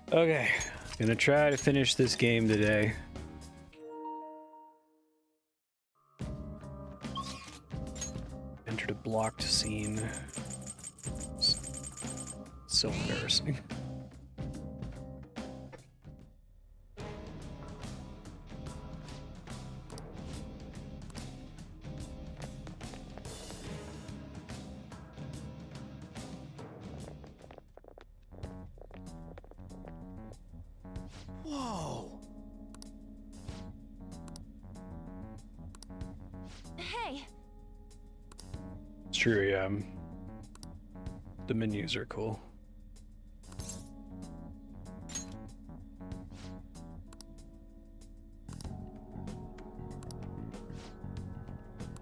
Okay, gonna try to finish this game today. Entered a blocked scene. So embarrassing. Whoa! Hey! It's true, yeah. The menus are cool.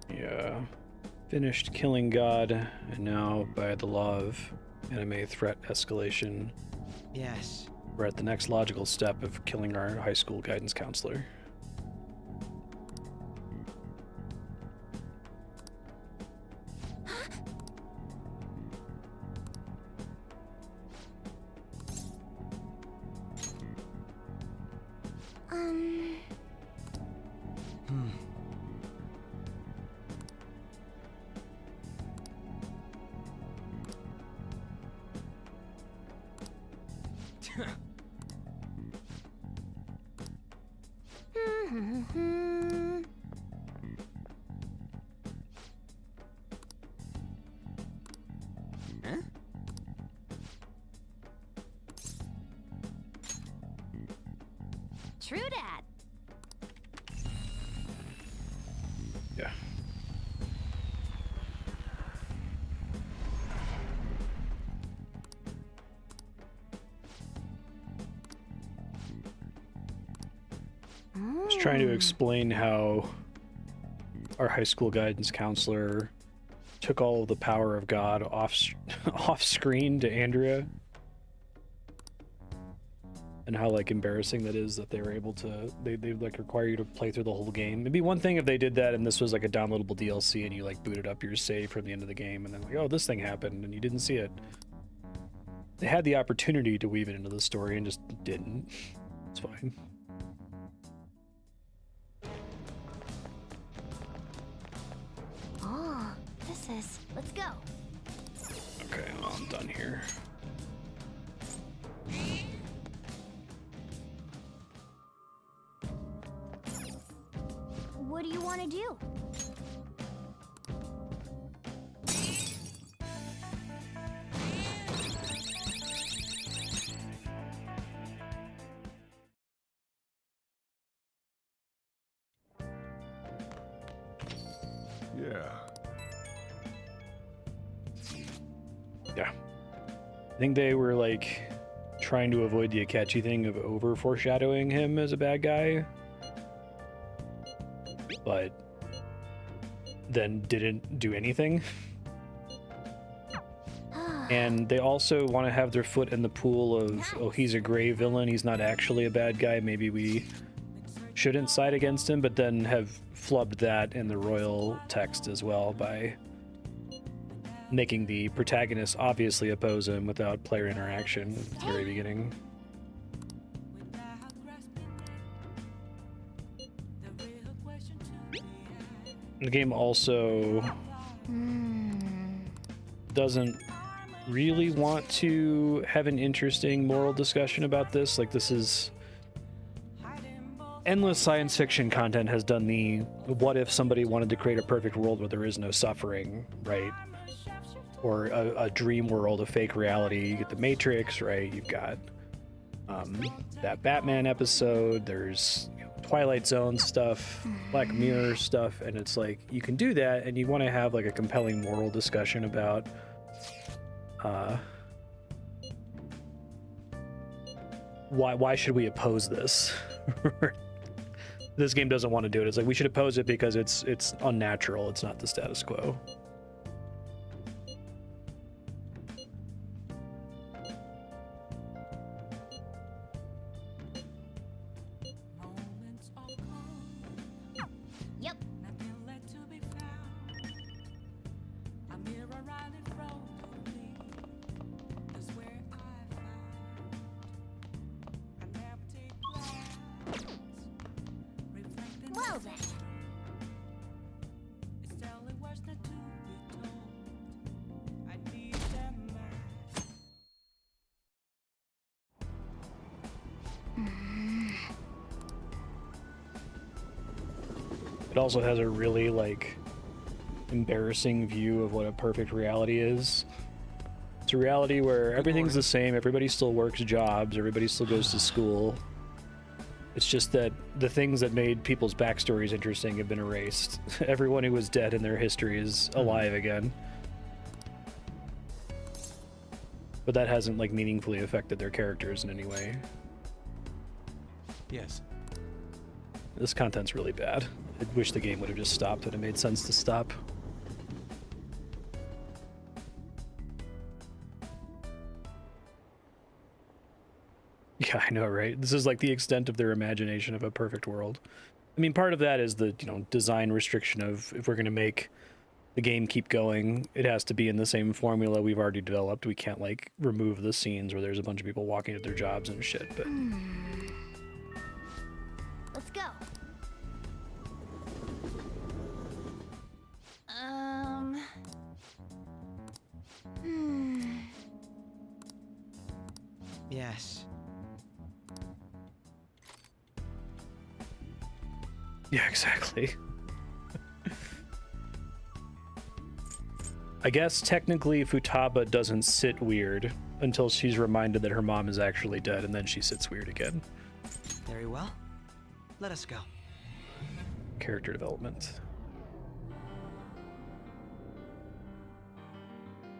Yeah. Finished killing God, and now by the law of anime threat escalation, Yes. we're at the next logical step of killing our high school guidance counselor. Huh? True dat! Yeah. I was trying to explain how our high school guidance counselor took all of the power of God off screen to Andrea, and how like embarrassing that is that they were able to they like require you to play through the whole game. It'd be one thing if they did that and this was like a downloadable DLC and you like booted up your save from the end of the game and then like, oh, this thing happened and you didn't see it. They had the opportunity to weave it into the story and just didn't. It's fine. Oh, this is... Let's go! Okay, well, I'm done here. What do you want to do? Yeah. Yeah. I think they were like trying to avoid the Akechi thing of over foreshadowing him as a bad guy, but then didn't do anything. And they also want to have their foot in the pool of, oh, he's a gray villain, he's not actually a bad guy, maybe we shouldn't side against him, but then have flubbed that in the royal text as well by making the protagonist obviously oppose him without player interaction at the very beginning. The game also doesn't really want to have an interesting moral discussion about this. Like, this is endless science fiction content has done the what if somebody wanted to create a perfect world where there is no suffering, right? Or a dream world, a fake reality. You get the Matrix, right? You've got that Batman episode. There's Twilight Zone stuff, Black Mirror stuff, and it's like you can do that, and you want to have like a compelling moral discussion about why should we oppose this? This game doesn't want to do it. It's like we should oppose it because it's unnatural. It's not the status quo. Yep. It also has a really like embarrassing view of what a perfect reality is. It's a reality where everything's the same, everybody still works jobs, everybody still goes to school. It's just that the things that made people's backstories interesting have been erased. Everyone who was dead in their history is alive again. But that hasn't like meaningfully affected their characters in any way. Yes. This content's really bad. I wish the game would have just stopped when it made sense to stop. Yeah, I know, right? This is like the extent of their imagination of a perfect world. I mean, part of that is the, you know, design restriction of if we're going to make the game keep going, it has to be in the same formula we've already developed. We can't like remove the scenes where there's a bunch of people walking at their jobs and shit, but Let's go. Yes. yeah, exactly. I guess technically Futaba doesn't sit weird until she's reminded that her mom is actually dead, and then she sits weird again. Very well. Let us go. Character development.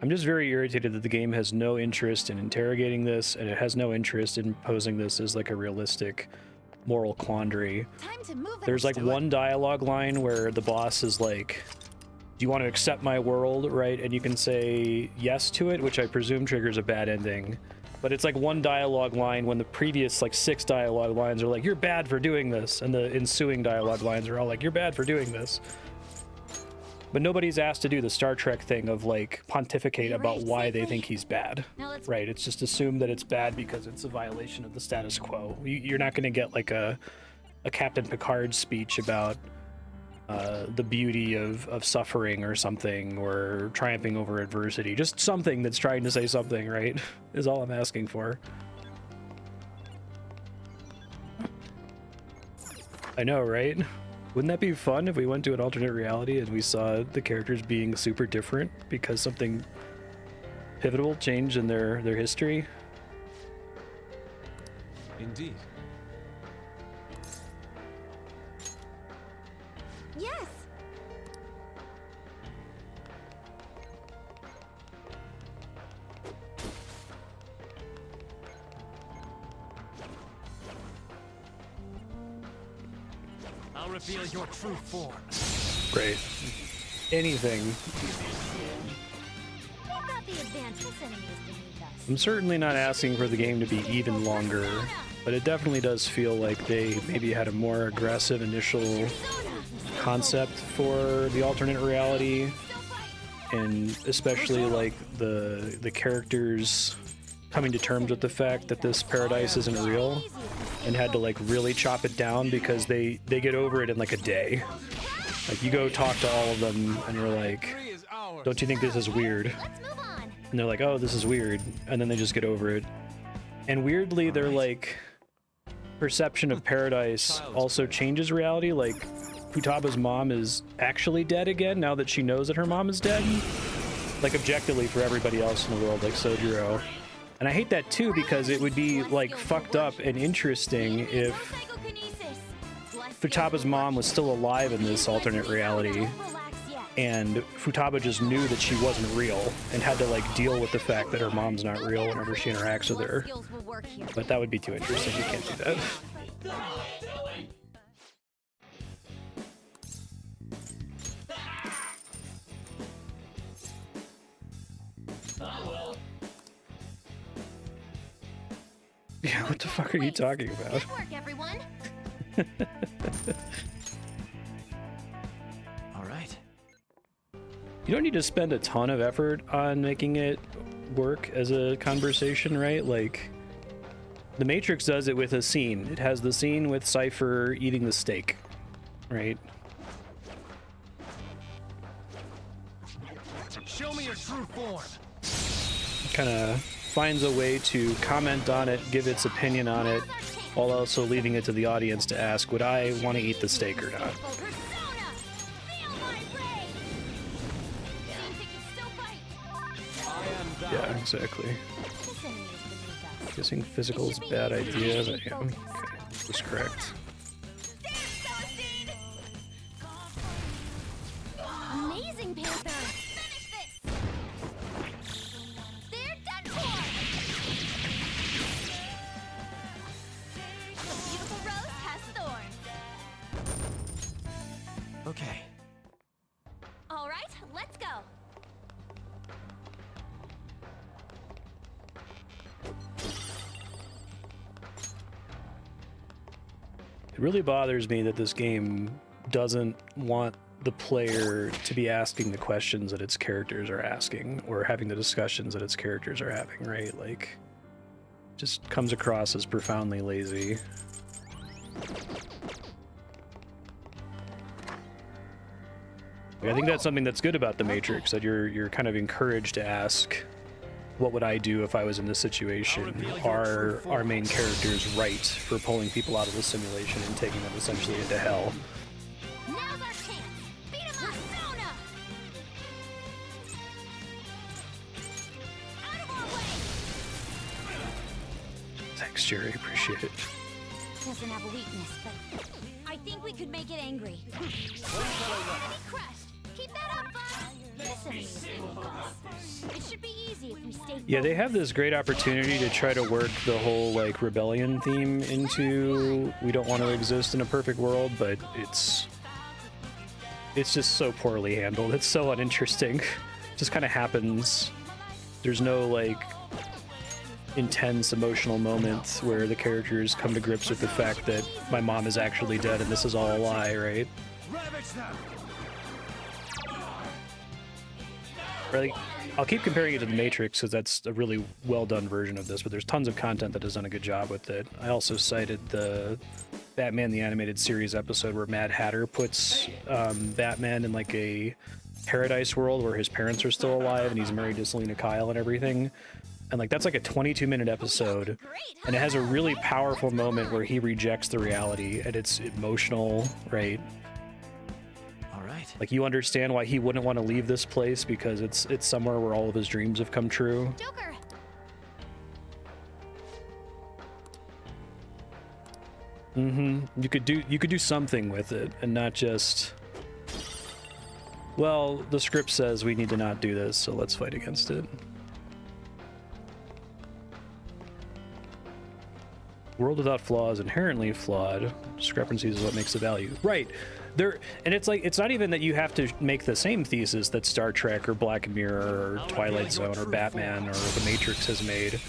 I'm just very irritated that the game has no interest in interrogating this, and it has no interest in posing this as like a realistic moral quandary. Time to move it. There's like one dialogue line where the boss is like, do you want to accept my world, right? And you can say yes to it, which I presume triggers a bad ending. But it's like one dialogue line when the previous like 6 dialogue lines are like, you're bad for doing this. And the ensuing dialogue lines are all like, you're bad for doing this. But nobody's asked to do the Star Trek thing of like pontificate about why they think he's bad, right? It's just assumed that it's bad because it's a violation of the status quo. You're not going to get like a Captain Picard speech about the beauty of suffering or something, or triumphing over adversity. Just something that's trying to say something, right? Is all I'm asking for. I know, right? Wouldn't that be fun if we went to an alternate reality and we saw the characters being super different because something pivotal changed in their history? Indeed. Yes. I'll reveal your true form. Great. Anything. We've got the advanced enemies beneath us. I'm certainly not asking for the game to be even longer, but it definitely does feel like they maybe had a more aggressive initial concept for the alternate reality, and especially like the characters coming to terms with the fact that this paradise isn't real, and had to like really chop it down because they get over it in like a day. Like you go talk to all of them and you're like, don't you think this is weird? Let's move on. And they're like, oh, this is weird, and then they just get over it. And weirdly, their like perception of paradise also changes reality. Like Futaba's mom is actually dead again now that she knows that her mom is dead. Like objectively for everybody else in the world, like Sojiro. And I hate that too, because it would be like fucked up and interesting if Futaba's mom was still alive in this alternate reality, and Futaba just knew that she wasn't real and had to like deal with the fact that her mom's not real whenever she interacts with her. But that would be too interesting. You can't do that. Yeah, what the fuck are you talking about? Good work, everyone. All right. You don't need to spend a ton of effort on making it work as a conversation, right? Like, The Matrix does it with a scene. It has the scene with Cypher eating the steak, right? Show me your true form. Kind of finds a way to comment on it, give its opinion on it, while also leaving it to the audience to ask, would I want to eat the steak or not? exactly? This enemy is beneath us. Guessing physical is a bad idea, but yeah. Okay, was correct. Amazing, Panther! Finish this! They're done for! The beautiful rose has thorns. Okay. All right, let's go. It really bothers me that this game doesn't want the player to be asking the questions that its characters are asking, or having the discussions that its characters are having, right? Like, just comes across as profoundly lazy. Like, I think that's something that's good about the Matrix, that you're kind of encouraged to ask, what would I do if I was in this situation? Are our main characters right for pulling people out of the simulation and taking them essentially into hell? Now's our chance. Beat him up, Sona! Out of our way! Thanks, Jerry. Appreciate it. Doesn't have a weakness, but I think we could make it angry. Enemy crushed. Keep that up, bud. This enemy is beneath us. It should be easy if we stay. Yeah, they have this great opportunity to try to work the whole like rebellion theme into we don't want to exist in a perfect world, but it's just so poorly handled. It's so uninteresting. It just kind of happens. There's no like intense emotional moments where the characters come to grips with the fact that my mom is actually dead and this is all a lie, right? Really, I'll keep comparing it to the Matrix because that's a really well done version of this, but there's tons of content that has done a good job with it. I also cited the Batman the Animated Series episode where Mad Hatter puts Batman in like a paradise world where his parents are still alive and he's married to Selena Kyle and everything. And like that's like a 22-minute episode, and it has a really powerful moment where he rejects the reality, and it's emotional, right? All right. Like you understand why he wouldn't want to leave this place because it's somewhere where all of his dreams have come true. Joker. You could do something with it and not just, well, the script says we need to not do this, so let's fight against it. World without flaw is inherently flawed. Discrepancies is what makes the value. Right. There, and it's like, it's not even that you have to make the same thesis that Star Trek or Black Mirror or Twilight Zone or Batman or The Matrix has made.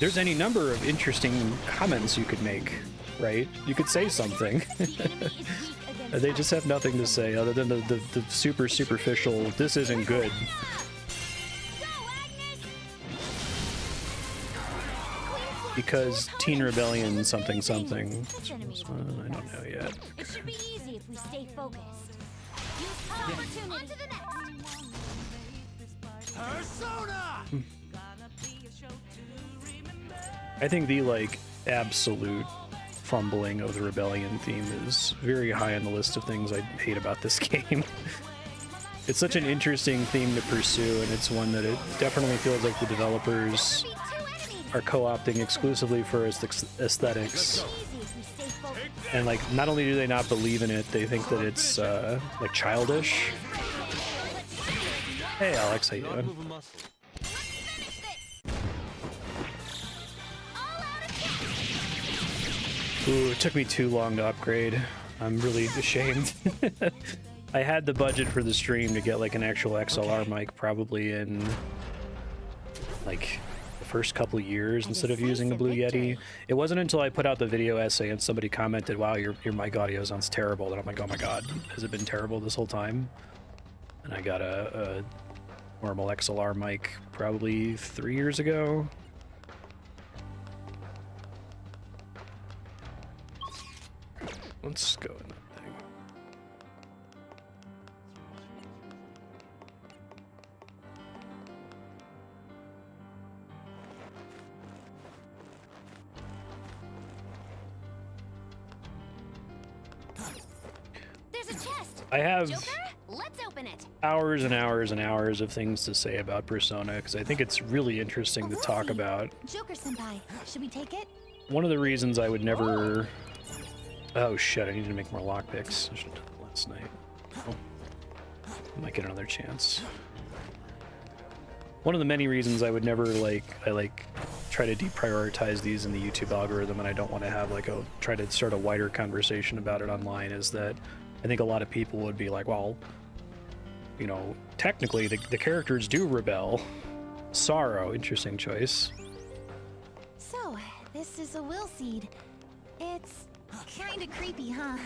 There's any number of interesting comments you could make, right? You could say something. They just have nothing to say other than the super superficial, this isn't good. Because Teen Rebellion something something. I don't know yet. It should be easy if we stay focused. Use opportunity. On to the next. Persona! I think the like absolute fumbling of the Rebellion theme is very high on the list of things I hate about this game. It's such an interesting theme to pursue, and it's one that it definitely feels like the developers are co-opting exclusively for its aesthetics. And like, not only do they not believe in it, they think that it's like childish. Hey Alex, how you doing? Ooh, it took me too long to upgrade. I'm really ashamed. I had the budget for the stream to get like an actual XLR mic probably in like first couple of years instead of using a Blue Yeti. It wasn't until I put out the video essay and somebody commented, wow, your mic audio sounds terrible, that I'm like, oh my god, has it been terrible this whole time? And I got a normal XLR mic probably 3 years ago. Let's go in that thing. There's a chest. I have Joker, let's open it. hours and hours and hours of things to say about Persona because I think it's really interesting to talk about. Joker Senpai, should we take it? One of the reasons I would never... Oh shit, I needed to make more lockpicks. I should have done that last night. Oh. I might get another chance. One of the many reasons I would never try to deprioritize these in the YouTube algorithm, and I don't want to have try to start a wider conversation about it online, is that I think a lot of people would be like, well, you know, technically the characters do rebel. Sorrow, interesting choice. So, this is a will seed. It's kinda creepy, huh?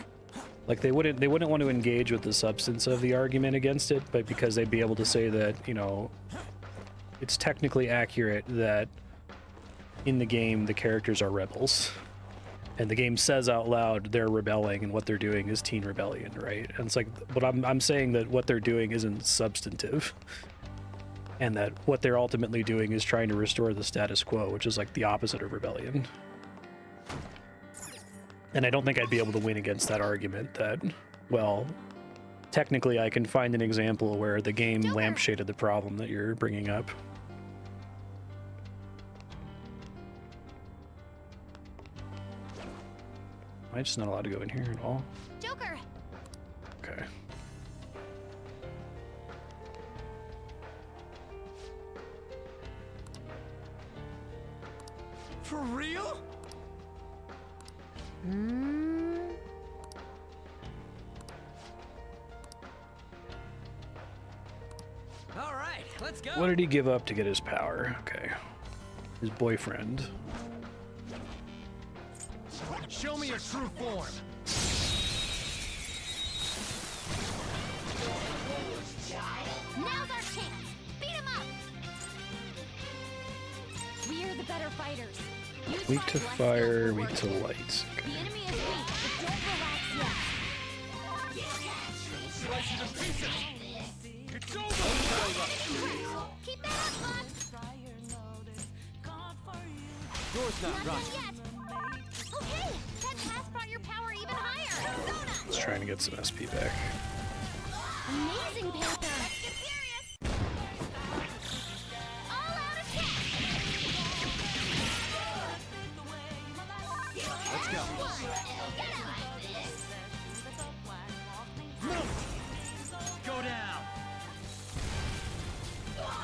Like they wouldn't want to engage with the substance of the argument against it, but because they'd be able to say that, you know, it's technically accurate that in the game the characters are rebels. And the game says out loud they're rebelling and what they're doing is teen rebellion, right? And it's like, but I'm saying that what they're doing isn't substantive. And that what they're ultimately doing is trying to restore the status quo, which is like the opposite of rebellion. And I don't think I'd be able to win against that argument that, well, technically I can find an example where the game lampshaded the problem that you're bringing up. Am I just not allowed to go in here at all? Joker! Okay. For real? All right, let's go. What did he give up to get his power? Okay. His boyfriend. Show me your true form. Now's our chance! Beat him up! We're the better fighters. Use Weak to blast fire, to weak to work. lights. The Okay. enemy is weak, but don't relax Slice you to pieces. It's over. yet. Keep that up, bud! Door's not Not right. done yet. Okay, that pass brought your power even higher. Persona! Let's try and get some SP back. Amazing, Panther! Let's get serious! All out attack! Let's go. Get out! Go down.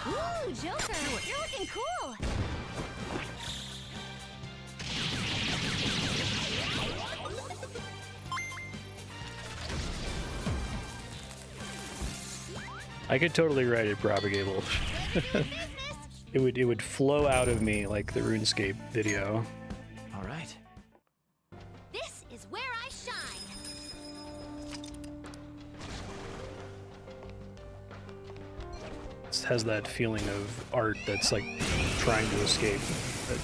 Ooh, Joker! You're looking cool! I could totally write it propagable. It would flow out of me like the RuneScape video. All right. This is where I shine! It has that feeling of art that's like trying to escape. But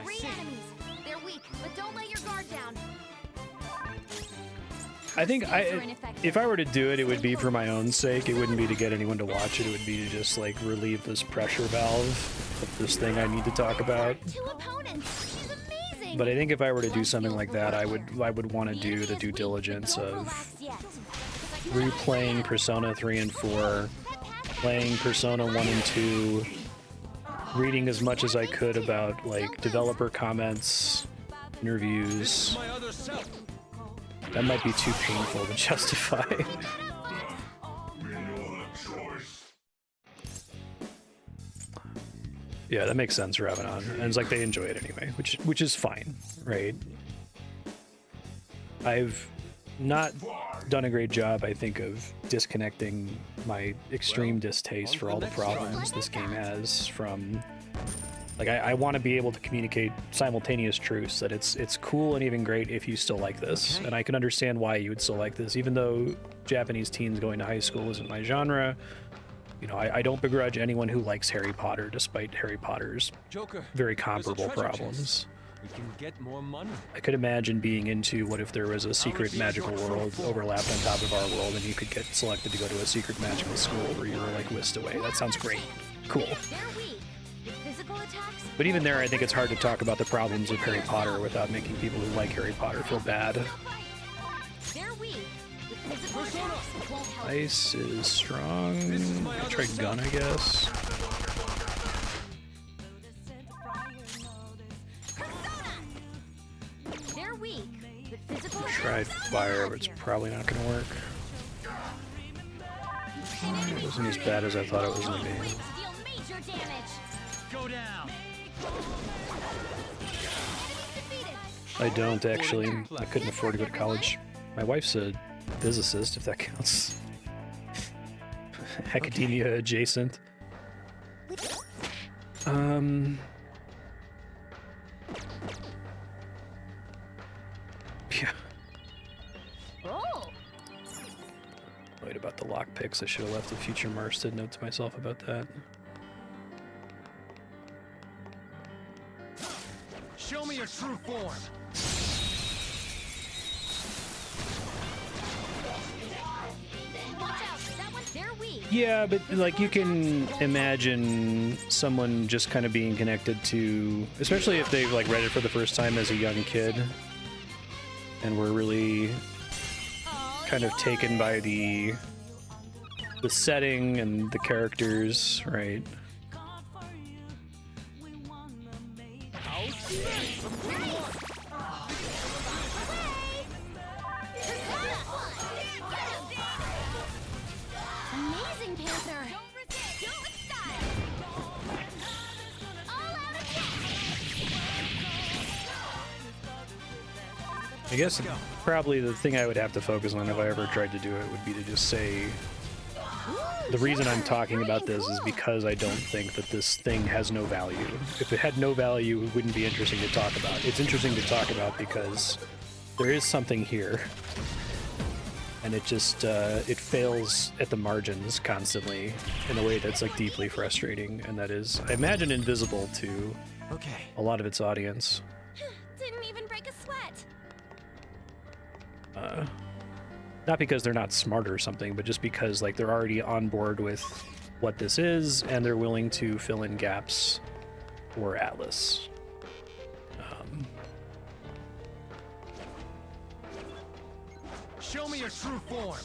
Three enemies. They're weak, but don't let your guard down. I think if I were to do it, it would be for my own sake. It wouldn't be to get anyone to watch it. It would be to just like relieve this pressure valve of this thing I need to talk about. Two opponents. She's amazing. But I think if I were to do something like that, I would want to do the due diligence of replaying Persona 3 and 4, playing Persona 1 and 2, reading as much as I could about like developer comments, interviews. My other self. That might be too painful to justify. Yeah, that makes sense, Ravanon. And it's like they enjoy it anyway, which is fine, right? I've not done a great job, I think, of disconnecting my extreme distaste for all the problems this game has from... Like, I want to be able to communicate simultaneous truths, that it's cool and even great if you still like this. Okay. And I can understand why you would still like this, even though Japanese teens going to high school isn't my genre. You know, I don't begrudge anyone who likes Harry Potter, despite Harry Potter's Joker. very there's a comparable treasure problems. chest. We can get more money. I could imagine being into what if there was a secret magical world overlapped on top of our world and you could get selected to go to a secret magical school where you were like whisked away. That sounds great. Cool. They're weak. With physical attacks, But even there, I think it's hard to talk about the problems of Harry Potter without making people who like Harry Potter feel bad. they're weak. With Physical attacks won't help. Ice is strong. I try gun, I guess. They're weak, but physical Tried attacks fire, won't but it's help probably not gonna work. It wasn't as bad as I thought it was gonna be. you. Deal major damage. Go down. Defeated. I don't actually. I couldn't afford to go to college. My wife's a physicist, if that counts. Academia adjacent. Yeah. Oh. Right about the lockpicks. I should have left a future Marstead note to myself about that. Show me your true form. Watch out. That one. They're weak. Yeah, but like you can imagine someone just kind of being connected to, especially if they've like read it for the first time as a young kid, and were really kind of taken by the setting and the characters, right? Amazing, Panther. Don't resist. Do it with style. All out attack. I guess probably the thing I would have to focus on if I ever tried to do it would be to just say the reason I'm talking about this is because I don't think that this thing has no value. If it had no value, it wouldn't be interesting to talk about. It's interesting to talk about because there is something here. And it just, it fails at the margins constantly in a way that's like deeply frustrating. And that is, I imagine, invisible to Okay. a lot of its audience. Didn't even break a sweat. Not because they're not smart or something, but just because like they're already on board with what this is and they're willing to fill in gaps for Atlas. Show me your true form.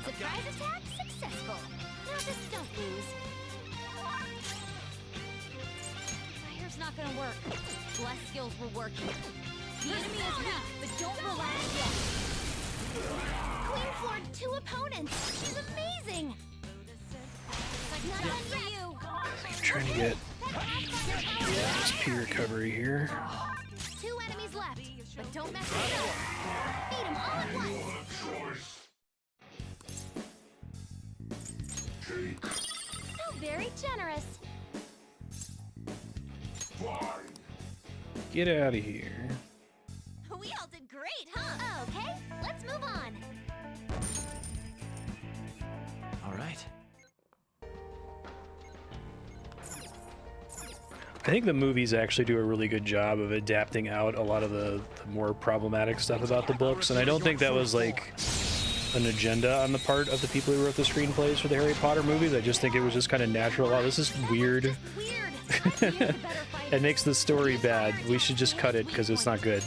Surprise attack successful. Now just don't lose. Fire's not gonna work. Bless skills were working. The enemy is weak, but don't relax yet. Queen floored 2 opponents. She's amazing. Like not done for you. I'm trying to get SP recovery here. 2 enemies left, but don't mess this up. Beat them all at once. So very generous. Get out of here. We all did great, huh? Okay, let's move on. All right. I think the movies actually do a really good job of adapting out a lot of the more problematic stuff about the books, and I don't think that was like an agenda on the part of the people who wrote the screenplays for the Harry Potter movies. I just think it was just kind of natural. Oh, this is weird. Weird. Here's the better fight. It makes the story bad. We should just cut it because it's not good.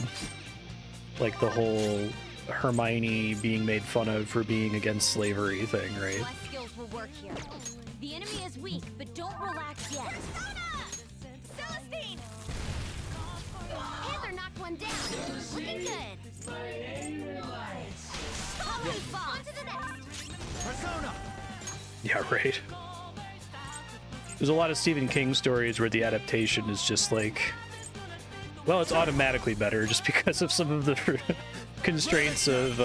Like the whole Hermione being made fun of for being against slavery thing, right? Bless skills will work here. The enemy is weak, but don't relax yet. Celestine! Panther knocked one down. Looking good. Always fall. On to the next. Persona. Yeah, right. There's a lot of Stephen King stories where the adaptation is just like, well, it's automatically better just because of some of the constraints of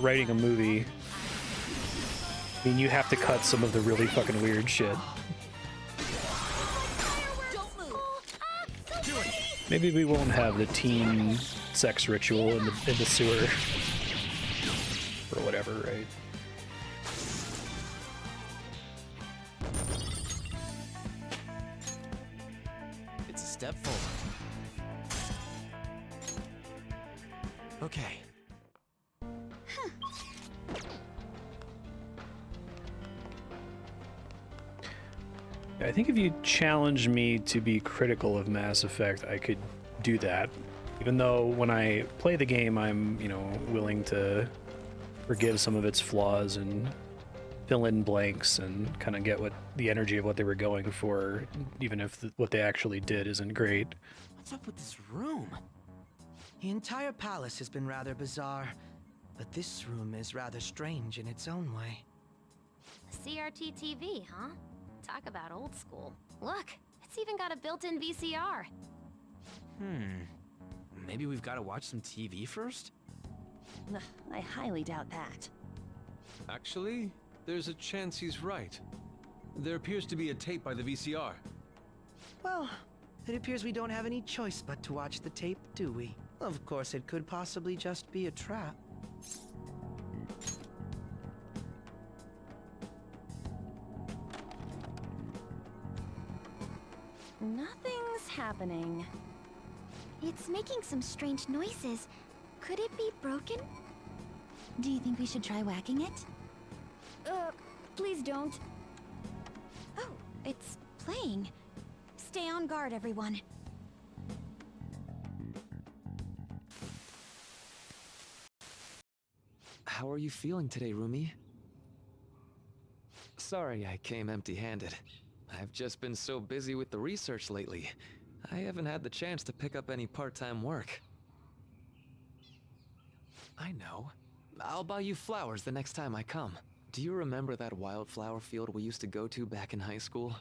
writing a movie. I mean, you have to cut some of the really fucking weird shit. Don't move. So pretty. Maybe we won't have the teen sex ritual in the sewer or whatever, right? It's a step forward. Okay. I think if you challenge me to be critical of Mass Effect, I could do that. Even though when I play the game, I'm, willing to forgive some of its flaws and fill in blanks and kind of get what the energy of what they were going for, even if what they actually did isn't great. What's up with this room? The entire palace has been rather bizarre, but this room is rather strange in its own way. CRT TV, huh? Talk about old school. Look, it's even got a built-in VCR. Maybe we've got to watch some TV first? Ugh, I highly doubt that. Actually, there's a chance he's right. There appears to be a tape by the VCR. Well, it appears we don't have any choice but to watch the tape, do we? Of course, it could possibly just be a trap. Nothing's happening. It's making some strange noises. Could it be broken? Do you think we should try whacking it? Please don't. Oh, it's playing. Stay on guard, everyone. How are you feeling today, Rumi? Sorry I came empty-handed. I've just been so busy with the research lately. I haven't had the chance to pick up any part-time work. I know. I'll buy you flowers the next time I come. Do you remember that wildflower field we used to go to back in high school?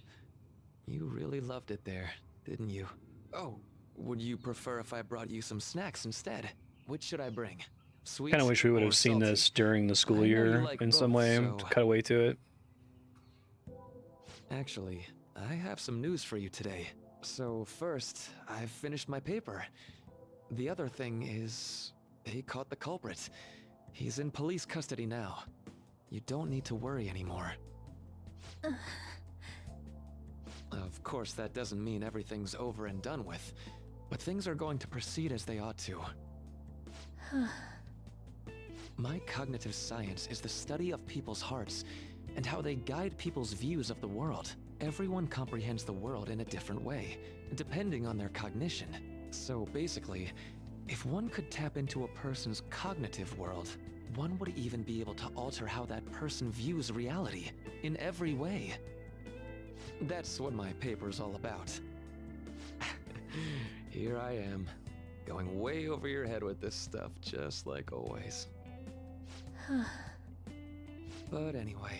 You really loved it there, didn't you? Oh, would you prefer if I brought you some snacks instead? Which should I bring? Sweet Kind of wish we would or have seen salty? this during the I school know you year like in some both, way so- to cut away to it. Actually, I have some news for you today. So first, I've finished my paper. The other thing is, they caught the culprit. He's in police custody now. You don't need to worry anymore. Of course, that doesn't mean everything's over and done with, but things are going to proceed as they ought to. My cognitive science is the study of people's hearts and how they guide people's views of the world. Everyone comprehends the world in a different way, depending on their cognition. So basically, if one could tap into a person's cognitive world, one would even be able to alter how that person views reality in every way. That's what my paper's all about. Here I am, going way over your head with this stuff, just like always. But anyway,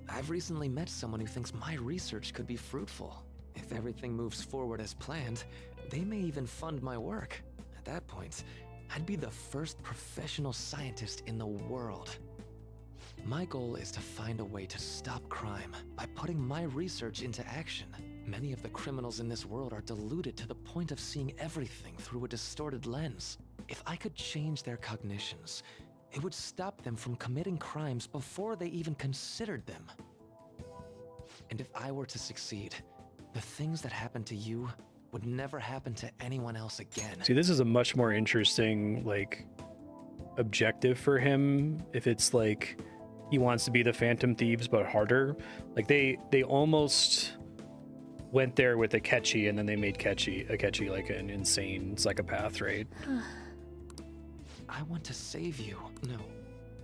I've recently met someone who thinks my research could be fruitful. If everything moves forward as planned, they may even fund my work. At that point, I'd be the first professional scientist in the world. My goal is to find a way to stop crime by putting my research into action. Many of the criminals in this world are deluded to the point of seeing everything through a distorted lens. If I could change their cognitions, it would stop them from committing crimes before they even considered them. And if I were to succeed, the things that happened to you would never happen to anyone else again. See, this is a much more interesting, objective for him. If it's he wants to be the Phantom Thieves, but harder. They almost went there with a catchy, and then they made catchy like an insane psychopath, right? I want to save you. No,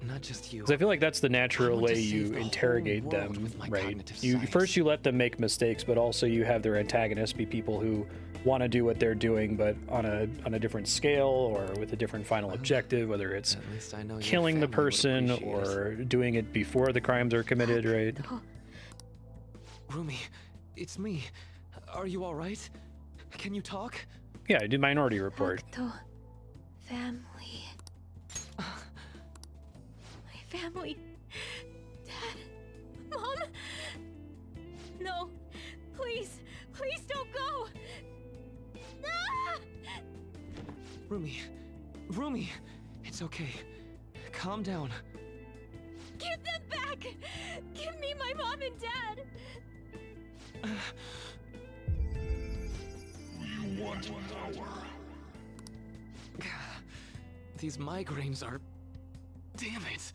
not just you. Because I feel like that's the natural I want to way save you the whole interrogate world them, with my right? cognitive You science. first you let them make mistakes, but also you have their antagonists be people who want to do what they're doing, but on a different scale or with a different final objective, whether it's At least I know your killing the family would person appreciate it. or doing it before the crimes are committed, right? Rumi, it's me. Are you all right? Can you talk? Yeah, I did Minority Report. Family. My family. Dad. Mom. No. Please. Please don't go. Ah! Rumi, it's okay. Calm down. Give them back. Give me my mom and dad. You want power? These migraines are... Damn it.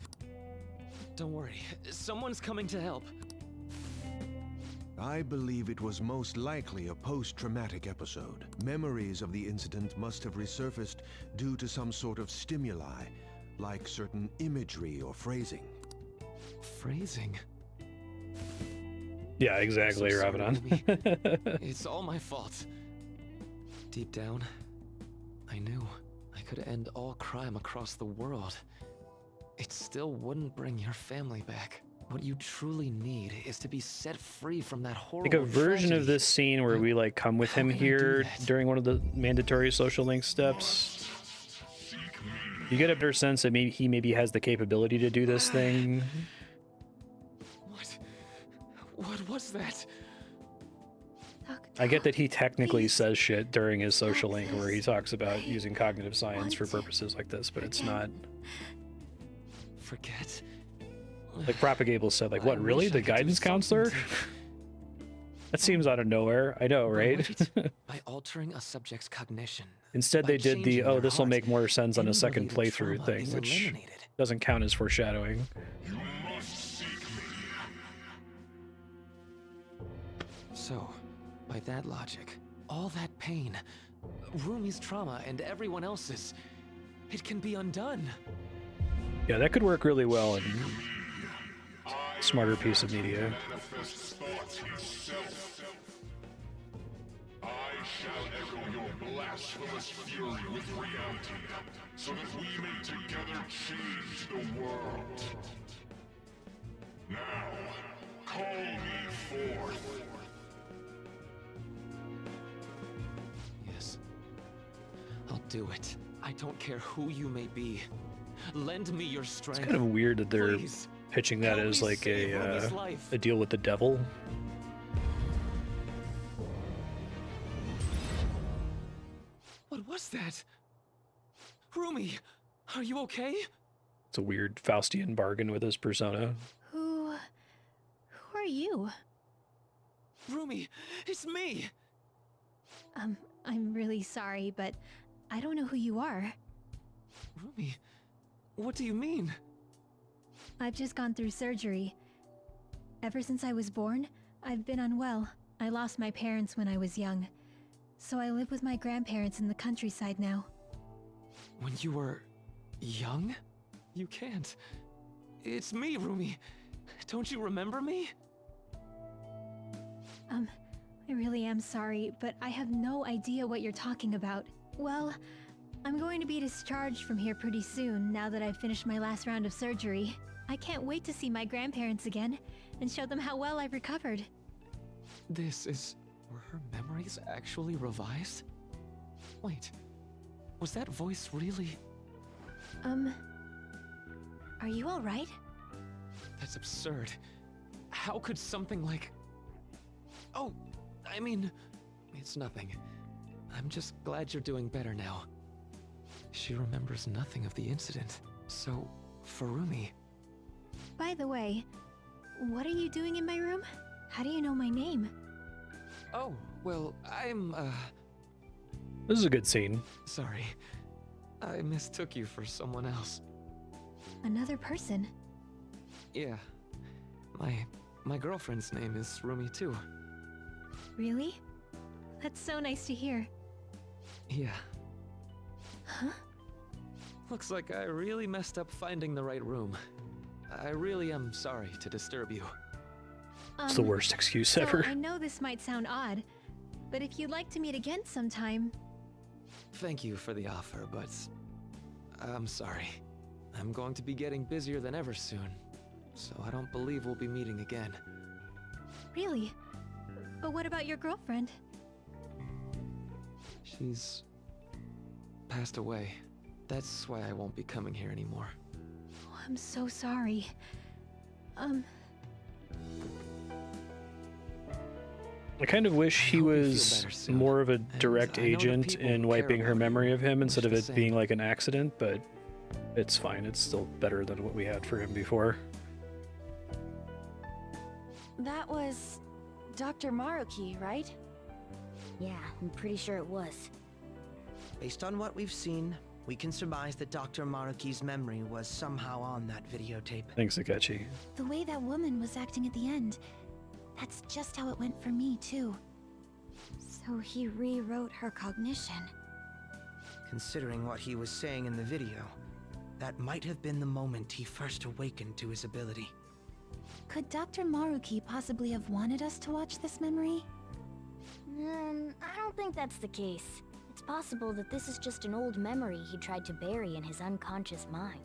Don't worry, someone's coming to help. I believe it was most likely a post-traumatic episode. Memories of the incident must have resurfaced due to some sort of stimuli, like certain imagery or phrasing. Phrasing? Yeah, exactly, So sorry, Ramadan. It's all my fault. Deep down, I knew I could end all crime across the world. It still wouldn't bring your family back. What you truly need is to be set free from that horrible Like a version of tragedy. this scene where we like come with How him can I do here that? during one of the mandatory social link steps. You get a better sense that maybe he has the capability to do this thing. What was that? I get that he technically Please. says shit during his social Not link where he this. talks about I using cognitive science for want to purposes like this, but it's forget. not. Forget? Like Propagable said, like, I what, really? wish I The could do guidance something counselor? to- That seems out of nowhere. I know, But right? wait, by altering a subject's cognition. Instead, by they did the, changing oh, their this will heart, make more sense on a any second related playthrough trauma thing, is which eliminated. doesn't count as foreshadowing. So, by that logic, all that pain, Rumi's trauma and everyone else's, it can be undone. Yeah, that could work really well in smarter piece of media. I shall echo your blasphemous fury with reality, so that we may together change the world. Now, call me forth. Yes. I'll do it. I don't care who you may be. Lend me your strength. It's kind of weird that they're Please. pitching that Help as me like save Rumi's life. a deal with the devil. What was that? Rumi, are you okay? It's a weird Faustian bargain with his persona. Who are you? Rumi, it's me! I'm really sorry, but I don't know who you are. Rumi, what do you mean? I've just gone through surgery. Ever since I was born, I've been unwell. I lost my parents when I was young. So I live with my grandparents in the countryside now. When you were young? You can't. It's me, Rumi. Don't you remember me? I really am sorry, but I have no idea what you're talking about. Well, I'm going to be discharged from here pretty soon now that I've finished my last round of surgery. I can't wait to see my grandparents again and show them how well I've recovered. This is... Were her memories actually revised? Wait, was that voice really... Are you alright? That's absurd. How could something like... Oh, I mean, it's nothing. I'm just glad you're doing better now. She remembers nothing of the incident. So, for Rumi... By the way, what are you doing in my room? How do you know my name? Oh, well, I'm, This is a good scene. sorry. I mistook you for someone else. Another person? Yeah. My girlfriend's name is Rumi too. Really? That's so nice to hear. Yeah. Huh? Looks like I really messed up finding the right room. I really am sorry to disturb you. It's the worst excuse So ever. I know this might sound odd, but if you'd like to meet again sometime... Thank you for the offer, but I'm sorry. I'm going to be getting busier than ever soon, so I don't believe we'll be meeting again. Really? But what about your girlfriend? She's passed away. That's why I won't be coming here anymore. Oh, I'm so sorry. I kind of wish he hope you feel was better soon. more of a And direct I know the agent people in who wiping care her about memory you of him wish instead of the it being same. like an accident, but it's fine. It's still better than what we had for him before. That was Dr. Maruki, right? Yeah, I'm pretty sure it was. Based on what we've seen, we can surmise that Dr. Maruki's memory was somehow on that videotape. Thanks, Akechi. The way that woman was acting at the end, That's just how it went for me, too. So he rewrote her cognition. Considering what he was saying in the video, that might have been the moment he first awakened to his ability. Could Dr. Maruki possibly have wanted us to watch this memory? I don't think that's the case. It's possible that this is just an old memory he tried to bury in his unconscious mind.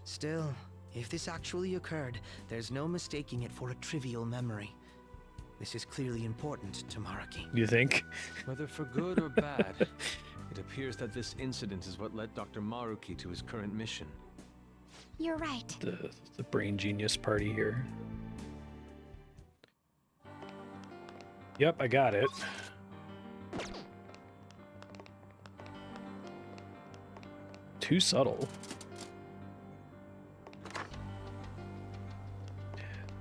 Still, if this actually occurred, there's no mistaking it for a trivial memory. This is clearly important to Maruki. You think? Whether for good or bad, it appears that this incident is what led Dr. Maruki to his current mission. You're right. The brain genius party here. Yep, I got it. Too subtle.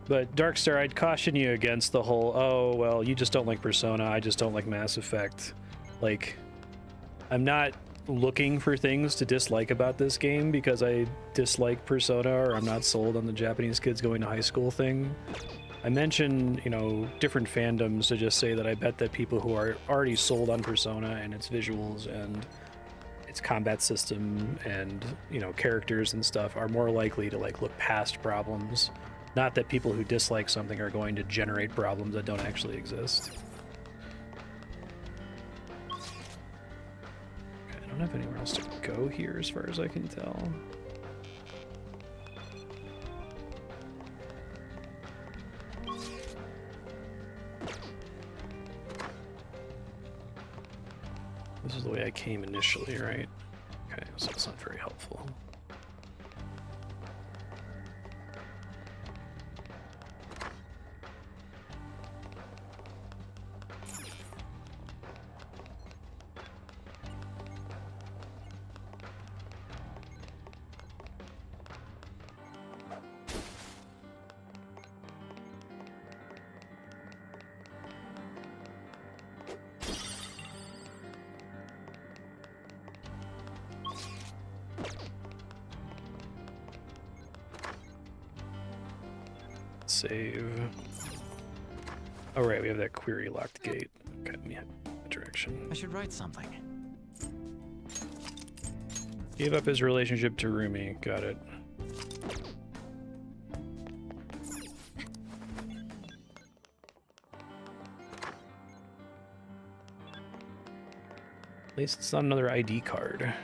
But Darkstar, I'd caution you against the whole, oh, well, you just don't like Persona, I just don't like Mass Effect. Like, I'm not looking for things to dislike about this game because I dislike Persona or I'm not sold on the Japanese kids going to high school thing. I mention, you know, different fandoms to just say that I bet that people who are already sold on Persona and its visuals and its combat system and, you know, characters and stuff are more likely to, like, look past problems. Not that people who dislike something are going to generate problems that don't actually exist. Okay, I don't have anywhere else to go here as far as I can tell. This is the way I came initially, right? Okay, so it's not very helpful. Save. Oh right, we have that query locked gate. Okay, let me head that direction. I should write something. Gave up his relationship to Rumi. Got it. At least it's not another ID card.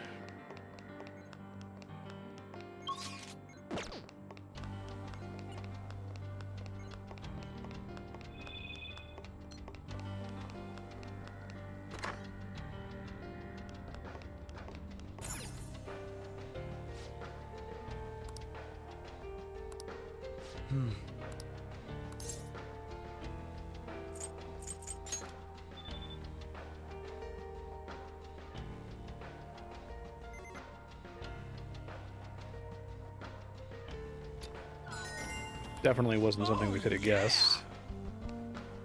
Definitely wasn't something we could have guessed.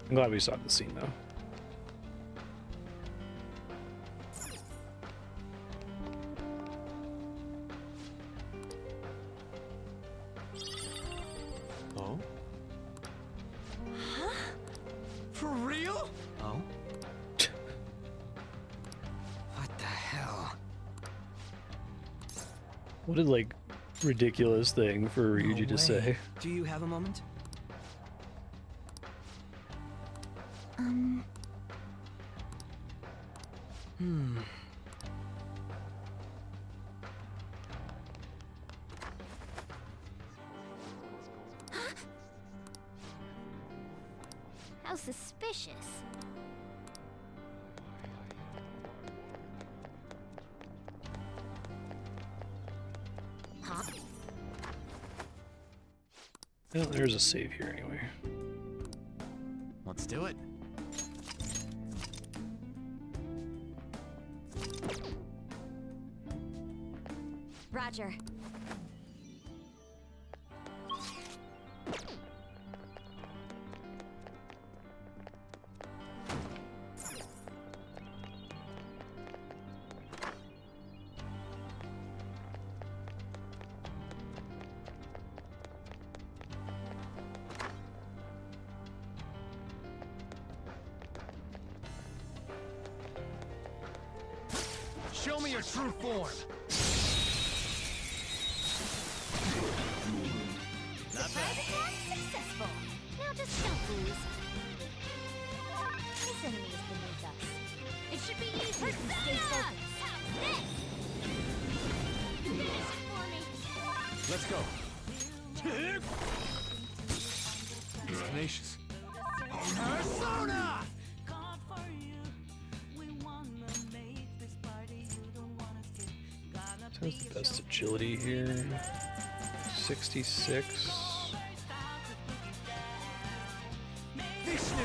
I'm glad we saw the scene though. Oh? Huh? For real? Oh? What the hell? What a, like, ridiculous thing for Ryuji to say. Do you have a moment? How suspicious. Huh? Well, there's a save here anyway. Let's do it. Roger. your true form! Surprise attack successful. Now just don't lose. This enemy is beneath us. It should be easy if we stay focused. How's this? Finish it for me. Let's go. He's tenacious. Persona! So what's the best agility here? 66. Vishnu!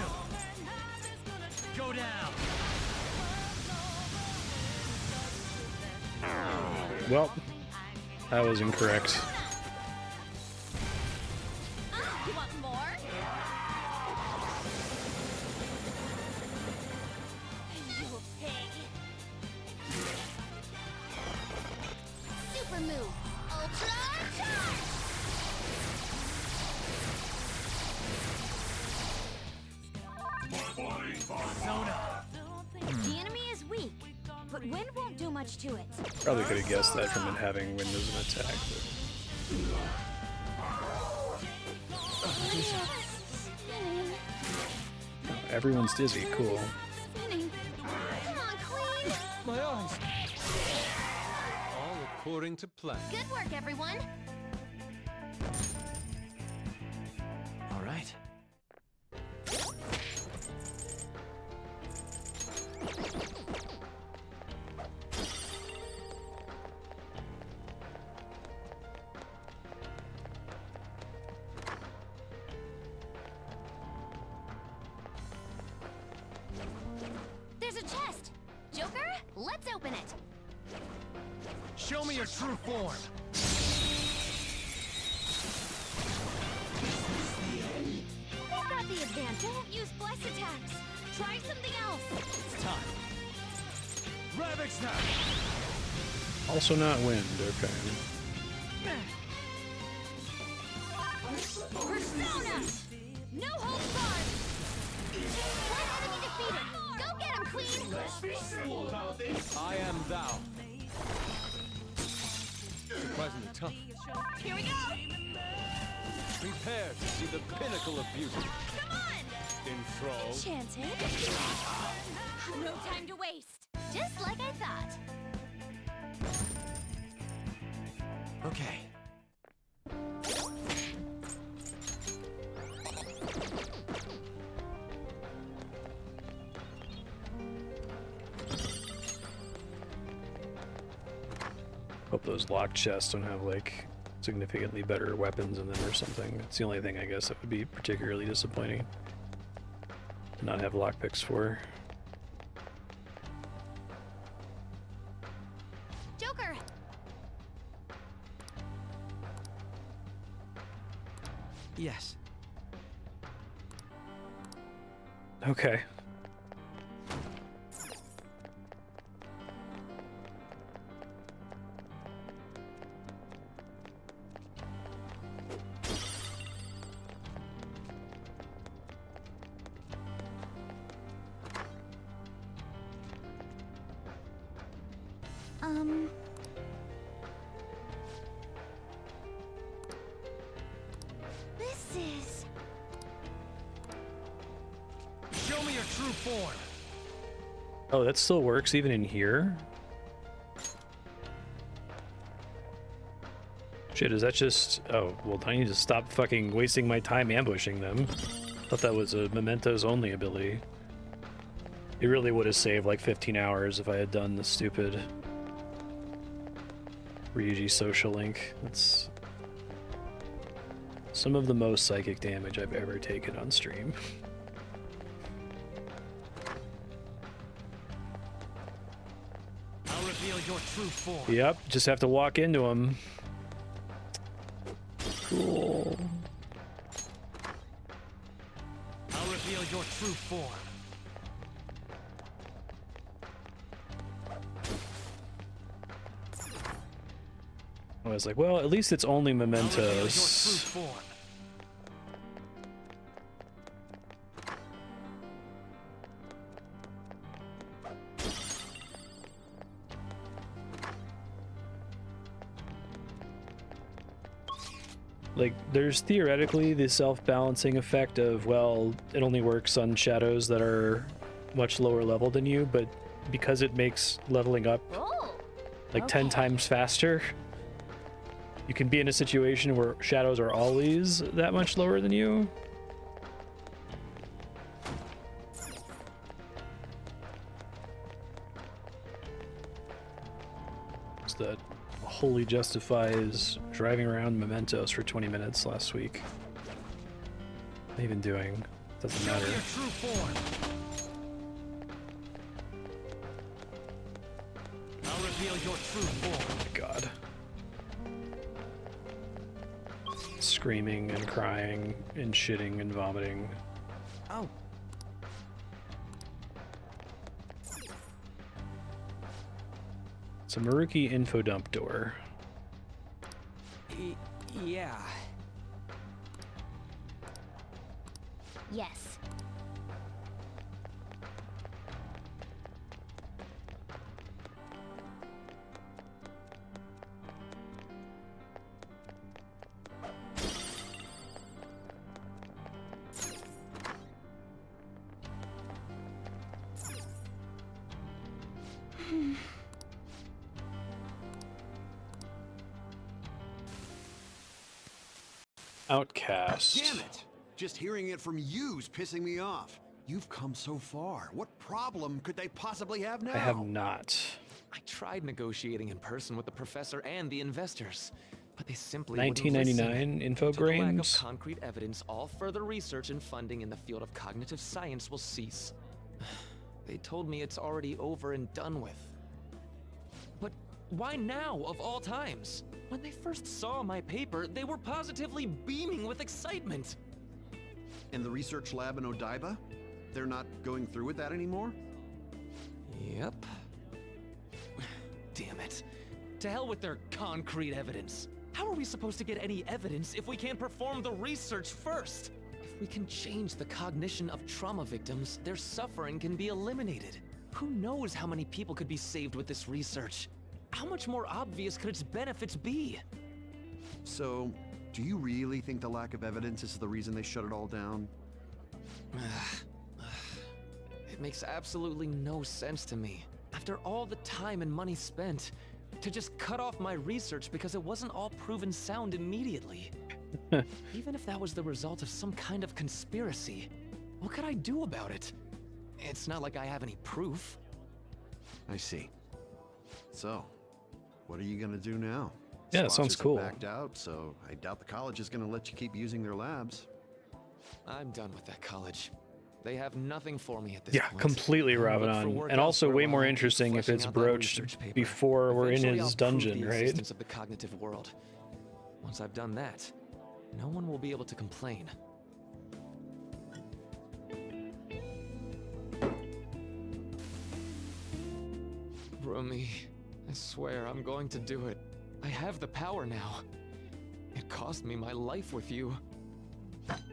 Go down! Well, that was incorrect. You want more? You'll pay. Super move. Ultra charge! The enemy is weak, but wind won't do much to it. Probably could have guessed that from it having wind as an attack. Spinning, But everyone's dizzy. Cool. spinning. Come on, Queen! My eyes. All according to plan. Good work, everyone. All right. There's a chest. Joker, let's open it. Show me your true form! We've got the advantage. Don't use bless attacks. Try something else. It's time. Ravage now! Also not wind. Okay. Persona! No holds barred! One enemy defeated! Go get him, Queen! I am thou. Surprisingly tough. Here we go! Prepare to see the pinnacle of beauty. Come on! Enthrall. Enchanted. No time to waste. Just like I thought. Okay. Hope those locked chests don't have like significantly better weapons in them or something. It's the only thing I guess that would be particularly disappointing to not have lockpicks for. Joker! Yes. Okay. This is... Show me your true form! Oh, that still works even in here? Shit, is that just... Oh, well, I need to stop fucking wasting my time ambushing them. Thought that was a Mementos only ability. It really would have saved like 15 hours if I had done the stupid Ryuji social link. That's some of the most psychic damage I've ever taken on stream. I'll reveal your true form. Yep, just have to walk into him. Cool. I'll reveal your true form. I was like, well, at least it's only I'll reveal your true Mementos. form. Like, there's theoretically the self-balancing effect of, well, it only works on shadows that are much lower level than you, but because it makes leveling up Oh, like 10 times faster, you can be in a situation where shadows are always that much lower than you. So that wholly justifies driving around Mementos for 20 minutes last week. What am I even doing? Doesn't matter. I'll reveal your true form. God. Screaming and crying and shitting and vomiting. Oh, It's a Maruki info dump door. yeah. Yes. Outcast. Damn it! Just hearing it from you's pissing me off. You've come so far. What problem could they possibly have now? I have not. I tried negotiating in person with the professor and the investors, but they simply wouldn't listen. 1999 Due to the lack of Infogrames. concrete evidence, all further research and funding in the field of cognitive science will cease. They told me it's already over and done with. But why now, of all times? When they first saw my paper, they were positively beaming with excitement. In the research lab in Odaiba? They're not going through with that anymore? Yep. Damn it. To hell with their concrete evidence. How are we supposed to get any evidence if we can't perform the research first? If we can change the cognition of trauma victims, their suffering can be eliminated. Who knows how many people could be saved with this research? How much more obvious could its benefits be? So, do you really think the lack of evidence is the reason they shut it all down? It makes absolutely no sense to me. After all the time and money spent, to just cut off my research because it wasn't all proven sound immediately. Even if that was the result of some kind of conspiracy, what could I do about it? It's not like I have any proof. I see. So, what are you gonna do now? Yeah, that sounds Sponsors have cool. Backed out, so I doubt the college is gonna let you keep using their labs. I'm done with that college. They have nothing for me at this Yeah, point. completely I'll look for Rabadon. work And also elsewhere way while more I keep interesting if fleshing it's out that broached research paper. before we're in Eventually, his I'll prove dungeon, the right? existence of the cognitive world. Once I've done that, no one will be able to complain. Rumi, I swear I'm going to do it. I have the power now. It cost me my life with you.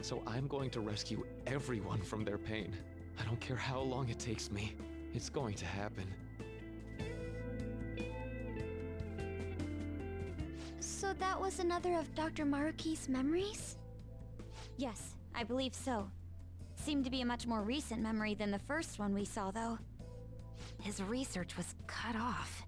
So I'm going to rescue everyone from their pain. I don't care how long it takes me. It's going to happen. So that was another of Dr. Maruki's memories? Yes, I believe so. Seemed to be a much more recent memory than the first one we saw, though. His research was cut off.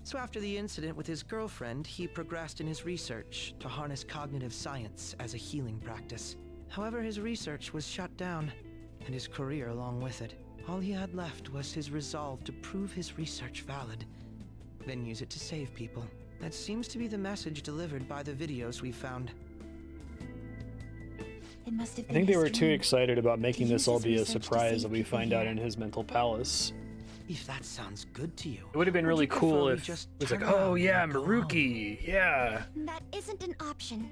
So after the incident with his girlfriend, he progressed in his research to harness cognitive science as a healing practice. However, his research was shut down, and his career along with it. All he had left was his resolve to prove his research valid, then use it to save people. That seems to be the message delivered by the videos we found. It must have I been think they his were too dream. excited about making To this use all his be a research to surprise save that we people find out here. in his mental palace. If that sounds good to you. It would have been would really you prefer cool we if just it was like, turn oh around yeah, and go home?" Maruki, yeah. That isn't an option.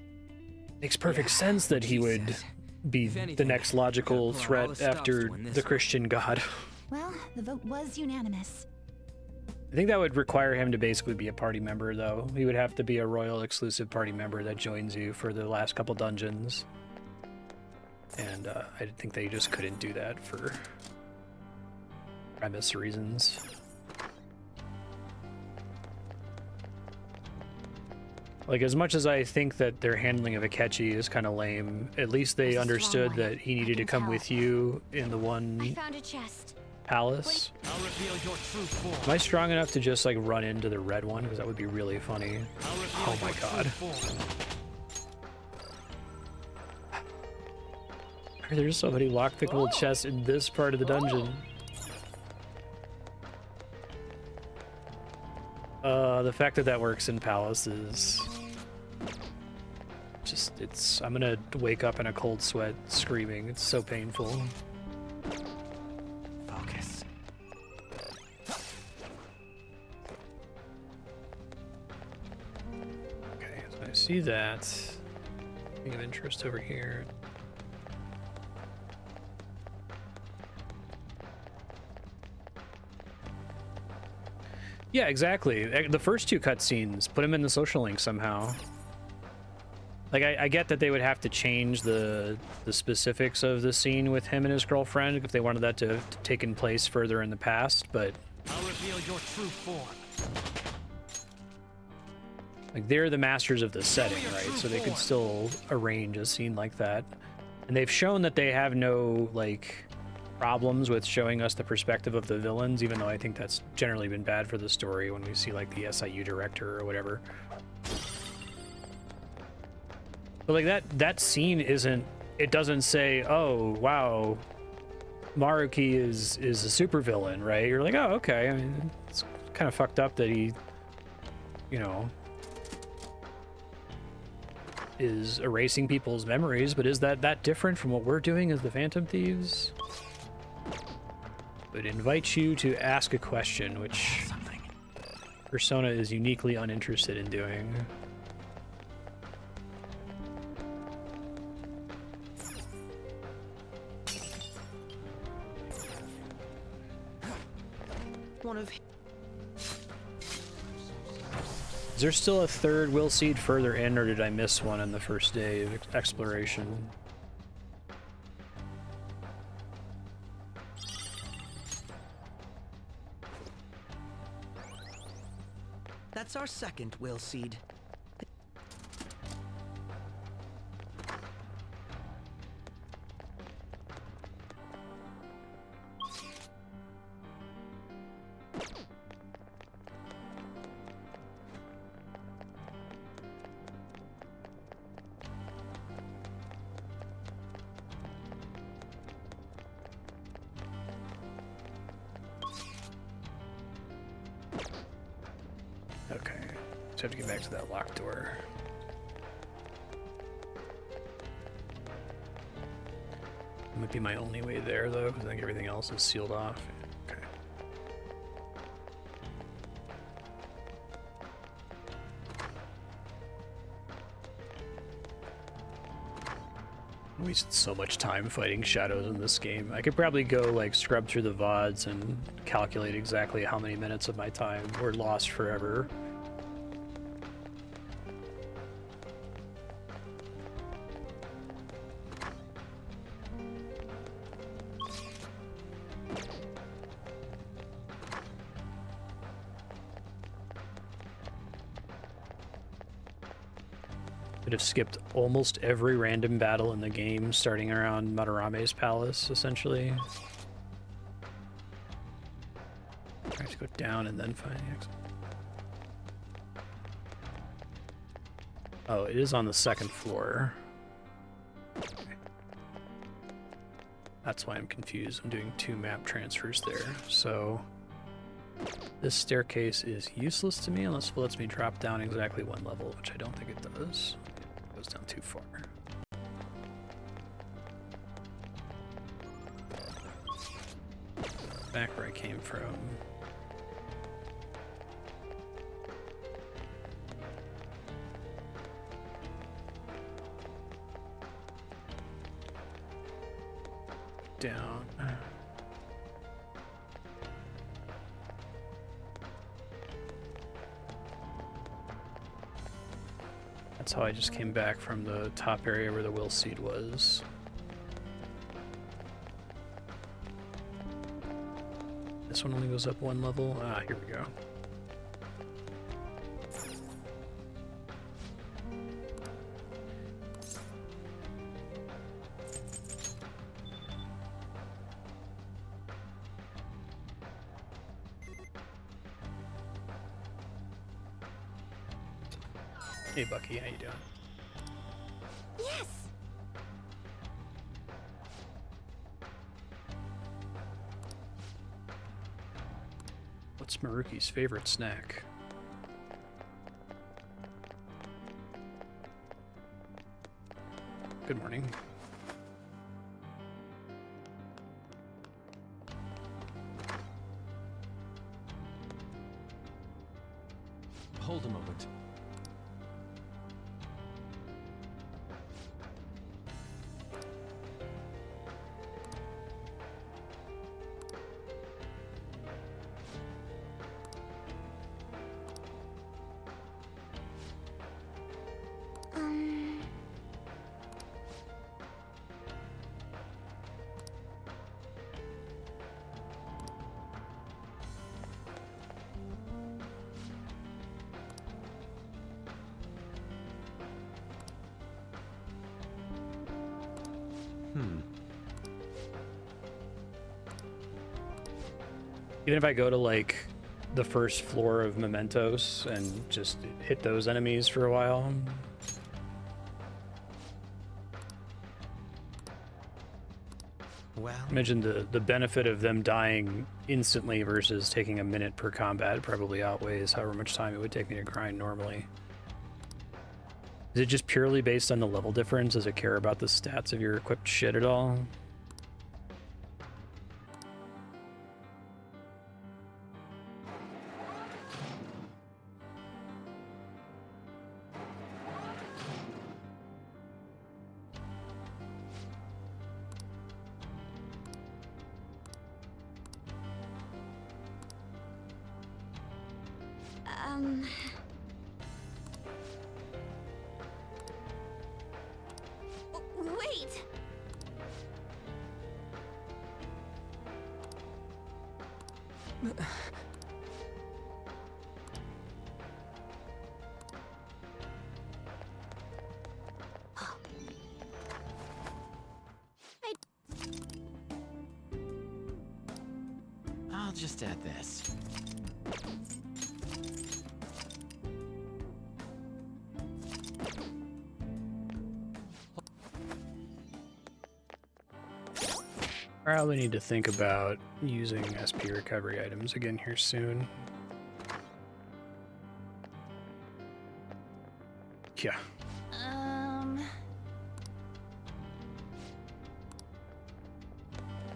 Makes perfect Yeah, sense that he would Jesus. be If the anything, next we gotta logical pull out all the threat stops after to win this the one. Christian god. Well, the vote was unanimous. I think that would require him to basically be a party member, though. He would have to be a royal exclusive party member that joins you for the last couple dungeons. And I think they just couldn't do that for premise reasons. Like, as much as I think that their handling of Akechi is kind of lame, at least they There's a understood strong one. that he I needed to can come tell. with you in the I one found a chest. palace. I'll reveal your true form. Am I strong enough to just like run into the red one? Because that would be really funny. I'll reveal Oh my your god. true form. There's so many lockpickable chests in this part of the dungeon. The fact that that works in Palace is just, I'm gonna wake up in a cold sweat screaming. It's so painful. Focus. Okay, so I see that. Thing of interest over here. Yeah, exactly. The first two cutscenes, put him in the social link somehow. Like, I get that they would have to change the specifics of the scene with him and his girlfriend if they wanted that to have taken place further in the past, but I'll reveal your true form. like, they're the masters of the setting, right? So they could still arrange a scene like that. And they've shown that they have no, like, problems with showing us the perspective of the villains, even though I think that's generally been bad for the story when we see, like, the SIU director or whatever. But, like, that scene isn't... It doesn't say, oh, wow, Maruki is a supervillain, right? You're like, oh, okay. I mean, it's kind of fucked up that he, you know, is erasing people's memories, but is that different from what we're doing as the Phantom Thieves? Would invite you to ask a question, which Persona is uniquely uninterested in doing. One of Is there still a third will seed further in, or did I miss one on the first day of exploration? That's our second will seed. Okay, just have to get back to that locked door. Might be my only way there, though, because I think everything else is sealed off. Okay. I wasted so much time fighting shadows in this game. I could probably go, like, scrub through the VODs and calculate exactly how many minutes of my time were lost forever. Could have skipped almost every random battle in the game, starting around Madarame's palace, essentially. I have to go down and then find the exit. Oh, it is on the second floor. Okay. That's why I'm confused. I'm doing 2 map transfers there. So this staircase is useless to me unless it lets me drop down exactly 1 level, which I don't think it does. It goes down too far. Back where I came from. Down. That's how I just came back from the top area where the will seed was. This one only goes up 1 level. Ah, here we go. Hey, Bucky, how you doing? Yes! What's Maruki's favorite snack? Good morning. Hold a moment. Even if I go to like the first floor of Mementos and just hit those enemies for a while. Well, Imagine the benefit of them dying instantly versus taking a minute per combat probably outweighs however much time it would take me to grind normally. Is it just purely based on the level difference? Does it care about the stats of your equipped shit at all? Wait! I'll just add this. Probably need to think about using SP recovery items again here soon. Yeah.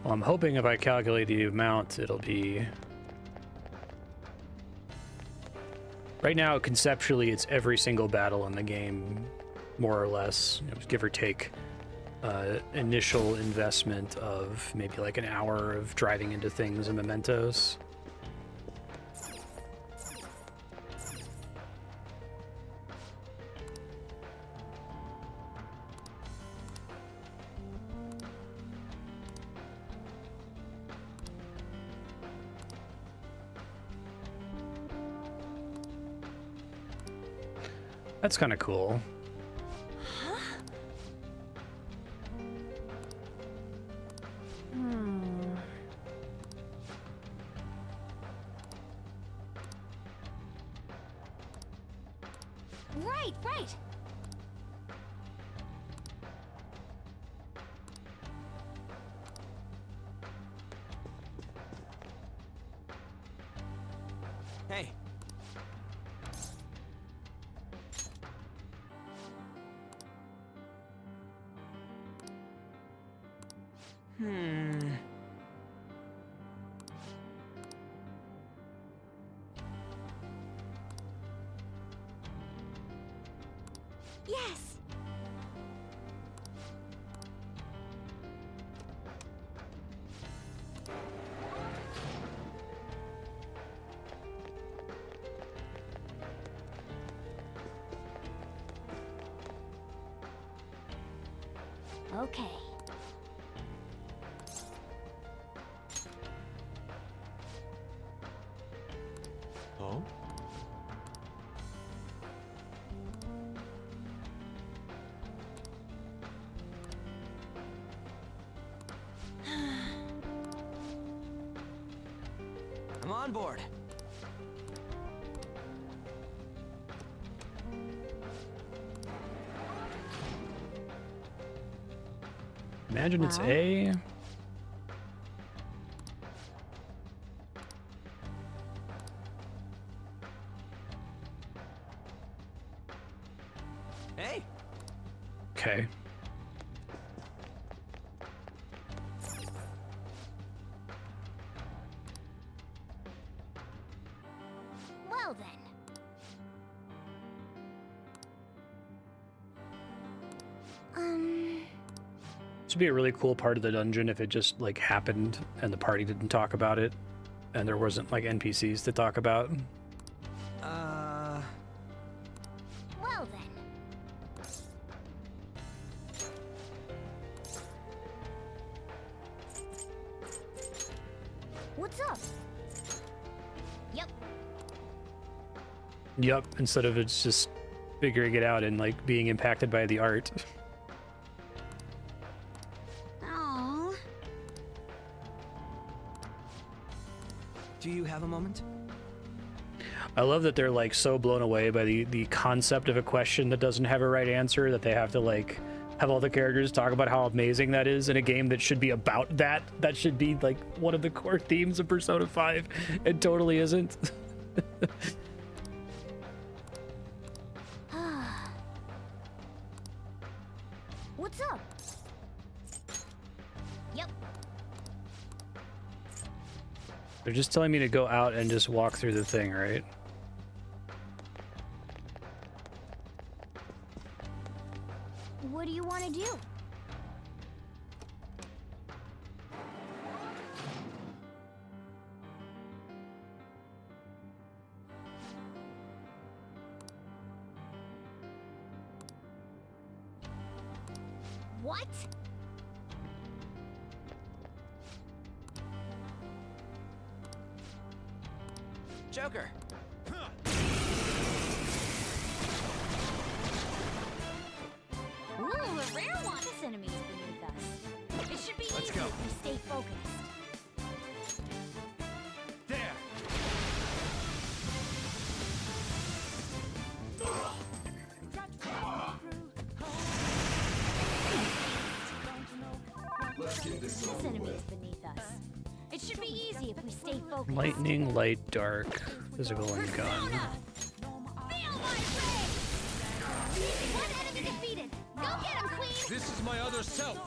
Well, I'm hoping if I calculate the amount, it'll be... Right now, conceptually, it's every single battle in the game, more or less, give or take. Initial investment of maybe like an hour of driving into things and mementos. That's kind of cool. Right! Hey, Yes! Okay. Oh? I'm on board. Imagine it's Well? A. Hey, Okay. Well then. This would be a really cool part of the dungeon if it just like happened and the party didn't talk about it, and there wasn't like NPCs to talk about. Well then. What's up? Yep. Yup. Instead of it's just figuring it out and like being impacted by the art. Aww. Do you have a moment? I love that they're like so blown away by the concept of a question that doesn't have a right answer that they have to like have all the characters talk about how amazing that is in a game that should be about that. That should be like one of the core themes of Persona 5. It totally isn't. What's up? Yep. They're just telling me to go out and just walk through the thing, right? What do you want to do? What? Joker. Ooh, a rare one! This enemy's beneath us. It should be Let's easy go. if we stay focused. There! This enemy's beneath us. It should be easy if we stay focused. Lightning, light, dark, physical, and gun. Feel my rage! One enemy defeated! Go get him, Queen! This is my other self!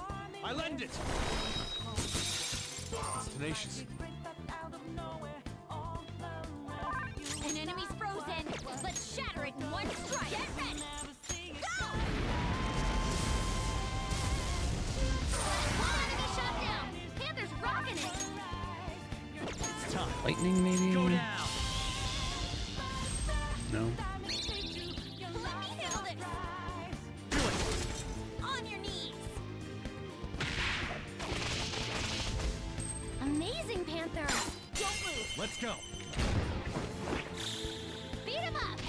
I lend it! It's tenacious. An enemy's frozen. Let's shatter it in one strike. Get ready. Go! One enemy shot down. Panther's rocking it. It's time. Lightning, maybe? Go down! No. Let me handle this. Do it! On your knees. Amazing, Panther! Don't move. Let's go! Beat him up.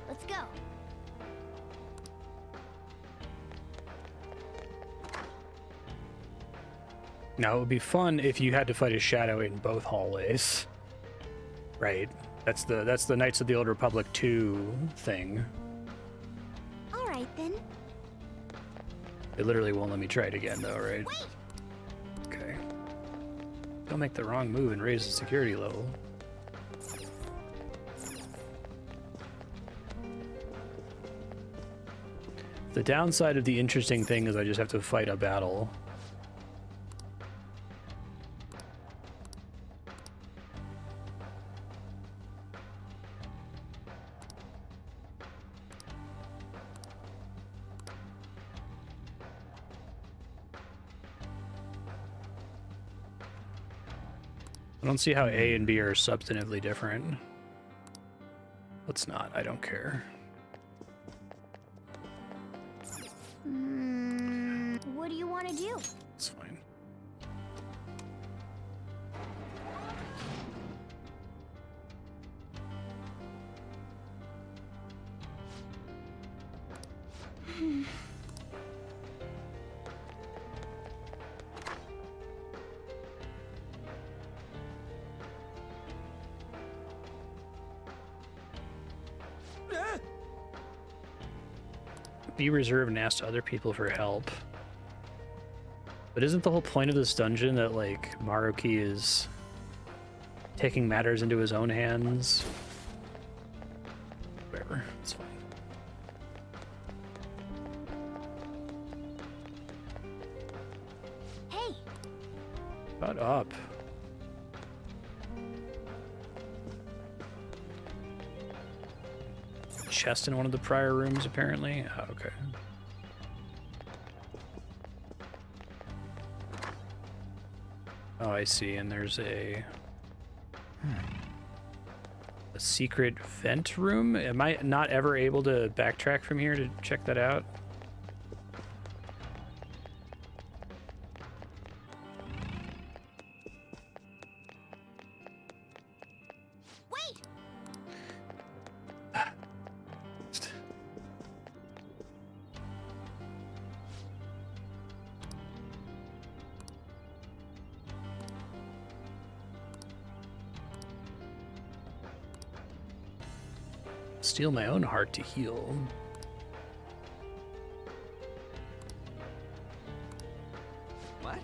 Let's go. Now it would be fun if you had to fight a shadow in both hallways. Right. That's the Knights of the Old Republic 2 thing. Alright then. It literally won't let me try it again though, right? Wait! Okay. Don't make the wrong move and raise the security level. The downside of the interesting thing is I just have to fight a battle. I don't see how A and B are substantively different. Let's not, I don't care. What do you want to do? It's fine. be reserved and ask other people for help. But isn't the whole point of this dungeon that, like, Maruki is taking matters into his own hands? Whatever, it's fine. Hey! Shut up. Chest in one of the prior rooms, apparently. Oh, okay. Oh, I see. And there's a secret vent room. Am I not ever able to backtrack from here to check that out? Wait! Steal my own heart to heal. What?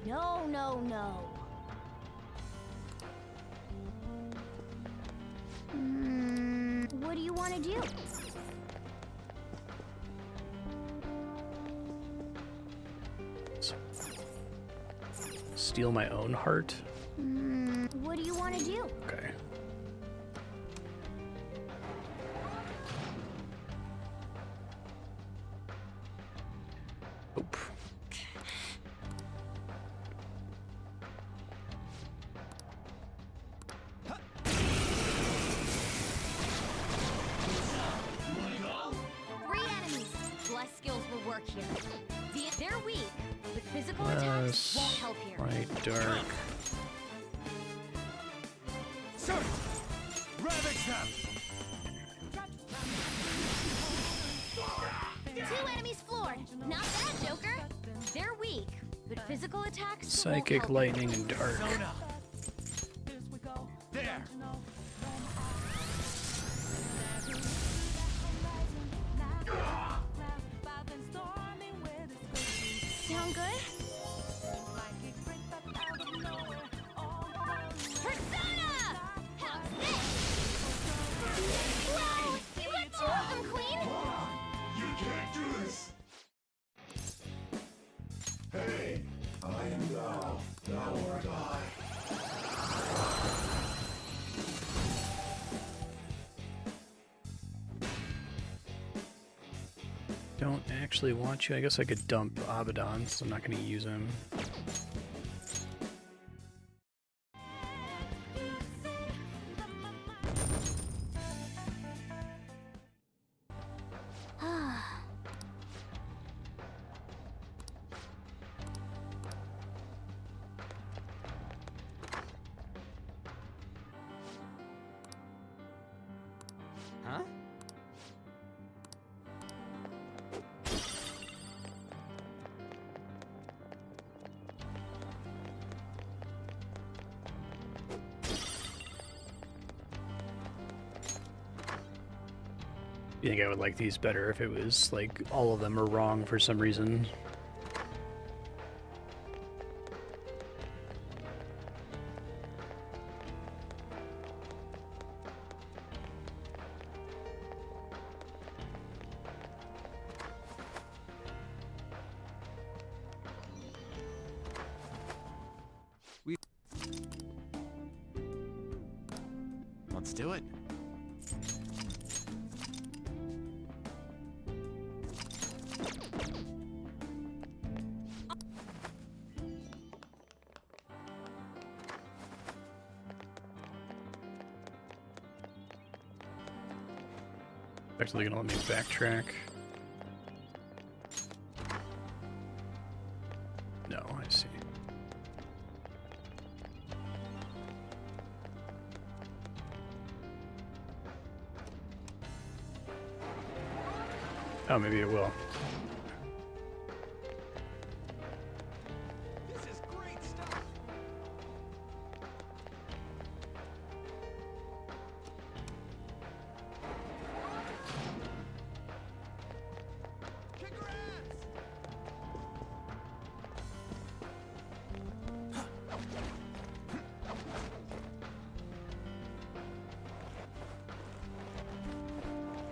No, no, no. What do you want to do? Steal my own heart? What do you want to do? Okay. Oop. Three enemies. Bless skills will work here. They're weak, but physical attacks won't help here. Light, dark. Search! Ravage them! Two enemies floored. Not bad, Joker. They're weak, but physical attacks won't Psychic, help. lightning, and dark. Sona! There! Sound good? Persona! How's this? Whoa! You got two of them, Queen! You can't do this! Hey, I am thou or die. Don't actually want you. I guess I could dump Abaddon, so I'm not going to use him. Huh? You think I would like these better if it was like all of them are wrong for some reason? Let's do it. Actually gonna let me backtrack. No, I see. Oh, maybe it will. This is great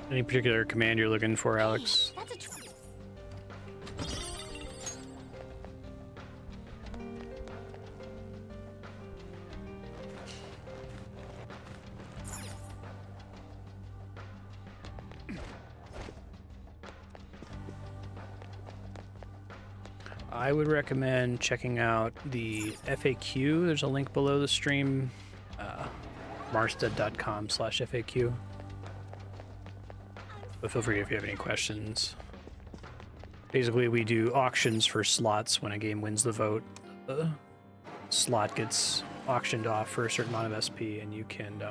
Any particular command you're looking for, Alex? That's a I would recommend checking out the FAQ. There's a link below the stream, marstead.com/FAQ. But feel free if you have any questions. Basically, we do auctions for slots. When a game wins the vote, the slot gets auctioned off for a certain amount of SP, and you can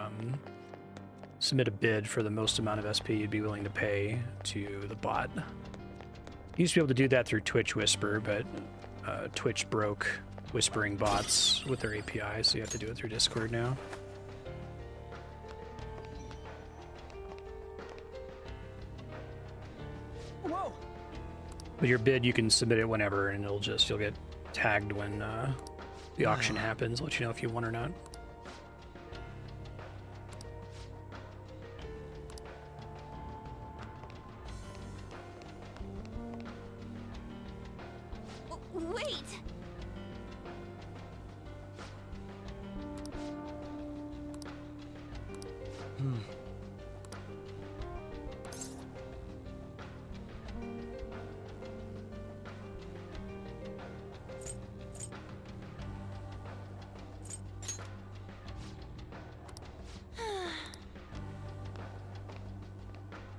submit a bid for the most amount of SP you'd be willing to pay to the bot. You used to be able to do that through Twitch Whisper, but Twitch broke whispering bots with their API, so you have to do it through Discord now. Whoa! But your bid, you can submit it whenever, and you'll get tagged when the auction happens, let you know if you won or not. Wait!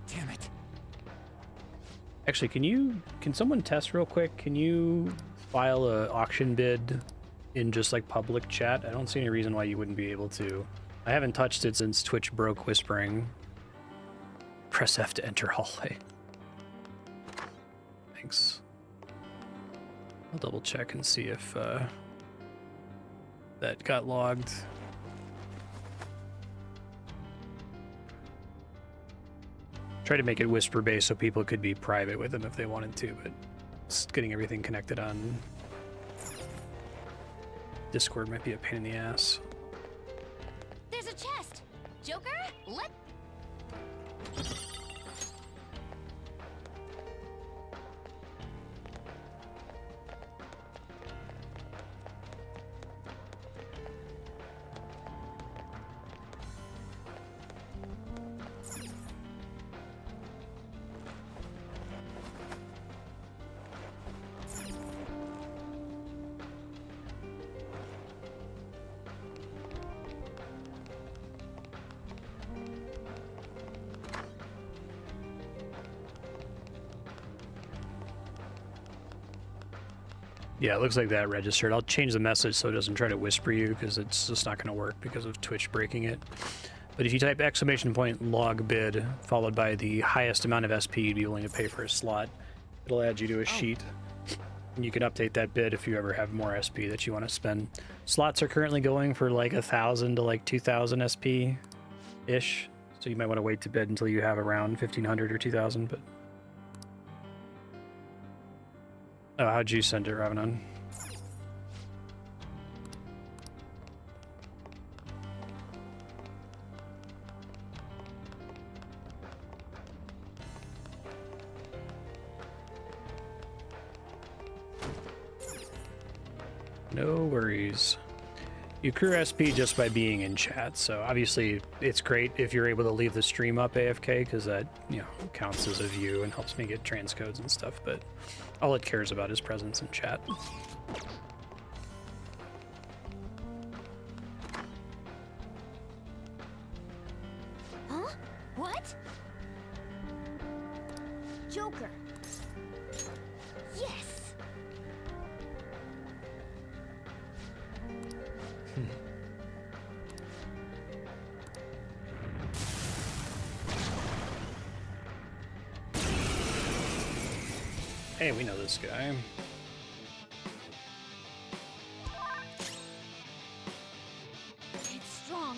Damn it. Actually, can someone test real quick? Can you file a auction bid in just like public chat? I don't see any reason why you wouldn't be able to. I haven't touched it since Twitch broke whispering. Press F to enter hallway. Thanks. I'll double check and see if that got logged. Try to make it whisper based so people could be private with them if they wanted to, but just getting everything connected on Discord might be a pain in the ass. There's a chest! Joker, let... Yeah, it looks like that registered. I'll change the message so it doesn't try to whisper you, because it's just not going to work because of Twitch breaking it. But if you type !log bid followed by the highest amount of SP you'd be willing to pay for a slot, it'll add you to a sheet. And you can update that bid if you ever have more SP that you want to spend. Slots are currently going for like 1,000 to like 2,000 SP-ish. So you might want to wait to bid until you have around 1,500 or 2,000, but... Oh, how'd you send it, Ravanon? No worries. You accrue SP just by being in chat, so obviously it's great if you're able to leave the stream up AFK, because that, you know, counts as a view and helps me get transcodes and stuff, but all it cares about is presence in chat. Huh? What? Joker. Yes! Hey, we know this guy. It's strong.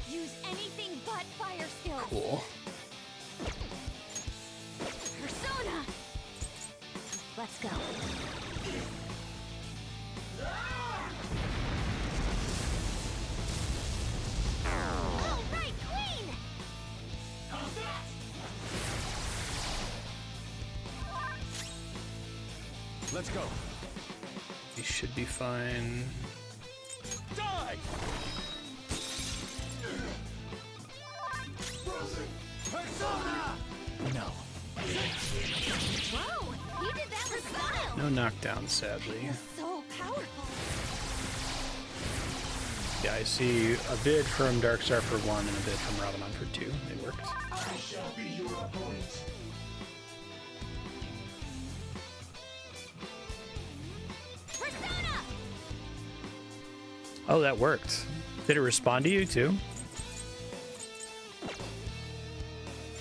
Use anything but fire skills. Cool. Persona! Let's go. All right, Queen! Let's go. He should be fine. Die! Persona! No. Whoa! You did that with style! No knockdown, sadly. So powerful! Yeah, I see a bid from Darkstar for 1 and a bid from Ravanon for 2. It worked. I shall be your opponent. Persona! Oh, that worked. Did it respond to you too?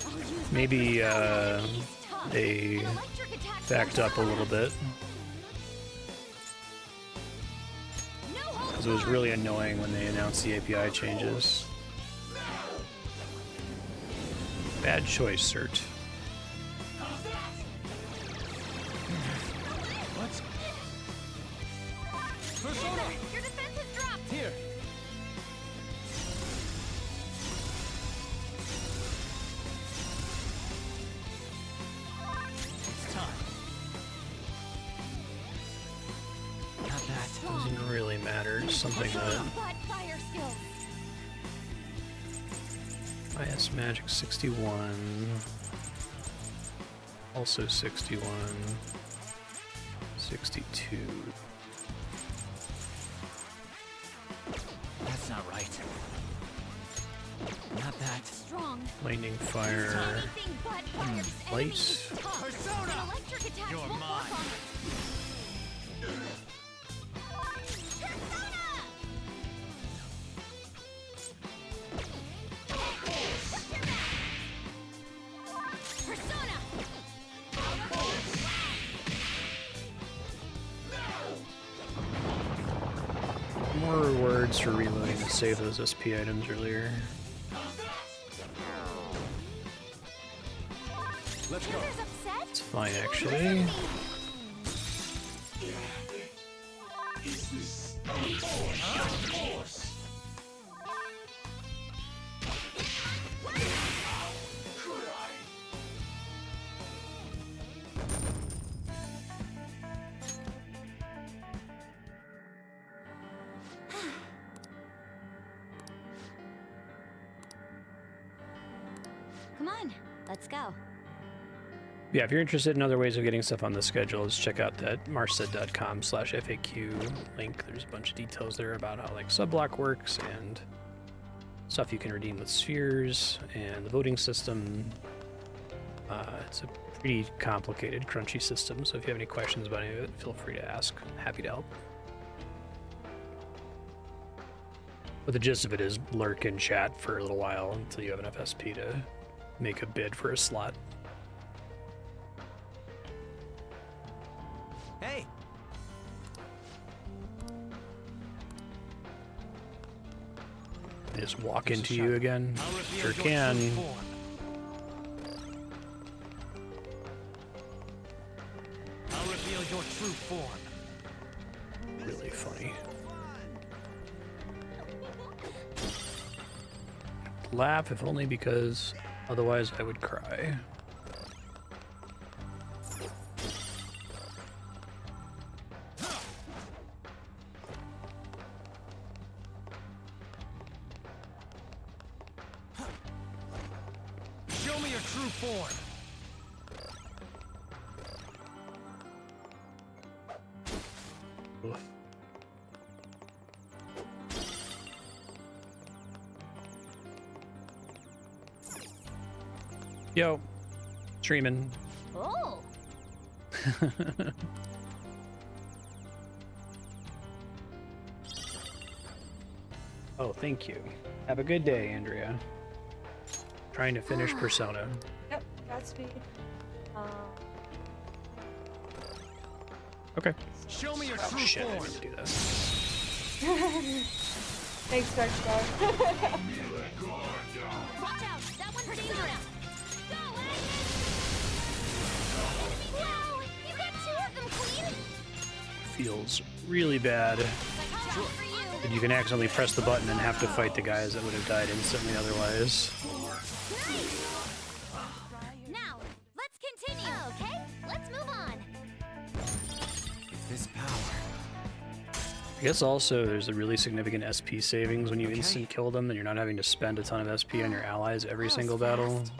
I'll use my Maybe persona. He's tough. they An electric attack backed up a persona. little bit. No holds Because it was barred. really annoying when they announced the API changes. Bad choice, Cert. What? Persona! Your defense has dropped! Here. It's time. Not that. Doesn't really matter. Just something that But fire skills! IS Magic 61. Also 61. 62. That's not right. Not that. Strong. Lightning Fire. Anything but fire. This enemy Light. is tough. Persona! An electric attack You're won't work mine. on it. Persona! Persona! More rewards for reloading to save those SP items earlier. Let's go. Peter's upset? It's fine, actually. Come on, let's go. Yeah, if you're interested in other ways of getting stuff on the schedule, just check out that marstead.com/FAQ link. There's a bunch of details there about how like subblock works and stuff you can redeem with spheres and the voting system. It's a pretty complicated, crunchy system, so if you have any questions about any of it, feel free to ask. Happy to help. But the gist of it is lurk in chat for a little while until you have enough SP to make a bid for a slot. Hey! They just walk Here's a into shot. you again. I'll reveal Sure your can. true form. I'll reveal your true form. Really funny. Laugh, if only because otherwise I would cry. Show me your true form. Oof. Yo, streaming. Oh! Oh, thank you. Have a good day, Andrea. Trying to finish Persona. Yep, Godspeed. Okay. Show me your Oh, true shit, I form. didn't do that. Thanks, Darkstar. Watch out! That one's dangerous! Go, Agnes! Wow! You got two of them, Queen! Feels really bad. Watch out for you! That you can accidentally press the button and have to fight the guys that would have died instantly otherwise. Nice! Now, let's continue! Okay, let's move on! this power. I guess also there's a really significant SP savings when you instant kill them, and you're not having to spend a ton of SP on your allies every That was single battle. fast.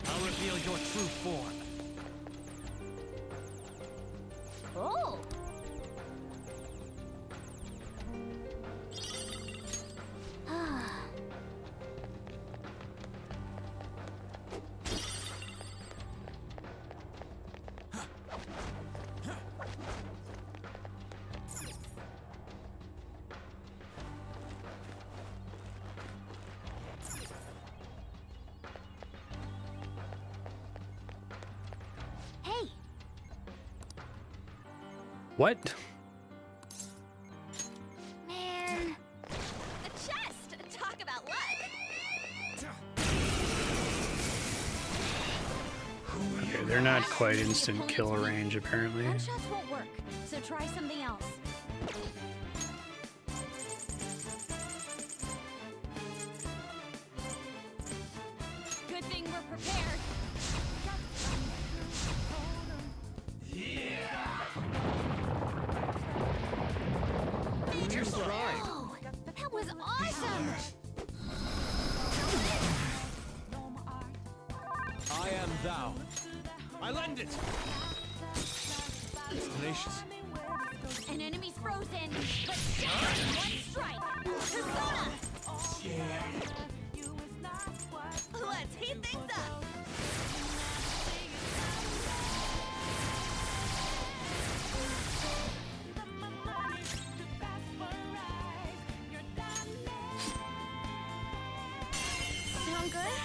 I'll reveal your true form. Oh! Hey! What? Man! A chest! Talk about luck! Okay, they're not quite instant kill range apparently. Gunshots won't work, so try something else. Good thing we're prepared. Oh, that was awesome! I am thou. I lend it. It's tenacious. An enemy's frozen, but shut one strike! Persona! Let's heat things up. Sound good?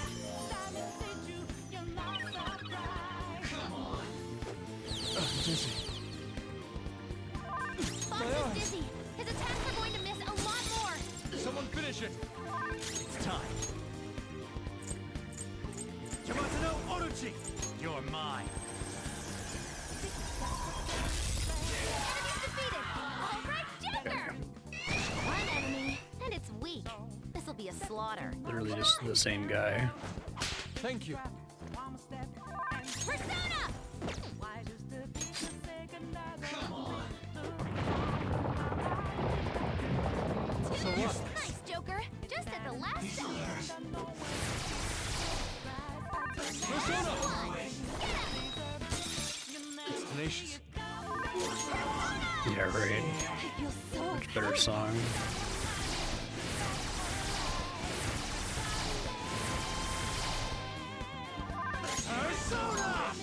Dizzy. Fox is dizzy. His attacks are going to miss a lot more. Someone finish it. It's time. Yamato no Orochi! You're mine. Enemy's defeated! All right, Joker! One enemy, and it's weak. This'll be a slaughter. Literally just the same guy. Thank you. Persona! So what? Nice, Joker. Just at the last second. Persona! It's tenacious. Yeah, right. I feel so Much better song. Persona!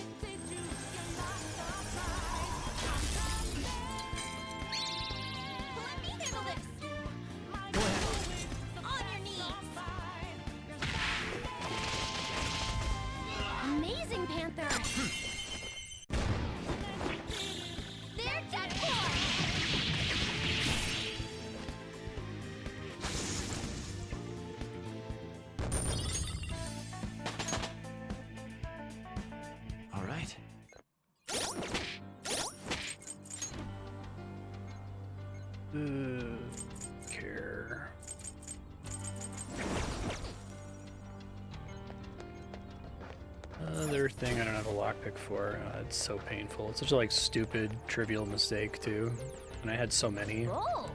Let me handle this. Go ahead. On your knees. Amazing, Panther. They're done for. All right. Care. Other thing I don't have a lockpick for. It's so painful. It's such a like stupid, trivial mistake too. And I had so many. Oh.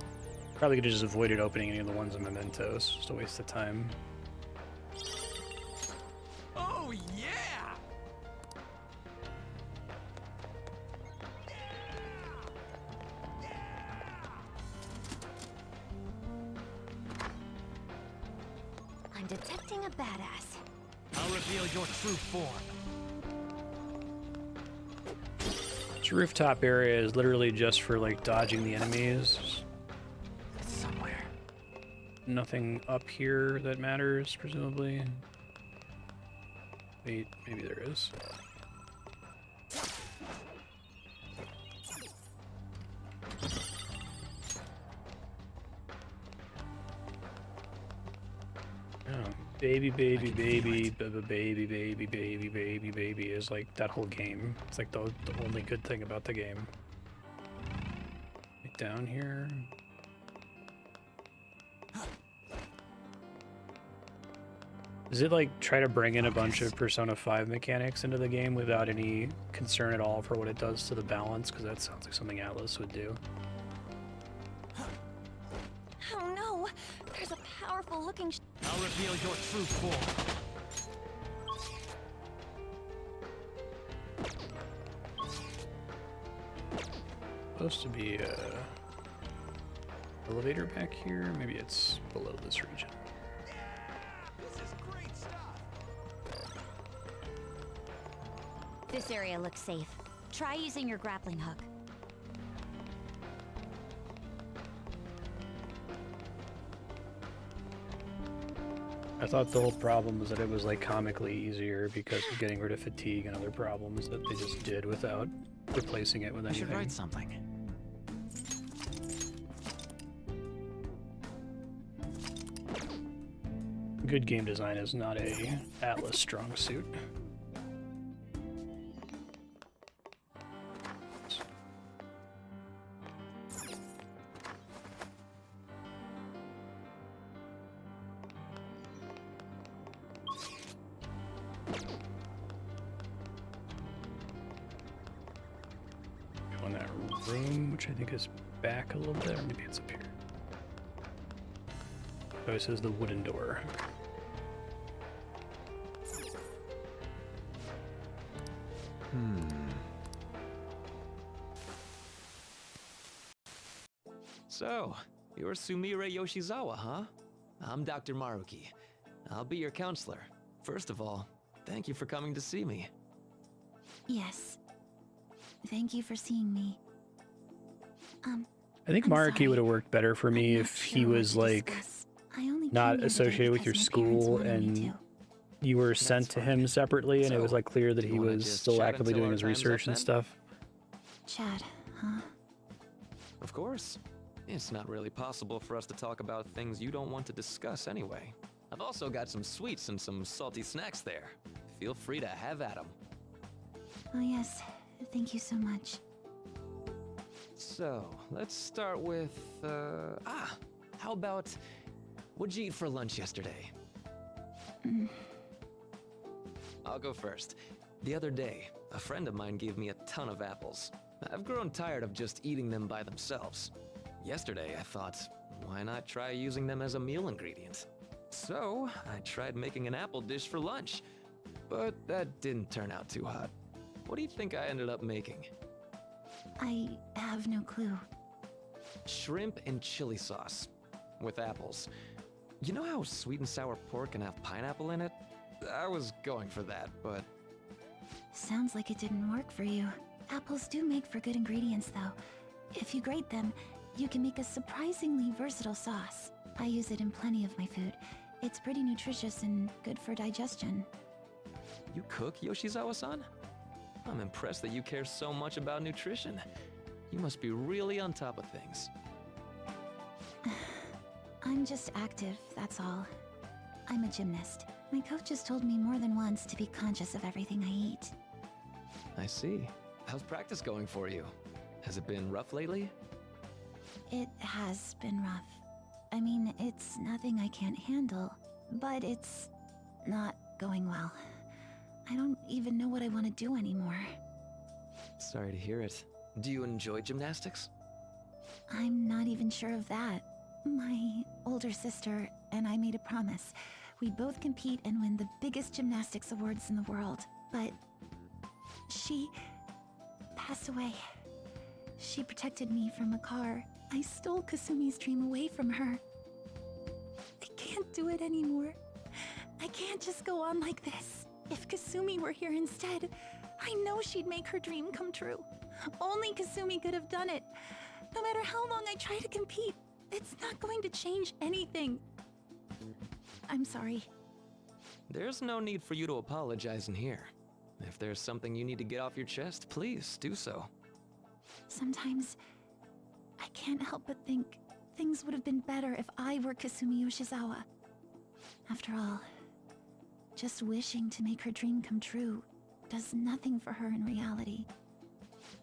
Probably could have just avoided opening any of the ones in Mementos. Just a waste of time. Oh yeah! I'm detecting a badass. I'll reveal your true form. This rooftop area is literally just for like dodging the enemies. It's somewhere. Nothing up here that matters, presumably. Wait, maybe there is. Oh, baby, baby, baby, baby, baby, baby, baby, baby is like that whole game. It's like the only good thing about the game. Like down here. Does it like try to bring in a bunch of Persona 5 mechanics into the game without any concern at all for what it does to the balance? Because that sounds like something Atlas would do. Oh no! There's a powerful looking I'll reveal your true form. Supposed to be a elevator back here. Maybe it's below this region. This area looks safe. Try using your grappling hook. I thought the whole problem was that it was like comically easier because of getting rid of fatigue and other problems that they just did without replacing it with I anything. should write something. Good game design is not a Atlas strong suit. Go in that room, which I think is back a little bit, or maybe it's up here. Oh, it says the wooden door. So, you're Sumire Yoshizawa, huh? I'm Dr. Maruki. I'll be your counselor. First of all, thank you for coming to see me. Yes. Thank you for seeing me. I think I'm Maruki sorry. would have worked better for me I'm if not he sure what was to like discuss. I only not came here associated today with your because my parents school wanted me and to. you were sent That's to him fine. separately and it was So, like clear that do he you wanna was just still chat actively until doing our his time's up research and then? stuff. Chad, huh? Of course. It's not really possible for us to talk about things you don't want to discuss anyway. I've also got some sweets and some salty snacks there. Feel free to have at them. Oh yes. Thank you so much. So, let's start with, how about, what'd you eat for lunch yesterday? I'll go first. The other day, a friend of mine gave me a ton of apples. I've grown tired of just eating them by themselves. Yesterday, I thought, why not try using them as a meal ingredient? So, I tried making an apple dish for lunch, but that didn't turn out too hot. What do you think I ended up making? I have no clue. Shrimp and chili sauce with apples. You know how sweet and sour pork can have pineapple in it? I was going for that, but Sounds like it didn't work for you. Apples do make for good ingredients, though. If you grate them, you can make a surprisingly versatile sauce. I use it in plenty of my food. It's pretty nutritious and good for digestion. you cook, Yoshizawa-san? I'm impressed that you care so much about nutrition. You must be really on top of things. I'm just active, that's all. I'm a gymnast. My coach has told me more than once to be conscious of everything I eat. I see. How's practice going for you? Has it been rough lately? It has been rough. I mean, it's nothing I can't handle, but it's not going well. I don't even know what I want to do anymore. Sorry to hear it. Do you enjoy gymnastics? I'm not even sure of that. My older sister and I made a promise. We'd both compete and win the biggest gymnastics awards in the world. But she passed away. She protected me from a car. I stole Kasumi's dream away from her. I can't do it anymore. I can't just go on like this. If Kasumi were here instead, I know she'd make her dream come true. Only Kasumi could have done it. No matter how long I try to compete, it's not going to change anything. I'm sorry. There's no need for you to apologize in here. If there's something you need to get off your chest, please do so. Sometimes I can't help but think things would have been better if I were Kasumi Yoshizawa. After all, just wishing to make her dream come true does nothing for her in reality.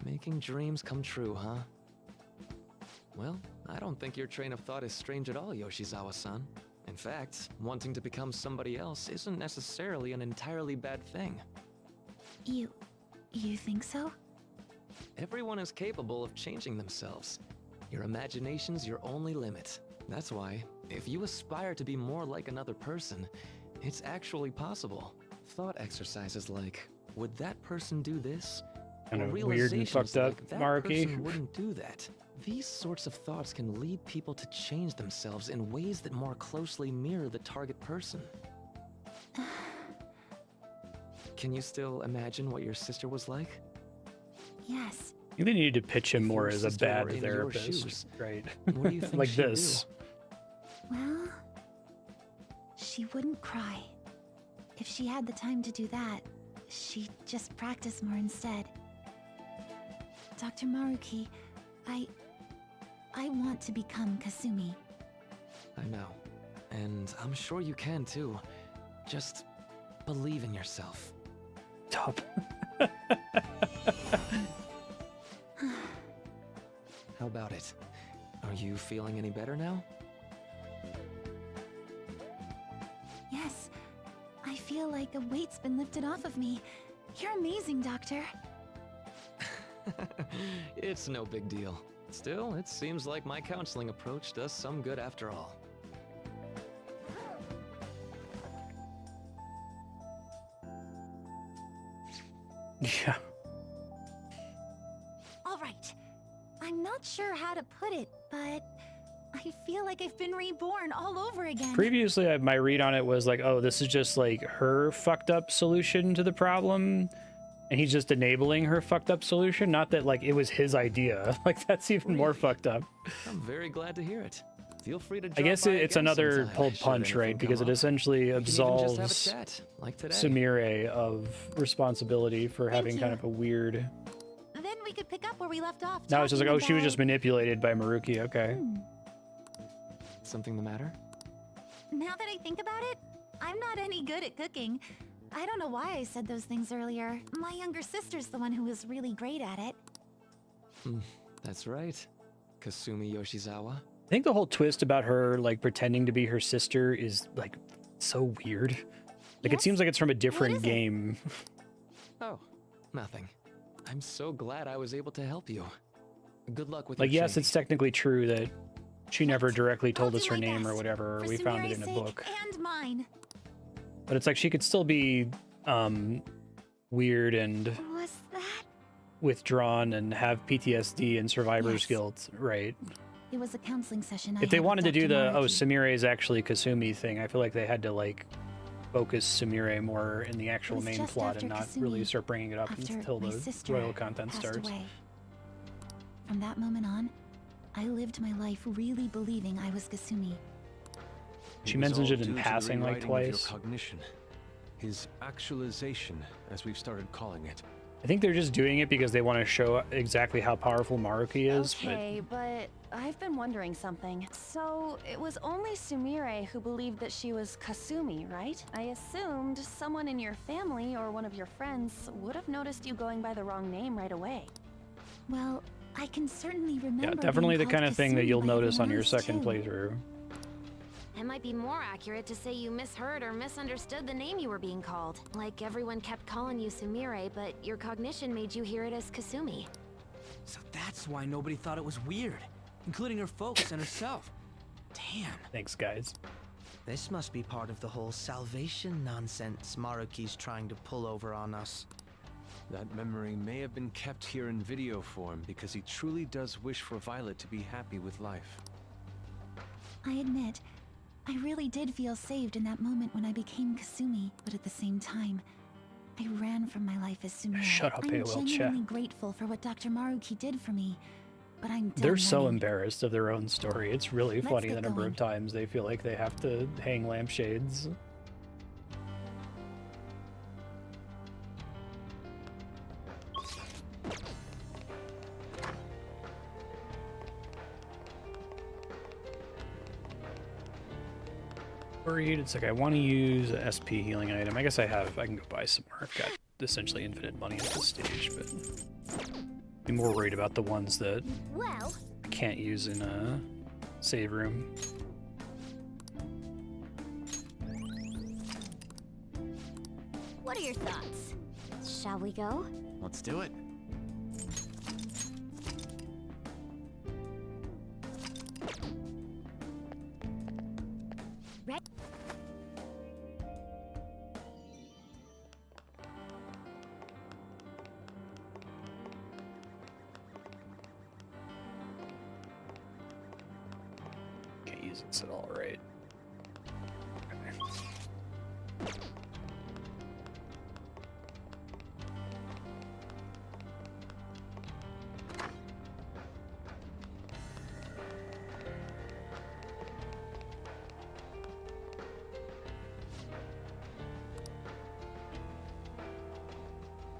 Making dreams come true, huh? Well, I don't think your train of thought is strange at all, Yoshizawa-san. In fact, wanting to become somebody else isn't necessarily an entirely bad thing. You think so? Everyone is capable of changing themselves. Your imagination's your only limit. That's why, if you aspire to be more like another person, it's actually possible. Thought exercises like, would that person do this? Kind Or of weird and realizations fucked up, like, that Maruki. person wouldn't do that. These sorts of thoughts can lead people to change themselves in ways that more closely mirror the target person. Can you still imagine what your sister was like? Yes. I think they needed to pitch him If more your as a sister were bad in your therapist, shoes, right? what do you think Like she'd this. Well, she wouldn't cry. If she had the time to do that, she'd just practice more instead. Dr. Maruki, I want to become Kasumi. I know. And I'm sure you can too. Just believe in yourself. Top. How about it? Are you feeling any better now? Yes, I feel like a weight's been lifted off of me. You're amazing, Doctor. It's no big deal. Still, it seems like my counseling approach does some good after all. Yeah. All right. I'm not sure how to put it, but I feel like I've been reborn all over again. Previously, my read on it was like, oh, this is just like her fucked up solution to the problem, and he's just enabling her fucked up solution. Not that like it was his idea. Like that's even more fucked up. I'm very glad to hear it. Feel free to I drop guess by it's again another sometime pulled should punch, right? anything Because come it up. essentially We can even just have a absolves chat, like today. Sumire of responsibility for having kind you. of a weird. Then we could pick up where we left off. Now it's just like, oh, talking she was about- just manipulated by Maruki. Okay. Something the matter? Now that I think about it, I'm not any good at cooking. I don't know why I said those things earlier. My younger sister's the one who was really great at it. That's right. Kasumi Yoshizawa. I think the whole twist about her like pretending to be her sister is like so weird. Like it Yes? seems like it's from a different is it? game. Oh, nothing. I'm so glad I was able to help you. Good luck with Like your yes, training. it's technically true that she never directly told I'll us do her my name or best, whatever. Or for we found it in Sumire's a sake book. And mine. But it's like she could still be weird and Was that? withdrawn and have PTSD and survivor's Yes. guilt, right? It was a counseling session. If they wanted to do the oh Maruki. Sumire is actually Kasumi thing, I feel like they had to like focus Sumire more in the actual was main just plot after and not Kasumi, really start bringing it up after until my the sister royal content passed starts. away. From that moment on, I lived my life really believing I was Kasumi. She was mentions all it in due to the passing like rewriting of your twice. cognition. His actualization, as we've started calling it. I think they're just doing it because they want to show exactly how powerful Maruki is. Okay, but I've been wondering something. So, it was only Sumire who believed that she was Kasumi, right? I assumed someone in your family or one of your friends would have noticed you going by the wrong name right away. Well, I can certainly remember. Yeah, definitely the being kind called of thing that Kasumi you'll by notice on everyone your else, second too. playthrough. It might be more accurate to say you misheard or misunderstood the name you were being called. Like everyone kept calling you Sumire, but your cognition made you hear it as Kasumi. So that's why nobody thought it was weird, including her folks and herself. Damn. Thanks, guys. This must be part of the whole salvation nonsense Maruki's trying to pull over on us. That memory may have been kept here in video form because he truly does wish for Violet to be happy with life. I admit, I really did feel saved in that moment when I became Kasumi, but at the same time, I ran from my life as Sumire. Shut up, I'm AOL chat. genuinely grateful for what Dr. Maruki did for me, but I'm done They're so running. embarrassed of their own story. It's really Let's funny get the number going. of times they feel like they have to hang lampshades. Worried. It's like I want to use a SP healing item. I guess I can go buy some more. I've got essentially infinite money at this stage, but I'm more worried about the ones that Well, I can't use in a save room. What are your thoughts? Shall we go? Let's do it. Right. Can't use this at all, right?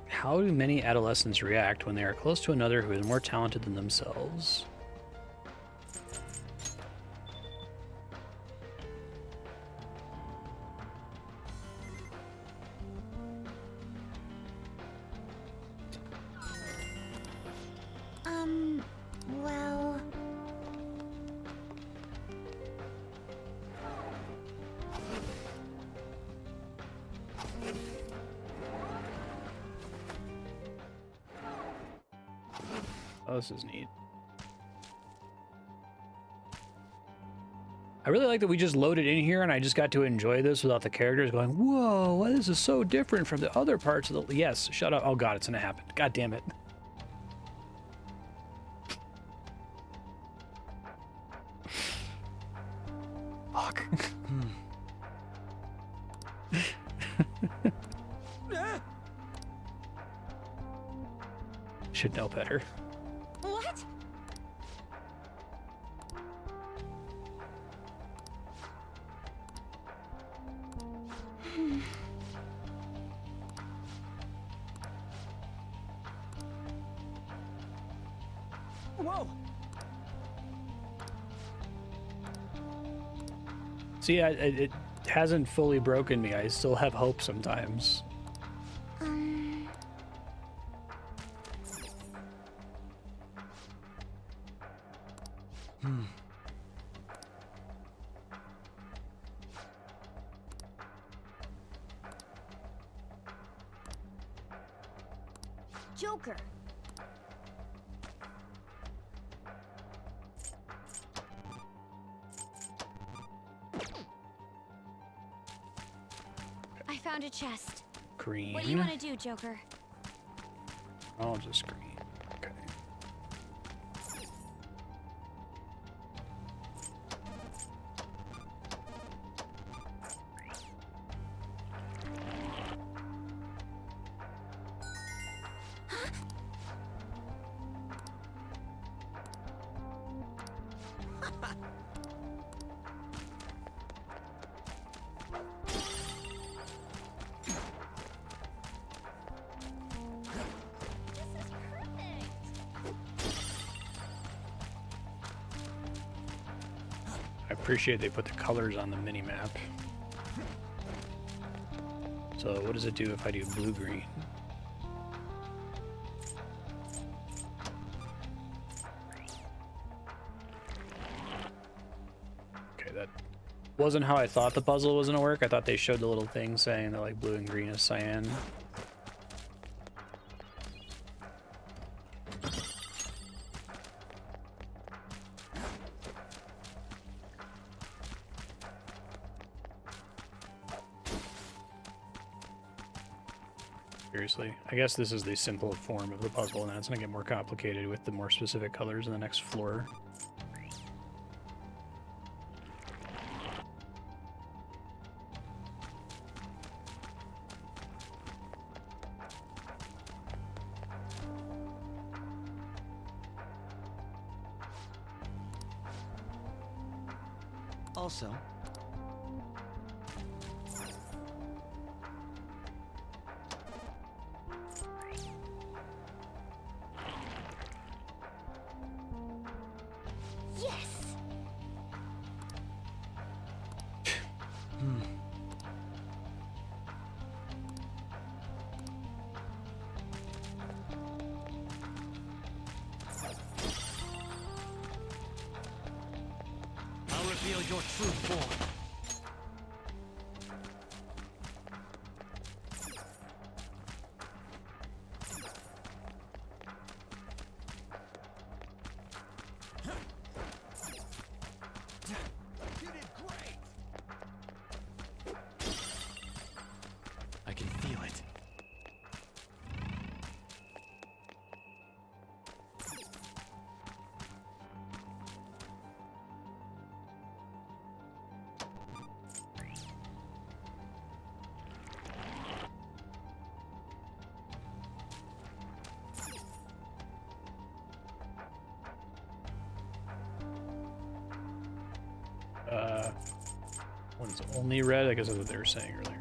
How do many adolescents react when they are close to another who is more talented than themselves? Well... Oh, this is neat. I really like that we just loaded in here and I just got to enjoy this without the characters going, whoa, this is so different from the other parts of the... Yes, shut up. Oh god, it's gonna happen. God damn it. Fuck. Should know better. What? Whoa! See, it hasn't fully broken me. I still have hope sometimes. Joker. I found a chest. Green. What do you want to do, Joker? I'll just green. Okay. I appreciate they put the colors on the mini map. So what does it do if I do blue-green? Okay, that wasn't how I thought the puzzle was gonna work. I thought they showed the little thing saying that like blue and green is cyan. Seriously. I guess this is the simple form of the puzzle, and then it's going to get more complicated with the more specific colors in the next floor. Also, Yes! reveal your true form. I can feel it. One's only red. I guess that's what they were saying earlier.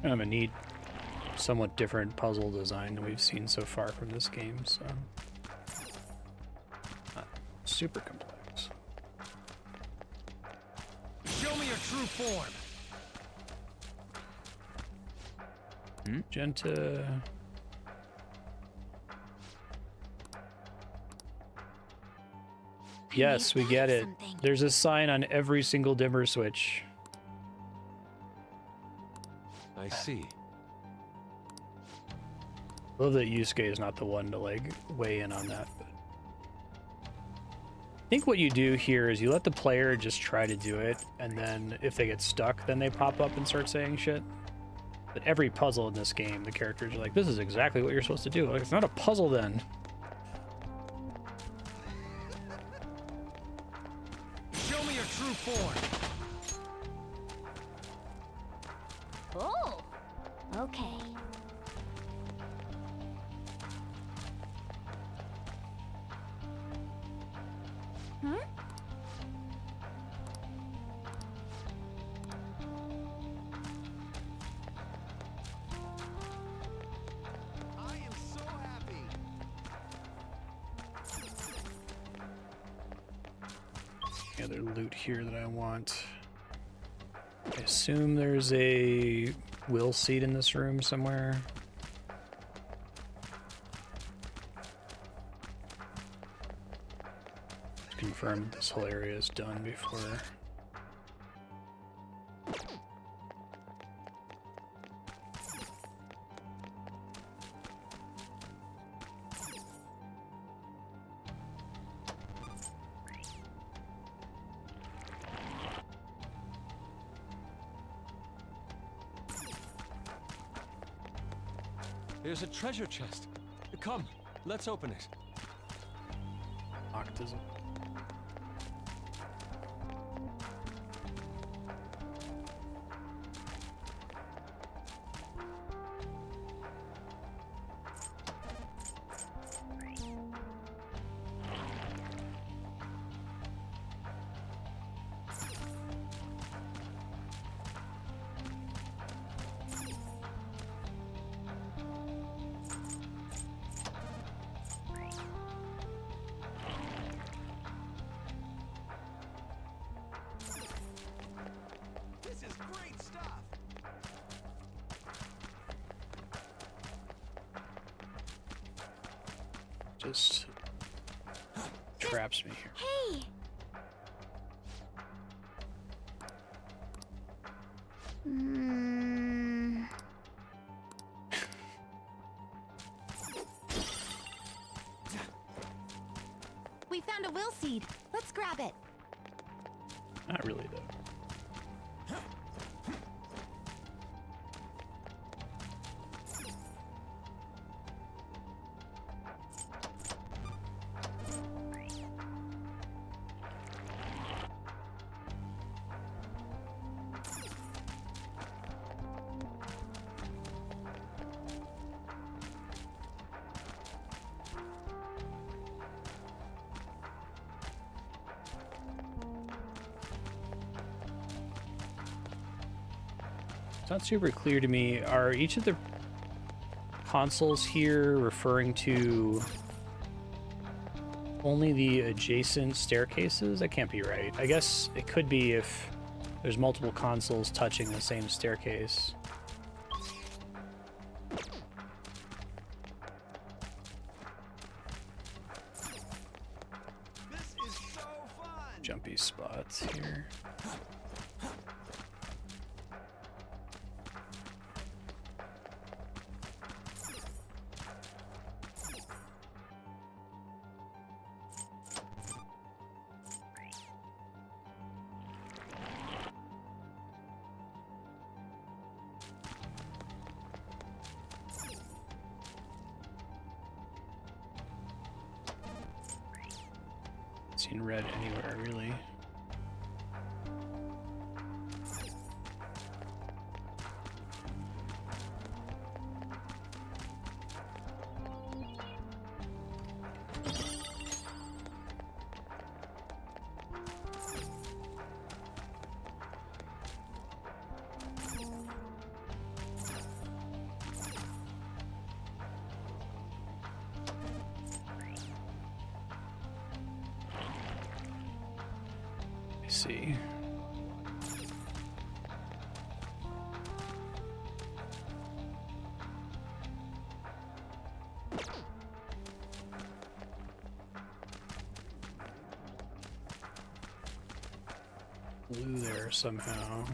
Kind of a neat, somewhat different puzzle design than we've seen so far from this game, so not super complex. Show me your true form. Magenta. Yes, we get it. There's a sign on every single dimmer switch. I see. Love that Yusuke is not the one to like weigh in on that. But I think what you do here is you let the player just try to do it, and then if they get stuck, then they pop up and start saying shit. But every puzzle in this game, the characters are like, "This is exactly what you're supposed to do." Like, it's not a puzzle then. Show me your true form. Oh, okay. Any other loot here that I want? I assume there's a will seed in this room somewhere. Confirm this whole area is done before. There's a treasure chest. Come, let's open it. Octism. Just traps me here. Hey! We found a will seed. Let's grab it. Not really, though. It's not super clear to me. Are each of the consoles here referring to only the adjacent staircases? That can't be right. I guess it could be if there's multiple consoles touching the same staircase. This is so fun. Jumpy spots here. Seen red anywhere, really. See. Blue there somehow.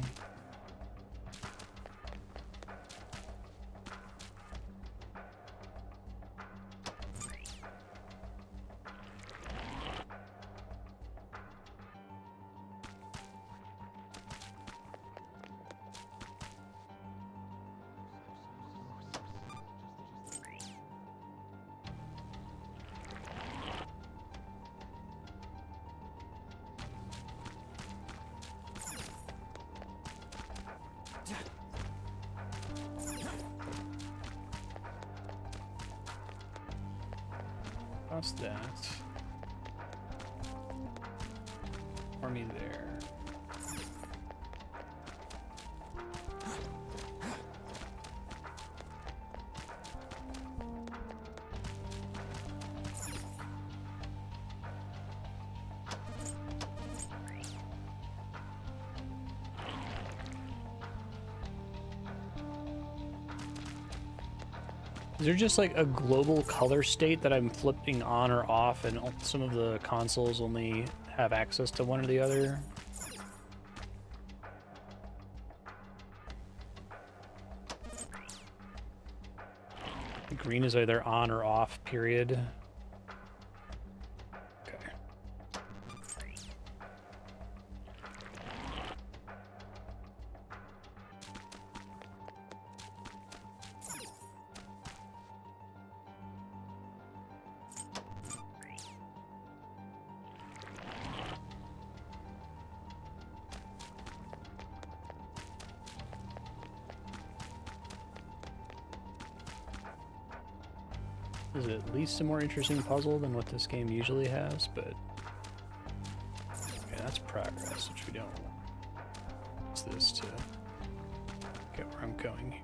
What's that? Or me there. Is there just like a global color state that I'm flipping on or off, and some of the consoles only have access to one or the other? Green is either on or off, period. Okay. This is at least a more interesting puzzle than what this game usually has, but okay, that's progress, which we don't want. What's this to get where I'm going here?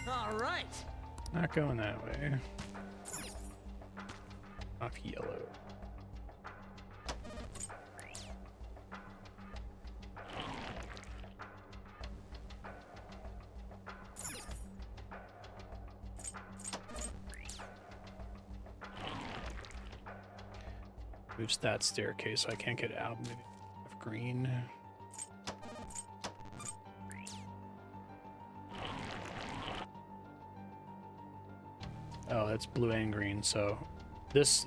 All right. Not going that way. Off yellow. Moves that staircase so I can't get out of green. Oh, that's blue and green, so this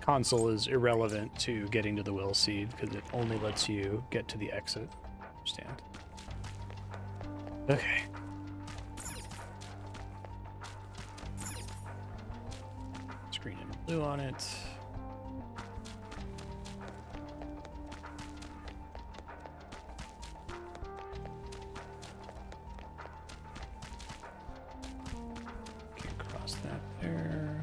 console is irrelevant to getting to the will seed because it only lets you get to the exit. Understand? Okay. Blue on it. Can't cross that there.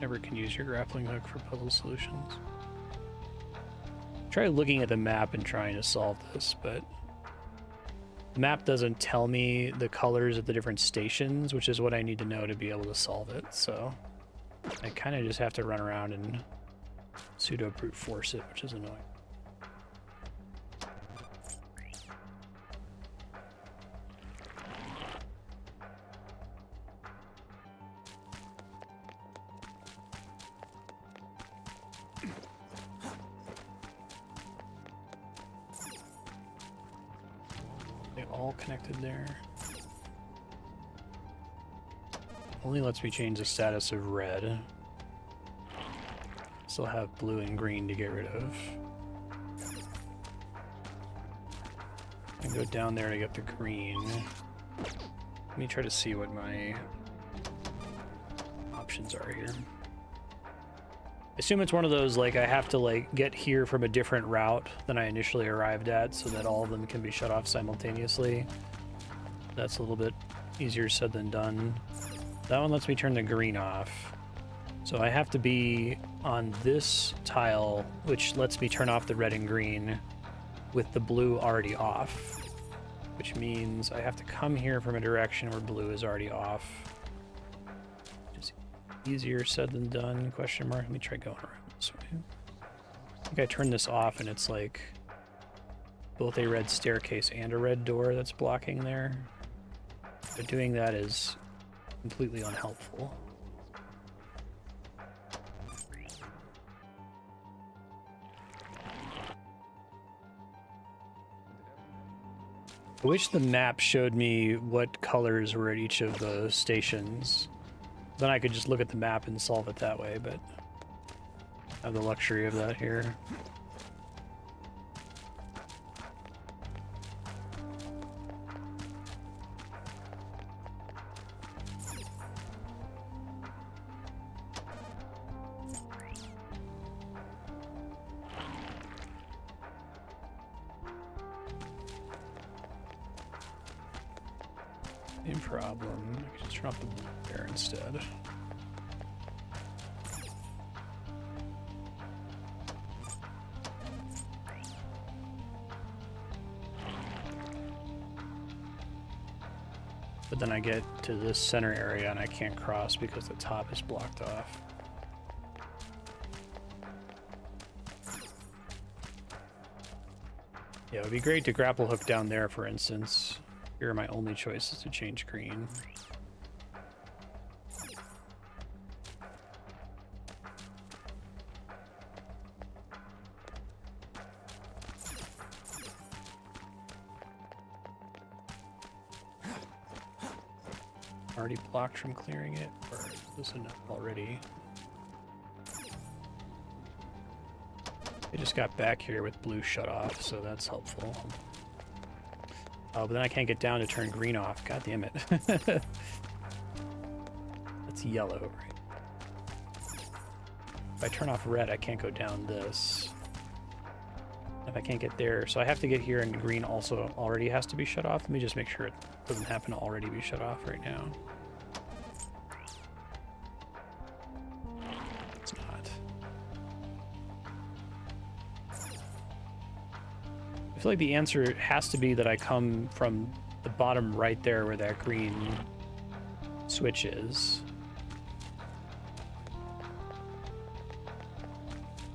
Never can use your grappling hook for puzzle solutions. Try looking at the map and trying to solve this, but the map doesn't tell me the colors of the different stations, which is what I need to know to be able to solve it. So I kind of just have to run around and pseudo brute force it, which is annoying. All connected there. Only lets me change the status of red. Still have blue and green to get rid of. I can go down there to get the green. Let me try to see what my options are here. I assume it's one of those, like, I have to, like, get here from a different route than I initially arrived at so that all of them can be shut off simultaneously. That's a little bit easier said than done. That one lets me turn the green off. So I have to be on this tile, which lets me turn off the red and green with the blue already off, which means I have to come here from a direction where blue is already off. Easier said than done, question mark. Let me try going around this way. I think I turned this off and it's like both a red staircase and a red door that's blocking there. But doing that is completely unhelpful. I wish the map showed me what colors were at each of the stations. Then I could just look at the map and solve it that way, but I have the luxury of that here. Same problem. I can just turn off the blue there instead. But then I get to this center area and I can't cross because the top is blocked off. Yeah, it would be great to grapple hook down there, for instance. Here are my only choices to change green. Already blocked from clearing it, or is this enough already? I just got back here with blue shut off, so that's helpful. Oh, but then I can't get down to turn green off. God damn it. That's yellow, right? If I turn off red, I can't go down this. If I can't get there, so I have to get here, and green also already has to be shut off. Let me just make sure it doesn't happen to already be shut off right now. It's not. I feel like the answer has to be that I come from the bottom right there where that green switch is.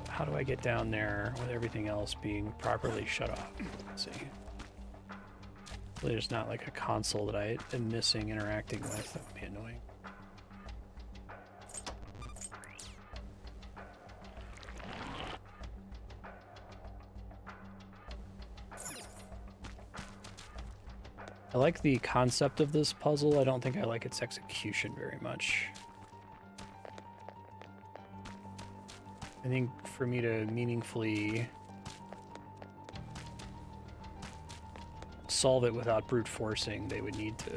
How do I get down there with everything else being properly shut off? Let's see. Hopefully there's not like a console that I am missing interacting with. That would be annoying. I like the concept of this puzzle. I don't think I like its execution very much. I think for me to meaningfully solve it without brute forcing, they would need to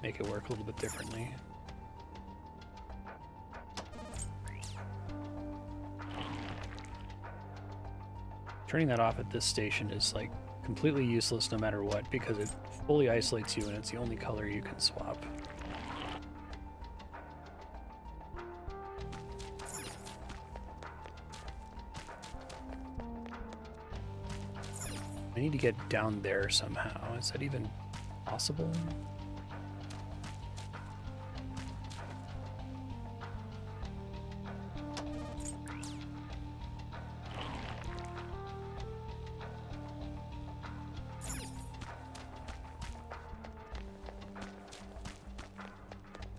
make it work a little bit differently. Turning that off at this station is like completely useless no matter what, because it fully isolates you and it's the only color you can swap. I need to get down there somehow. Is that even possible?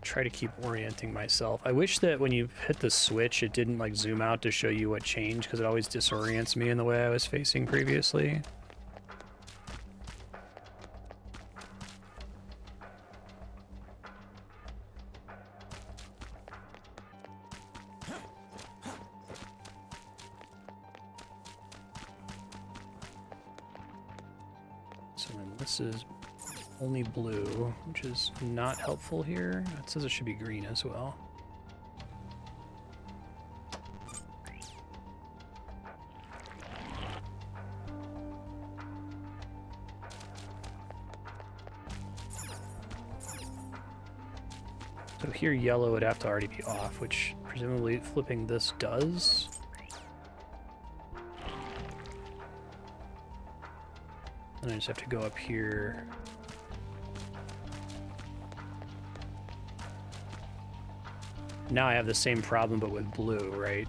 Try to keep orienting myself. I wish that when you hit the switch, it didn't like zoom out to show you what changed, because it always disorients me in the way I was facing previously. So then this is only blue, which is not helpful here. It says it should be green as well. So here yellow would have to already be off, which presumably flipping this does. And I just have to go up here. Now I have the same problem, but with blue, right?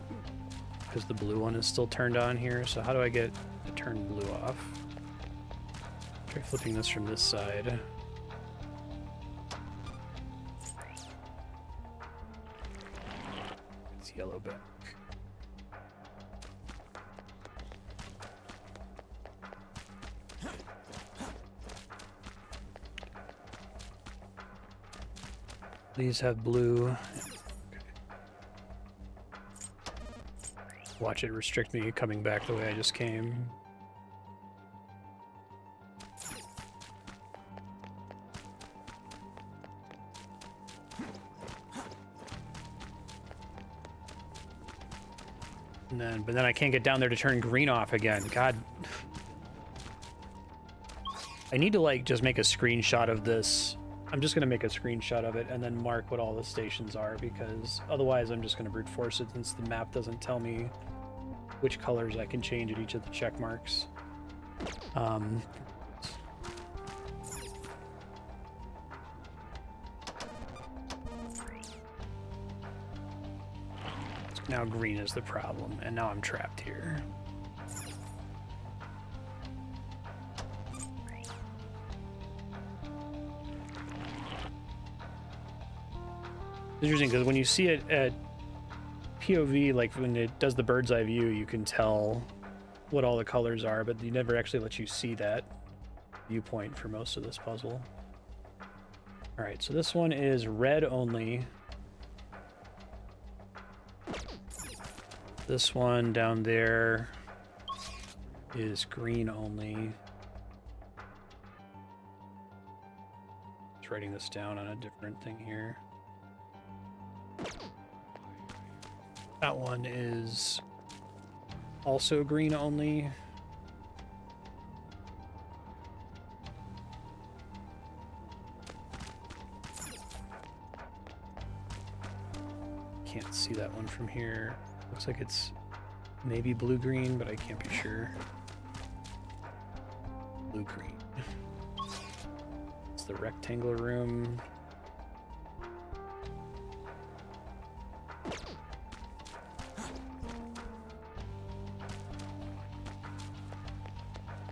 Because the blue one is still turned on here. So how do I get to turn blue off? Try flipping this from this side. It's yellow back. These have blue. Watch it restrict me coming back the way I just came. But then I can't get down there to turn green off again. God. I need to like just make a screenshot of this. I'm just going to make a screenshot of it and then mark what all the stations are, because otherwise I'm just going to brute force it since the map doesn't tell me which colors I can change at each of the check marks. Now green is the problem, and now I'm trapped here. It's interesting because when you see it at POV, like when it does the bird's eye view, you can tell what all the colors are, but they never actually let you see that viewpoint for most of this puzzle. All right, so this one is red only. This one down there is green only. Just writing this down on a different thing here. That one is also green only. Can't see that one from here. Looks like it's maybe blue-green, but I can't be sure. Blue-green. It's the rectangular room.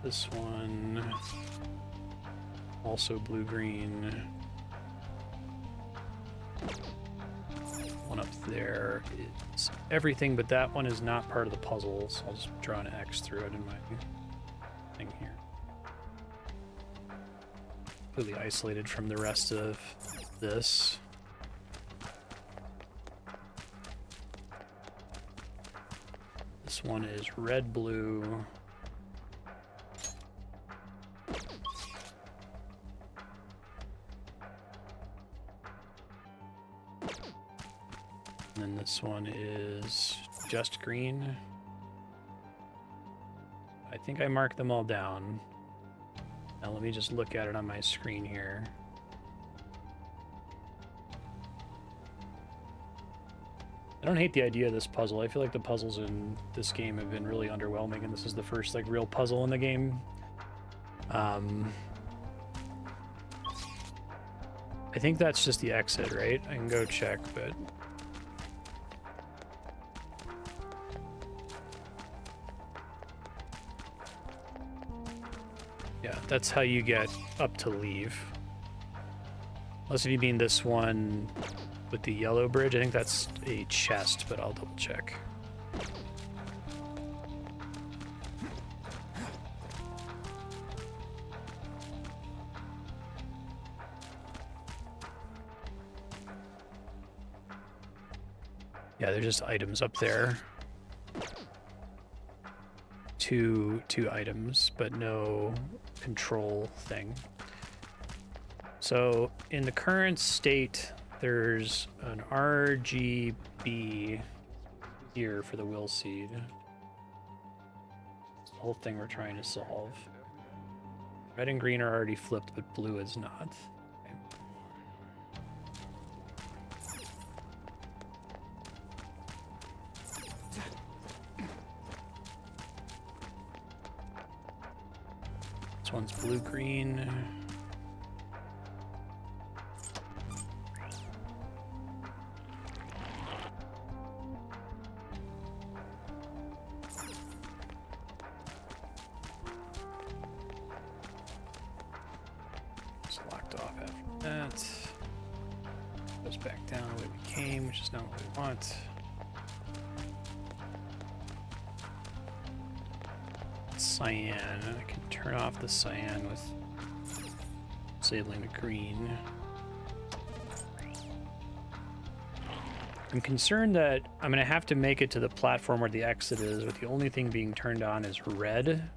This one, also blue-green. One up there is everything, but that one is not part of the puzzle, so I'll just draw an X through it in my thing here. Completely isolated from the rest of this. This one is red-blue. And then this one is just green. I think I marked them all down. Now let me just look at it on my screen here. I don't hate the idea of this puzzle. I feel like the puzzles in this game have been really underwhelming, and this is the first like real puzzle in the game. I think that's just the exit, right? I can go check, but... yeah, that's how you get up to leave. Unless if you mean this one with the yellow bridge, I think that's a chest, but I'll double check. Yeah, they're just items up there. Two items, but no control thing. So in the current state, there's an RGB here for the will seed. It's the whole thing we're trying to solve. Red and green are already flipped, but blue is not. Okay. This one's blue-green. It's locked off after that. Goes back down the way we came, which is not what we want. Cyan. I can turn off the cyan with disabling the green. I'm concerned that I'm going to have to make it to the platform where the exit is, with the only thing being turned on is red.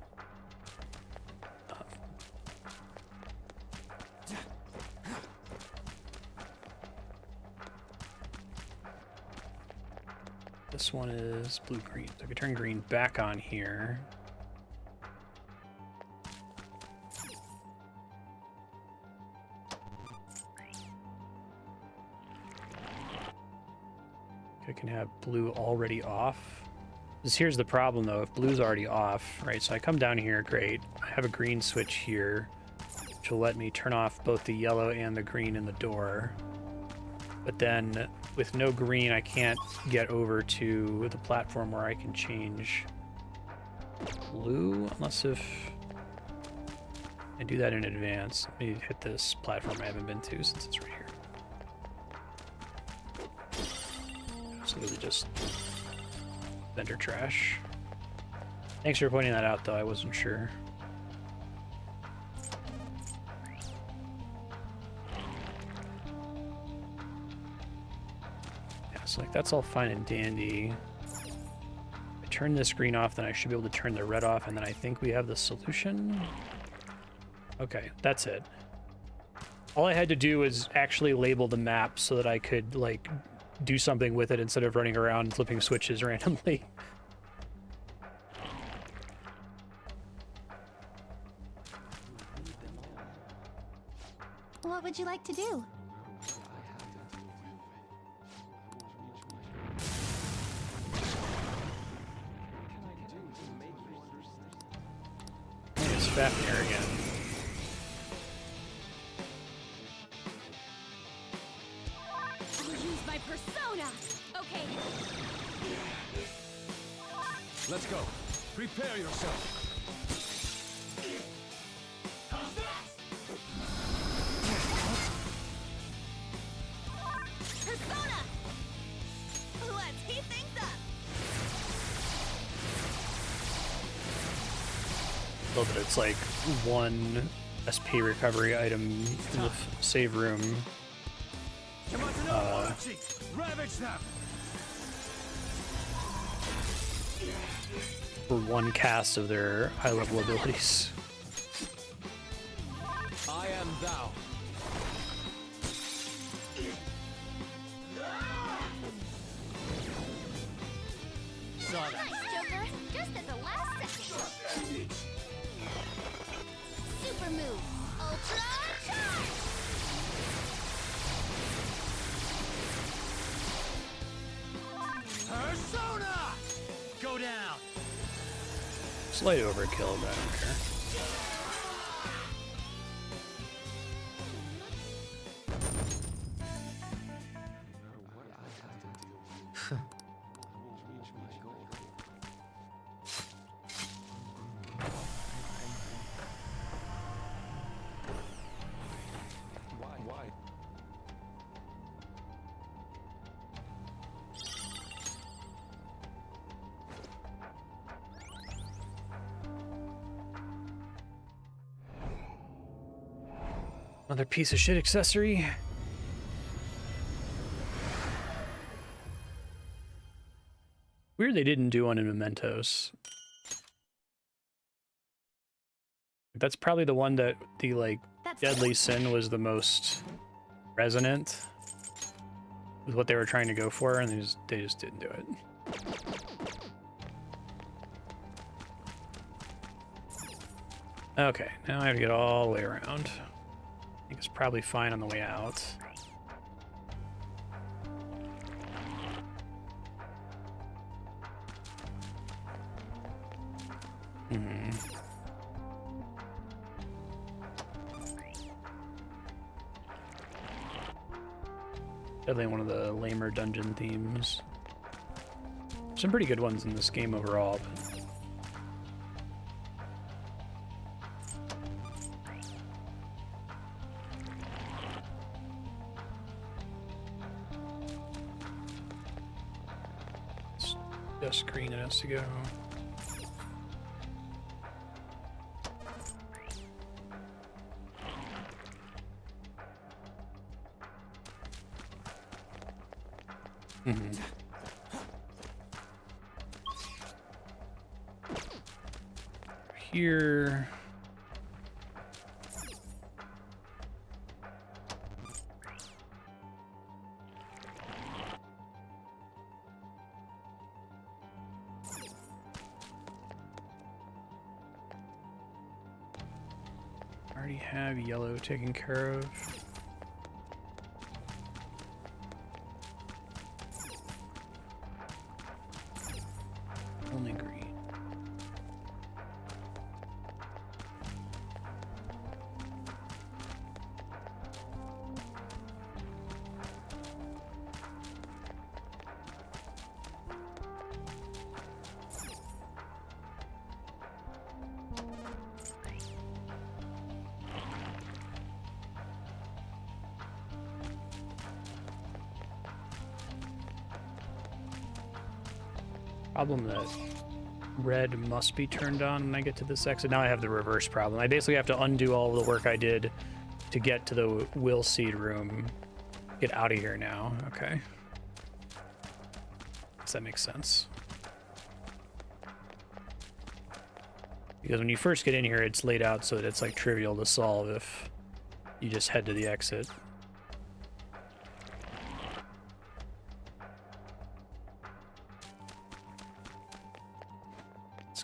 This one is blue-green. So I can turn green back on here. I can have blue already off. Here's the problem though, if blue's already off, right? So I come down here, great. I have a green switch here, which will let me turn off both the yellow and the green in the door. But then with no green, I can't get over to the platform where I can change blue, unless if I do that in advance. Let me hit this platform I haven't been to since it's right here. Absolutely just vendor trash. Thanks for pointing that out though, I wasn't sure. Yeah, so like that's all fine and dandy. I turn this green off, then I should be able to turn the red off, and then I think we have the solution. Okay, that's it. All I had to do was actually label the map so that I could like do something with it instead of running around and flipping switches randomly. What would you like to do? It's Fafnir again. My persona! Okay. Let's go. Prepare yourself. Persona! Let's heat things up! Love that it's like one SP recovery item in the save room. Ravage them! For one cast of their high-level abilities. I am thou. saw that. Nice, Joker. Just at the last second. Super move. Ultra charge! Persona! Go down! Slight overkill, but I don't care. Another piece of shit accessory. Weird they didn't do one in Mementos. That's probably the one that the like deadly sin was the most resonant with what they were trying to go for, and they just didn't do it. Okay, now I have to get all the way around. I think it's probably fine on the way out. Definitely one of the lamer dungeon themes. Some pretty good ones in this game overall, but... Just green it has to go. Here. Already have yellow taken care of. Only green. Problem that red must be turned on when I get to this exit. Now I have the reverse problem. I basically have to undo all the work I did to get to the will seed room. Get out of here now. Okay. Does that make sense? Because when you first get in here, it's laid out so that it's like trivial to solve if you just head to the exit.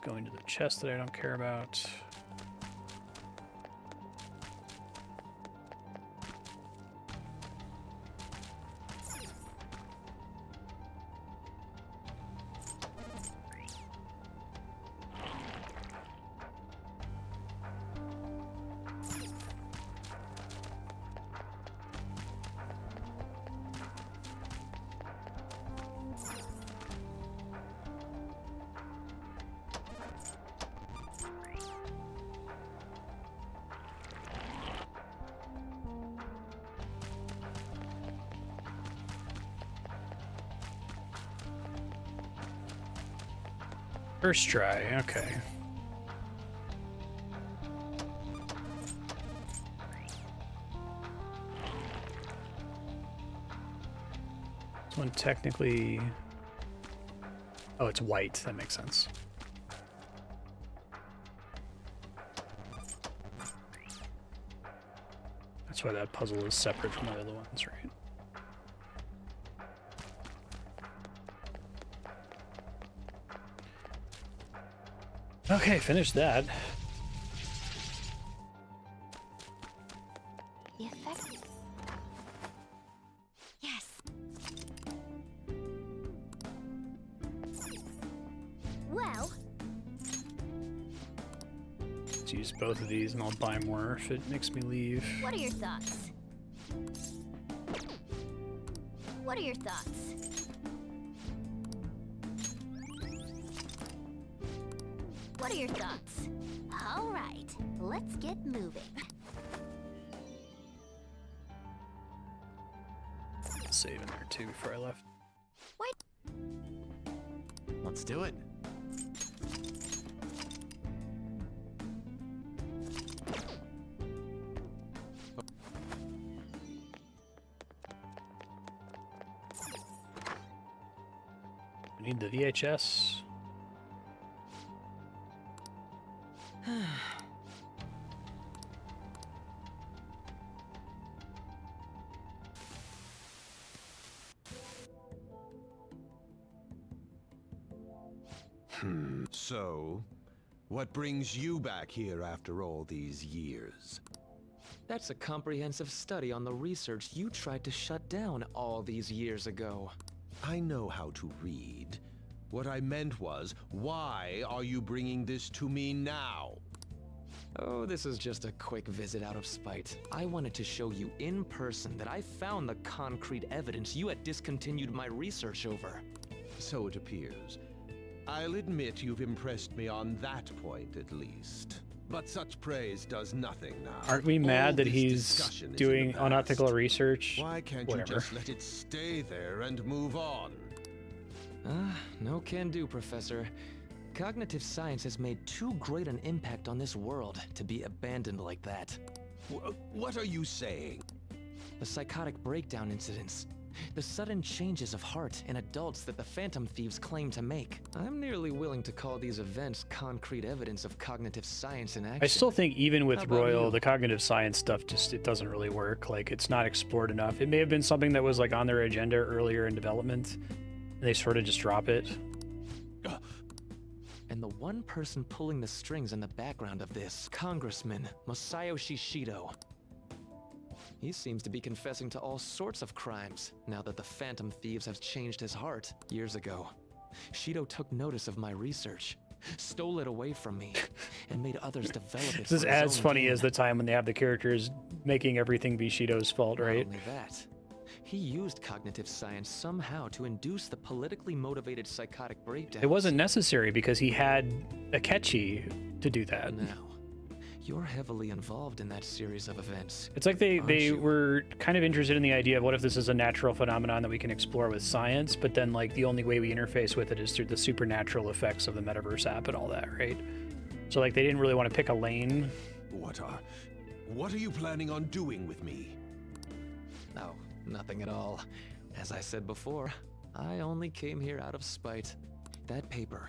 Going to the chest that I don't care about. First try, okay. This one technically... Oh, it's white. That makes sense. That's why that puzzle is separate from the other ones, right? Okay, finish that. The effect. Yes. Well, Let's use both of these and I'll buy more if it makes me leave. what are your thoughts? What are your thoughts? What are your thoughts? All right, let's get moving. Save in there too before I left. Let's do it. I need the VHS. So, what brings you back here after all these years? That's a comprehensive study on the research you tried to shut down all these years ago. I know how to read. What I meant was, why are you bringing this to me now? Oh, this is just a quick visit out of spite. I wanted to show you in person that I found the concrete evidence you had discontinued my research over. So it appears. I'll admit you've impressed me on that point, at least. But such praise does nothing now. Aren't we mad All that this he's discussion is in doing the past. unethical research? Why can't Whatever. you just let it stay there and move on? No can do, Professor. Cognitive science has made too great an impact on this world to be abandoned like that. What are you saying? The psychotic breakdown incidents. The sudden changes of heart in adults that the Phantom Thieves claim to make. I'm nearly willing to call these events concrete evidence of cognitive science in action. I still think even How with about Royal, you? the cognitive science stuff just it doesn't really work. Like it's not explored enough. It may have been something that was like on their agenda earlier in development, and they sort of just drop it. And the one person pulling the strings in the background of this, Congressman Masayoshi Shido. He seems to be confessing to all sorts of crimes now that the Phantom Thieves have changed his heart years ago. Shido took notice of my research, stole it away from me, and made others develop it. This is for his as own funny gain. as the time when they have the characters making everything be Shido's fault, right? Not only that, he used cognitive science somehow to induce the politically motivated psychotic breakdown. It wasn't necessary because he had Akechi to do that. Now, you're heavily involved in that series of events. It's like they you? were kind of interested in the idea of what if this is a natural phenomenon that we can explore with science, but then like the only way we interface with it is through the supernatural effects of the metaverse app and all that, right? So like they didn't really want to pick a lane. What are you planning on doing with me? No, nothing at all. As I said before, I only came here out of spite. That paper,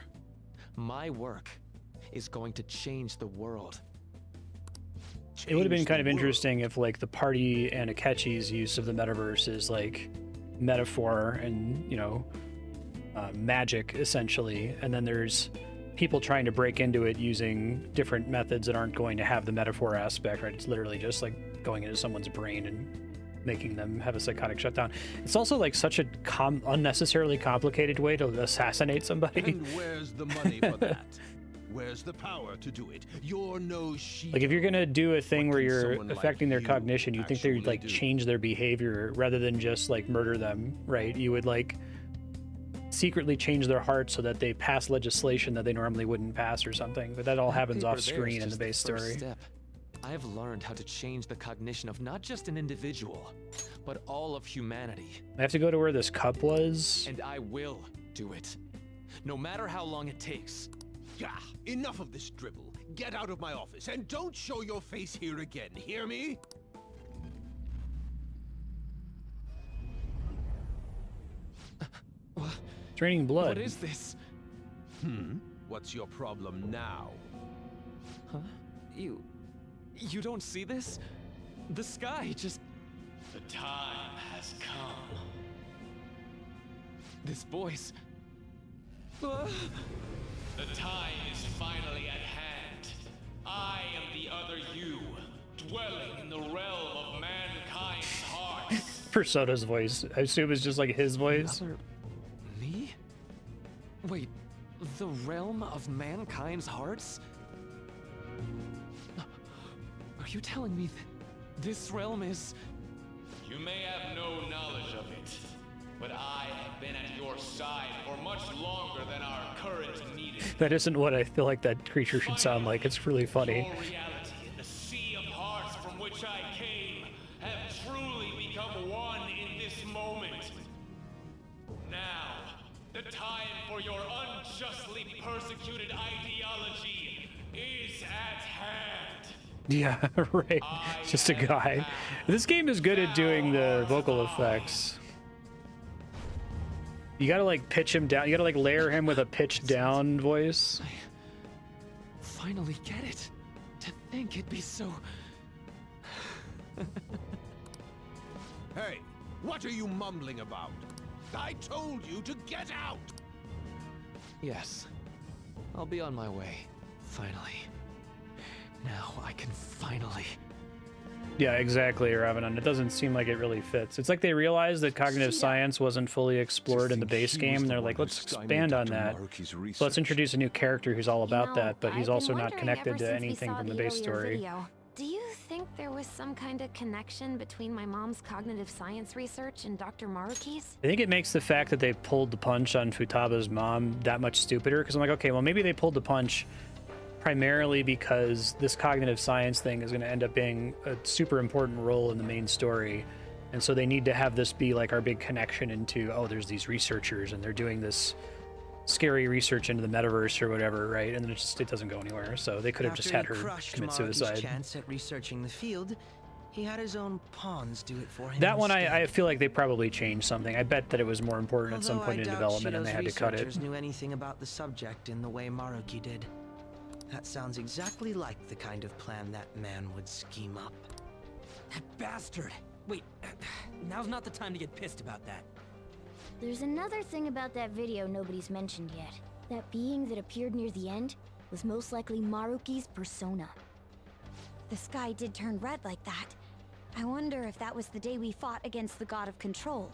my work, is going to change the world. It would have been kind of interesting if like the party and Akechi's use of the metaverse is like metaphor and, you know, magic essentially, and then there's people trying to break into it using different methods that aren't going to have the metaphor aspect, right? It's literally just like going into someone's brain and making them have a psychotic shutdown. It's also like such a unnecessarily complicated way to assassinate somebody. And where's the money for that? Where's the power to do it? You're no sheep. Like if you're gonna do a thing What where can you're someone like affecting their you cognition, you think they would actually like do? change their behavior rather than just like murder them, right? You would like secretly change their heart so that they pass legislation that they normally wouldn't pass or something. But that all That happens paper off there screen is in the just base first story. step. I've learned how to change the cognition of not just an individual, but all of humanity. I have to go to where this cup was. And I will do it. No matter how long it takes. Yeah, enough of this dribble. Get out of my office and don't show your face here again. Hear me? It's raining blood. What is this? What's your problem now? Huh? You don't see this? The sky just... The time has come. This voice... Ah! The time is finally at hand. I am the other you, dwelling in the realm of mankind's hearts. Persona's voice. I assume it's just like his voice. Me? Wait, the realm of mankind's hearts? Are you telling me this realm is... You may have no knowledge of it, but I have been at your side for much longer than our current need. That isn't what I feel like that creature should sound like. It's really funny. Your reality and the sea of hearts from which I came have truly become one in this moment. Now, the time for your unjustly persecuted ideology is at hand. Yeah, right. It's just a guy. This game is good at doing the vocal effects. You gotta like pitch him down. You gotta like layer him with a pitched down voice. Finally get it. To think it'd be so... Hey, what are you mumbling about? I told you to get out! Yes. I'll be on my way. Finally. Now I can finally... Yeah, exactly, Revenant. It doesn't seem like it really fits. It's like they realized that cognitive science wasn't fully explored in the base game, and they're like, let's expand on that. So let's introduce a new character who's all about that, but he's also not connected to anything from the base story. Do you think there was some kind of connection between my mom's cognitive science research and Dr. Maruki's? I think it makes the fact that they pulled the punch on Futaba's mom that much stupider, because I'm like, okay, well, maybe they pulled the punch primarily because this cognitive science thing is going to end up being a super important role in the main story. And so they need to have this be like our big connection into, oh, there's these researchers and they're doing this scary research into the metaverse or whatever, right? And then it doesn't go anywhere. So they could have just had her commit suicide. Chance at researching the field, he had his own pawns do it for him. That one, I feel like they probably changed something. I bet that it was more important at some point in development and they had to cut it. Researchers knew anything about the subject in the way Maruki did. That sounds exactly like the kind of plan that man would scheme up. That bastard! Wait, now's not the time to get pissed about that. There's another thing about that video nobody's mentioned yet. That being that appeared near the end was most likely Maruki's persona. The sky did turn red like that. I wonder if that was the day we fought against the god of control.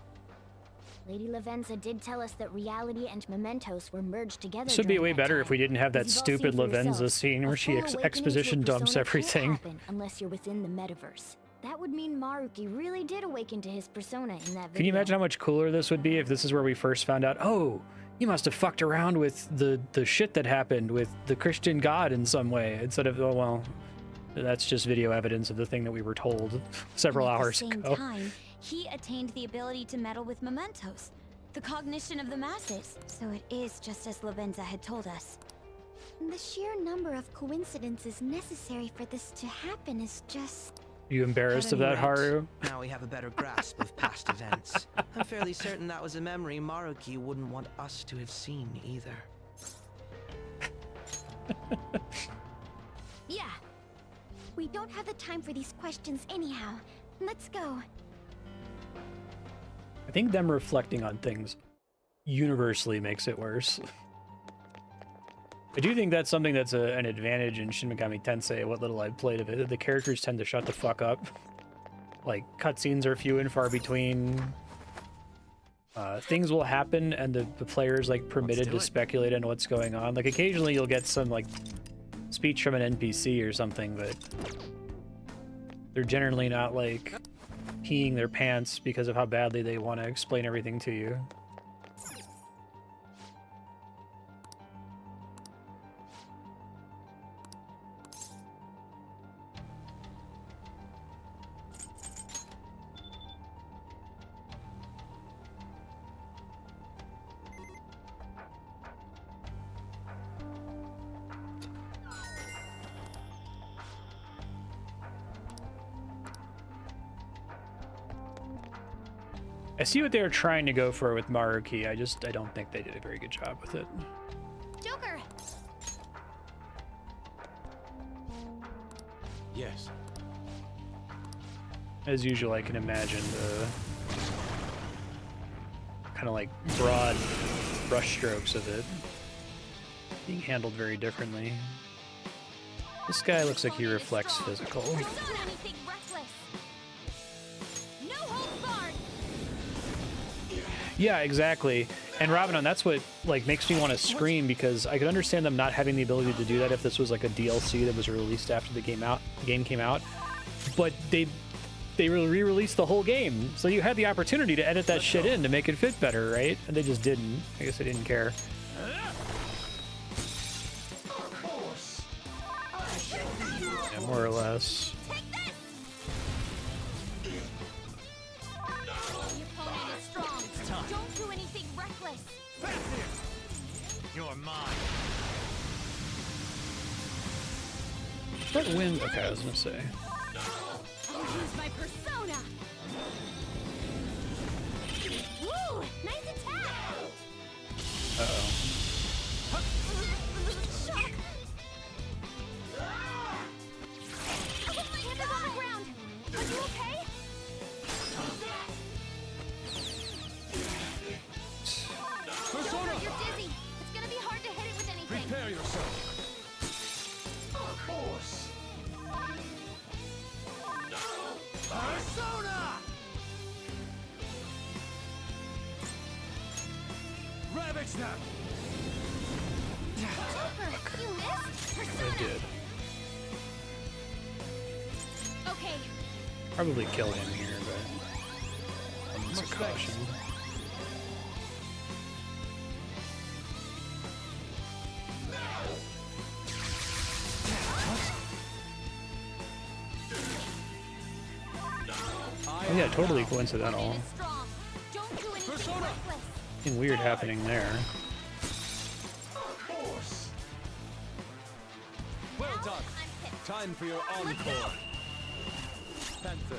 Lady Lavenza did tell us that reality and mementos were merged together. This would be way better if we didn't have that stupid Lavenza scene where she exposition dumps everything. Unless you're within the metaverse. That would mean Maruki really did awaken to his persona in that video. Can you imagine how much cooler this would be if this is where we first found out, oh, you must have fucked around with the shit that happened with the Christian god in some way, instead of, oh, well, that's just video evidence of the thing that we were told several hours ago. At the same time, he attained the ability to meddle with mementos, the cognition of the masses. So it is just as Lavenza had told us. The sheer number of coincidences necessary for this to happen is just... Are you embarrassed of that, Haru? Now we have a better grasp of past events. I'm fairly certain that was a memory Maruki wouldn't want us to have seen either. Yeah. We don't have the time for these questions anyhow. Let's go. I think them reflecting on things universally makes it worse. I do think that's something that's an advantage in Shin Megami Tensei, what little I've played of it. The characters tend to shut the fuck up. Like, cutscenes are few and far between. Things will happen and the player's like permitted to speculate on what's going on. Like, occasionally you'll get some like speech from an NPC or something, but they're generally not like peeing their pants because of how badly they want to explain everything to you. I see what they were trying to go for with Maruki. I don't think they did a very good job with it. Joker! Yes. As usual, I can imagine the kind of like broad brush strokes of it. being handled very differently. This guy looks like he reflects physical. Don't do anything reckless. No holds barred. Yeah, exactly. And Ravenon, that's what like makes me want to scream, because I could understand them not having the ability to do that if this was like a DLC that was released after the game came out. But they re-released the whole game, so you had the opportunity to edit that shit in to make it fit better, right? And they just didn't. I guess they didn't care. Yeah, more or less. The opponent is strong. Don't do anything reckless. You're mine. That wind. Okay, I was gonna say. I'll use my persona. Woo! Nice attack. Uh-oh. Shock. Oh, my hand is on the ground. Are you okay? Persona! You're dizzy. It's gonna be hard to hit it with anything. Prepare yourself. Persona! Ravage them! Joker, you missed. Persona. I did. Okay. Probably kill him here, but it's a caution. Oh yeah, totally coincidental. Strong. Don't do anything Persona. reckless. Something weird happening there. Well done. I'm hit. Time for your encore. Panther,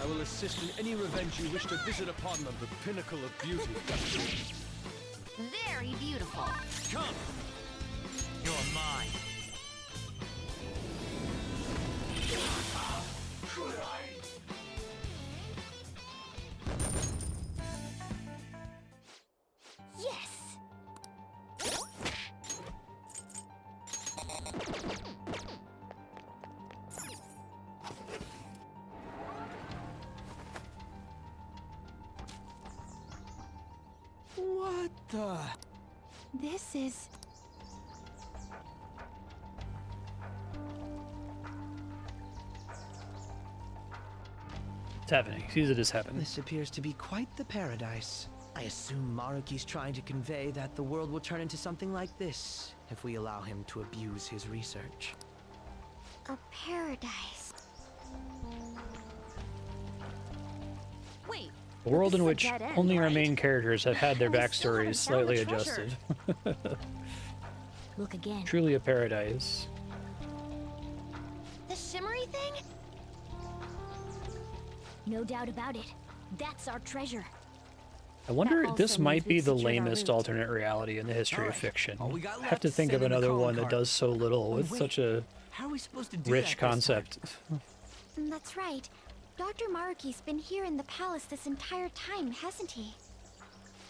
I will assist in any revenge you wish to visit upon them, the pinnacle of beauty. Very beautiful. Come. You're mine. Yes. What the? This is... It's happening. He sees it as happening. This appears to be quite the paradise. I assume Maruki's trying to convey that the world will turn into something like this if we allow him to abuse his research. A paradise. Wait. A world in this is a which dead end, only our right? main characters have had their And we still haven't backstories found the slightly treasure. adjusted. Look again. Truly a paradise. The shimmery thing? No doubt about it. That's our treasure. I wonder, That this also might means be we've the secured our lamest route. alternate reality in the history of Alright, fiction. all we got I have left to is think of sending the another calling one that card. does so little with wait. such a How are we supposed to do rich that this time? concept. That's right. Dr. Maruki's been here in the palace this entire time, hasn't he?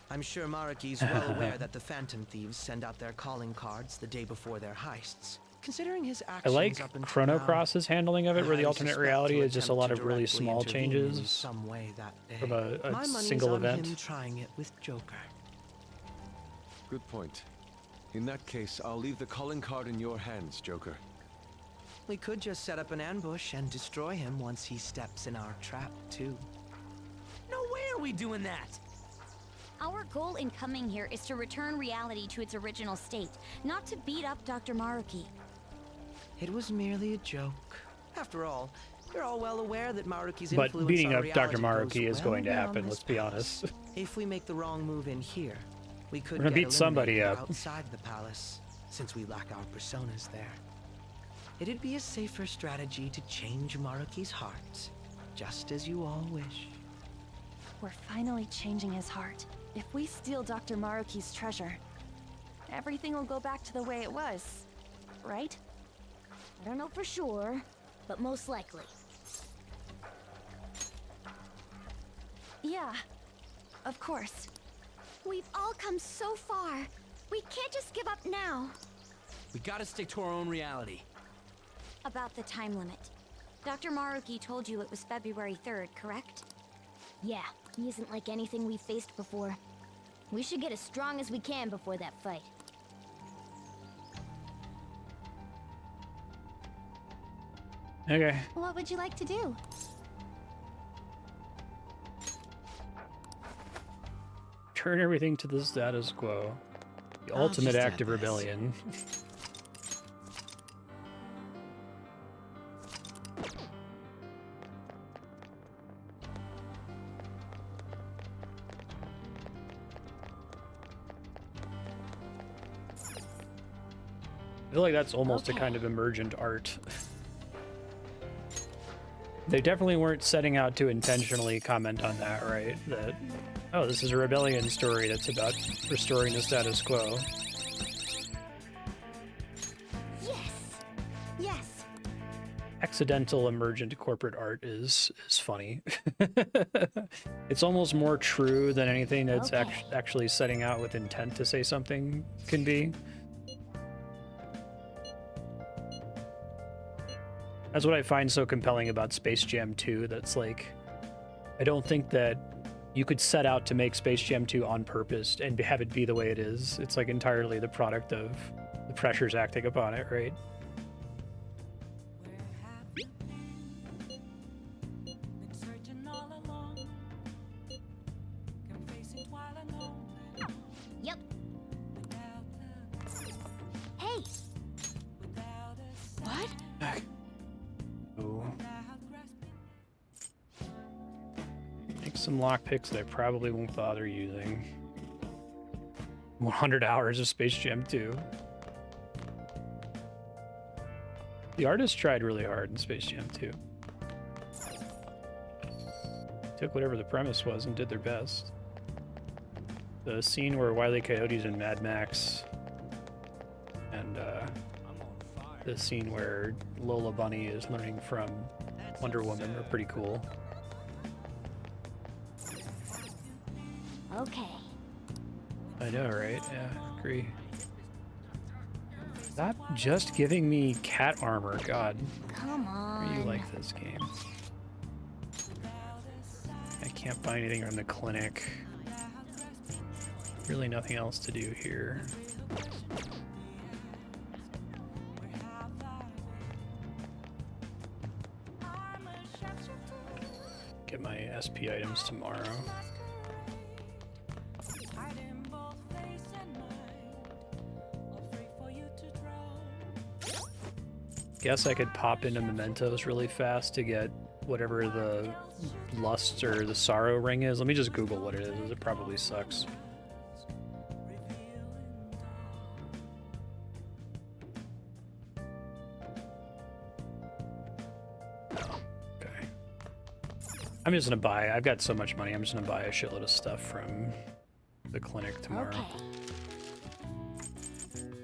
I'm sure Maruki's well aware that the Phantom Thieves send out their calling cards the day before their heists. Considering his I actions like up until Chrono now, Cross's handling of it, I where the highly alternate suspect reality he'll is just a attempt lot to of really directly small intervene in changes some way that day. from a My money's single on event. him trying it with Joker. Good point. In that case, I'll leave the calling card in your hands, Joker. We could just set up an ambush and destroy him once he steps in our trap, too. No way are we doing that! Our goal in coming here is to return reality to its original state, not to beat up Dr. Maruki. It was merely a joke. After all, you're all well aware that Maruki's But influence beating on up Dr. reality Maruki goes is well going to beyond happen, this let's be palace. honest. If we make the wrong move in here, we could We're gonna get beat somebody eliminated up. outside the palace, since we lack our personas there. It'd be a safer strategy to change Maruki's heart, just as you all wish. We're finally changing his heart. If we steal Dr. Maruki's treasure, everything will go back to the way it was, right? I don't know for sure, but most likely. Yeah, of course. We've all come so far. We can't just give up now. We gotta stick to our own reality. About the time limit. Dr. Maruki told you it was February 3rd, correct? Yeah, he isn't like anything we've faced before. We should get as strong as we can before that fight. Okay. What would you like to do? Turn everything to the status quo. The I'll ultimate just act add of this. rebellion. I feel like that's almost a kind of emergent art. They definitely weren't setting out to intentionally comment on that, right? That, oh, this is a rebellion story that's about restoring the status quo. Yes! Yes! Accidental emergent corporate art is funny. It's almost more true than anything that's actually setting out with intent to say something can be. That's what I find so compelling about Space Jam 2. That's like, I don't think that you could set out to make Space Jam 2 on purpose and have it be the way it is. It's like entirely the product of the pressures acting upon it, right? Yep. Hey! What? Ooh. Make some lockpicks that I probably won't bother using. 100 hours of Space Jam 2. The artist tried really hard in Space Jam 2. Took whatever the premise was and did their best. The scene where Wile E. Coyote's in Mad Max, and the scene where Lola Bunny is learning from Wonder Woman are pretty cool. Okay. I know, right? Yeah, agree. Stop just giving me cat armor, God. Come Are on. you like this game? I can't buy anything from the clinic. Really nothing else to do here. Get my SP items tomorrow. Guess I could pop into mementos really fast to get whatever the lust or the sorrow ring is. Let me just Google what it is. It probably sucks. Oh, okay. I'm just gonna buy. I've got so much money. I'm just gonna buy a shitload of stuff from the clinic tomorrow.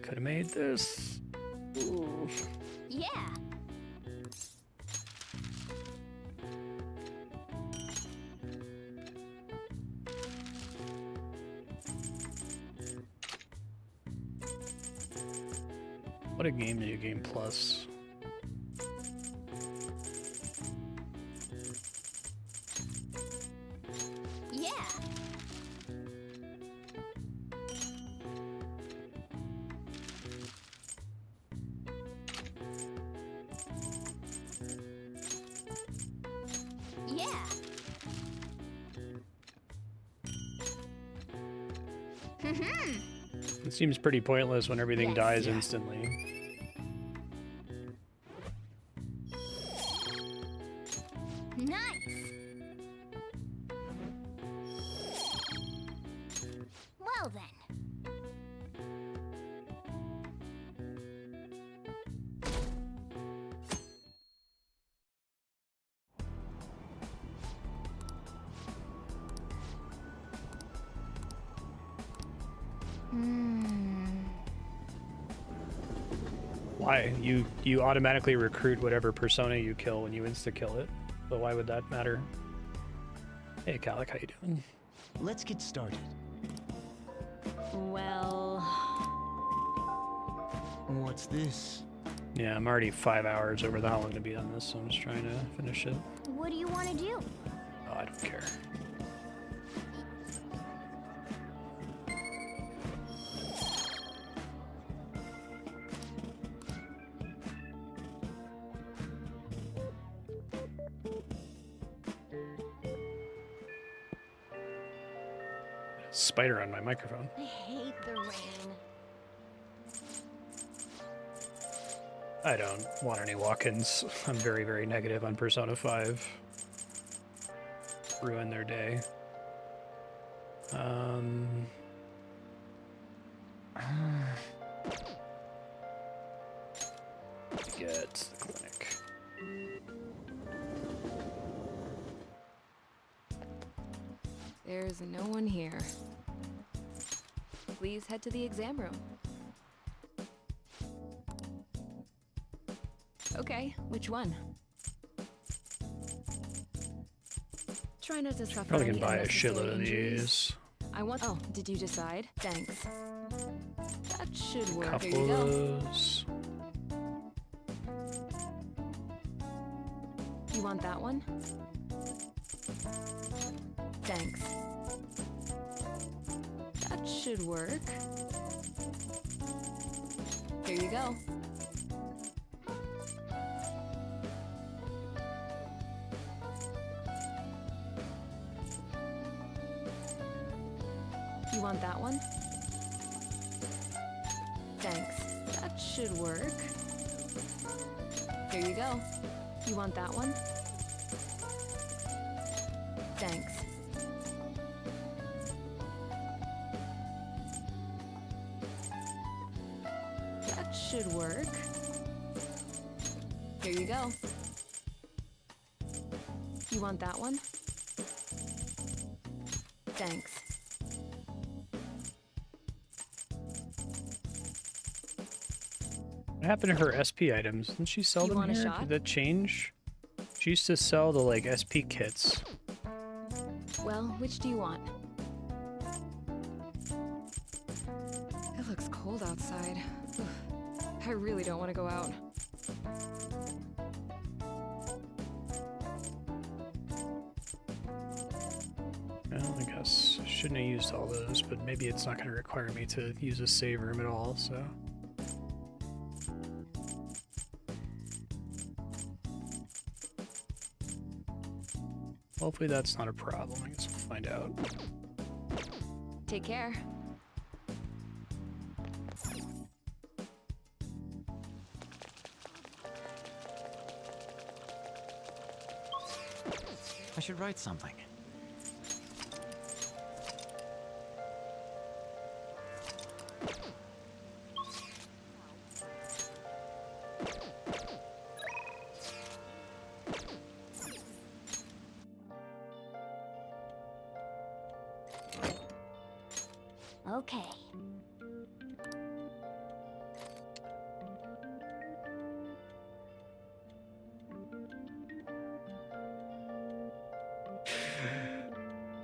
Could have made this. Ooh. Yeah. What a game to do, Game Plus. Yeah. Yeah. It seems pretty pointless when everything Yes. dies Yeah. instantly. Nice. Well then. Why? You automatically recruit whatever persona you kill when you insta-kill it. But why would that matter? Hey, Calic, how you doing? Let's get started. Well... What's this? Yeah, I'm already 5 hours over how long to be on this, so I'm just trying to finish it. What do you want to do? Oh, I don't care. Spider on my microphone. I hate the rain. I don't want any walk-ins. I'm very, very negative on Persona 5. Ruin their day. Get to the clinic. There's no one here. Please head to the exam room. Okay, which one? Try not to suffer Probably any can buy a unnecessary shitload of injuries. these. I want. Oh, did you decide? Thanks. That should work. Couple Here you of go. those. You want that one? Thanks. That should work. Here you go. You want that one? Thanks. That should work. Here you go. You want that one? Thanks. That should work. Here you go. You want that one? Thanks. What happened to her SP items? Didn't she sell You them want a here? shot? Did that change? She used to sell the like SP kits. Well, which do you want? It looks cold outside. Ugh. I really don't want to go out. Well, I guess I shouldn't have used all those, but maybe it's not going to require me to use a save room at all, so. Hopefully that's not a problem. I guess we'll find out. Take care. I should write something. Okay.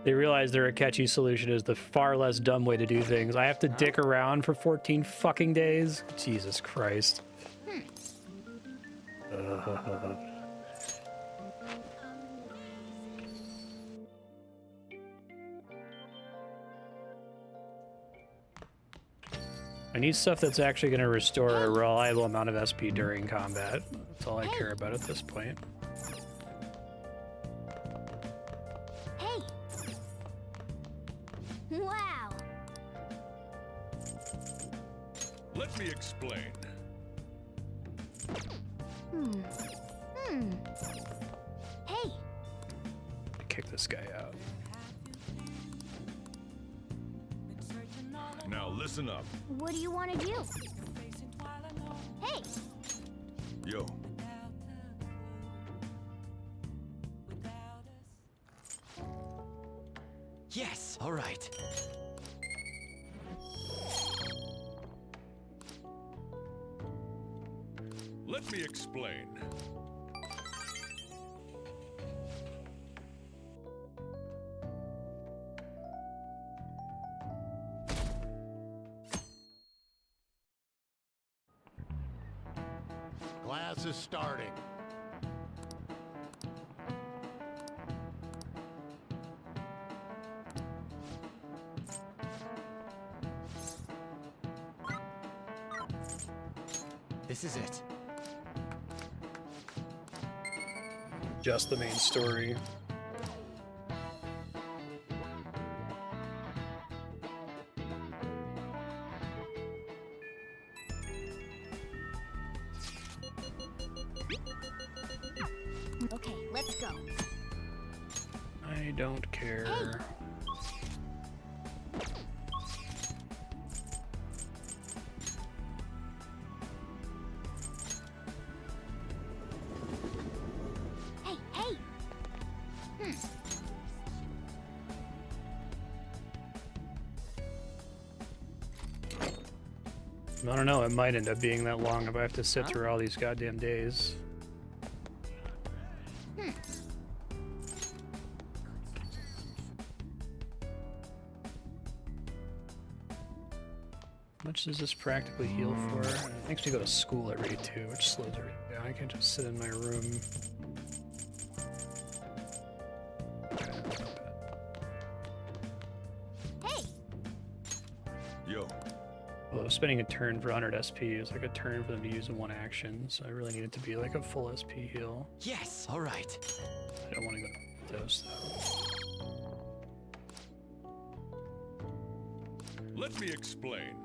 They realize their Akechi solution is the far less dumb way to do things. I have to dick around for 14 fucking days? Jesus Christ. I need stuff that's actually going to restore a reliable amount of SP during combat. That's all I care about at this point. Hey! Wow! Let me explain. Hey! Kick this guy out. Now listen up. What do you want to do? Hey! Yo. Yes, all right. Let me explain. Class is starting. This is it. Just the main story. Okay, let's go. I don't care. Hey, hey! I don't know, it might end up being that long if I have to sit through all these goddamn days. How much does this practically heal for? It makes me go to school every 2, which slows everything down. I can't just sit in my room. Hey! Yo. Well, spending a turn for 100 SP is like a turn for them to use in one action, so I really need it to be like a full SP heal. Yes, all right. I don't want to go to dose though. Let me explain.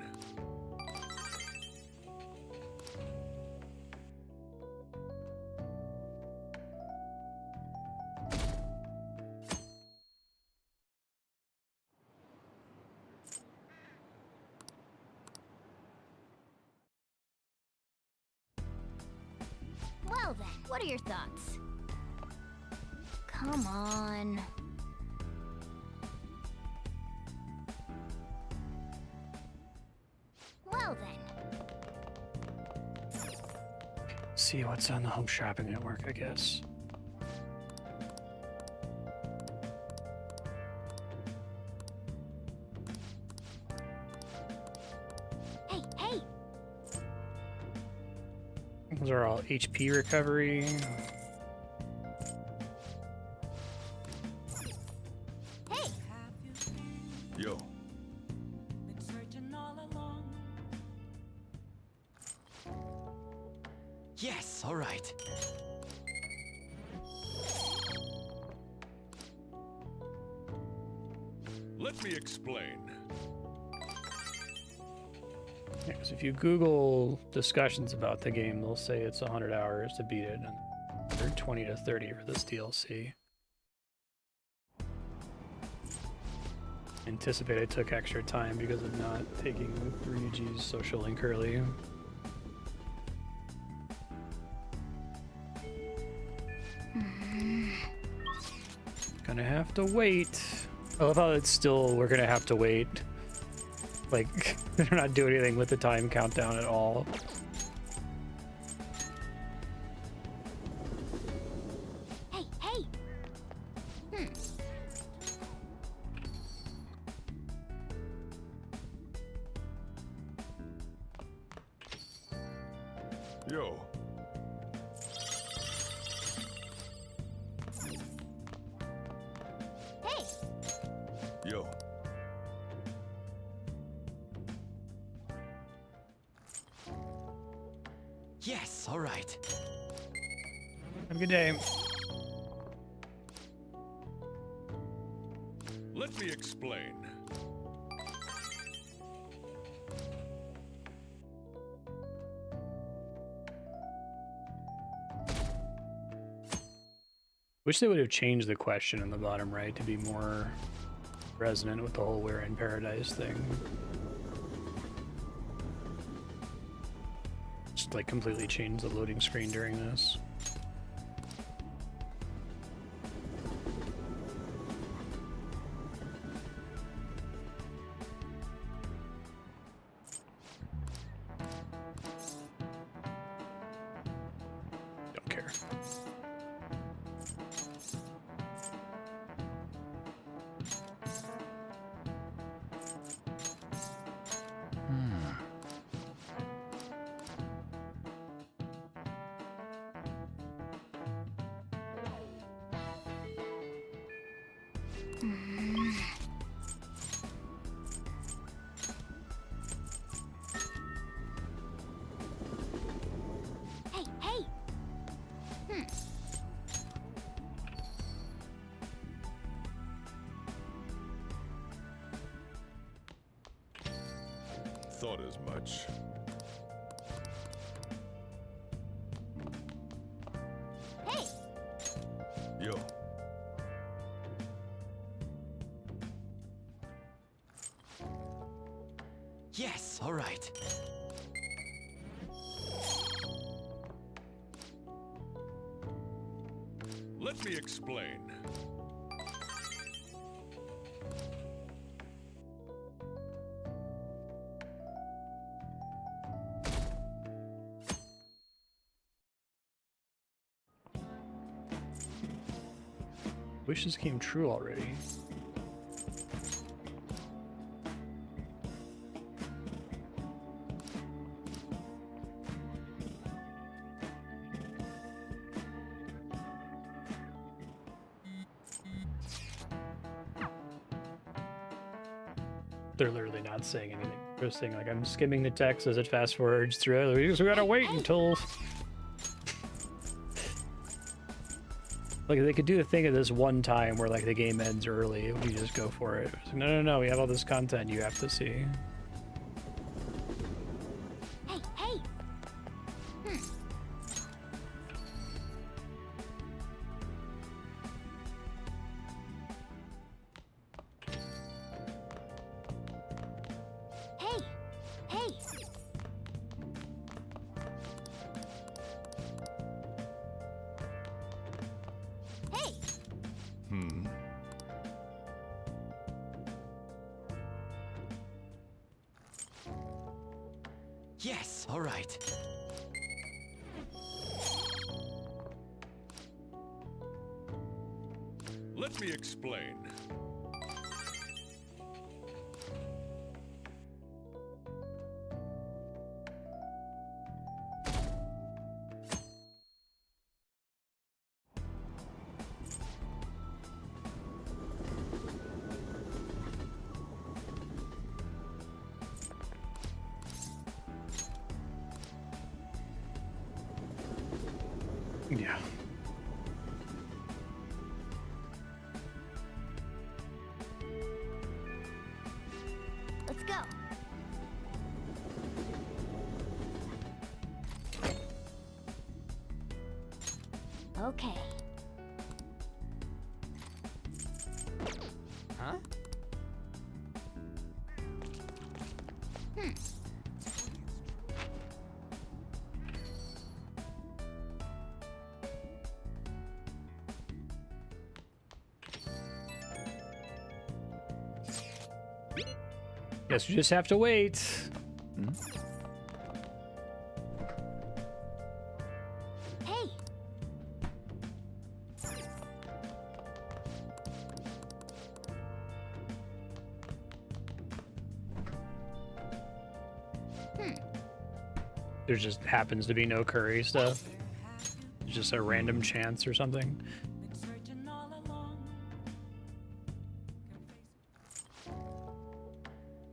Well then, what are your thoughts? Come on. Well then. See what's on the Home Shopping Network, I guess. Hey, hey! Those are all HP recovery. Hey! Yo. Yes, all right. Let me explain. Yeah, 'cause if you Google discussions about the game, they'll say it's 100 hours to beat it, and they're 20 to 30 for this DLC. Anticipate I took extra time because of not taking Ryuji's social link early. Gonna have to wait. I love how it's still, we're gonna have to wait. Like, they're not doing anything with the time countdown at all. Hey, hey! Yo. Hey! Yo. Yes, all right. Have a good day. Let me explain. Wish they would have changed the question in the bottom right to be more resonant with the whole "we're in paradise" thing. Just like completely change the loading screen during this. Don't care. Hey, hey! Thought as much. Hey! Yo. Yes, all right. Let me explain. Wishes came true already. They're literally not saying anything. They're saying like, I'm skimming the text as it fast forwards through. We just gotta wait until. Like they could do a thing at this one time where like the game ends early. We just go for it. It's like, no, no, no. We have all this content you have to see. Hey, hey! Hey! Hey! Hey! Yes, all right. Let me explain. Yeah. Let's go! Okay. Huh? Guess we just have to wait. Hey! There just happens to be no curry stuff. It's just a random chance or something.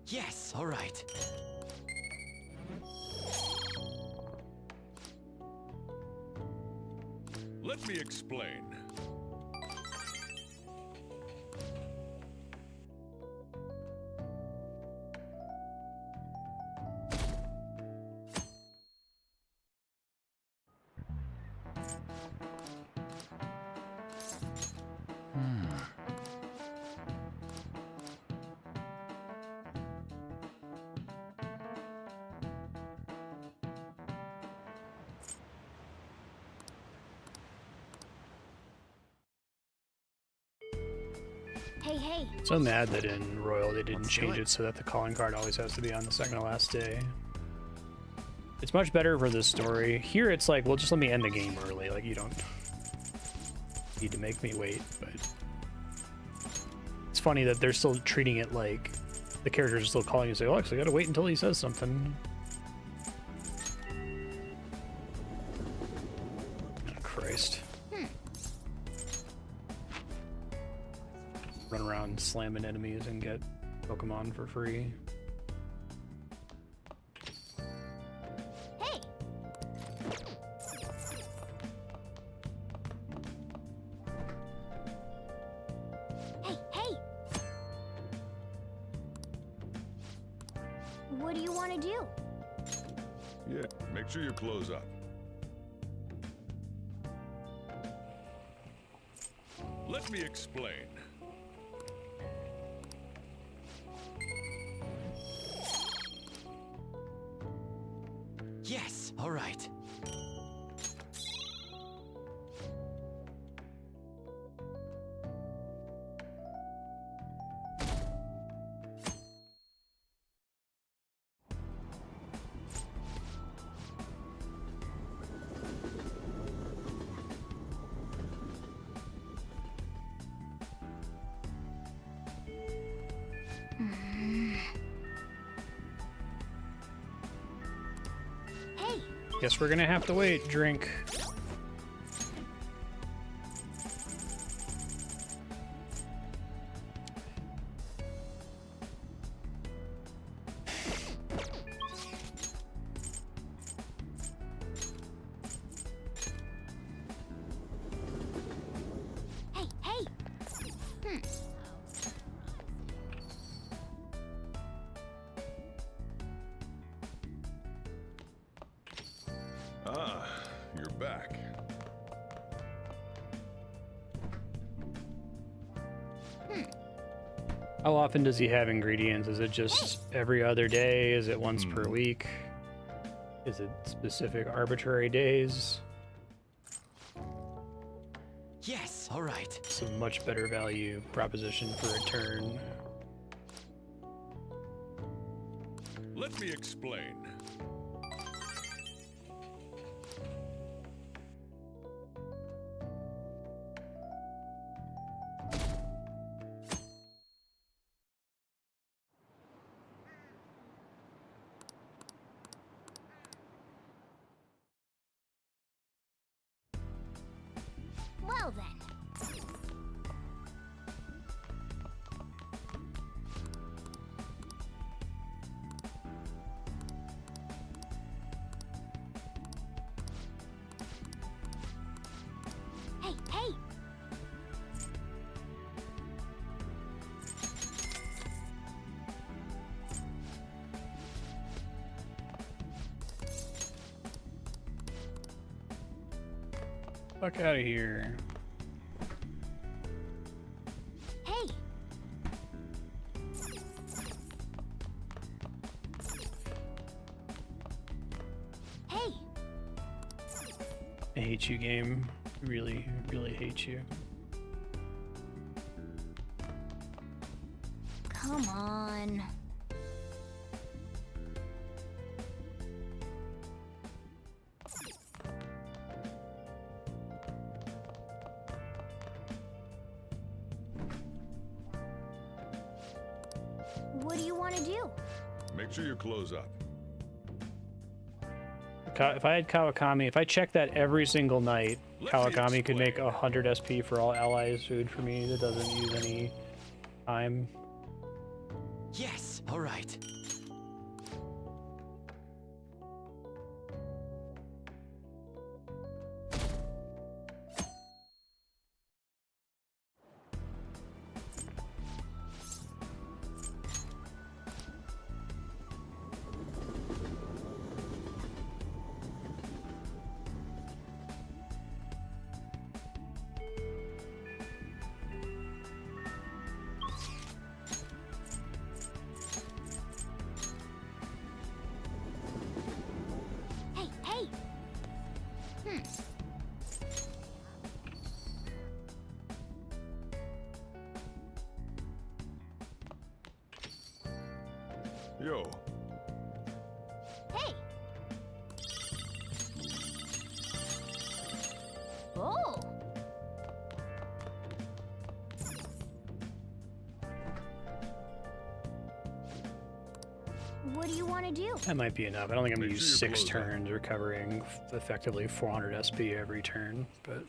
Yes, all right. Let me explain. Hey, hey! So mad that in Royal they didn't Let's do change it. it so that the calling card always has to be on the second to last day. It's much better for this story. Here it's like, well, just let me end the game early. Like, you don't need to make me wait, but it's funny that they're still treating it like the characters are still calling you and say, Alex, I gotta wait until he says something. Oh, Christ. run around slamming enemies and get Pokemon for free. Hey! Hey, hey! What do you want to do? Yeah, make sure you close up. Let me explain. Yes, all right. Hey! Guess we're gonna have to wait. Drink. Hey, hey! Ah, you're back. How often does he have ingredients? Is it just every other day? Is it once per week? Is it specific arbitrary days? Yes, all right. It's a much better value proposition for a turn. Let me explain. Well then. Hey, hey! Fuck out of here. Hey! Hey! I hate you, game. Really, really hate you. Come on. What do you want to do? Make sure you close up. If I had Kawakami, if I checked that every single night, Kawakami could make 100 SP for all allies food for me that doesn't use any time. Yes, all right. Hey, hey! Yo, Hey! Oh! What do you want to do? That might be enough. I don't think I'm gonna Make use sure you 6 close up. turns recovering effectively 400 SP every turn, but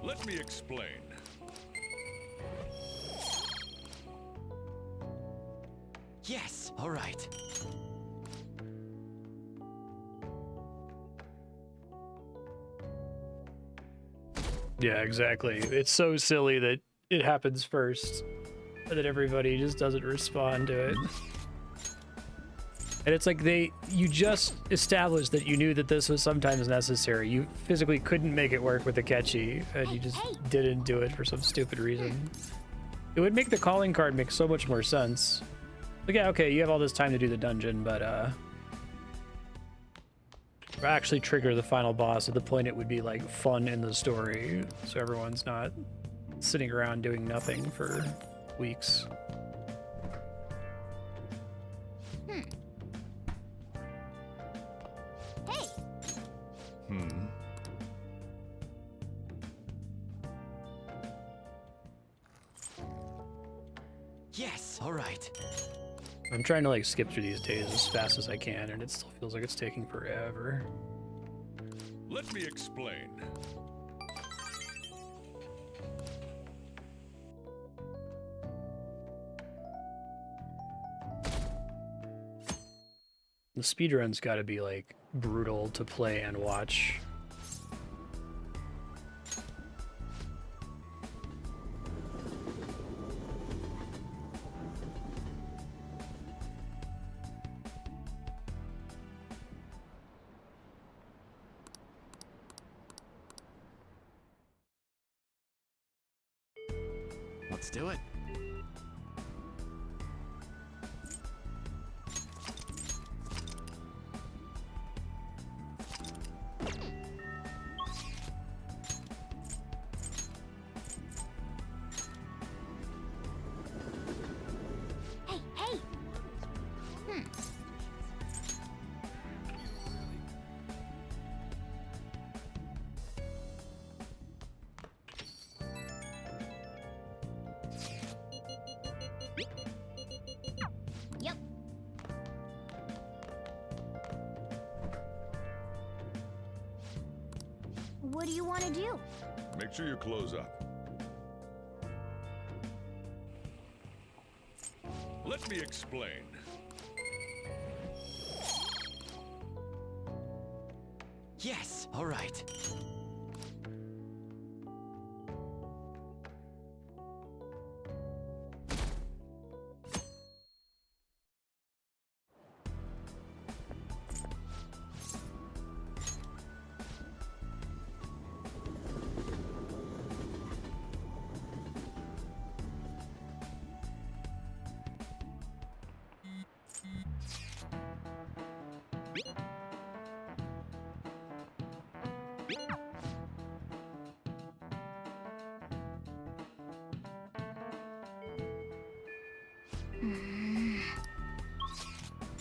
let me explain. Yes! Alright. Yeah, exactly. It's so silly that it happens first, and then everybody just doesn't respond to it. And it's like you just established that you knew that this was sometimes necessary. You physically couldn't make it work with the catchy, and you just didn't do it for some stupid reason. It would make the calling card make so much more sense. Like, yeah, okay, you have all this time to do the dungeon, but actually trigger the final boss at the point it would be like fun in the story, so everyone's not sitting around doing nothing for weeks. Hey! Yes! Alright. I'm trying to like skip through these days as fast as I can, and it still feels like it's taking forever. Let me explain. The speedrun's got to be like brutal to play and watch. Let's do it. Hey, hey! Yep. What do you want to do? Make sure you close up. Let me explain. Yes! Alright.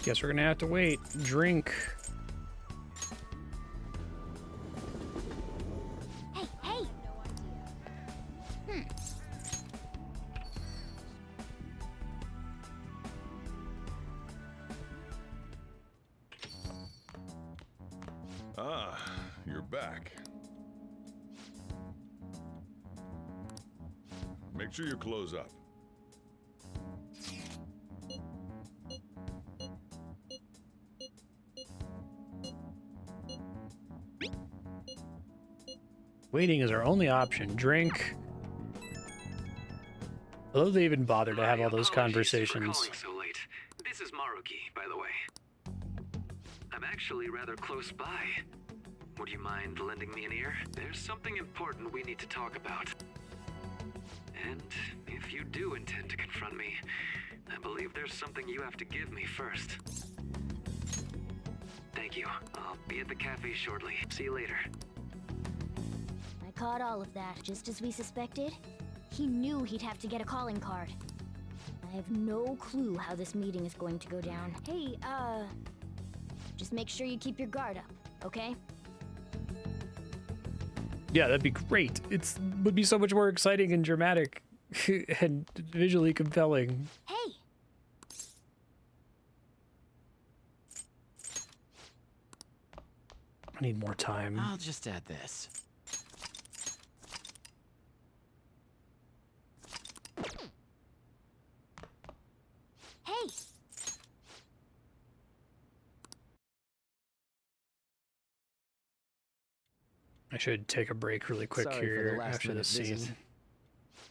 Guess we're gonna have to wait. Drink. Hey, hey! Ah, you're back. Make sure you close up. Waiting is our only option. Drink. Although they even bother to have all those conversations. For calling so late. This is Maruki, by the way. I'm actually rather close by. Would you mind lending me an ear? There's something important we need to talk about. And if you do intend to confront me, I believe there's something you have to give me first. Thank you. I'll be at the cafe shortly. See you later. I caught all of that, just as we suspected. He knew he'd have to get a calling card. I have no clue how this meeting is going to go down. Hey, just make sure you keep your guard up, okay? Yeah, that'd be great. Would be so much more exciting and dramatic and visually compelling. Hey! I need more time. I'll just add this. Hey! I should take a break really quick Sorry for the here last after minute this scene. visit.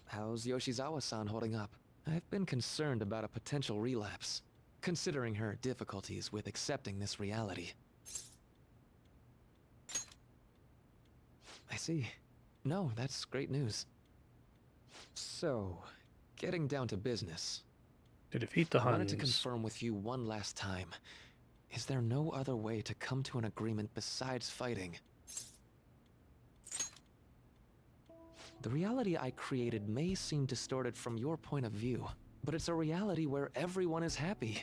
How's Yoshizawa-san holding up? I've been concerned about a potential relapse, considering her difficulties with accepting this reality. I see. No, that's great news. So, getting down to business. To defeat the I wanted Huns. to confirm with you one last time. Is there no other way to come to an agreement besides fighting? The reality I created may seem distorted from your point of view, but it's a reality where everyone is happy.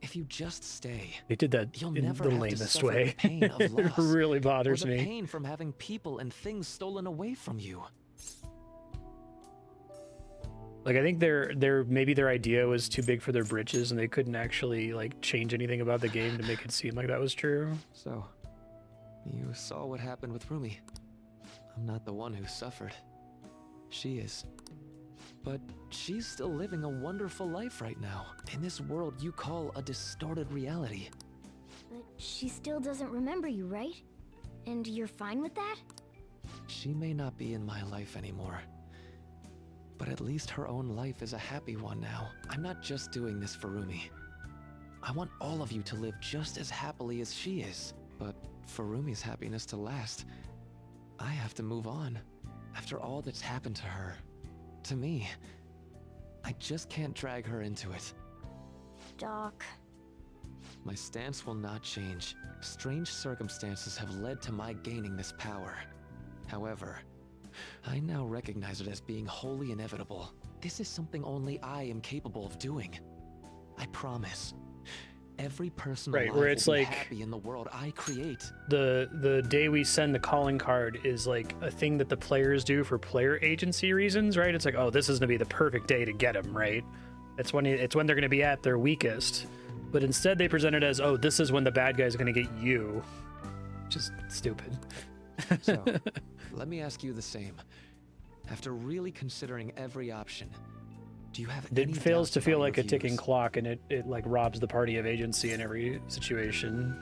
If you just stay, They did that you'll in never the have to lamest suffer way. the pain of It loss, really or bothers the me. pain from having people and things stolen away from you. Like, I think maybe their idea was too big for their britches, and they couldn't actually like change anything about the game to make it seem like that was true. So, you saw what happened with Rumi. I'm not the one who suffered. She is. But she's still living a wonderful life right now, in this world you call a distorted reality. But she still doesn't remember you, right? And you're fine with that? She may not be in my life anymore. But at least her own life is a happy one now. I'm not just doing this for Rumi. I want all of you to live just as happily as she is. But for Rumi's happiness to last, I have to move on. After all that's happened to her, to me, I just can't drag her into it. Doc. My stance will not change. Strange circumstances have led to my gaining this power. However, I now recognize it as being wholly inevitable. This is something only I am capable of doing. I promise. Every person Right, alive where it's will be like happy in the world I create. the day we send the calling card is like a thing that the players do for player agency reasons, right? It's like, oh, this is gonna be the perfect day to get them, right? It's when they're gonna be at their weakest. But instead they present it as, oh, this is when the bad guy's gonna get you. Just stupid. So, let me ask you the same. After really considering every option, do you have any It fails doubts to feel about like your a ticking views? clock, and it like robs the party of agency in every situation.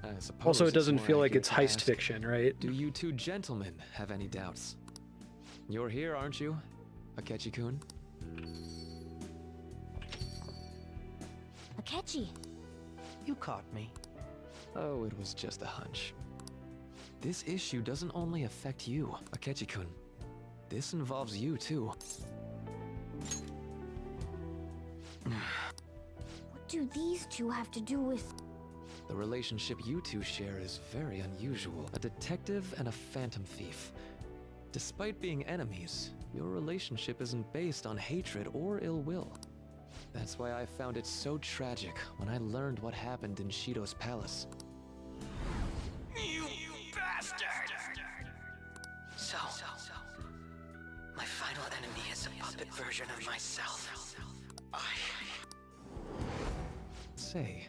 I suppose Also, it it's doesn't more feel like accurate it's to heist ask, fiction, right? Do you two gentlemen have any doubts? You're here, aren't you, Akechi-kun? Akechi. You caught me. Oh, it was just a hunch. This issue doesn't only affect you, Akechi-kun. This involves you, too. What do these two have to do with... The relationship you two share is very unusual. A detective and a phantom thief. Despite being enemies, your relationship isn't based on hatred or ill will. That's why I found it so tragic when I learned what happened in Shido's palace. You bastard! So, my final enemy is a puppet version of myself. Say,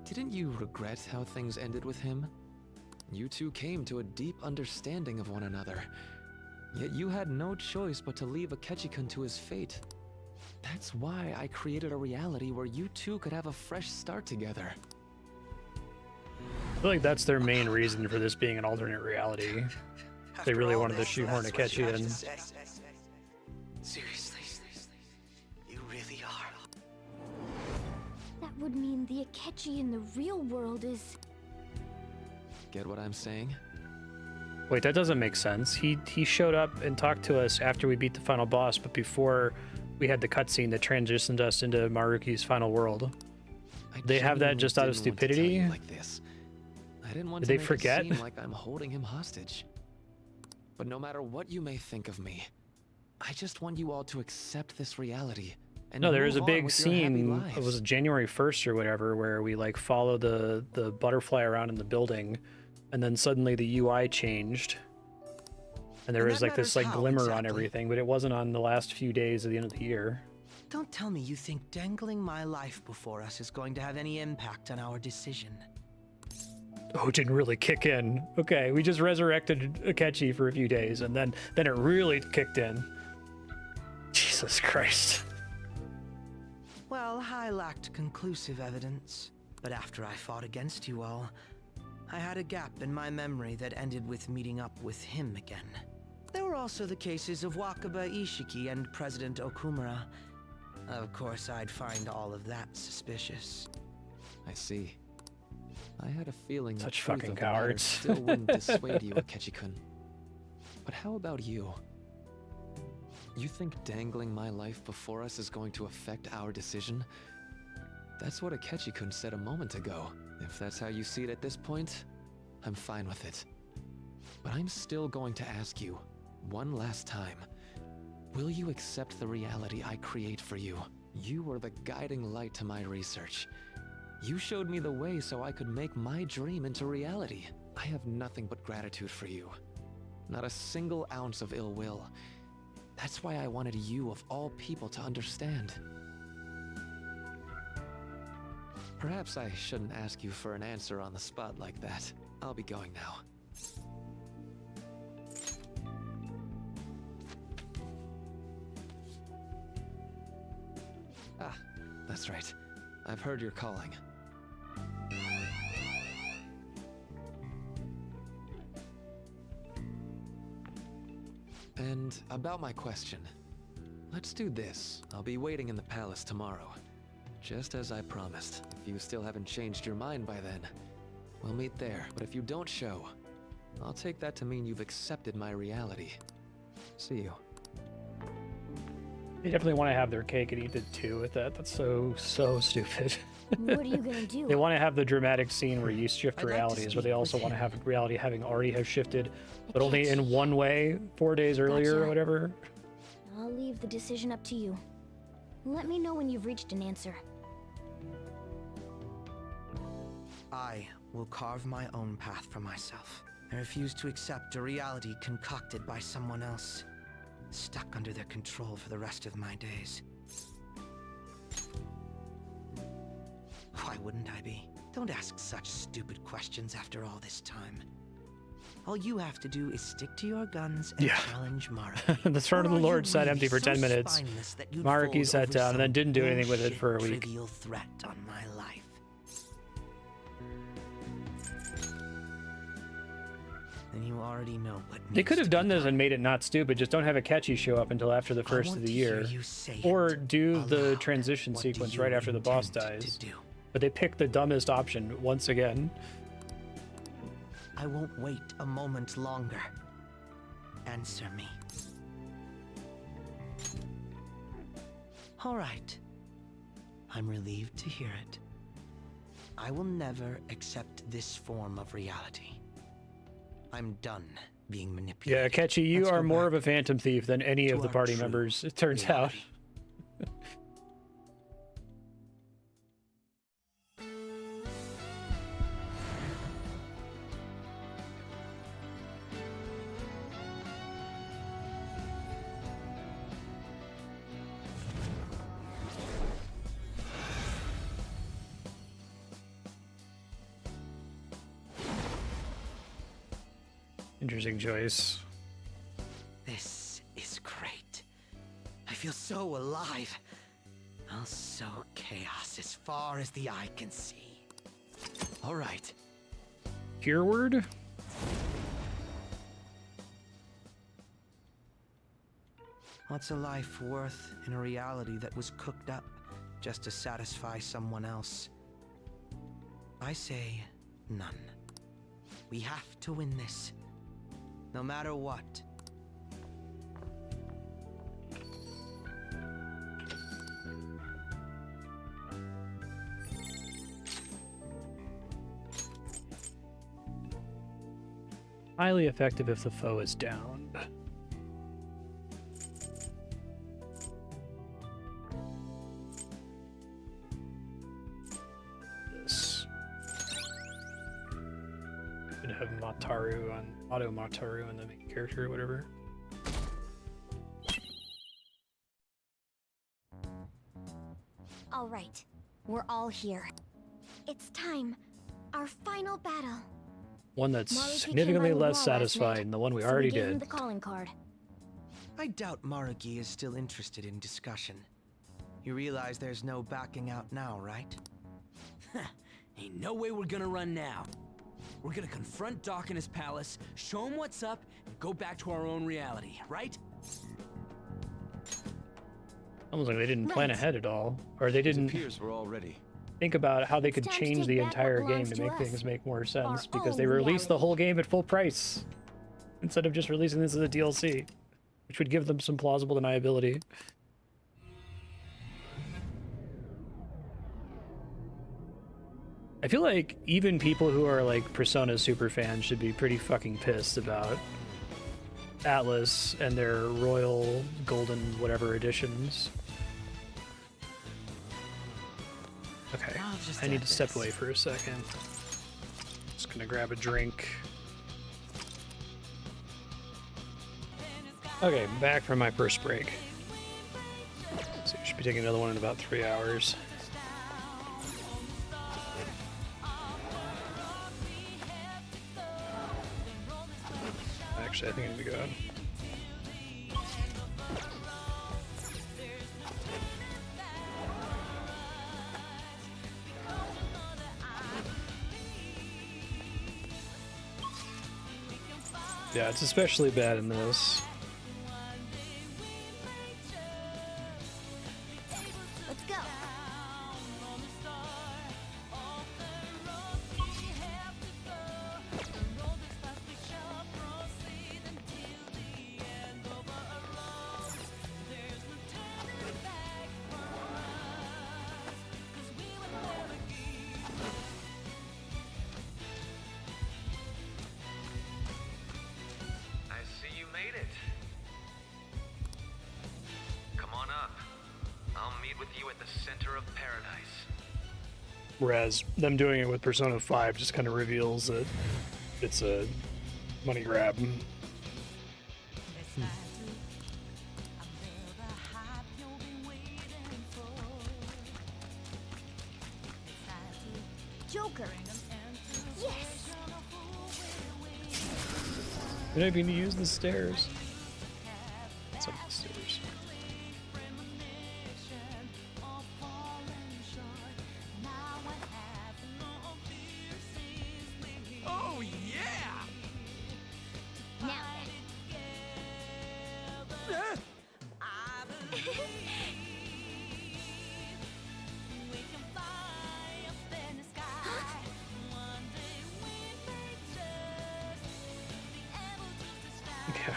didn't you regret how things ended with him? You two came to a deep understanding of one another. Yet you had no choice but to leave Akechi-kun to his fate. That's why I created a reality where you two could have a fresh start together. I feel like that's their main reason for this being an alternate reality. They really wanted to shoehorn Akechi in. Seriously, you really are. That would mean the Akechi in the real world is... Get what I'm saying? Wait, that doesn't make sense. He showed up and talked to us after we beat the final boss, but before we had the cutscene that transitioned us into Maruki's final world. They have that just out of stupidity? Like this. I didn't want Did to they make forget? it seem like I'm holding him hostage. But no matter what you may think of me, I just want you all to accept this reality. And No, there move was a on big with your happy scene, lives. it was January 1st or whatever, where we like follow the butterfly around in the building, and then suddenly the UI changed. And there And was that like this matters like how glimmer on exactly? everything, but it wasn't on the last few days of the end of the year. Don't tell me you think dangling my life before us is going to have any impact on our decision. Oh, it didn't really kick in. Okay, we just resurrected Akechi for a few days, and then it really kicked in. Jesus Christ. Well, I lacked conclusive evidence, but after I fought against you all, I had a gap in my memory that ended with meeting up with him again. There were also the cases of Wakaba Ishiki and President Okumura. Of course, I'd find all of that suspicious. I see. I had a feeling Such the truth fucking of the matter cowards. still wouldn't dissuade you, Akechi-kun. But how about you? You think dangling my life before us is going to affect our decision? That's what Akechi-kun said a moment ago. If that's how you see it at this point, I'm fine with it. But I'm still going to ask you, one last time, will you accept the reality I create for you? You were the guiding light to my research. You showed me the way so I could make my dream into reality. I have nothing but gratitude for you. Not a single ounce of ill will. That's why I wanted you, of all people, to understand. Perhaps I shouldn't ask you for an answer on the spot like that. I'll be going now. Ah, that's right. I've heard you're calling. And about my question. Let's do this. I'll be waiting in the palace tomorrow. Just as I promised. If you still haven't changed your mind by then, we'll meet there. But if you don't show, I'll take that to mean you've accepted my reality. See you. They definitely want to have their cake and eat it too with that. That's so stupid. What are you gonna do? They want to have the dramatic scene where you shift I'd like to realities, but they speak also with want to him. have reality having already have shifted, but I only can't. in one way 4 days earlier or Gotcha. whatever. I'll leave the decision up to you. Let me know when you've reached an answer. I will carve my own path for myself. I refuse to accept a reality concocted by someone else, stuck under their control for the rest of my days. Why wouldn't I be? Don't ask such stupid questions after all this time. All you have to do is stick to your guns and Yeah. challenge Maruki. The throne of the Or are Lord you sat really empty for so 10 minutes. spineless that you'd Maruki fold sat over down and some then didn't do anything with it bullshit for a week. Trivial threat on my life. And you already know what They needs could have to be done this and made it not stupid. Just don't have Akechi show up until after the I first want of the to year. hear you say Or it do the aloud. transition What do sequence you right after the boss intend to dies. do? But they picked the dumbest option once again. I won't wait a moment longer. Answer me. All right. I'm relieved to hear it. I will never accept this form of reality. I'm done being Yeah, manipulated. Akechi, you Let's go are more back of a phantom thief than any to of the our party true members, it turns out. reality. Interesting choice. This is great. I feel so alive. I'll sow chaos as far as the eye can see. All right. Pure word? What's a life worth in a reality that was cooked up just to satisfy someone else? I say none. We have to win this, no matter what. Highly effective if the foe is downed. This. Could have Mataru on Auto Mataru on the main character or whatever. All right, we're all here. It's time. Our final battle. One that's Maruki came significantly by the less wall last satisfying night, than the one we so already we gave him did. the calling card. I doubt Maruki is still interested in discussion. You realize there's no backing out now, right? Ain't no way we're gonna run now. We're gonna confront Doc in his palace, show him what's up, and go back to our own reality, right? Almost like they didn't plan ahead at all, or they didn't We're all ready. think about how they could It's time to change take the back entire what game belongs to to make us. things make more sense, Our because own they released the reality. whole game at full price instead of just releasing this as a DLC, which would give them some plausible deniability. I feel like even people who are like Persona super fans should be pretty fucking pissed about Atlas and their Royal Golden whatever editions. Okay, I need to step away for a second. Just gonna grab a drink. Okay, back from my first break. So I should be taking another one in about 3 hours. Actually, I think I need to go. Yeah, it's especially bad in this. Let's go. I see you made it. Come on up. I'll meet with you at the center of paradise. Whereas them doing it with Persona 5 just kind of reveals that it's a money grab. Joker. Yes. Did I mean to use the stairs? It's up the stairs. Oh, yeah! Now then. Okay. I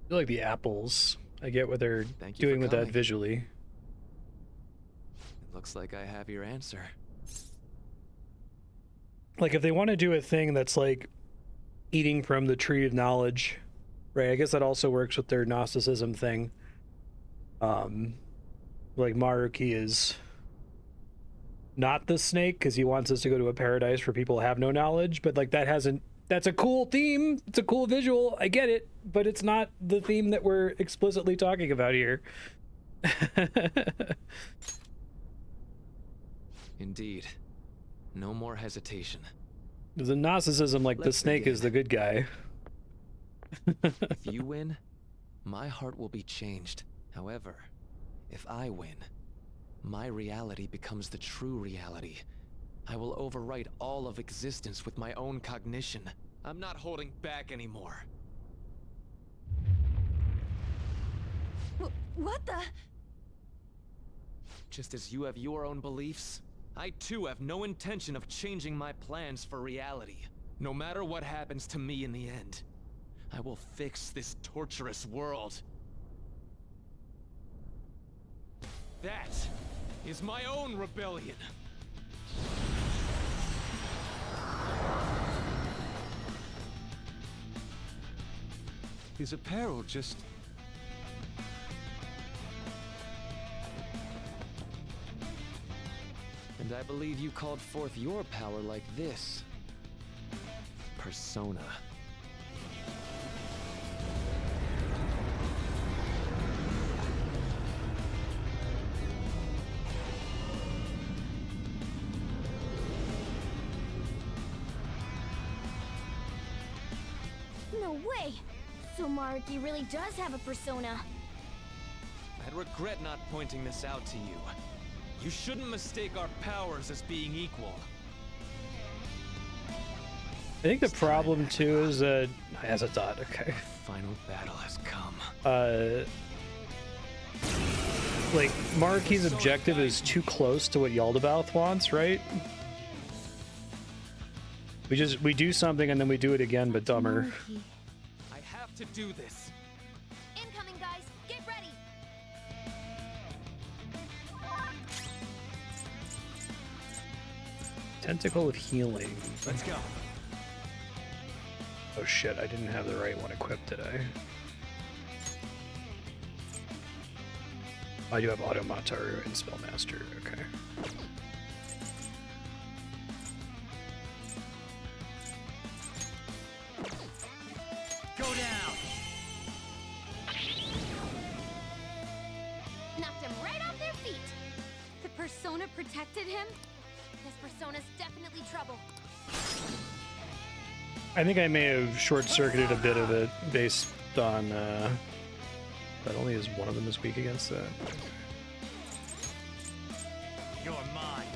feel like the apples. I get what they're Thank you doing for with that coming. visually. It looks like I have your answer. Like if they want to do a thing that's like eating from the tree of knowledge, right? I guess that also works with their Gnosticism thing. Like Maruki is not the snake because he wants us to go to a paradise where people have no knowledge, but like that's a cool theme. It's a cool visual. I get it, but it's not the theme that we're explicitly talking about here. Indeed. No more hesitation. There's a Gnosticism like the Let's snake is the good guy. If you win, my heart will be changed. However, if I win, my reality becomes the true reality. I will overwrite all of existence with my own cognition. I'm not holding back anymore. What the? Just as you have your own beliefs, I too have no intention of changing my plans for reality. No matter what happens to me in the end, I will fix this torturous world. That is my own rebellion. His apparel just... And I believe you called forth your power like this. Persona. No way! So Maruki really does have a persona. I'd regret not pointing this out to you. You shouldn't mistake our powers as being equal. I think the problem too is that, as a thought, okay. Final battle has come. Like Marky's objective is too close to what Yaldabaoth wants, right? We do something and then we do it again, but dumber. I have to do this. Incoming, guys. Get ready. Tentacle of healing. Let's go. Oh shit, I didn't have the right one equipped, did I? I do have Automataru and Spellmaster, okay. Go down. Knocked him right off their feet. The persona protected him? This persona's definitely trouble. I think I may have short-circuited a bit of it based on, that only is one of them is weak against that. You're mine.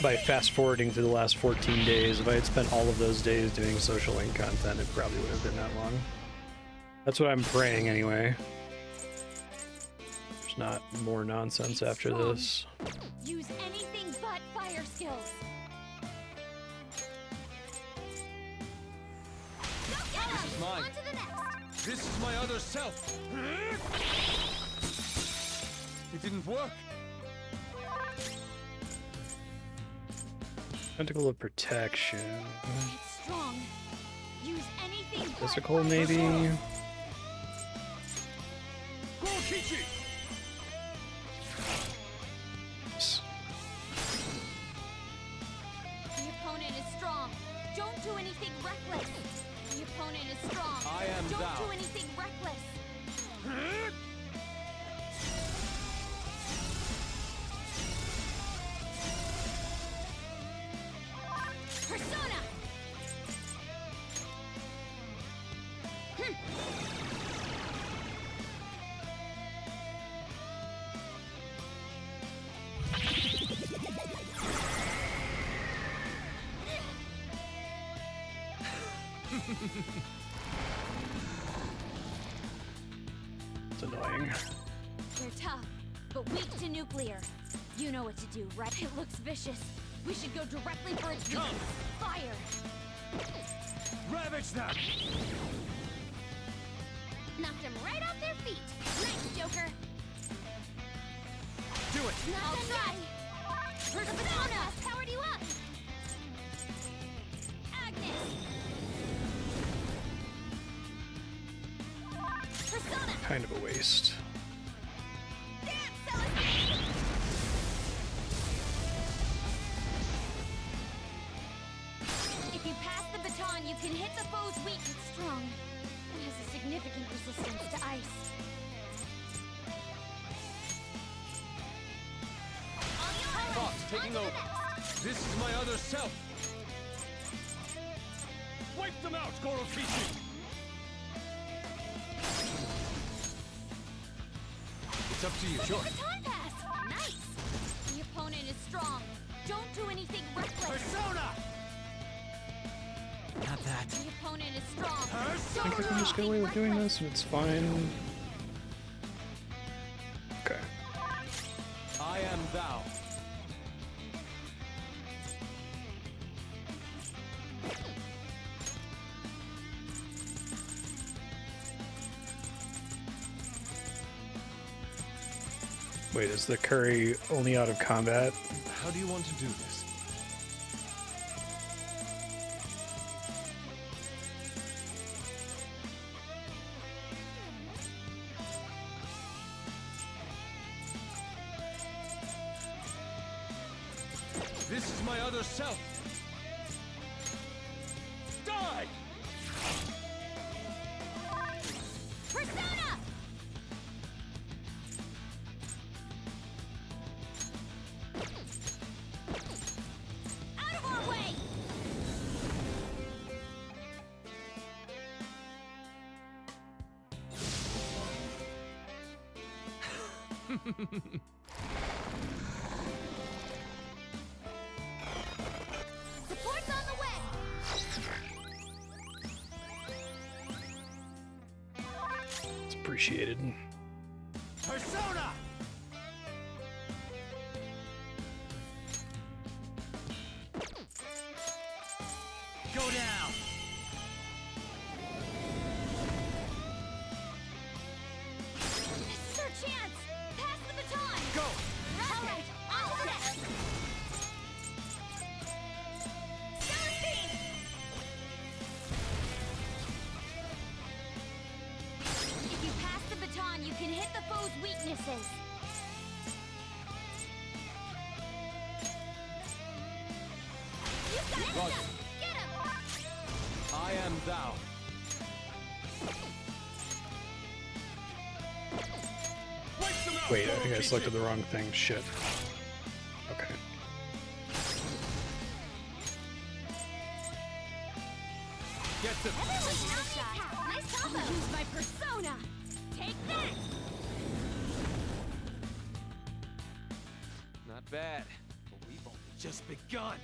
By fast-forwarding through the last 14 days, if I had spent all of those days doing social link content, it probably would have been that long. That's what I'm praying anyway. There's not more nonsense after this. Use anything but fire skills. This is mine. On to the next. This is my other self. It didn't work. Tentacle of protection. It's strong. Use anything but Physical, fire maybe? skills. Kichi! The opponent is strong. Don't do anything reckless. The opponent is strong. I am Don't thou. do anything reckless. Persona! It's annoying. They're tough, but weak to nuclear. You know what to do, right? It looks vicious. We should go directly for its weakness. Fire! Ravage them! Knocked them right off their feet. Nice, Joker. Do it! I'll try. Persona powered you up. Agnes. Persona. Kind of a waste. If you pass the baton, you can hit the foe's weak and strong. It has a significant resistance to ice. Fox taking over. This is my other self. Wipe them out, Gorokichi! It's up to you, sure. Baton pass. Nice. The opponent is strong. Don't do anything reckless. Persona! Not that. The opponent is strong. I think I can just get away with doing this and it's fine. Okay. I am thou. Wait, is the curry only out of combat? How do you want to do this? This is my other self. Die! Persona! Out of our way! Support's on the way! It's appreciated. Persona! Go down! This is our chance! Pass the baton! Go! Alright, on to the next! Stellar speed! If you pass the baton, you can hit the foe's weaknesses. You've got Roger. stuff! Get him! I am thou. Wait, I think I selected the wrong thing. Shit. Okay. Get the... Everyone's an shot! Nice combo! Use my persona! Take that! Not bad, but we've only just begun.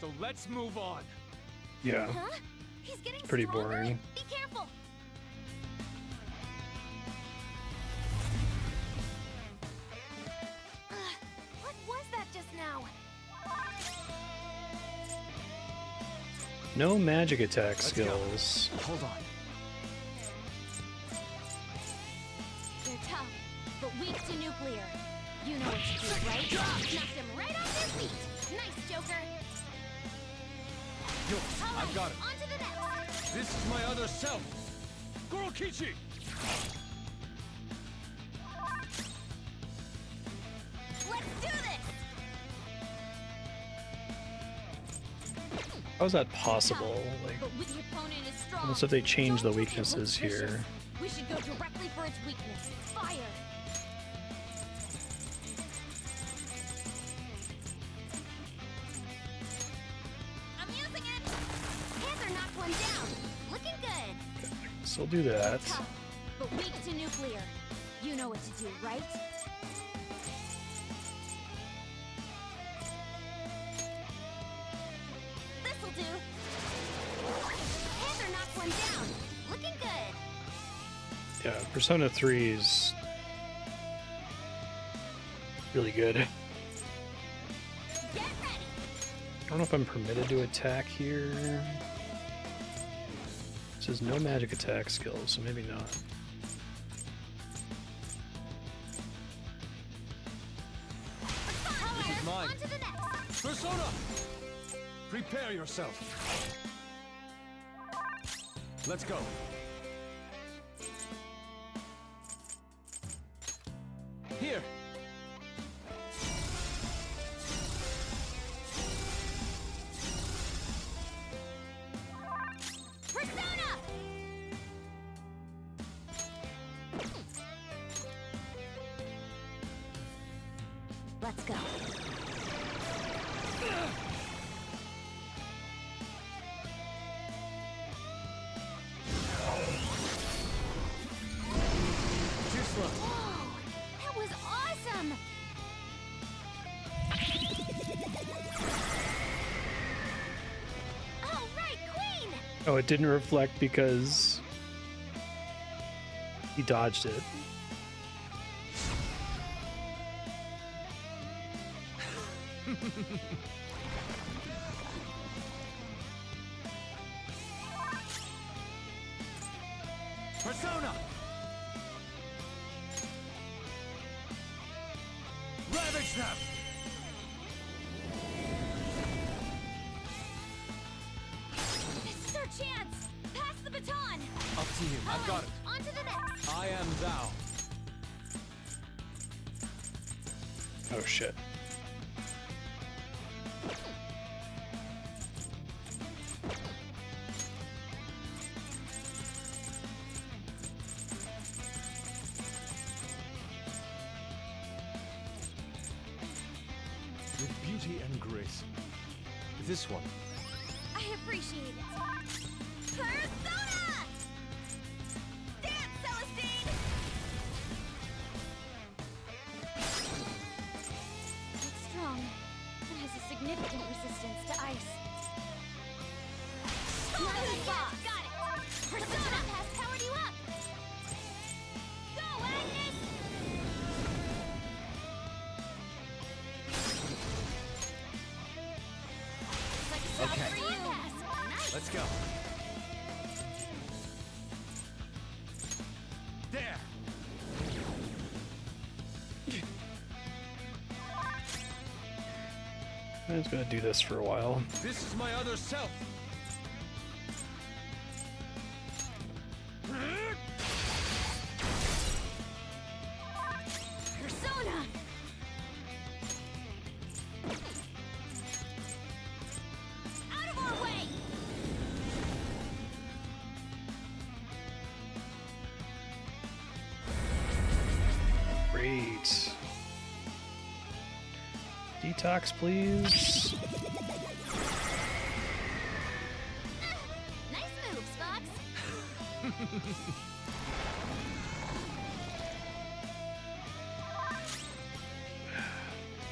So let's move on. Yeah. Huh? He's getting Pretty stronger? boring. Be careful! What was that just now? No magic attack skills. Hold on. They're tough, but weak to nuclear. You know what to do, right? Knocked him right off his feet! Nice, Joker! Yo, All I've got it. On to the next! This is my other self. Gorokichi! Let's do this! How is that possible? Like, But when the opponent is strong, almost if they change the don't take it weaknesses with vicious. here. We should go directly for its weakness. Fire! I'm using it! Panther knocked one down. Looking good. So I'll do that. Tough, but weak to nuclear. You know what to do, right? This'll do. Panther knocked one down. Looking good. Yeah, Persona 3 is really good. Get ready. I don't know if I'm permitted to attack here. It says no magic attack skills, so maybe not. This is mine. On to the next. Persona! Prepare yourself. Let's go. Here. Persona! Let's go. Too slow. Whoa! That was awesome! All right, Queen! Oh, it didn't reflect because he dodged it. Persona! Ravage them! This is our chance! Pass the baton! Up to you. I've got it. On to the next! I am thou. Oh shit. memories. This one. I appreciate it. Persona! Dance, Celestine! It's strong, but has a significant resistance to ice. Nice boss! Got it! Persona has powered you up! Go, Agnes! Okay. For you. Nice. Let's go. There. I'm just gonna do this for a while. This is my other self. Persona! Out of our way! Great. Detox, please. Nice moves, Fox!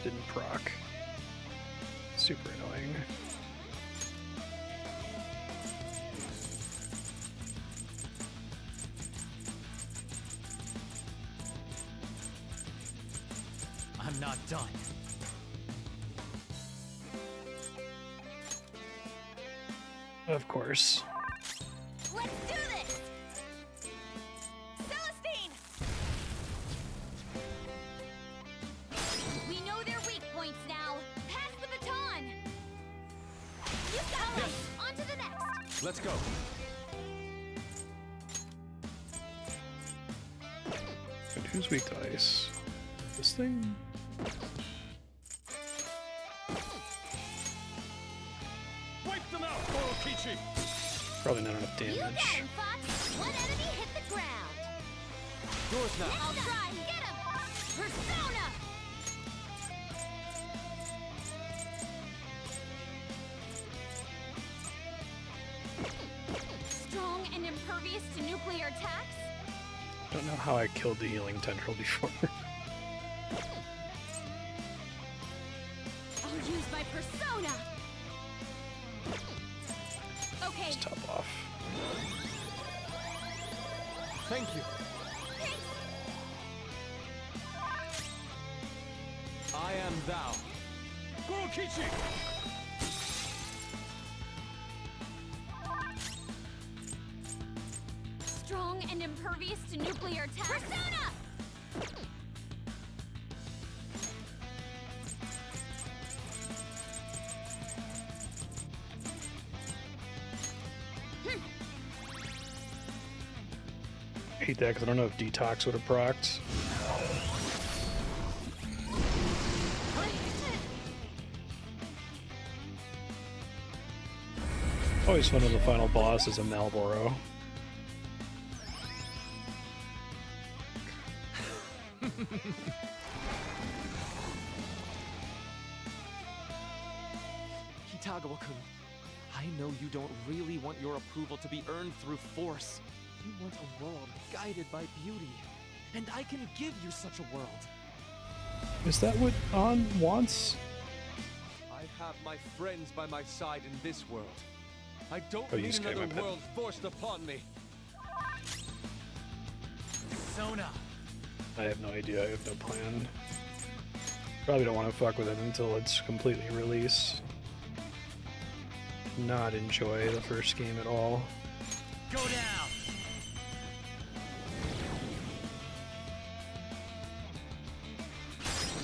Didn't proc. Super annoying. I'm not done. Of course. Let's do this! Celestine! We know their weak points now. Pass the baton! You got it! On to the next! Let's go. And who's weak to ice? This thing? Wipe them out, Orokichi. Probably not enough You got damage. him, Fox! One enemy hit the ground! Yours now. I'll try! Get him! Persona! Strong and impervious to nuclear attacks? Don't know how I killed the healing tendril before. I'll use my persona! Okay, Just top off. Thank you. I am thou. Orokichi. strong and impervious to nuclear attacks. Persona! I hate that because I don't know if Detox would have procced. Always fun when the final boss is a Malboro. Kitagawa-kun, I know you don't really want your approval to be earned through force. You want a world guided by beauty, and I can give you such a world. Is that what An wants? I have my friends by my side in this world. I don't Oh, you need scam another him. world forced upon me. Sona! I have no idea. I have no plan. Probably don't want to fuck with it until it's completely released. Not enjoy the first game at all. Go down!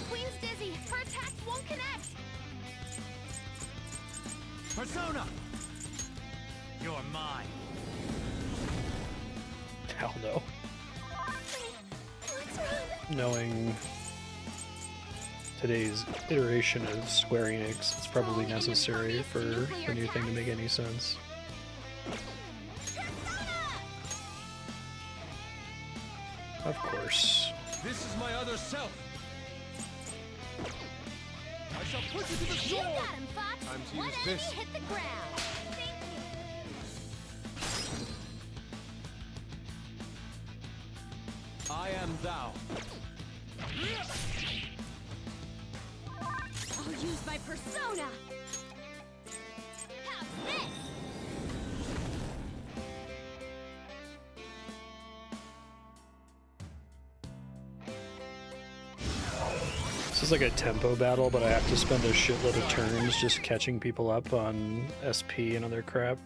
Queen's dizzy. Her attacks won't connect. Persona! You're mine. Hell no. Let's run. Knowing today's iteration of Square Enix, it's probably necessary for the new thing to make any sense. Of course. This is my other self. I shall put you to the You sword! got him, Fox. Time to One use enemy this. hit the ground. Thank you. I am thou. I'll use my persona. How's this? This is like a tempo battle, but I have to spend a shitload of turns just catching people up on SP and other crap.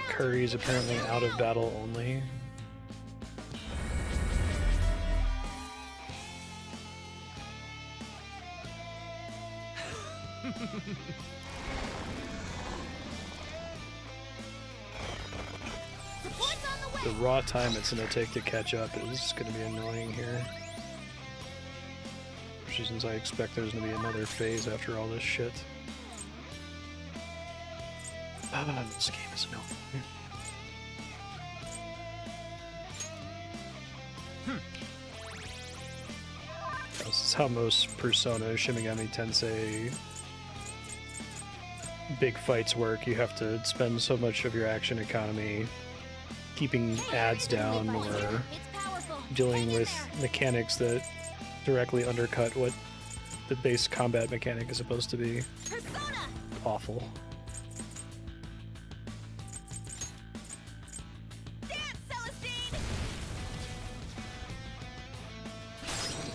Curry's apparently out of battle only. The raw time it's gonna take to catch up is gonna be annoying here. Especially since I expect there's gonna be another phase after all this shit. Ah, this game is annoying. This is how most Persona Shin Megami Tensei big fights work. You have to spend so much of your action economy keeping ads down or dealing with mechanics that directly undercut what the base combat mechanic is supposed to be. Awful.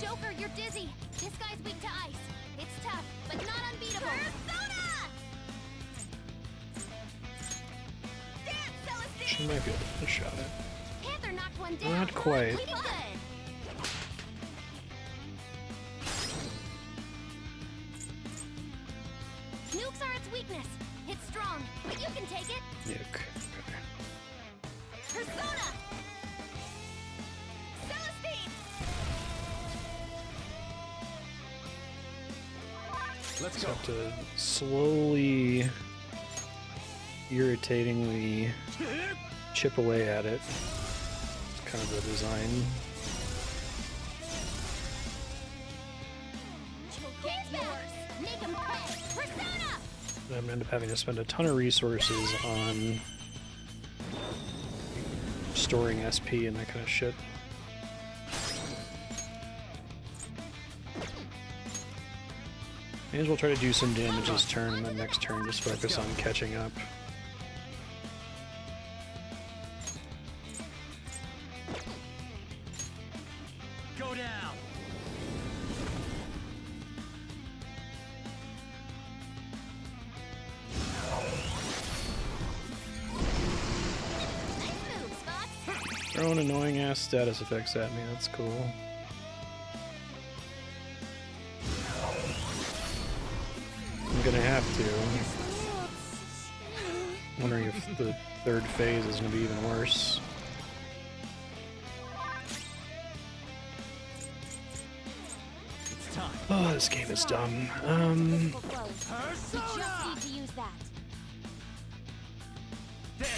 Joker, you're dizzy. This guy's weak to ice. It's tough, but not unbeatable. She might be able to shot it. Panther knocked one down. Not quite. Pretty good. Nukes are its weakness. It's strong, but you can take it. Nuke. Persona! Celestine! Let's Just go. have to slowly, irritatingly chip away at it. It's kind of the design. Get yours! Make him pay! Persona! I'm gonna end up having to spend a ton of resources on storing SP and that kind of shit. May as well try to do some damage this turn, and then next turn just focus on catching up. Go down. Throwing annoying ass status effects at me, that's cool. I'm gonna have to. Wondering if the third phase is gonna be even worse. It's time. Oh, this game is dumb. You just need to use that. There.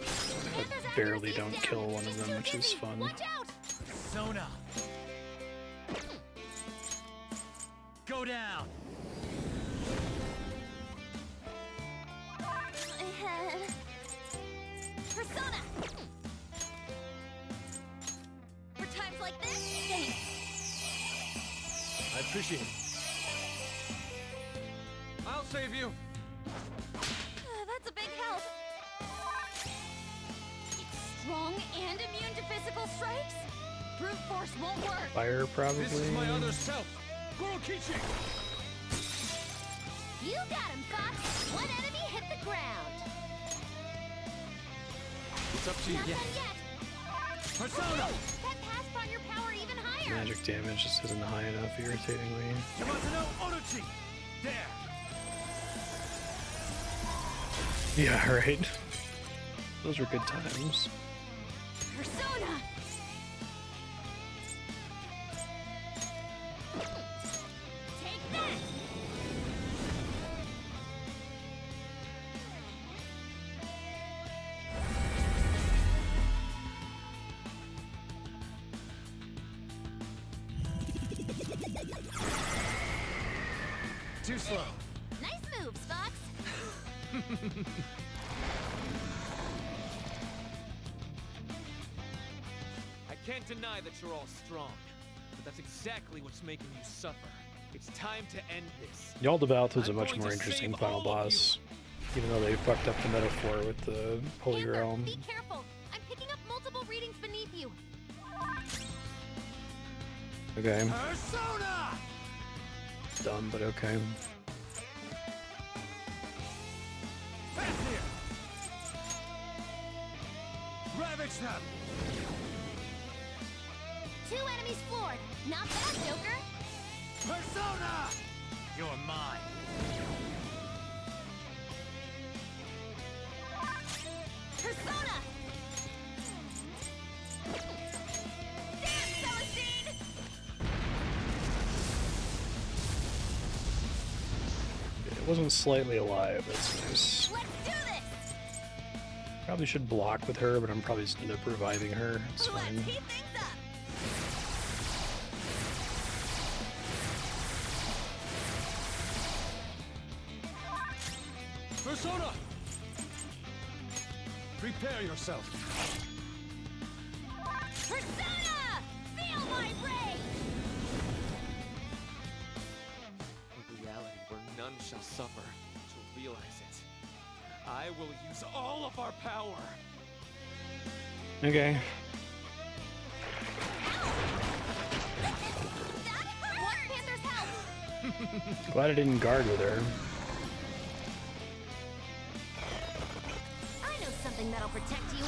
I barely don't kill one of them, which is fun. Watch out! Persona. Go down. Persona! For times like this, thanks. I appreciate it. I'll save you. That's a big help. It's strong and immune to physical strikes? Brute force won't work. Fire, probably. This is my other self. Kurokichi. You got him, Fox. One enemy hit the ground. It's up to you. Not Yeah. done yet. Persona. That passed on your power even higher. Magic damage just isn't high enough, irritatingly. Yamato no Orochi. There. Yeah, right. Those were good times. Persona! Take that! Too slow. Nice moves, Fox. I can't deny that you're all strong, but that's exactly what's making you suffer. It's time to end this. Yaldabaoth was a I'm much going more to interesting save final all of you. boss, even though they fucked up the metaphor with the Holy Panther, Grail. be careful. I'm picking up multiple readings beneath you. Okay, Persona! dumb, but okay. Fafnir! Ravage them! 2 enemies floored. Not bad, Joker. Persona! You're mine. Persona! Damn, Celestine! It wasn't slightly alive, that's nice. Let's do this! Probably should block with her, but I'm probably just end up reviving her. It's Let's fine. heat things up! Persona! Prepare yourself. Persona! Feel my rage! A reality where none shall suffer. To realize it, I will use all of our power. Okay. That hurt! Want Panther's help! Glad I didn't guard with her. I know something that'll protect you.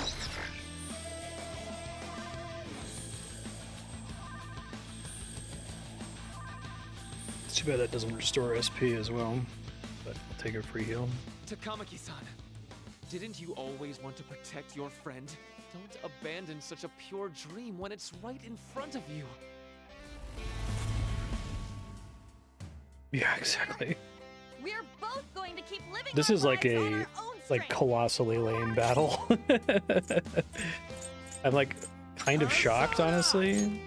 It's too bad that doesn't restore SP as well, but I'll take a free heal. Takamaki-san, didn't you always want to protect your friend? Don't abandon such a pure dream when it's right in front of you. Yeah, exactly. We're both going to keep living This our is like lives on a our own like strength. colossally lame battle. I'm like kind of shocked, honestly.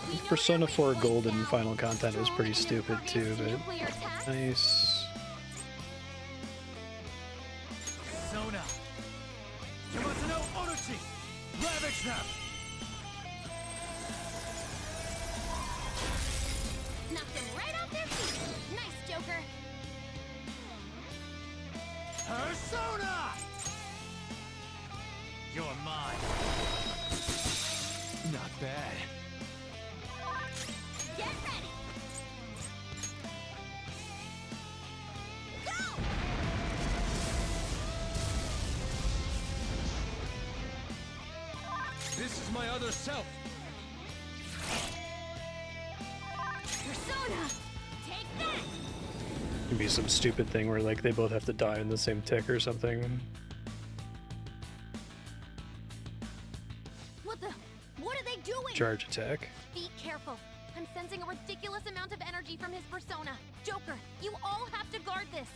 This Persona 4 Golden final content was pretty stupid too, but nice. Persona! Yamato no Orochi! Ravage them! Knocked them right off their feet. Nice, Joker. Persona! You're mine. Not bad. Get ready. Go! This is my other self. Persona! Take that! Could be some stupid thing where like they both have to die in the same tick or something. What the? What are they doing? Charge attack. Be careful. I'm sensing a ridiculous amount of energy from his persona. Joker, you all have to guard this.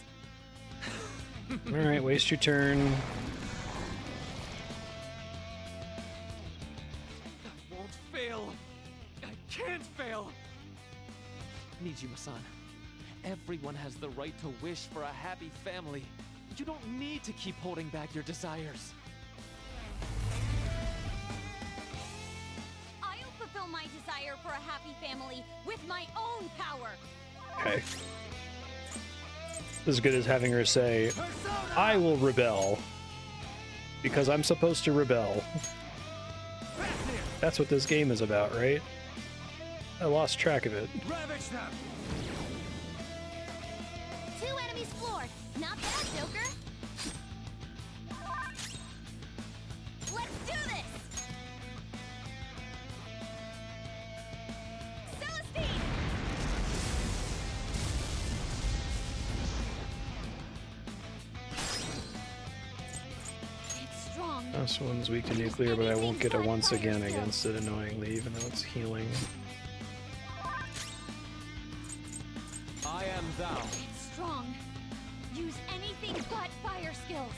Alright, waste your turn. I won't fail. I can't fail. Nijima-san, everyone has the right to wish for a happy family. You don't need to keep holding back your desires. I'll fulfill my desire for a happy family with my own power. Okay. As good as having her say, I will rebel. Because I'm supposed to rebel. That's what this game is about, right? I lost track of it. Ravage them! 2 enemies floored. Not bad, Joker. Let's do this! Celestine! It's strong. This one's weak to nuclear, but I won't get a once again against it annoyingly, even though it's healing. I am thou. It's strong. Use anything but fire skills.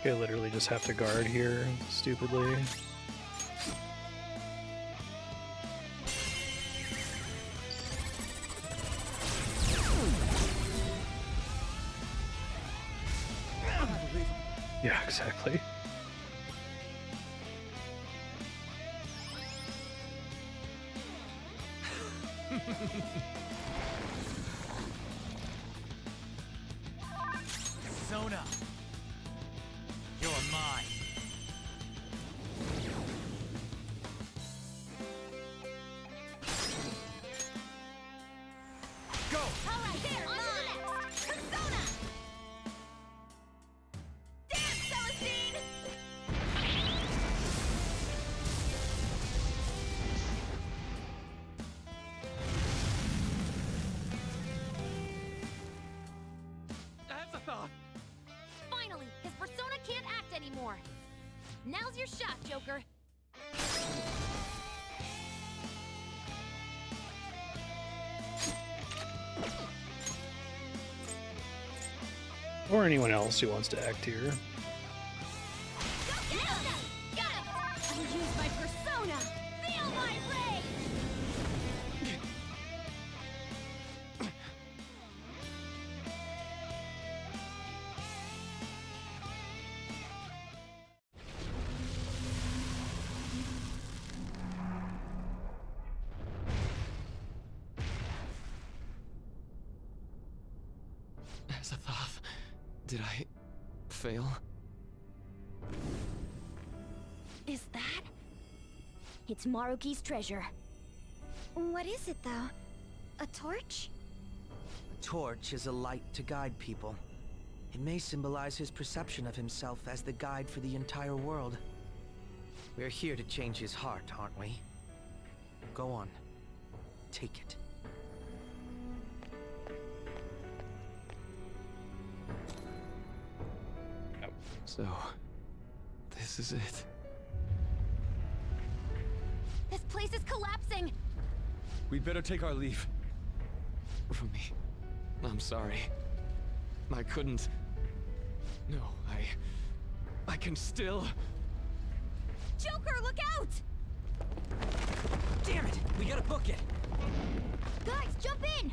I literally just have to guard here, stupidly. Yeah, exactly. Sona, you're mine. Go! Alright, there, on to the next! Persona! Dance, Celestine! That's a thought. Finally, his persona can't act anymore. Now's your shot, Joker. Or anyone else who wants to act here. Got it! I'll use my persona! Feel my rage! Azathoth, did I fail? Is that? It's Maruki's treasure. What is it, though? A torch? A torch is a light to guide people. It may symbolize his perception of himself as the guide for the entire world. We're here to change his heart, aren't we? Go on. Take it. So, this is it. This place is collapsing! We'd better take our leave. Rumi, I'm sorry. I couldn't... No, I can still... Joker, look out! Damn it! We gotta book it! Guys, jump in!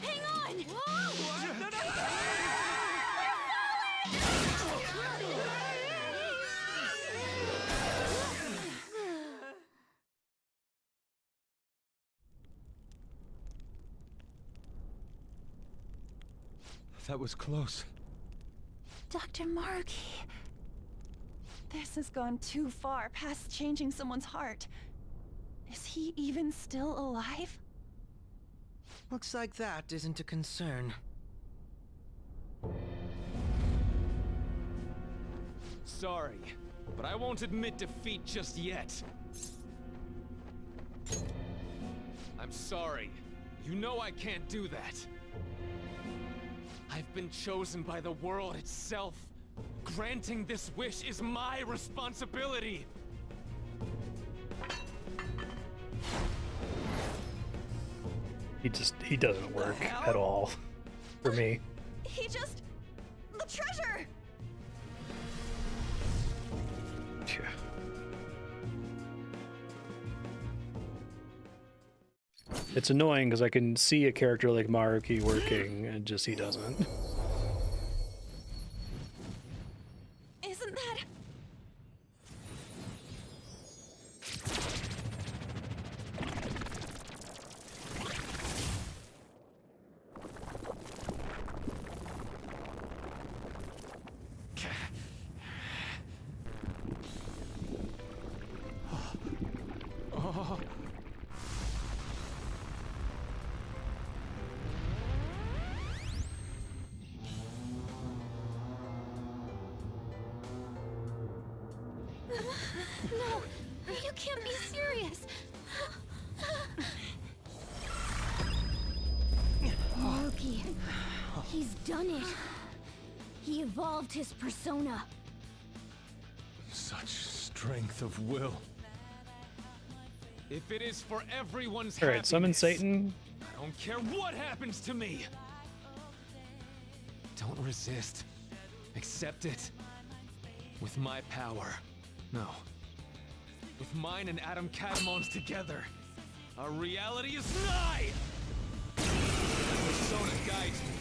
Hang on! That was close. Dr. Maruki. This has gone too far past changing someone's heart. Is he even still alive? Looks like that isn't a concern. Sorry, but I won't admit defeat just yet. I'm sorry. You know I can't do that. I've been chosen by the world itself. Granting this wish is my responsibility. He doesn't work at all for me. He just... the treasure! Yeah. It's annoying because I can see a character like Maruki working and just he doesn't. Isn't that... No, you can't be serious. done it. He evolved his persona. Such strength of will. If it is for everyone's All right, summon Satan. I don't care what happens to me. Don't resist. Accept it. With my power. No. With mine and Adam Catamon's together, our reality is nigh! The persona guides me.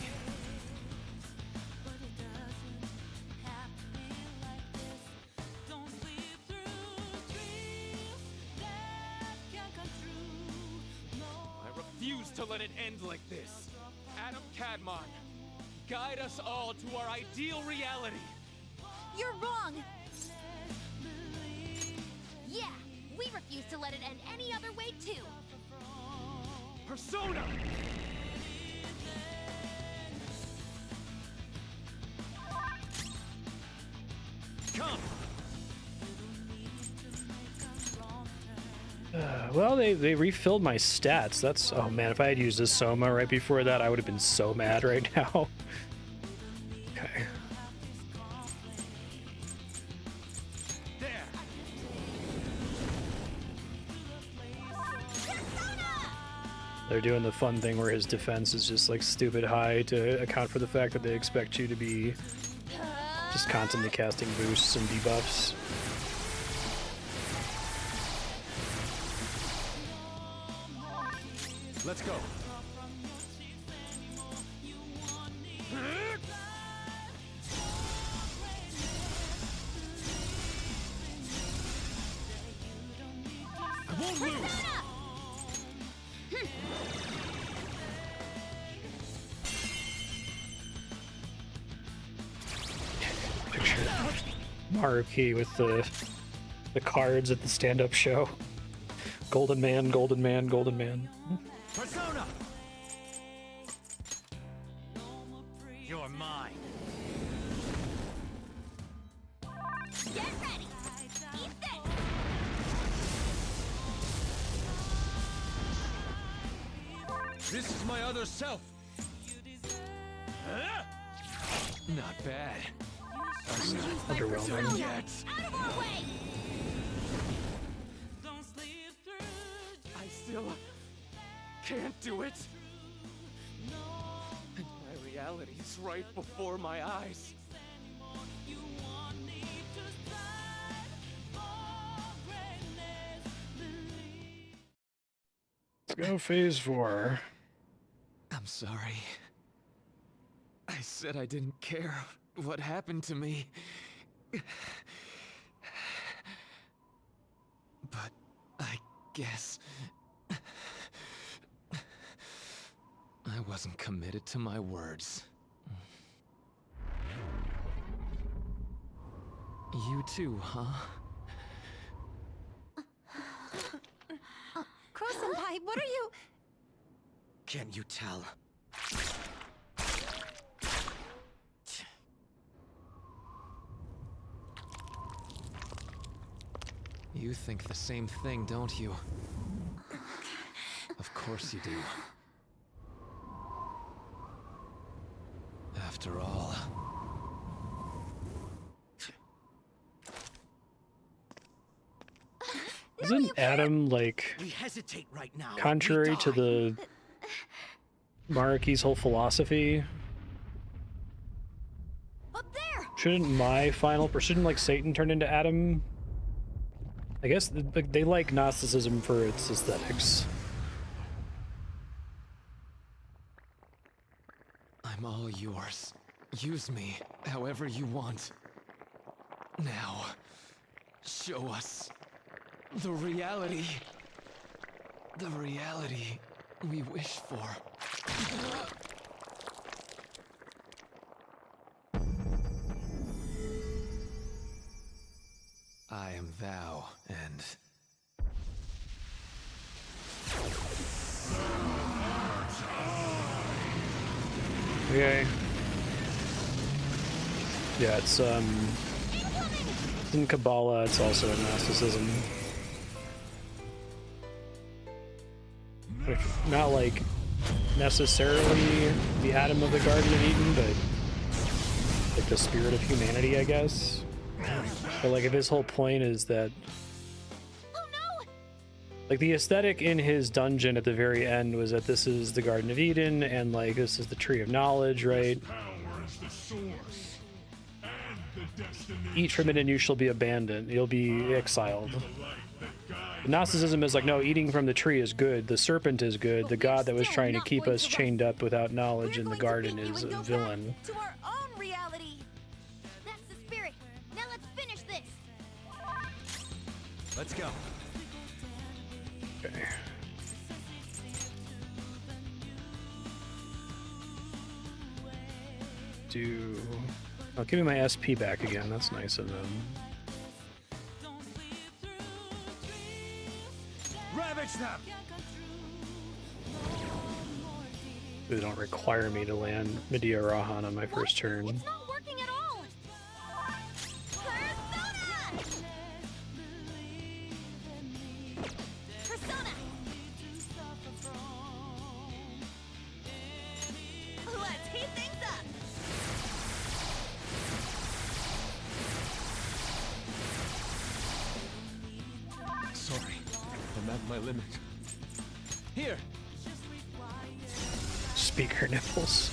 I refuse to let it end like this. Adam Cadmon, guide us all to our ideal reality. You're wrong! Yeah, we refuse to let it end any other way, too. Persona! Come! Well, they refilled my stats. That's, oh man, if I had used a Soma right before that, I would have been so mad right now. Okay. They're doing the fun thing where his defense is just like stupid high to account for the fact that they expect you to be just constantly casting boosts and debuffs. Let's go. I won't lose. Picture Maruki with the cards at the stand-up show. Golden man, golden man, golden man. Persona! You're mine. Get ready! Eat this! This is my other self. Not bad. Underwhelming. Out of our way! I still can't do it. And my reality is right before my eyes. Let's go phase 4. I'm sorry. I said I didn't care what happened to me. But I guess I wasn't committed to my words. You too, huh? Crow-senpai, what are you... Can't you tell? You think the same thing, don't you? Of course you do. After all... Isn't Adam, like, We hesitate right now. contrary to the Maruki's whole philosophy? Up there! Shouldn't my final, or shouldn't, like, Satan turn into Adam? I guess they like Gnosticism for its aesthetics. I'm all yours. Use me however you want. Now, show us the reality we wish for. I am thou, and... Okay. Yeah, it's in Kabbalah, it's also in Gnosticism. Not like necessarily the Adam of the Garden of Eden, but like the spirit of humanity, I guess. But like if his whole point is that like the aesthetic in his dungeon at the very end was that this is the Garden of Eden and like this is the tree of knowledge, right? Eat from it and you shall be abandoned. You'll be exiled. Gnosticism is like, no, eating from the tree is good. The serpent is good. The god that was trying to keep us chained up without knowledge in the garden is a villain. To our own reality. That's the spirit. Now let's finish this. Let's go. Okay. Oh, give me my SP back again. That's nice of them. Ravage them! They don't require me to land Medea Rahan on my first turn. It's not working at all. Persona! Let's heat things up. Sorry, I'm at my limit. Here! Speaker nipples.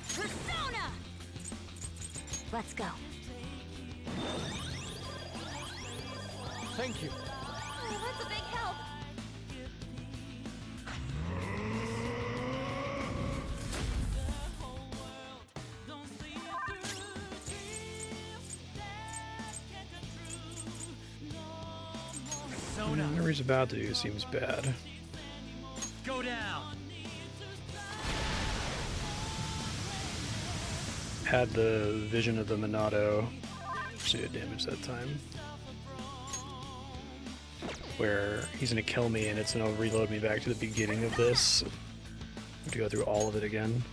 Persona! Let's go. Thank you. Oh, that's a big help. Whatever he's about to do seems bad. Go down. Had the vision of the Monado. See the damage that time. Where he's gonna kill me and it's gonna reload me back to the beginning of this. I have to go through all of it again.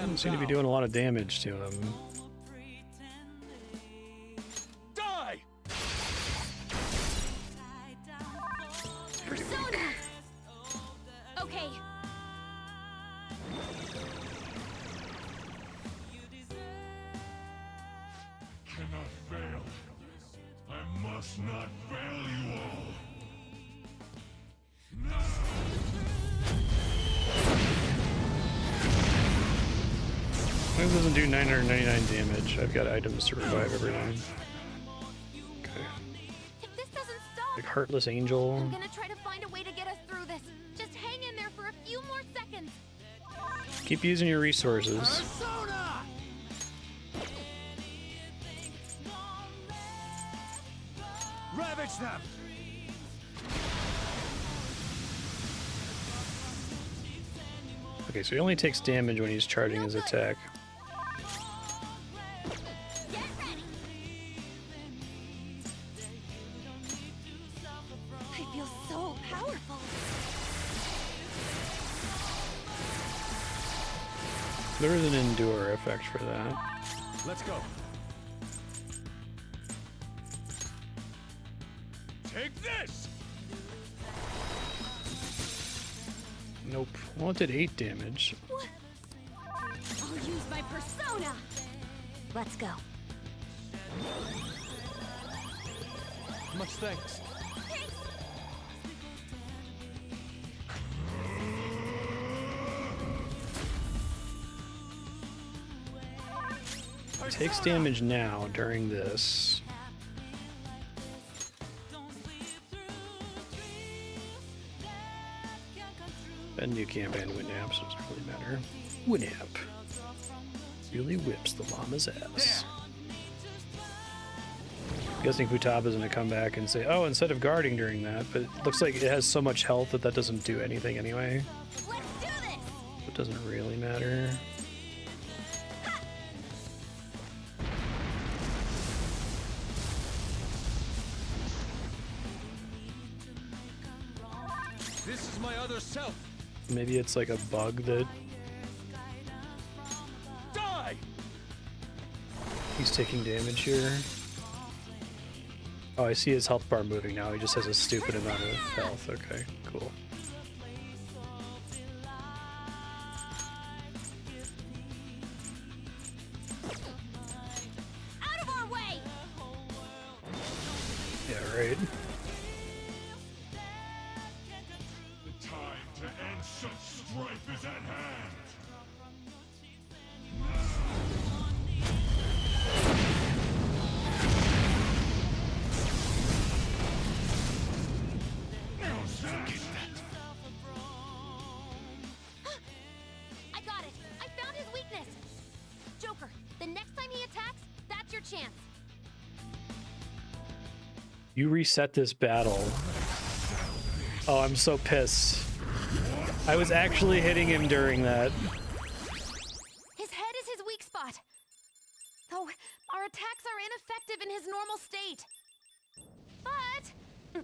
Doesn't seem to be doing a lot of damage to him. Die! Persona! Okay. Cannot fail. I must not fail you all. It doesn't do 999 damage. I've got items to revive everyone. Okay. If this doesn't stop, Like Heartless Angel. I'm gonna try to find a way to get us through this. Just hang in there for a few more seconds. Keep using your resources. Persona! Ravage them! Okay, so he only takes damage when he's charging his attack. Get ready. I feel so powerful. There is an endure effect for that. Let's go. Take this! Nope. Well, it did 8 damage. What? I'll use my persona. Let's go. Much thanks. Takes damage now during this. And you can't ban Winamp, so it doesn't really matter. Winamp really whips the llama's ass. I'm guessing Futaba's gonna come back and say, oh, instead of guarding during that, but it looks like it has so much health that that doesn't do anything anyway. Let's do this. It doesn't really matter. This is my other self. Maybe it's like a bug that He's taking damage here. Oh, I see his health bar moving now. He just has a stupid amount of health. Okay, cool. Out of our way! Yeah, right. The time to end such strife is at hand. I got it! I found his weakness! Joker, the next time he attacks, that's your chance. You reset this battle. Oh, I'm so pissed. I was actually hitting him during that. His head is his weak spot. Though our attacks are ineffective in his normal state. But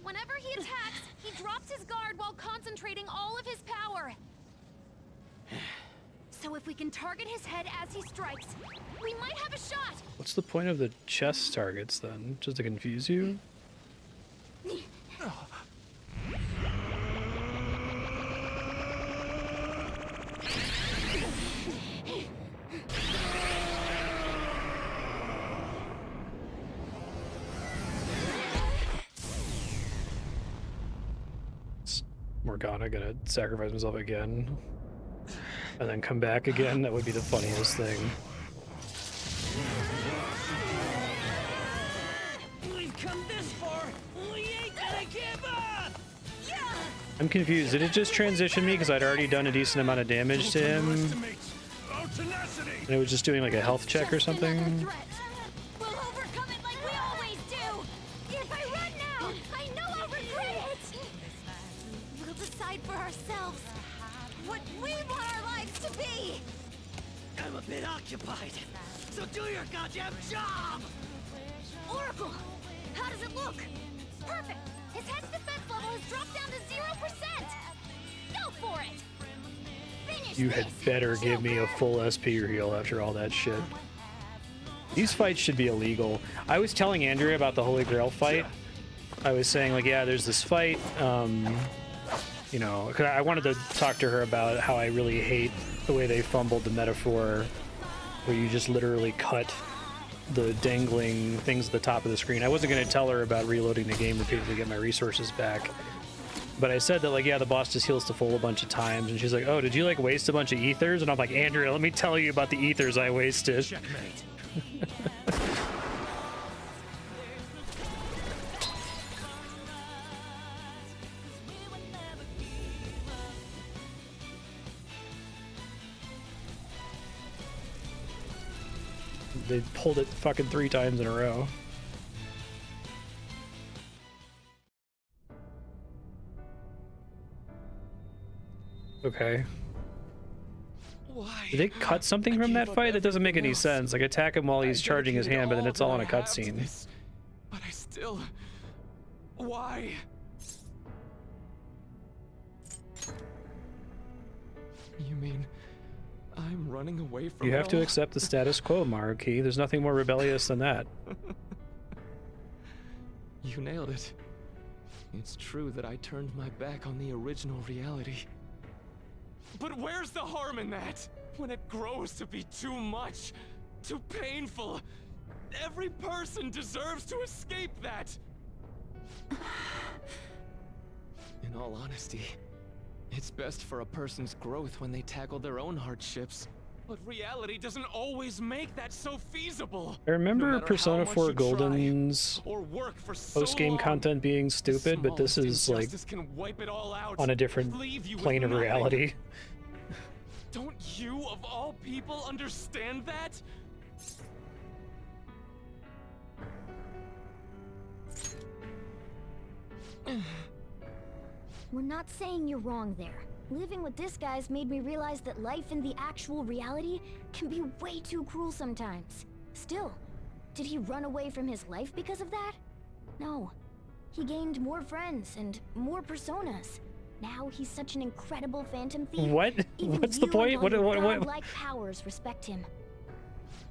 whenever he attacks, he drops his guard while concentrating all of his power. So if we can target his head as he strikes, we might have a shot. What's the point of the chest targets then? Just to confuse you? Is Morgana gonna sacrifice himself again? And then come back again? That would be the funniest thing. We've come this far. We ain't gonna give up. Yeah. I'm confused. Did it just transition me because I'd already done a decent amount of damage to him? And it was just doing like a health check or something? We'll overcome it like we always do. If I run now, I know I'll regret it. We'll decide for ourselves what we want our lives to be. I'm a bit occupied, so do your goddamn job. Oracle, how does it look? Perfect. His head's defense level has dropped down to 0%. Go for it. Finish You had this, better give me a Joker. full SP heal after all that shit. These fights should be illegal. I was telling Andrea about the Holy Grail fight. I was saying, like, yeah, there's this fight, you know, 'cause I wanted to talk to her about how I really hate the way they fumbled the metaphor where you just literally cut the dangling things at the top of the screen. I wasn't going to tell her about reloading the game repeatedly to get my resources back. But I said that, like, yeah, the boss just heals to full a bunch of times. And she's like, oh, did you, like, waste a bunch of ethers? And I'm like, Andrea, let me tell you about the ethers I wasted. Checkmate. They pulled it fucking 3 times in a row. Okay. Why? Did they cut something from that fight? That doesn't make any sense. Like, attack him while he's charging his hand, but then it's all in a cutscene. But I still... Why? You mean I'm running away from You it have to all? accept the status quo, Maruki. There's nothing more rebellious than that. You nailed it. It's true that I turned my back on the original reality. But where's the harm in that? When it grows to be too much, too painful, every person deserves to escape that. In all honesty, it's best for a person's growth when they tackle their own hardships. But reality doesn't always make that so feasible. I remember No matter Persona how much 4 you try Golden's or work for so post-game long, content being stupid, but this is, like, injustice can wipe it all out, on a different leave you with plane of nothing. reality. Don't you, of all people, understand that? We're not saying you're wrong there. Living with this guy's made me realize that life in the actual reality can be way too cruel sometimes. Still, did he run away from his life because of that? No. He gained more friends and more personas. Now he's such an incredible phantom thief. What? Even What's the you point? and all What? your What? godlike powers respect him.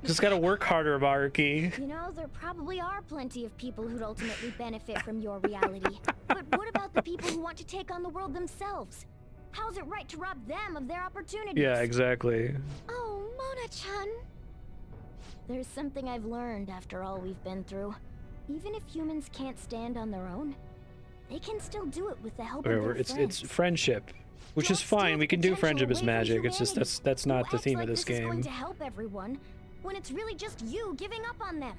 Just gotta work harder, Maruki. You know, there probably are plenty of people who'd ultimately benefit from your reality. But what about the people who want to take on the world themselves? How's it right to rob them of their opportunities? Yeah, exactly. Oh, Mona-chan. There's something I've learned after all we've been through. Even if humans can't stand on their own, they can still do it with the help of their It's friends. friendship, which is fine. We can do friendship as magic. It's just that's not the theme of this This is going game. to help everyone when it's really just you giving up on them.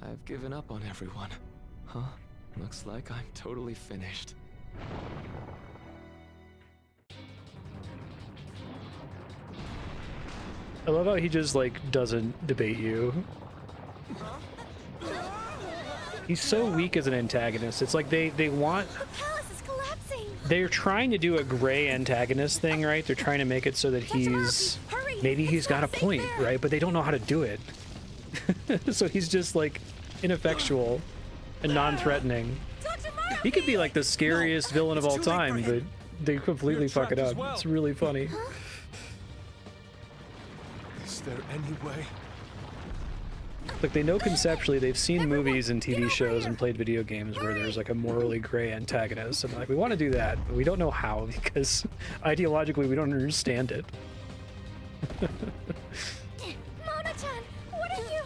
I've given up on everyone. Huh? Looks like I'm totally finished. I love how he just like doesn't debate you. He's so weak as an antagonist. It's like they want. The palace is collapsing. They're trying to do a gray antagonist thing, right? They're trying to make it so that maybe he's got a point, right? But they don't know how to do it. So he's just like ineffectual and non-threatening. He could be like the scariest villain of all time, but they completely fuck it up. It's really funny. Is there any way? Like, they know conceptually, they've seen movies and TV shows and played video games where there's like a morally gray antagonist, and like, we want to do that, but we don't know how because ideologically we don't understand it. Mona-chan, what are you?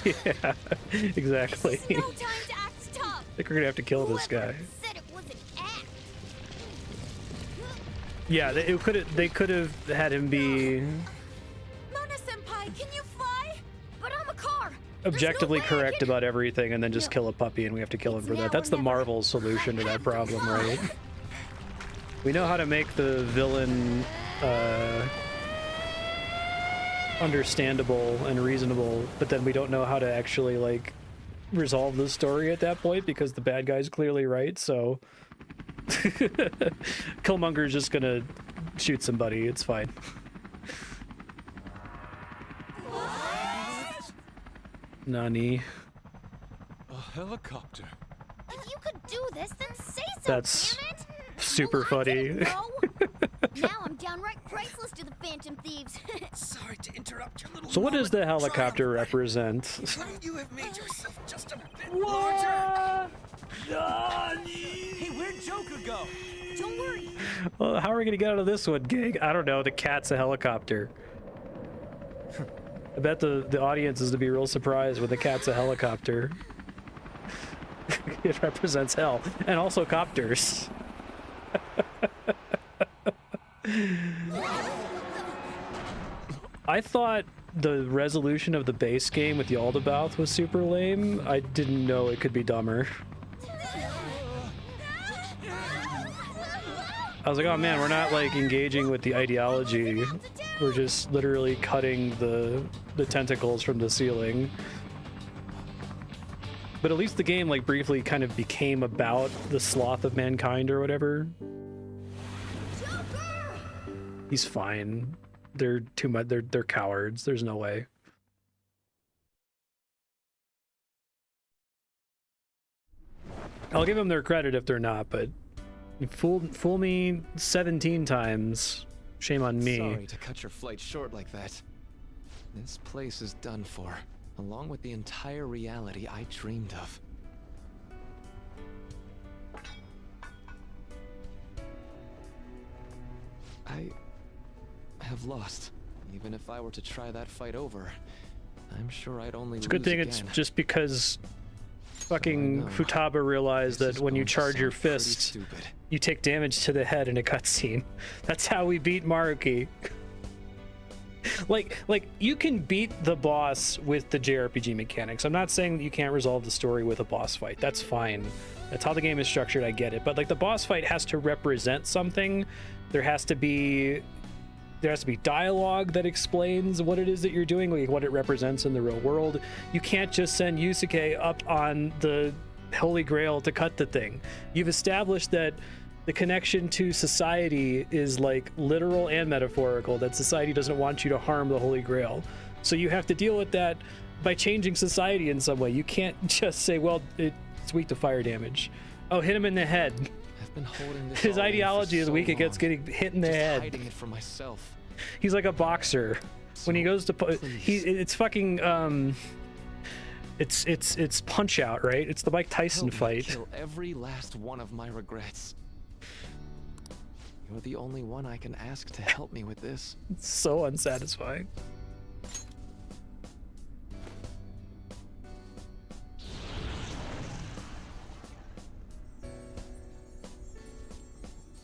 Yeah, exactly. No time to act tough. I think we're gonna have to kill this guy. Said it was an act. Yeah, they could have had him be Mona-senpai, can you fly? But I'm a car. objectively correct about everything and then just kill a puppy and we have to kill him for that. That's the Marvel solution to that problem, right? We know how to make the villain understandable and reasonable, but then we don't know how to actually like resolve the story at that point because the bad guy's clearly right, so Killmonger's just gonna shoot somebody, it's fine. Nani. A helicopter. If you could do this, then say so. That's damn it. super funny. Now I'm downright priceless to the Phantom Thieves. Sorry to interrupt your little So what does the moment. helicopter represent? Couldn't you have made yourself just a bit larger? Hey, where'd Joker go? Don't worry. Well, how are we gonna get out of this one, gang? I don't know. The cat's a helicopter. I bet the audience is to be real surprised when the cat's a helicopter. It represents hell and also copters. I thought the resolution of the base game with Yaldabaoth was super lame. I didn't know it could be dumber. I was like, oh man, we're not like engaging with the ideology. We're just literally cutting the tentacles from the ceiling. But at least the game like briefly kind of became about the sloth of mankind or whatever. He's fine. They're too much. They're cowards. There's no way. I'll give them their credit if they're not, but you fool me 17 times. Shame on me. Sorry to cut your flight short like that. This place is done for, along with the entire reality I dreamed of. I have lost. Even if I were to try that fight over, I'm sure I'd only lose It's a good thing again. it's just because fucking Futaba realized that when you charge your fist, you take damage to the head in a cutscene. That's how we beat Maruki. like you can beat the boss with the JRPG mechanics. I'm not saying that you can't resolve the story with a boss fight. That's fine. That's how the game is structured. I get it. But like the boss fight has to represent something. There has to be dialogue that explains what it is that you're doing, like what it represents in the real world. You can't just send Yusuke up on the Holy Grail to cut the thing. You've established that the connection to society is like literal and metaphorical, that society doesn't want you to harm the Holy Grail. So you have to deal with that by changing society in some way. You can't just say, well, it's weak to fire damage. Oh, hit him in the head. been holding this His all in for ideology is so weak against long, getting hit in the just head. hiding it from myself. He's like a boxer. When he goes to it's fucking it's Punch Out, right? It's the Mike Tyson Help me fight. kill every last one of my regrets. You're the only one I can ask to help me with this. It's so unsatisfying.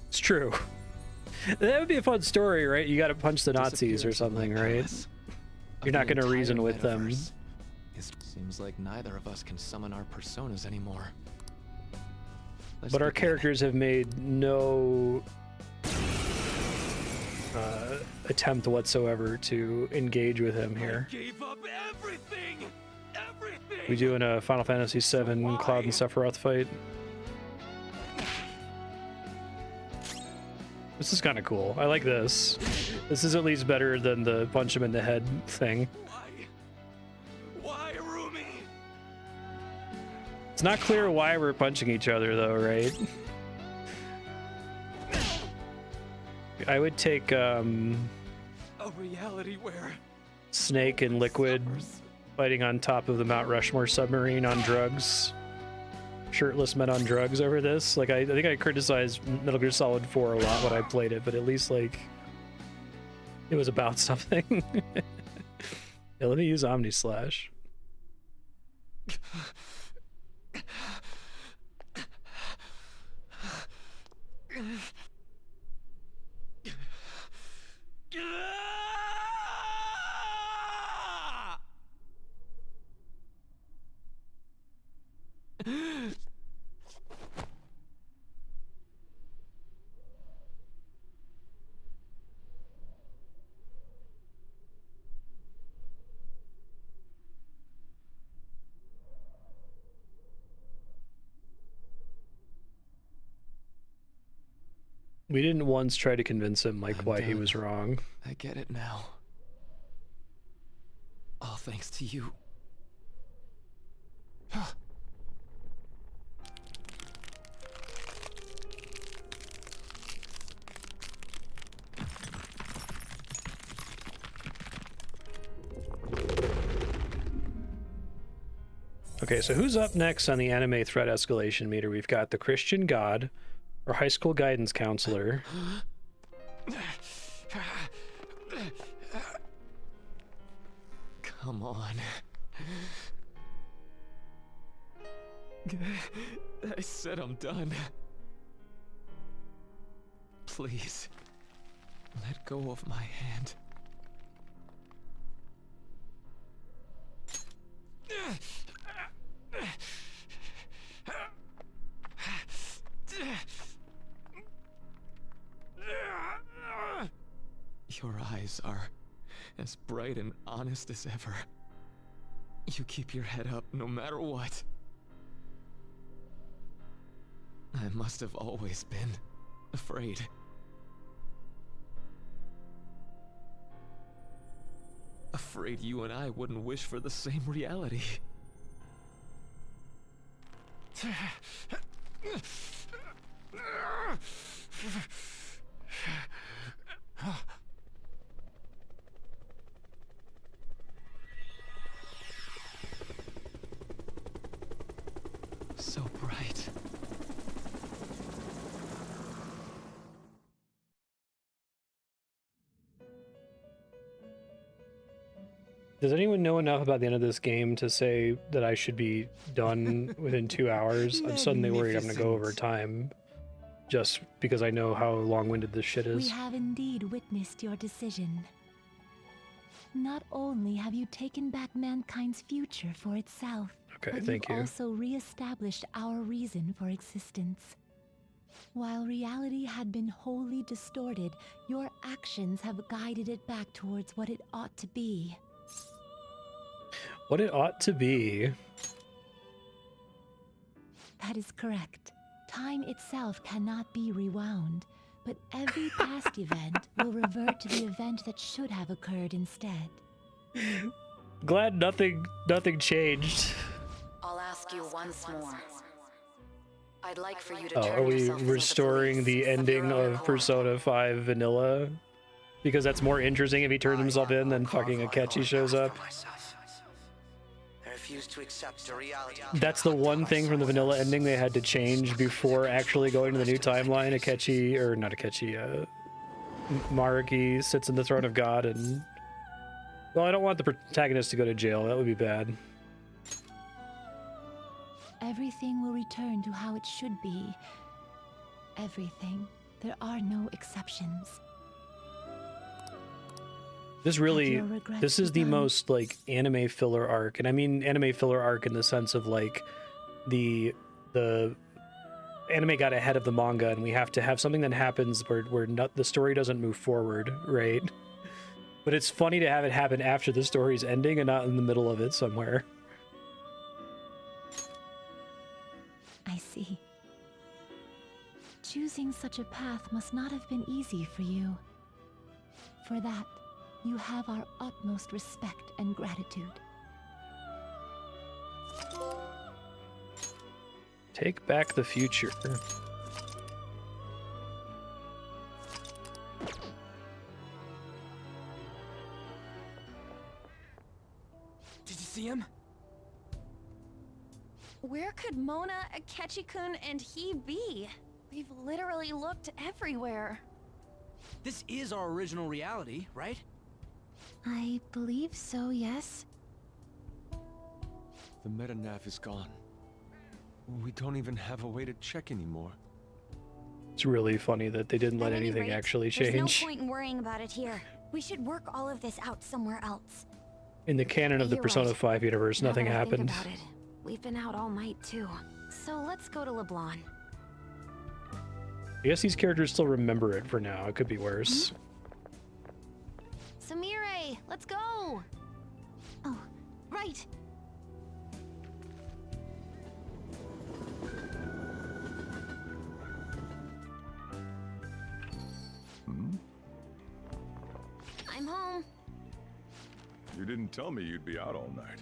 It's true. That would be a fun story, right? You got to punch the Nazis or something, right? You're not going to reason with them. It seems like neither of us can summon our personas anymore. But our characters have made no attempt whatsoever to engage with him here. Gave up everything! Everything! We doing a Final Fantasy VII Cloud and Sephiroth fight. This is kind of cool. I like this. This is at least better than the punch him in the head thing. Why, Rumi? It's not clear why we're punching each other though, right? I would take A reality where Snake and Liquid fighting on top of the Mount Rushmore submarine on drugs. Shirtless men on drugs over this. Like, I think I criticized Metal Gear Solid 4 a lot when I played it, but at least, like, it was about something. Yeah, let me use Omni Slash. We didn't once try to convince him, like, why he was wrong. I get it now. All thanks to you. Okay, so who's up next on the anime threat escalation meter? We've got the Christian God, our high school guidance counselor. Come on. I said I'm done. Please, let go of my hand. Your eyes are as bright and honest as ever. You keep your head up no matter what. I must have always been afraid. Afraid you and I wouldn't wish for the same reality. So bright. Does anyone know enough about the end of this game to say that I should be done within 2 hours? I'm suddenly worried I'm going to go over time just because I know how long-winded this shit We is. have indeed witnessed your decision. Not only have you taken back mankind's future for itself, Okay, but thank you've you. also re-established our reason for existence. While reality had been wholly distorted, your actions have guided it back towards what it ought to be. What it ought to be. That is correct. Time itself cannot be rewound, but every past event will revert to the event that should have occurred instead. Glad nothing changed. I'll ask you once more. I'd like for you to Oh, turn are we yourself in to restoring the police, but ending you're on your of own. Persona 5 Vanilla? Because that's more interesting if he turns himself in than fucking Akechi shows up. I refuse to accept a reality. That's the one thing from the vanilla ending they had to change before actually going to the new timeline. Akechi, or not Akechi, Maruki sits in the throne of God and... Well, I don't want the protagonist to go to jail. That would be bad. Everything will return to how it should be. Everything. There are no exceptions. This really, Have your regrets this is the begun? most, like, anime filler arc. And I mean anime filler arc in the sense of, like, the anime got ahead of the manga, and we have to have something that happens where the story doesn't move forward, right? But it's funny to have it happen after the story's ending and not in the middle of it somewhere. I see. Choosing such a path must not have been easy for you. For that, you have our utmost respect and gratitude. Take back the future. Did you see him? Where could Mona, Akechi-kun, and he be? We've literally looked everywhere. This is our original reality, right? I believe so, yes. The metanav is gone. We don't even have a way to check anymore. It's really funny that they didn't let At any anything rate, actually There's change. no point in worrying about it here. We should work all of this out somewhere else. In the canon of the You're Persona right. 5 universe, Now nothing that I think happened. about it, we've been out all night too. So let's go to LeBlanc. I guess these characters still remember it for now. It could be worse. Samire, let's go! Oh, right. I'm home. You didn't tell me you'd be out all night.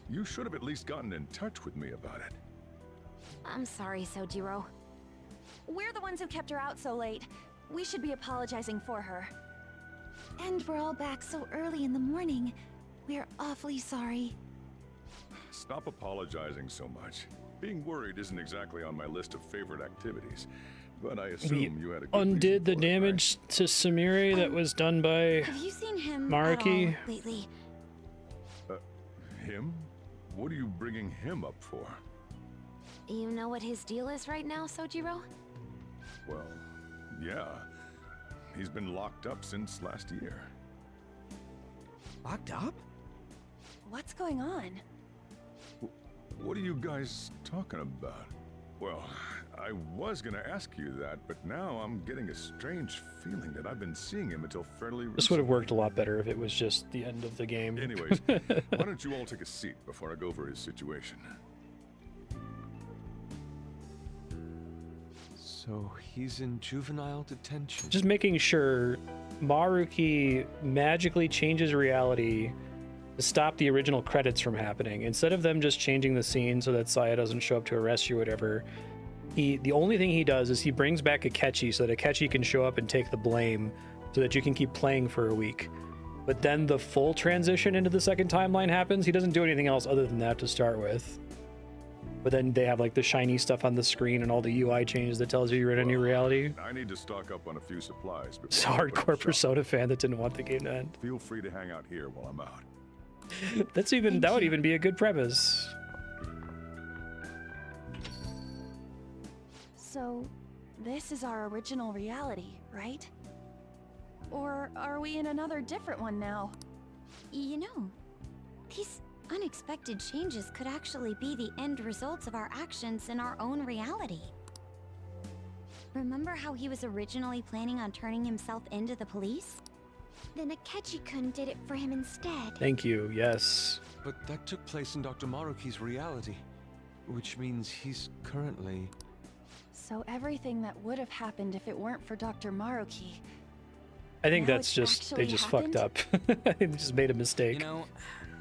You should have at least gotten in touch with me about it. I'm sorry, Sojiro. We're the ones who kept her out so late. We should be apologizing for her. And we're all back so early in the morning. We're awfully sorry. Stop apologizing so much. Being worried isn't exactly on my list of favorite activities, but I assume you had a good Undid the reason for it, right? damage to Samiri that was done by Have you seen him Maruki? at all lately? Him? What are you bringing him up for? You know what his deal is right now, Sojiro? Well, yeah. He's been locked up since last year. Locked up? What's going on? What are you guys talking about? Well, I was gonna ask you that, but now I'm getting a strange feeling that I've been seeing him until fairly recently. This would have worked a lot better if it was just the end of the game. Anyways, why don't you all take a seat before I go over his situation? So he's in juvenile detention. Just making sure Maruki magically changes reality to stop the original credits from happening. Instead of them just changing the scene so that Saya doesn't show up to arrest you or whatever, the only thing he does is he brings back Akechi so that Akechi can show up and take the blame so that you can keep playing for a week. But then the full transition into the second timeline happens. He doesn't do anything else other than that to start with. But then they have like the shiny stuff on the screen and all the UI changes that tells you you're in a new reality. I need to stock up on a few supplies. before It's a I put up hardcore shop. Persona fan that didn't want the game to end. Feel free to hang out here while I'm out. That would even be a good premise. So, this is our original reality, right? Or are we in another different one now? You know, these unexpected changes could actually be the end results of our actions in our own reality. Remember how he was originally planning on turning himself into the police? Then Akechi-kun did it for him instead. Thank you, yes. But that took place in Dr. Maruki's reality, which means he's currently... So everything that would have happened if it weren't for Dr. Maruki. I think Now that's it's just, they actually just happened? fucked up. They just made a mistake. You know,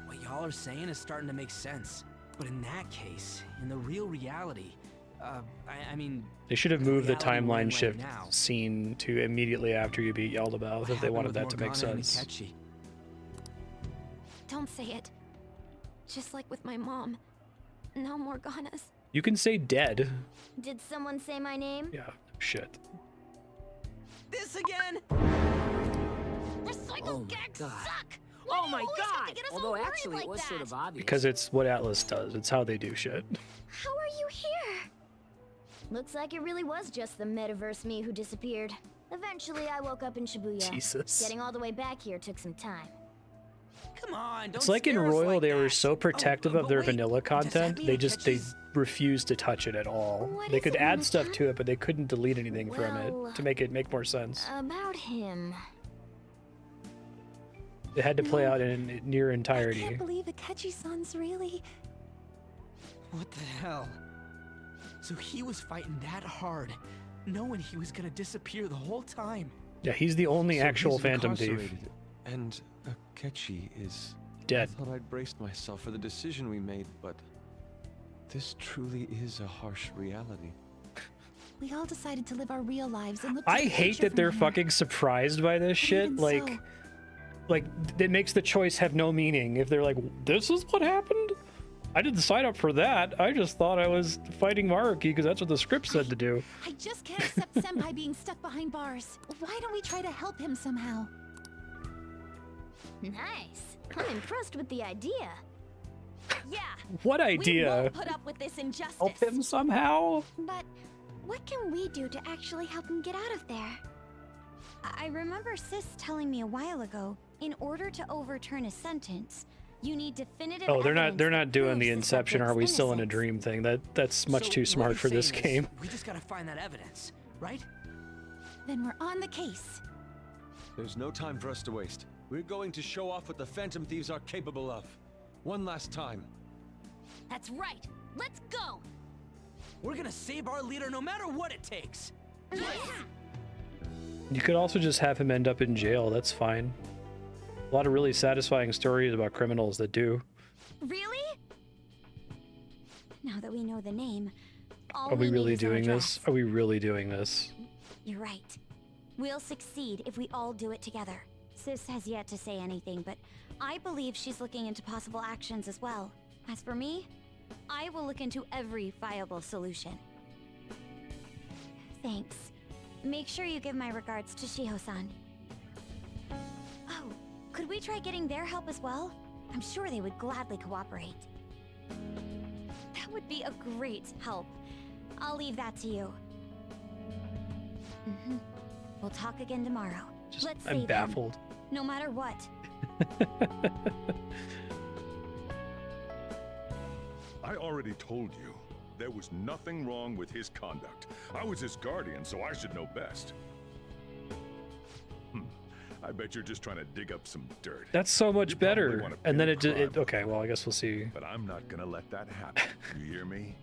what y'all are saying is starting to make sense. But in that case, in the real reality, I mean... They should have moved the reality we're in timeline right shift now. scene to immediately after you beat Yaldabaoth if they wanted that to make sense. Don't say it. Just like with my mom. No Morganas. You can say dead. Did someone say my name? Yeah, shit. This again? Recycle gags suck! Oh my god! Although actually it was sort of obvious. Because it's what Atlas does. It's how they do shit. How are you here? Looks like it really was just the metaverse me who disappeared. Eventually, I woke up in Shibuya. Jesus. Getting all the way back here took some time. Come on, don't It's like in scare us Royal, like they that. were so protective of but their wait, vanilla content. mean They just they Akechi's- refused to touch it at all. What They is could it, add Mona-chan? stuff to it, but they couldn't delete anything from Well, it to make it make more sense. About him. It had to play out in near I entirety. can't believe Akechi-san's really... What the hell? So he was fighting that hard, knowing he was gonna disappear the whole time. Yeah, he's the only So actual he's Phantom Thief. incarcerated, And Akechi is Dead. I thought I'd braced myself for the decision we made, but this truly is a harsh reality. We all decided to live our real lives and look to I the hate future that they're from here. fucking surprised by this shit. even Like, so- like it makes the choice have no meaning if they're like, "This is what happened." I didn't sign up for that. I just thought I was fighting Maruki because that's what the script said to do. I just can't accept Senpai being stuck behind bars. Why don't we try to help him somehow? Nice. I'm impressed with the idea. Yeah. What We idea? won't put up with this injustice. Help him somehow? But what can we do to actually help him get out of there? I remember Sis telling me a while ago, in order to overturn a sentence, you need definitive Oh, they're evidence not that doing the proves Inception. Are we subject's still in a innocence. dream thing? That's much So too what smart you're for this saying is, game. We just gotta find that evidence, right? Then we're on the case. There's no time for us to waste. We're going to show off what the Phantom Thieves are capable of. One last time. That's right. Let's go. We're gonna save our leader no matter what it takes. You could also just have him end up in jail. That's fine. A lot of really satisfying stories about criminals that do. Really? Now that we know the name, all Are we need really is an doing address. this? Are we really doing this? You're right. We'll succeed if we all do it together. Sis has yet to say anything, but I believe she's looking into possible actions as well. As for me, I will look into every viable solution. Thanks. Make sure you give my regards to Shiho-san. Oh, could we try getting their help as well? I'm sure they would gladly cooperate. That would be a great help. I'll leave that to you. We'll talk again tomorrow. Let's I'm save baffled. him, no matter what. I already told you, there was nothing wrong with his conduct. I was his guardian, so I should know best. I bet you're just trying to dig up some dirt. That's so much You probably better. wanna And then pin it crime. okay, well, I guess we'll see. But I'm not gonna let that happen. You hear me?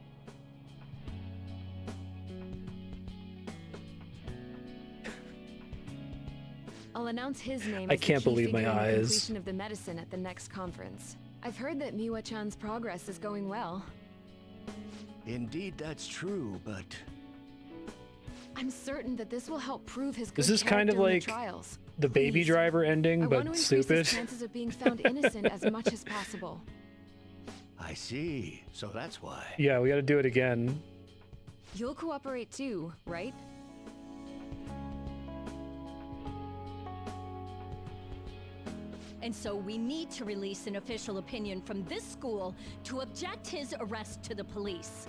I'll announce his name I as the can't key believe my figure in the eyes. completion of the medicine at the next conference. I've heard that Miwa-chan's progress is going well. Indeed, that's true, but I'm certain that this will help prove his good This is kind of character in like the trials. the Baby Please. Driver ending, I but want to increase stupid. his chances of being found innocent as much as possible. I see. So that's why. Yeah, we got to do it again. You'll cooperate too, right? And so we need to release an official opinion from this school to object his arrest to the police.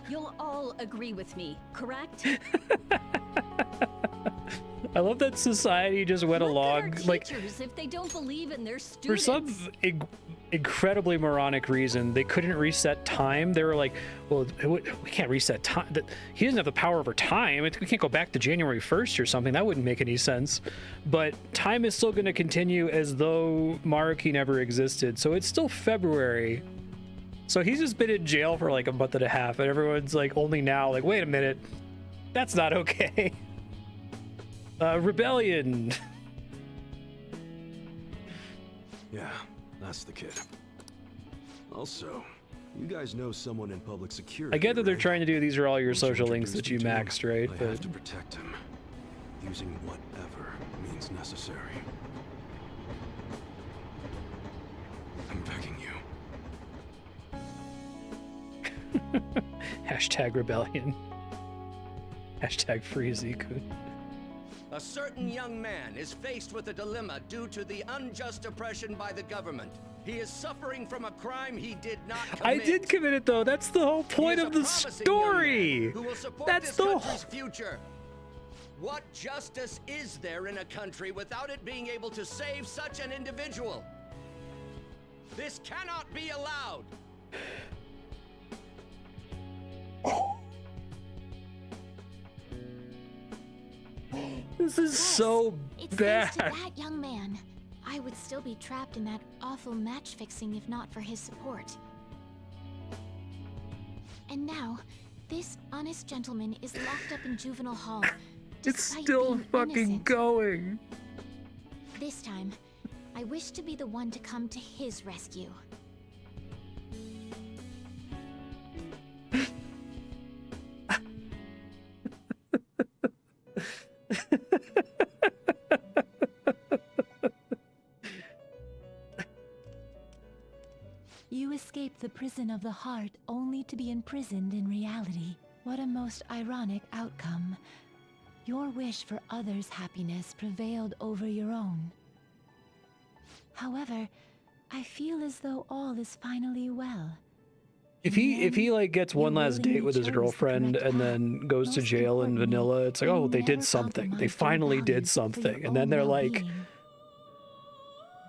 You'll all agree with me, correct? I love that society just went along like Teachers, if they don't believe in their for students. some incredibly moronic reason, they couldn't reset time. They were like, well, we can't reset time. He doesn't have the power over time. We can't go back to January 1st or something. That wouldn't make any sense. But time is still going to continue as though Maruki never existed. So it's still February. So he's just been in jail for like a month and a half. And everyone's like only now like, wait a minute. That's not okay. Rebellion. Yeah, that's the kid. Also, You guys know someone in public security. I get that they're right? trying to do these are all your Won't you social links introduce that you me to him? maxed, right? I But have to protect him, using whatever means necessary. I'm begging you. Hashtag rebellion. Hashtag free Ziku. A certain young man is faced with a dilemma due to the unjust oppression by the government. He is suffering from a crime he did not commit. I did commit it though. That's the whole point of the story. Who will support That's this the country's future. What justice is there in a country without it being able to save such an individual? This cannot be allowed. This is so It's bad. thanks to that young man. I would still be trapped in that awful match fixing if not for his support. And now, this honest gentleman is locked up in juvenile hall. It's despite still being fucking innocent. going. This time, I wish to be the one to come to his rescue. You escape the prison of the heart only to be imprisoned in reality. What a most ironic outcome. Your wish for others' happiness prevailed over your own. However, I feel as though all is finally well. If he like gets one last date with his girlfriend and then goes to jail in vanilla, it's like, oh, they did something. They finally did something. And then they're like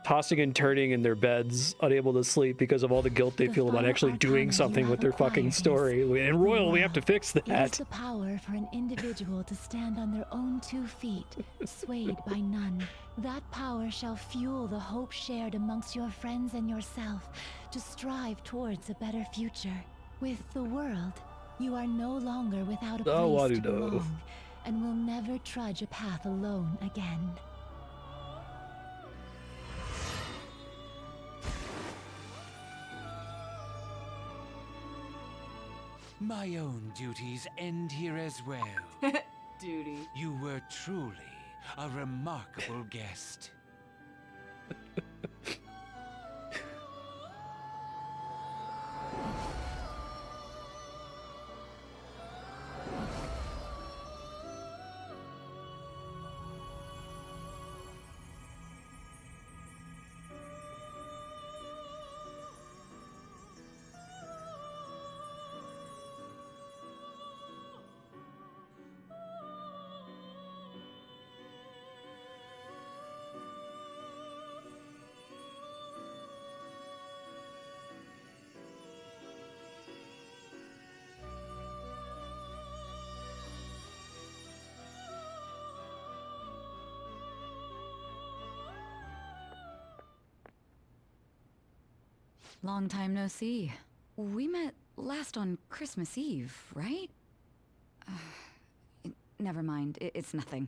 tossing and turning in their beds, unable to sleep because of all the guilt they feel about actually doing something with their fucking story. In Royal, we have to fix It is that. the power for an individual to stand on their own 2 feet, swayed by none. That power shall fuel the hope shared amongst your friends and yourself to strive towards a better future. With the world, you are no longer without a place to belong, and will never trudge a path alone again. My own duties end here as well. Duty. You were truly a remarkable guest. Long time no see. We met last on Christmas Eve, right? Never mind, it's nothing.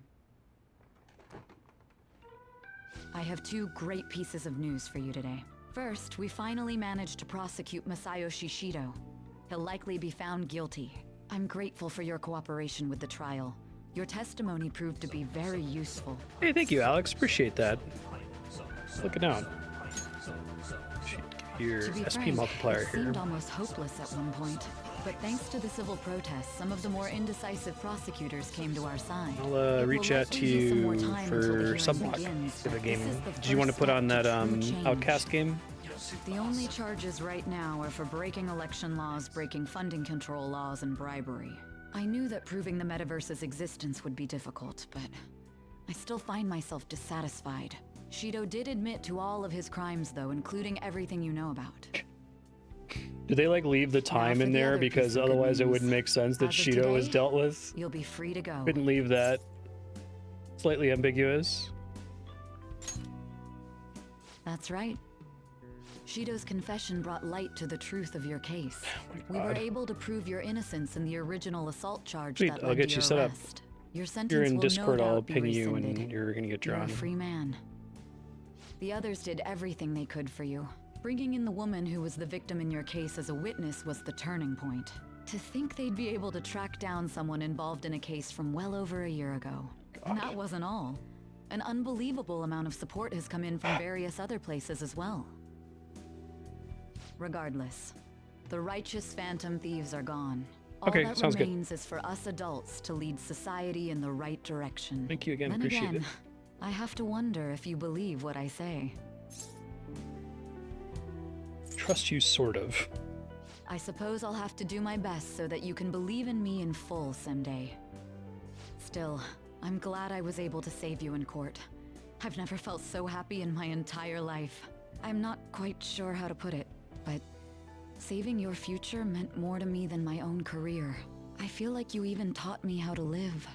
I have 2 great pieces of news for you today. First, we finally managed to prosecute Masayoshi Shido. He'll likely be found guilty. I'm grateful for your cooperation with the trial. Your testimony proved to be very useful. Hey, thank you, Alex. Appreciate that. Looking out. Your To be SP frank, multiplier it here. seemed almost hopeless at one point. But thanks to the civil protests, some of the more indecisive prosecutors came to our side. I'll reach out to you for Subblock for the game. Do you want to put on that Outcast game? The only charges right now are for breaking election laws, breaking funding control laws, and bribery. I knew that proving the metaverse's existence would be difficult, but I still find myself dissatisfied. Shido did admit to all of his crimes, though, including everything you know about. Do they like leave the time in there because otherwise it wouldn't make sense that Shido was dealt with? You'll be free to go. Couldn't leave that slightly ambiguous. That's right. Shido's confession brought light to the truth of your case. We were able to prove your innocence in the original assault charge Sweet, that I'll led get to you your set up. arrest. Your If sentence you're in will Discord, no I'll doubt be ping you rescinded. and you're gonna get You're drawn. a free man. The others did everything they could for you. Bringing in the woman who was the victim in your case as a witness was the turning point. To think they'd be able to track down someone involved in a case from well over a year ago. And that wasn't all. An unbelievable amount of support has come in from various other places as well. Regardless, the righteous phantom thieves are gone. All Okay, that sounds good. remains is for us adults to lead society in the right direction. Thank you again, Then appreciate again, it. I have to wonder if you believe what I say. Trust you, sort of. I suppose I'll have to do my best so that you can believe in me in full someday. Still, I'm glad I was able to save you in court. I've never felt so happy in my entire life. I'm not quite sure how to put it, but saving your future meant more to me than my own career. I feel like you even taught me how to live.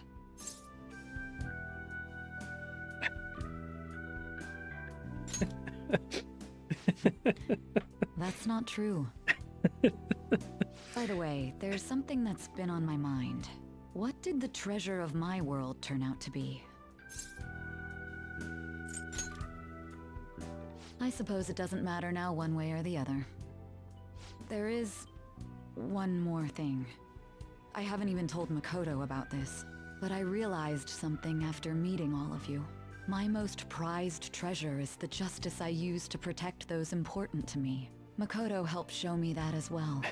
That's not true. By the way, there's something that's been on my mind. What did the treasure of my world turn out to be? I suppose it doesn't matter now one way or the other. There is one more thing. I haven't even told Makoto about this, but I realized something after meeting all of you. My most prized treasure is the justice I use to protect those important to me. Makoto helped show me that as well.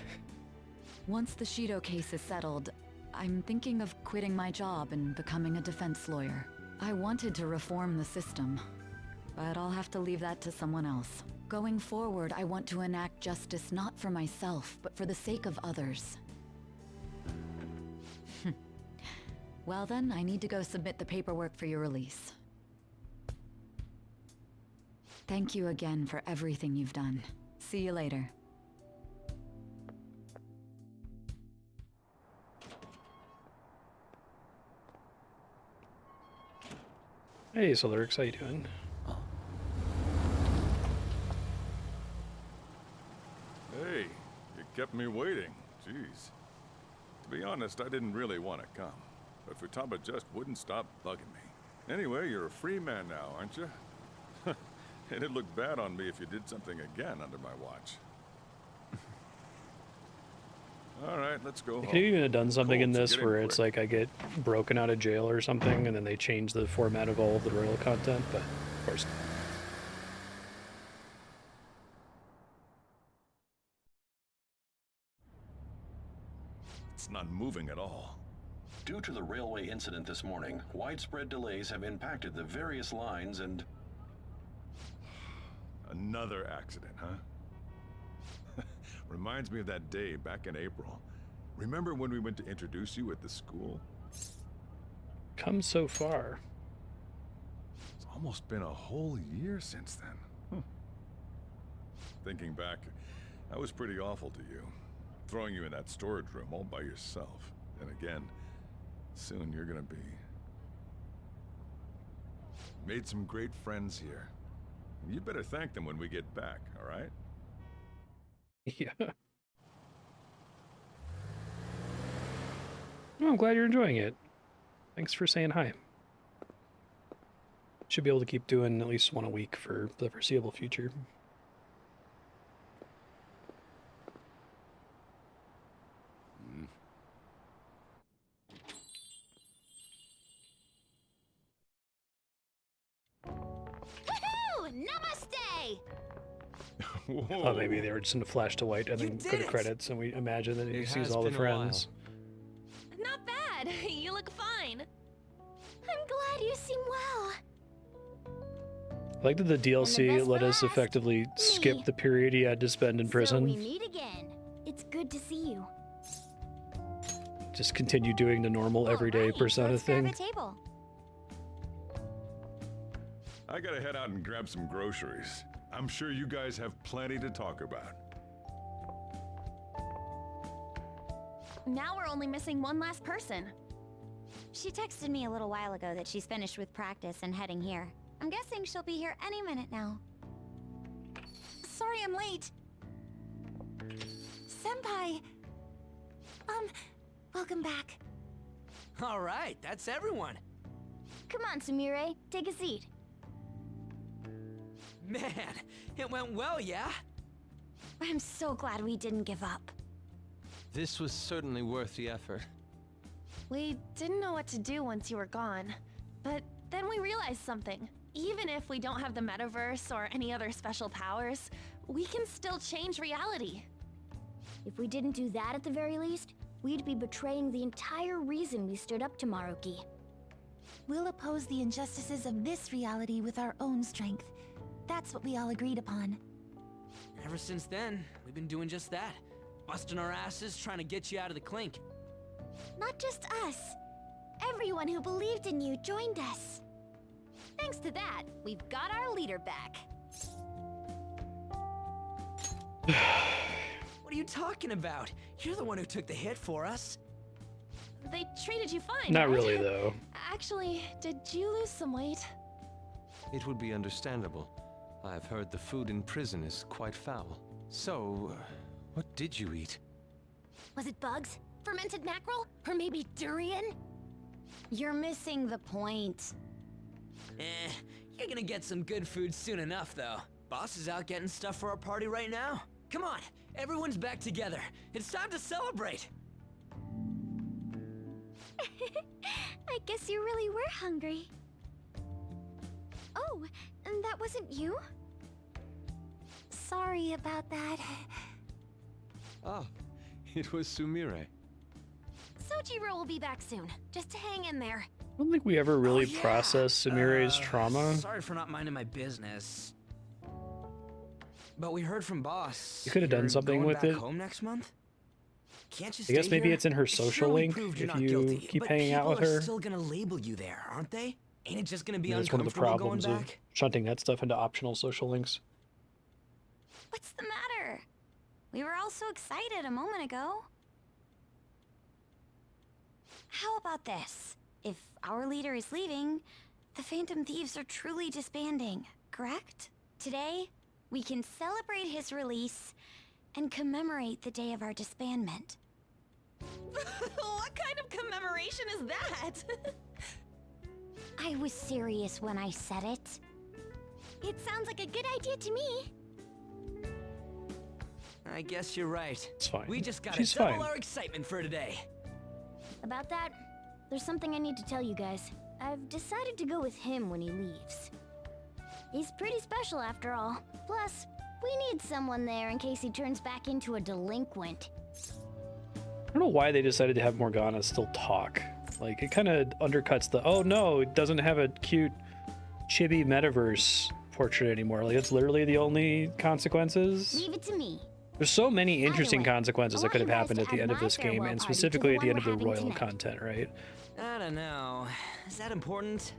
Once the Shido case is settled, I'm thinking of quitting my job and becoming a defense lawyer. I wanted to reform the system, but I'll have to leave that to someone else. Going forward, I want to enact justice not for myself, but for the sake of others. Well then, I need to go submit the paperwork for your release. Thank you again for everything you've done. See you later. Hey, Solarix, how you doing? Hey, you kept me waiting. Jeez. To be honest, I didn't really want to come, but Futaba just wouldn't stop bugging me. Anyway, you're a free man now, aren't you? It'd look bad on me if you did something again under my watch. All right, let's go They home. could even have done something in Colts are this getting where it's quick. like I get broken out of jail or something, and then they change the format of all of the royal content, but of course not. It's not moving at all. Due to the railway incident this morning, widespread delays have impacted the various lines and... Another accident, huh? Reminds me of that day back in April. Remember when we went to introduce you at the school? Come so far. It's almost been a whole year since then. Thinking back, I was pretty awful to you. Throwing you in that storage room all by yourself. And again, soon you're gonna be... Made some great friends here. You'd better thank them when we get back, all right? Yeah. Well, I'm glad you're enjoying it. Thanks for saying hi. Should be able to keep doing at least one a week for the foreseeable future. Woohoo! Namaste! I thought maybe they were just going to flash to white and then go to credits, and we imagine that he It sees has all the been a while. friends. Not bad. You look fine. I'm glad you seem well. I like that the DLC best let for us last, effectively skip the period he had to spend in So we prison. meet again. It's good to see you. Just continue doing the normal everyday Persona Let's grab thing. a table. I gotta head out and grab some groceries. I'm sure you guys have plenty to talk about. Now we're only missing one last person. She texted me a little while ago that she's finished with practice and heading here. I'm guessing she'll be here any minute now. Sorry I'm late. Senpai. Welcome back. All right, that's everyone. Come on, Sumire. Take a seat. Man, it went well, yeah? I'm so glad we didn't give up. This was certainly worth the effort. We didn't know what to do once you were gone, but then we realized something. Even if we don't have the metaverse or any other special powers, we can still change reality. If we didn't do that at the very least, we'd be betraying the entire reason we stood up to Maruki. We'll oppose the injustices of this reality with our own strength. That's what we all agreed upon. Ever since then, we've been doing just that. Busting our asses trying to get you out of the clink. Not just us. Everyone who believed in you joined us. Thanks to that, we've got our leader back. What are you talking about? You're the one who took the hit for us. They treated you fine, Not right? really, though. Actually, did you lose some weight? It would be understandable. I've heard the food in prison is quite foul. So, what did you eat? Was it bugs? Fermented mackerel? Or maybe durian? You're missing the point. You're gonna get some good food soon enough, though. Boss is out getting stuff for our party right now. Come on, everyone's back together. It's time to celebrate. I guess you really were hungry. Oh, and that wasn't you? Sorry about that. Ah, it was Sumire. Sojiro will be back soon. Just hang in there. I don't think we ever really processed Sumire's trauma. Sorry for not minding my business. But we heard from Boss. You could have done you're something going with back it. home next month? Can't you I guess stay maybe here? it's in her It social surely link proved if you're not you guilty, keep but hanging out with people are her. still gonna label you there, aren't they? Ain't it just gonna be Maybe that's one of the uncomfortable going problems of back? shunting that stuff into optional social links. What's the matter? We were all so excited a moment ago. How about this? If our leader is leaving, the Phantom Thieves are truly disbanding, correct? Today, we can celebrate his release and commemorate the day of our disbandment. What kind of commemoration is that? I was serious when I said it. It sounds like a good idea to me. I guess you're right. It's fine. We just gotta She's double fine. our excitement for today. About that, there's something I need to tell you guys. I've decided to go with him when he leaves. He's pretty special after all. Plus, we need someone there in case he turns back into a delinquent. I don't know why they decided to have Morgana still talk. Like, it kind of undercuts the, oh no, it doesn't have a cute chibi metaverse portrait anymore. Like, it's literally the only consequences. Leave it to me. There's so many interesting way, consequences I that want could have you guys happened to at the add end of my this game, farewell and party to specifically the at the one end of we're the having royal tonight. content, right? I don't know. Is that important?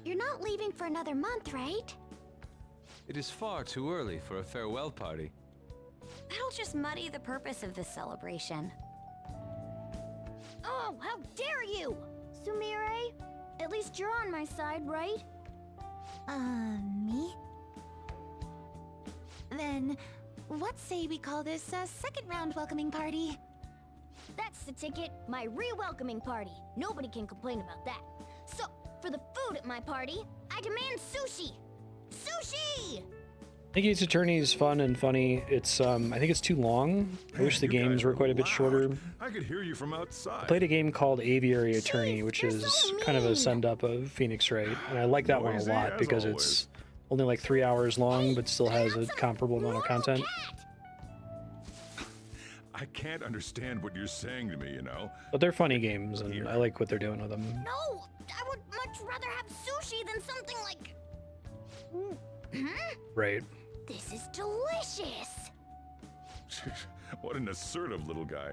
You're not leaving for another month, right? It is far too early for a farewell party. That'll just muddy the purpose of this celebration. Oh, how dare you! Sumire, at least you're on my side, right? Me? Then, what say we call this a second round welcoming party? That's the ticket, my re-welcoming party. Nobody can complain about that. So, for the food at my party, I demand sushi! Sushi! I think Ace Attorney is fun and funny. It's I think it's too long. I wish the You games guys were quite a bit loud. shorter. I could hear you from outside. I played a game called Aviary Attorney, which is kind of a send-up of Phoenix Wright, and I like that one a Noisy lot as because always. it's only like 3 hours long, but still has a comparable amount of content. I can't understand what you're saying to me, you know? But they're funny games, and I like what they're doing with them. No! I would much rather have sushi than something like... Right. This is delicious! What an assertive little guy.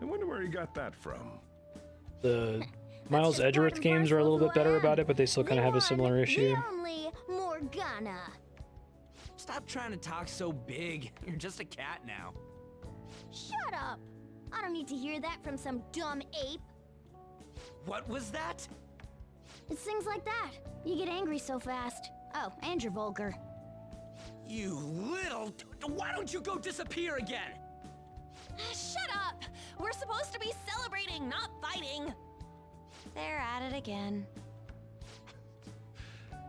I wonder where he got that from. The Miles Edgeworth games are a little bit better about it, but they still kind of have a similar issue. The only Morgana. Stop trying to talk so big. You're just a cat now. Shut up! I don't need to hear that from some dumb ape. What was that? It's things like that. You get angry so fast. Oh, and you're vulgar. You little... Why don't you go disappear again? Shut up! We're supposed to be celebrating, not fighting! They're at it again.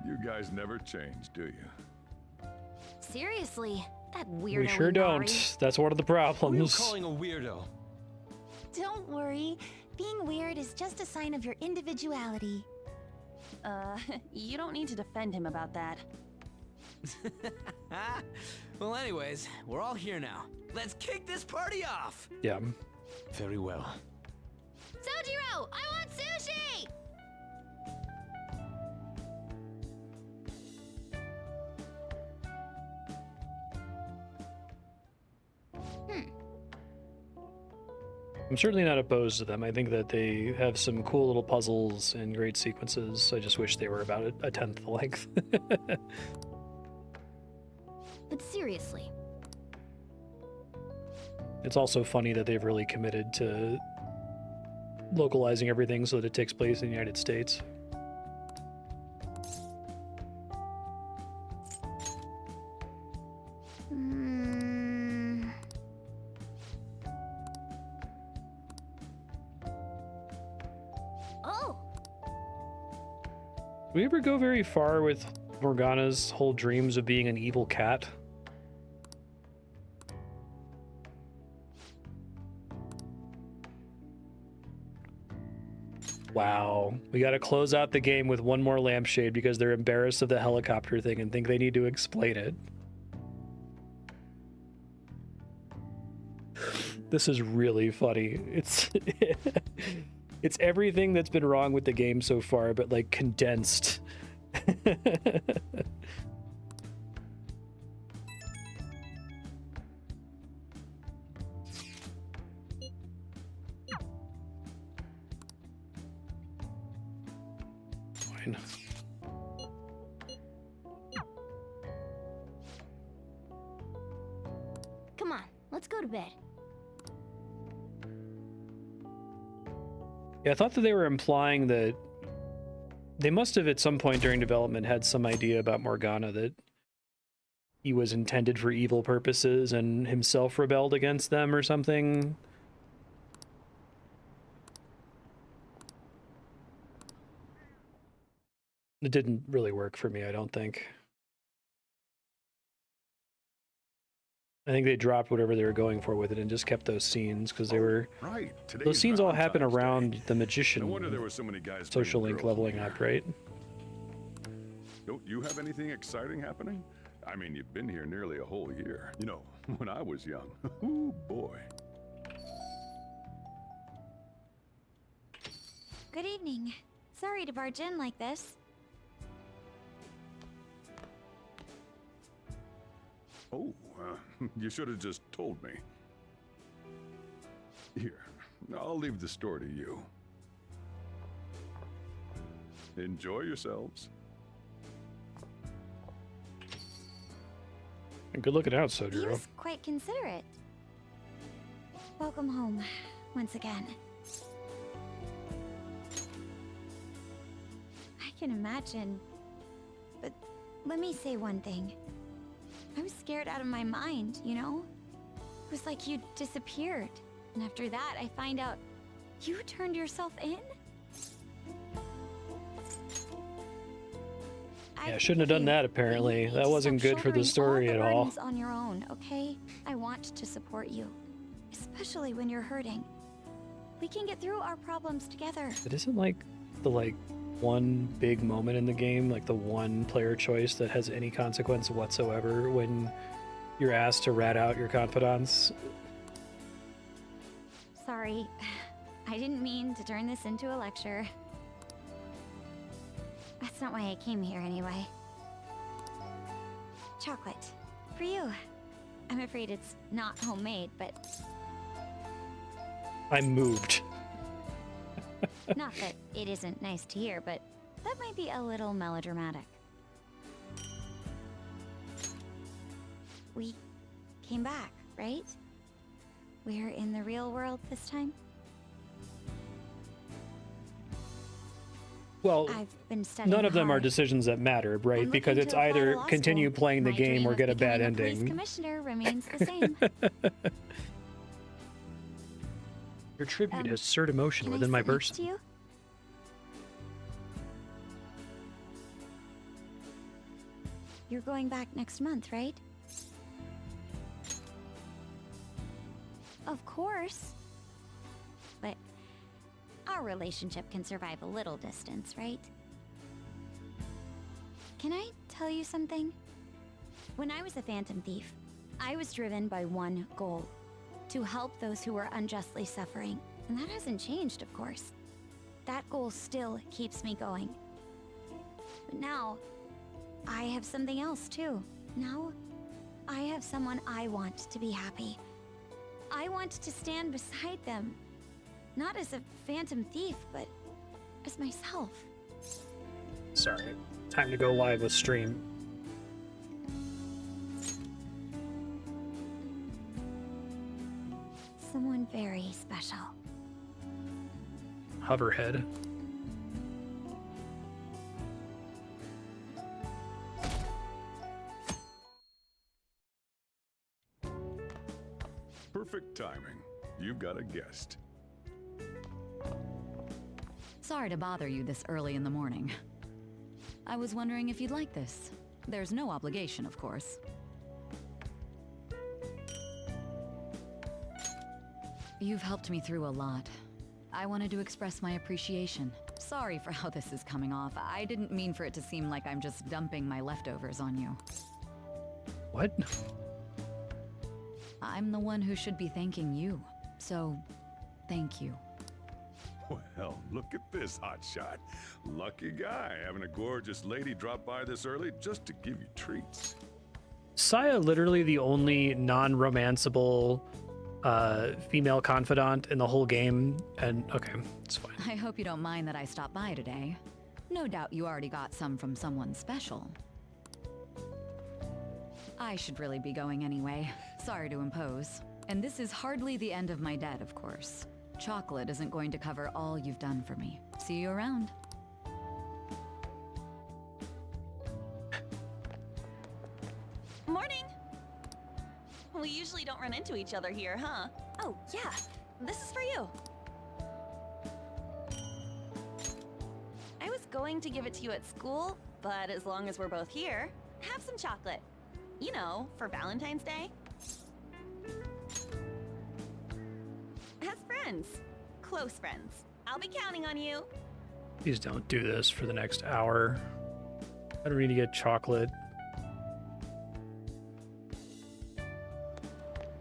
You guys never change, do you? Seriously, That weirdo. We sure Inari. don't. That's one of the Who are you problems. calling a weirdo? Don't worry. Being weird is just a sign of your individuality. You don't need to defend him about that. Well, anyways, we're all here now. Let's kick this party off! Yeah. Very well. Sojiro, I want sushi! I'm certainly not opposed to them. I think that they have some cool little puzzles and great sequences. I just wish they were about a tenth the length. But seriously, It's also funny that they've really committed to localizing everything so that it takes place in the United States. Oh, Do we ever go very far with Morgana's whole dreams of being an evil cat? Wow. We gotta close out the game with one more lampshade because they're embarrassed of the helicopter thing and think they need to explain it. This is really funny. It's it's everything that's been wrong with the game so far, but like condensed. Fine. come on, let's go to bed. Yeah, I thought that they were implying that they must have at some point during development had some idea about Morgana, that he was intended for evil purposes and himself rebelled against them or something. It didn't really work for me, I don't think. I think they dropped whatever they were going for with it and just kept those scenes because they were Right. those Today's scenes all happen Valentine's Day. around the magician No wonder there were so many guys social bringing link girls leveling here. up, right? Don't you have anything exciting happening? I mean, you've been here nearly a whole year. You know, when I was young. Ooh, boy. Good evening. Sorry to barge in like this. Oh, you should have just told me. Here, I'll leave the store to you. Enjoy yourselves. And good looking out, He Sojiro. was quite considerate. Welcome home, once again. I can imagine. But let me say one thing. I was scared out of my mind, you know? It was like you disappeared. And after that, I find out you turned yourself in? Yeah, shouldn't have done that apparently. That wasn't good for the story at all. Burdens on your own, okay? I want to support you, especially when you're hurting. We can get through our problems together. It isn't like the one big moment in the game, like the one player choice that has any consequence whatsoever when you're asked to rat out your confidants. Sorry, I didn't mean to turn this into a lecture. That's not why I came here anyway. Chocolate. For you. I'm afraid it's not homemade, but I'm moved. not that it isn't nice to hear, but that might be a little melodramatic. We came back, right? We're in the real world this time? Well, I've been studying none of them are hard. decisions that matter, right? I'm Because looking it's to apply to either law continue school. playing the My game dream or of get a bad becoming police ending. commissioner remains the same. Your tribute has stirred emotion Can I within my sit next person. to you? You're going back next month, right? course. But our relationship can survive a little distance, right? Can I tell you something? When I was a Phantom Thief, I was driven by one goal: to help those who were unjustly suffering. And that hasn't changed, of course. That goal still keeps me going. But now, I have something else too. Now, I have someone I want to be happy. I want to stand beside them. Not as a Phantom Thief, but as myself. Sorry. Time to go live with stream. Someone very special. Hoverhead. Perfect timing. You've got a guest. Sorry to bother you this early in the morning. I was wondering if you'd like this. There's no obligation, of course. You've helped me through a lot. I wanted to express my appreciation. Sorry for how this is coming off. I didn't mean for it to seem like I'm just dumping my leftovers on you. What? I'm the one who should be thanking you. So, thank you. Well, look at this hotshot. Lucky guy having a gorgeous lady drop by this early just to give you treats. Saya literally the only non-romanceable female confidant in the whole game, and okay, it's fine. I hope you don't mind that I stopped by today. No doubt you already got some from someone special. I should really be going anyway. Sorry to impose. And this is hardly the end of my debt, of course. Chocolate isn't going to cover all you've done for me. See you around. Morning! We usually don't run into each other here, huh? Oh, yeah. This is for you. I was going to give it to you at school, but as long as we're both here, have some chocolate. You know, for Valentine's Day. As friends. Close friends. I'll be counting on you. Please don't do this for the next hour. I don't need to get chocolate.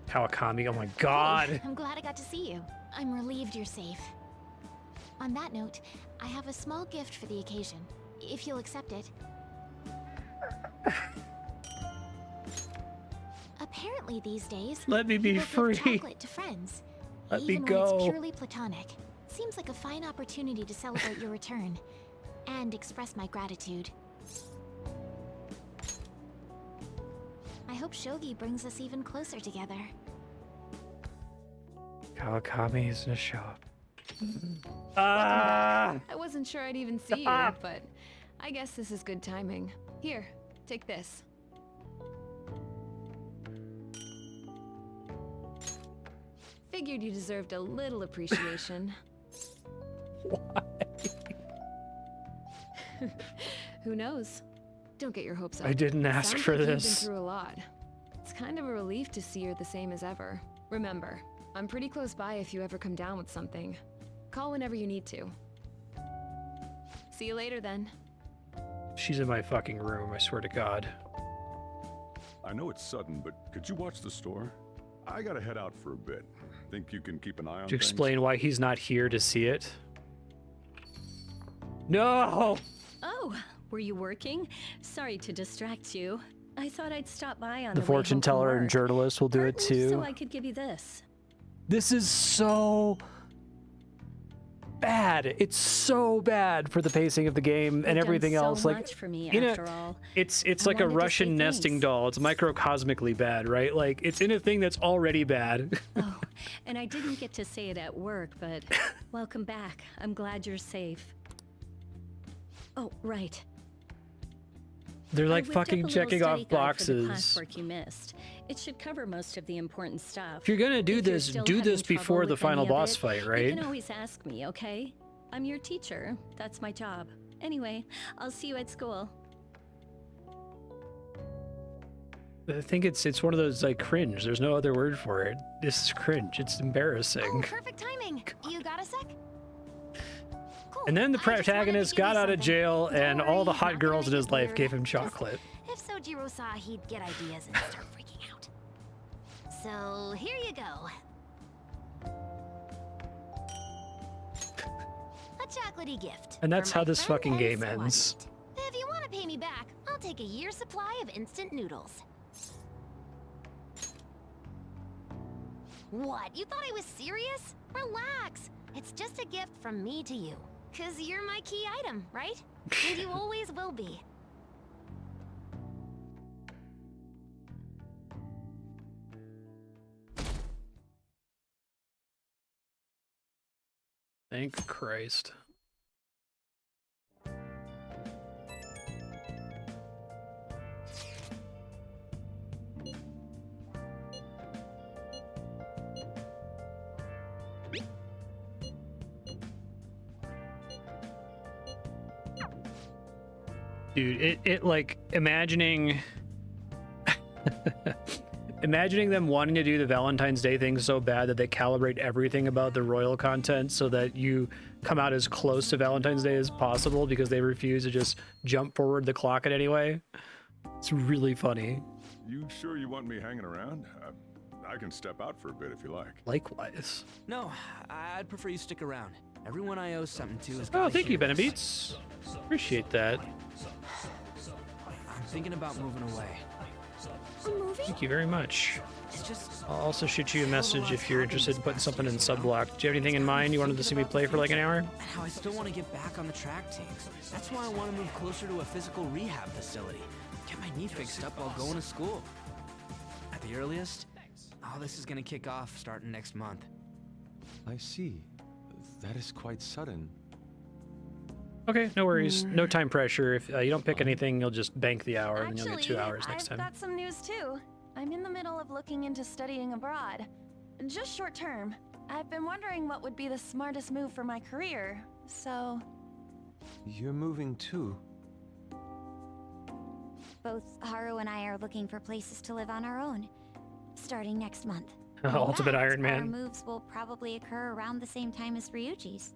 Kawakami, oh my god! Hey, I'm glad I got to see you. I'm relieved you're safe. On that note, I have a small gift for the occasion, if you'll accept it. Apparently these days, let me be people free. Give chocolate to friends. Let me even go. When it's purely platonic. Seems like a fine opportunity to celebrate your return and express my gratitude. I hope Shogi brings us even closer together. Kawakami is in a shop. I wasn't sure I'd even see you, but I guess this is good timing. Here, take this. Figured you deserved a little appreciation. Why? Who knows? Don't get your hopes up. I didn't ask Sounds for like this. You've been through a lot. It's kind of a relief to see you're the same as ever. Remember, I'm pretty close by if you ever come down with something. Call whenever you need to. See you later then. She's in my fucking room, I swear to God. I know it's sudden, but could you watch the store? I gotta head out for a bit. Think you can keep an eye on To things? explain why he's not here to see it. No! Oh, were you working? Sorry to distract you. I thought I'd stop by on The the way fortune home from teller and work. journalist will do it too. So I could give you this. This is so bad. It's so bad for the pacing of the game and You've everything done so else. Like, much for me, you know, after all. it's I like a wanted to Russian say nesting thanks. doll. It's microcosmically bad, right? Like it's in a thing that's already bad. Oh, and I didn't get to say it at work, but welcome back. I'm glad you're safe. Oh, right. They're I like whipped up a fucking little checking study off guide for the boxes. classwork you missed. It should cover most of the important stuff. If you're gonna do If you're this, still do this having before trouble the with final any of boss it, fight, You right? can always ask me, okay? I'm your teacher. That's my job. Anyway, I'll see you at school. I think it's one of those like cringe. There's no other word for it. This is cringe. It's embarrassing. Oh, perfect timing. You got a sec? Cool. And then the I just wanted to protagonist give you got out of something. jail, Don't and all the worry, hot not girls in gonna his get life weird. gave him Just chocolate. If Sojiro saw, he'd get ideas and start freaking out. So here you go. A chocolatey gift. And that's for how my this friend fucking and game squad ends. mate. If you want to pay me back, I'll take a year's supply of instant noodles. What? You thought I was serious? Relax. It's just a gift from me to you. 'Cause you're my key item, right? And you always will be. Thank Christ. Dude, it like imagining imagining them wanting to do the Valentine's Day thing so bad that they calibrate everything about the royal content so that you come out as close to Valentine's Day as possible because they refuse to just jump forward the clock in any way. It's really funny. You sure you want me hanging around? I can step out for a bit if you like. Likewise. No, I'd prefer you stick around. Everyone I owe something to is. Oh, thank you, Benebeats. Appreciate that. I'm thinking about moving away. Thank you very much. It's just. I'll also shoot you a message if you're interested in putting something in subblock. Do you have anything in mind you wanted to see me play for like an hour? And how I still want to get back on the track team. That's why I want to move closer to a physical rehab facility. Get my knee fixed up while going to school. At the earliest, all this is going to kick off starting next month. I see. That is quite sudden. Okay, no worries. No time pressure. If you don't pick anything, you'll just bank the hour and you'll get 2 hours next I've time. got some news too. I'm in the middle of looking into studying abroad. Just short term. I've been wondering what would be the smartest move for my career, so... You're moving too. Both Haru and I are looking for places to live on our own, starting next month. Ultimate Iron Our Man. moves will probably occur around the same time as Ryuji's.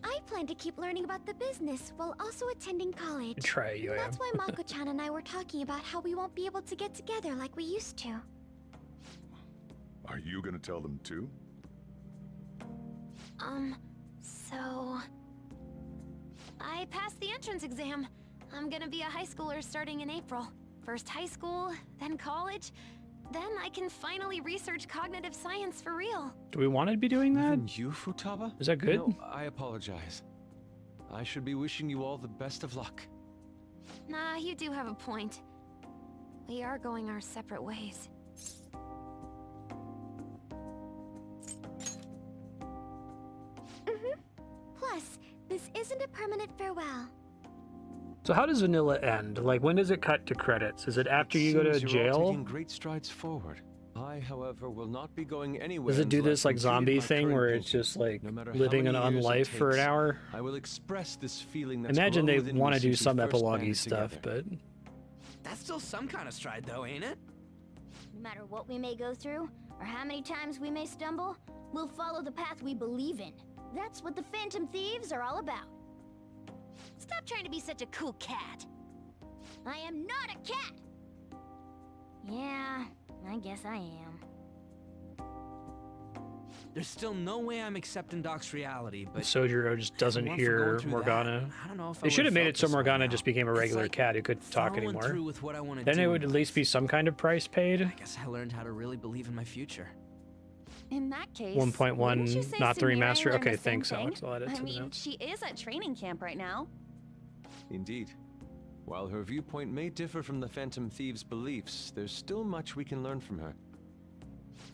I plan to keep learning about the business while also attending college. Good try, you That's why Mako-chan and I were talking about how we won't be able to get together like we used to. Are you gonna tell them too? So... I passed the entrance exam. I'm gonna be a high schooler starting in April. First high school, then college. Then I can finally research cognitive science for real. Do we want to be doing that? Even you, Futaba? Is that good? No, I apologize. I should be wishing you all the best of luck. Nah, you do have a point. We are going our separate ways. Plus, this isn't a permanent farewell. So how does vanilla end? Like, when does it cut to credits? Is it after you go to Seems you're all jail? taking great strides forward. I, however, will not be going anywhere. Does it do until I've this like completed zombie my thing current where it's painting. just like No matter how living an many years it unlife for an takes, hour? I will express this feeling that's Imagine they grown within want me to do since we some first epilogue-y banded stuff, together. but That's still some kind of stride, though, ain't it? No matter what we may go through, or how many times we may stumble, we'll follow the path we believe in. That's what the Phantom Thieves are all about. Stop trying to be such a cool cat. I am not a cat! Yeah, I guess I am. There's still no way I'm accepting Doc's reality, but Sojiro just doesn't if it weren't for hear going through Morgana. that, I don't know if I They should have would've made felt it so this way Morgana now. just became a It's regular like cat who couldn't talk following anymore. through with what I wanna Then do it in would at life. least be some kind of price paid. I guess I learned how to really believe in my future. In that case, 1.1, wouldn't you say not the Sumire remaster. learned Okay, the same thanks, Alex. thing? I'll add it I to the mean, notes. she is at training camp right now. Indeed. While her viewpoint may differ from the Phantom Thieves' beliefs, there's still much we can learn from her.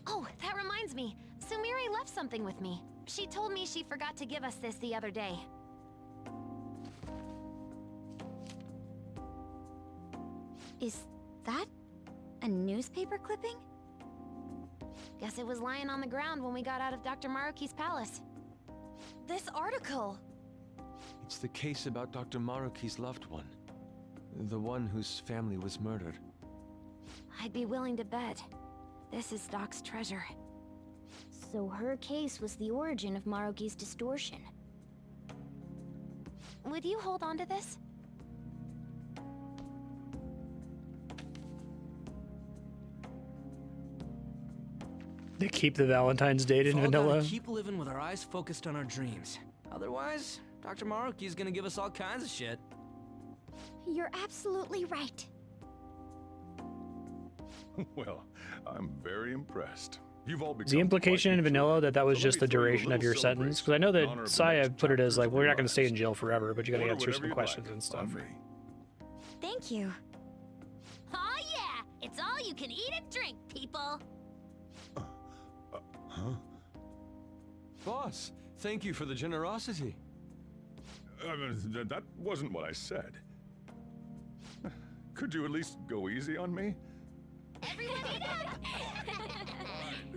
Oh, that reminds me. Sumire left something with me. She told me she forgot to give us this the other day. Is that a newspaper clipping? Guess it was lying on the ground when we got out of Dr. Maruki's palace. This article! It's the case about Dr. Maruki's loved one. The one whose family was murdered. I'd be willing to bet this is Doc's treasure. So her case was the origin of Maruki's distortion. Would you hold on to this? They keep the Valentine's date in All vanilla. gotta keep living with our eyes focused on our dreams. Otherwise, Dr. Maruki's gonna give us all kinds of shit. You're absolutely right. Well, I'm very impressed. You've all Is the implication in vanilla that that was just the duration of your sentence? Because I know that Saya put it as like, well, you're not going to stay in jail forever, but you got to answer some questions and stuff. Thank you. Oh yeah! It's all you can eat and drink, people! Huh? Boss, thank you for the generosity. That wasn't what I said. Could you at least go easy on me? Everyone eat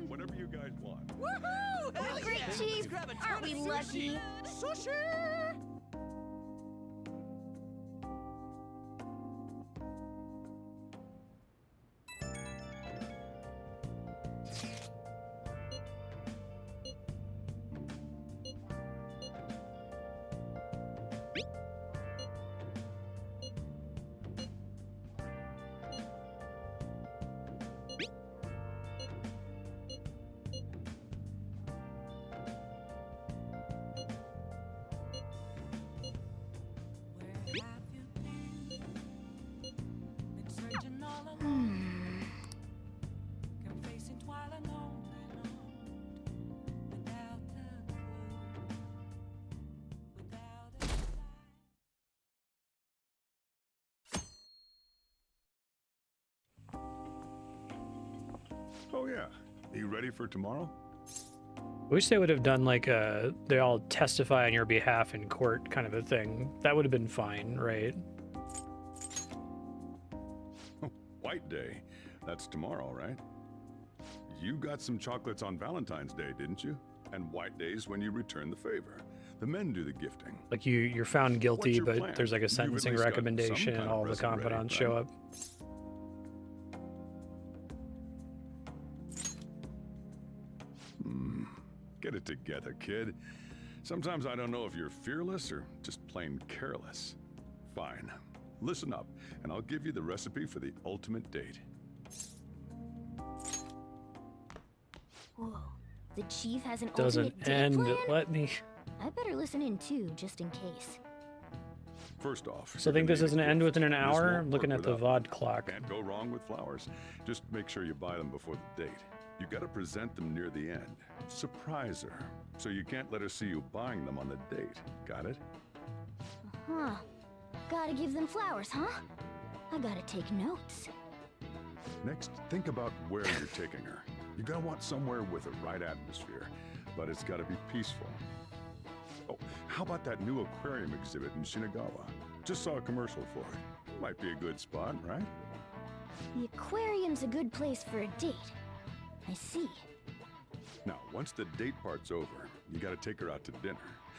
Whatever you guys want. Woohoo! Great, Chief! Aren't we lucky? Sushi! Oh yeah. You ready for tomorrow? I wish they would have done like they all testify on your behalf in court kind of a thing. That would have been fine, right? White Day. That's tomorrow, right? You got some chocolates on Valentine's Day, didn't you? And White Day's when you return the favor. The men do the gifting. Like you're found guilty, your but plan? there's like a You've at sentencing least got recommendation some and kind all of the resume ready, confidants right? show up. Get it together, kid. Sometimes I don't know if you're fearless or just plain careless. Fine. Listen up, and I'll give you the recipe for the ultimate date. Whoa. The Chief has an Doesn't ultimate date end. plan? Let me. I better listen in too, just in case. First off, So I think this doesn't end within an hour. I'm looking at the VOD clock. Can't go wrong with flowers. Just make sure you buy them before the date. You gotta present them near the end. Surprise her. So you can't let her see you buying them on the date. Got it? Huh. Gotta give them flowers, huh? I gotta take notes. Next, think about where you're taking her. You gotta want somewhere with the right atmosphere, but it's gotta be peaceful. Oh, how about that new aquarium exhibit in Shinagawa? Just saw a commercial for it. Might be a good spot, right? The aquarium's a good place for a date. I see. Now, once the date part's over, you gotta take her out to dinner.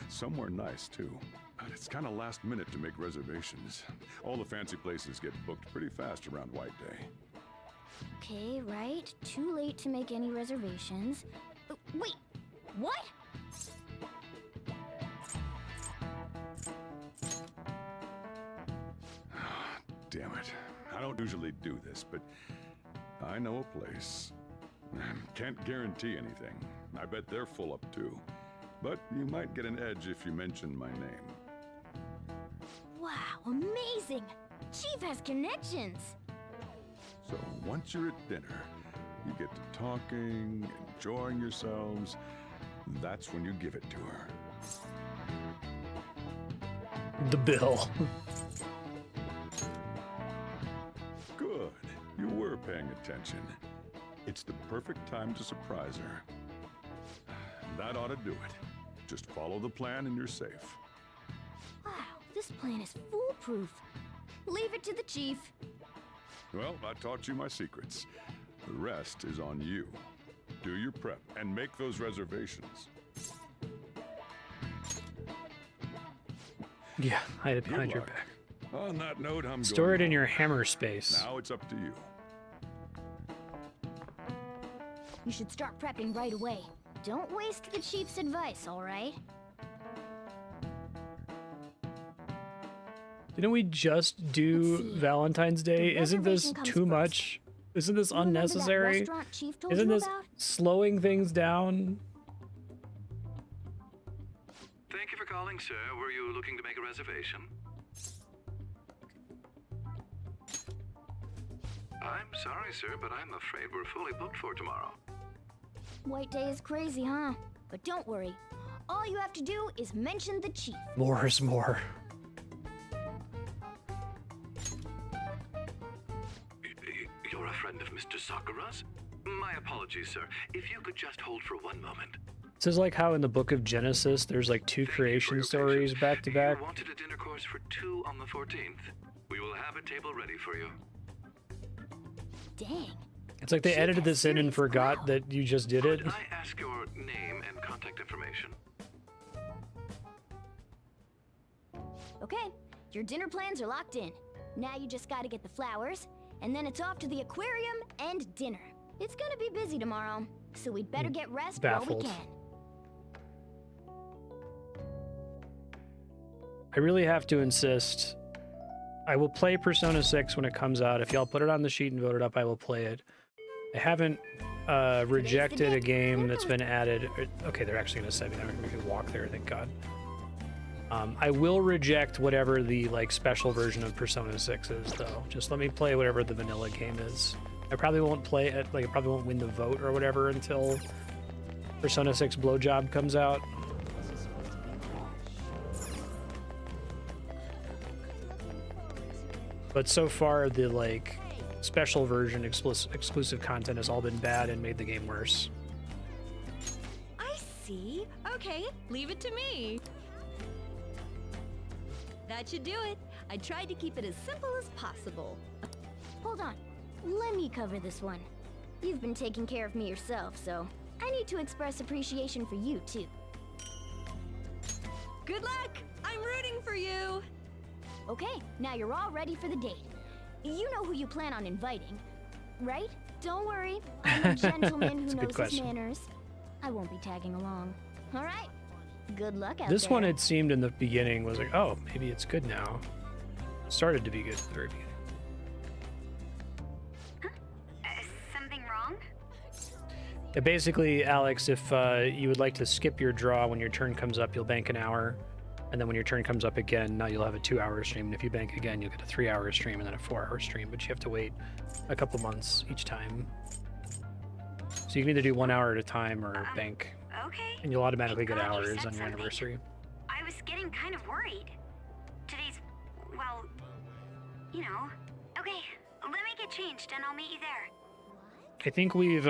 Somewhere nice, too. But it's kinda last minute to make reservations. All the fancy places get booked pretty fast around White Day. Okay, right. Too late to make any reservations. Wait, what? Damn it. I don't usually do this, but I know a place. Can't guarantee anything. I bet they're full up too. But you might get an edge if you mention my name. Wow, amazing! Chief has connections! So once you're at dinner, you get to talking, enjoying yourselves. That's when you give it to her. The bill. Good. You were paying attention. It's the perfect time to surprise her. That ought to do it. Just follow the plan and you're safe. Wow, this plan is foolproof. Leave it to the Chief. Well, I taught you my secrets. The rest is on you. Do your prep and make those reservations. Yeah, hide it behind Good your luck. back. On that note, I'm Store it going in your home. hammer space. Now it's up to you. You should start prepping right away. Don't waste the chief's advice, all right? Didn't we just do Valentine's Day? Isn't this reservation comes too first. much? Isn't this You remember that unnecessary? restaurant Chief told Isn't you this about? slowing things down? Thank you for calling, sir. Were you looking to make a reservation? I'm sorry, sir, but I'm afraid we're fully booked for tomorrow. White Day is crazy, huh? But don't worry. All you have to do is mention the chief. More is more. You're a friend of Mr. Sakura's? My apologies, sir. If you could just hold for one moment. This is like how in the book of Genesis, there's like two creation stories back to back. You wanted a dinner course for 2 on the 14th. We will have a table ready for you. Dang. It's like they edited this in and forgot that you just did it. Could I ask your name and contact information? Okay, your dinner plans are locked in. Now you just gotta get the flowers, and then it's off to the aquarium and dinner. It's gonna be busy tomorrow, so we'd better get rest while we Baffled. can. I really have to insist. I will play Persona 6 when it comes out. If y'all put it on the sheet and vote it up, I will play it. I haven't rejected a game that's been added. Okay, they're actually going to send me. They're going to make me walk there, thank God. I will reject whatever the like special version of Persona 6 is, though. Just let me play whatever the vanilla game is. I probably won't play it. Like, I probably won't win the vote or whatever until Persona 6 Blowjob comes out. But so far, the like special version exclusive content has all been bad and made the game worse. I see. Okay, leave it to me. That should do it. I tried to keep it as simple as possible. Hold on. Let me cover this one. You've been taking care of me yourself, so I need to express appreciation for you, too. Good luck! I'm rooting for you! Okay, now you're all ready for the date. You know who you plan on inviting, right? Don't worry, I'm a gentleman who That's a good knows his question. manners. I won't be tagging along. All right? Good luck out This there. one, it seemed in the beginning, was like, oh, maybe it's good now. Started to be good at the very beginning. Something wrong? Yeah, basically, Alex, if you would like to skip your draw when your turn comes up, you'll bank an hour. And then when your turn comes up again, now you'll have a 2-hour stream. And if you bank again, you'll get a 3-hour stream and then a 4-hour stream. But you have to wait a couple months each time. So you can either do 1 hour at a time or bank. Okay. And you'll automatically get I'm glad you hours said on your something. anniversary. I was getting kind of worried. Today's, well, you know. Okay, let me get changed and I'll meet you there. I think we've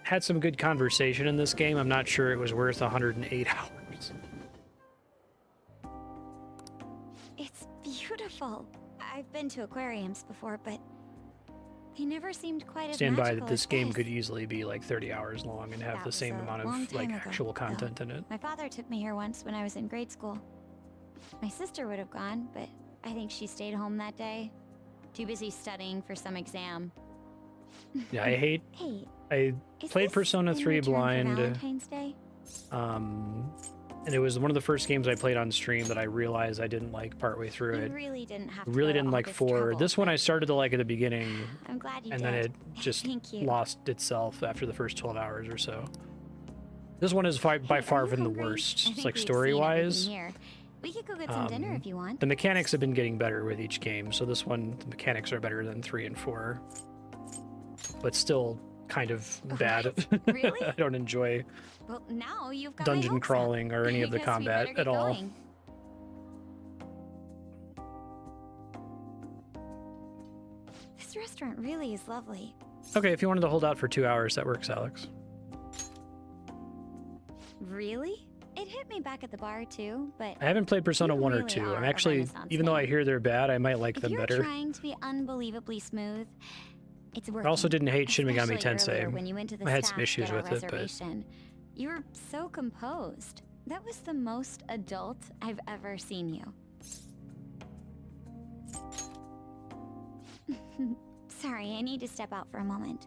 had some good conversation in this game. I'm not sure it was worth 108 hours. It's beautiful. I've been to aquariums before, but they never seemed quite as Stand by magical that this as game this. could easily be like 30 hours long and have That the was same a amount long of like time ago, actual though. content in it. My father took me here once when I was in grade school. My sister would have gone, but I think she stayed home that day. Too busy studying for some exam. Yeah, I hate. Hey, I is played this Persona in 3 return for blind. Valentine's Day? And it was one of the first games I played on stream that I realized I didn't like partway through You it. really didn't have to Really go to didn't all like this 4. trouble, This one I but started to like at the beginning. I'm glad you and did. then it just Thank you. lost itself after the first 12 hours or so. This one is by far from the worst. I It's think like we've story-wise. seen everything here. We could go get some dinner if you want. The mechanics have been getting better with each game, so this one, the mechanics are better than 3 and 4. But still kind of bad. Really? I don't enjoy Well, now you've got my dungeon hopes up. crawling or any of the Guess we combat better get at all. going. This restaurant really is lovely. Okay, if you wanted to hold out for 2 hours, that works, Alex. Really? It hit me back at the bar too, but I haven't played Persona you 1 or really 2. are I'm a actually, Renaissance even though I hear they're bad, I might like if them you're better. trying to be unbelievably smooth, it's worth I also didn't hate Shin Megami Especially earlier Tensei. when you went to the I had staff some issues to get with our it, but reservation. You were so composed. That was the most adult I've ever seen you. Sorry, I need to step out for a moment.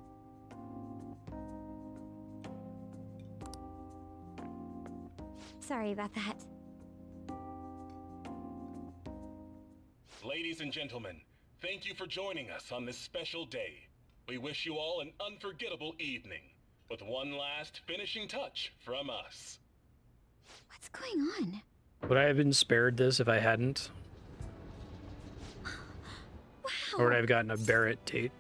Sorry about that. Ladies and gentlemen, thank you for joining us on this special day. We wish you all an unforgettable evening, with one last finishing touch from us. What's going on? Would I have been spared this if I hadn't? Wow. Or would I have gotten a Barrett date?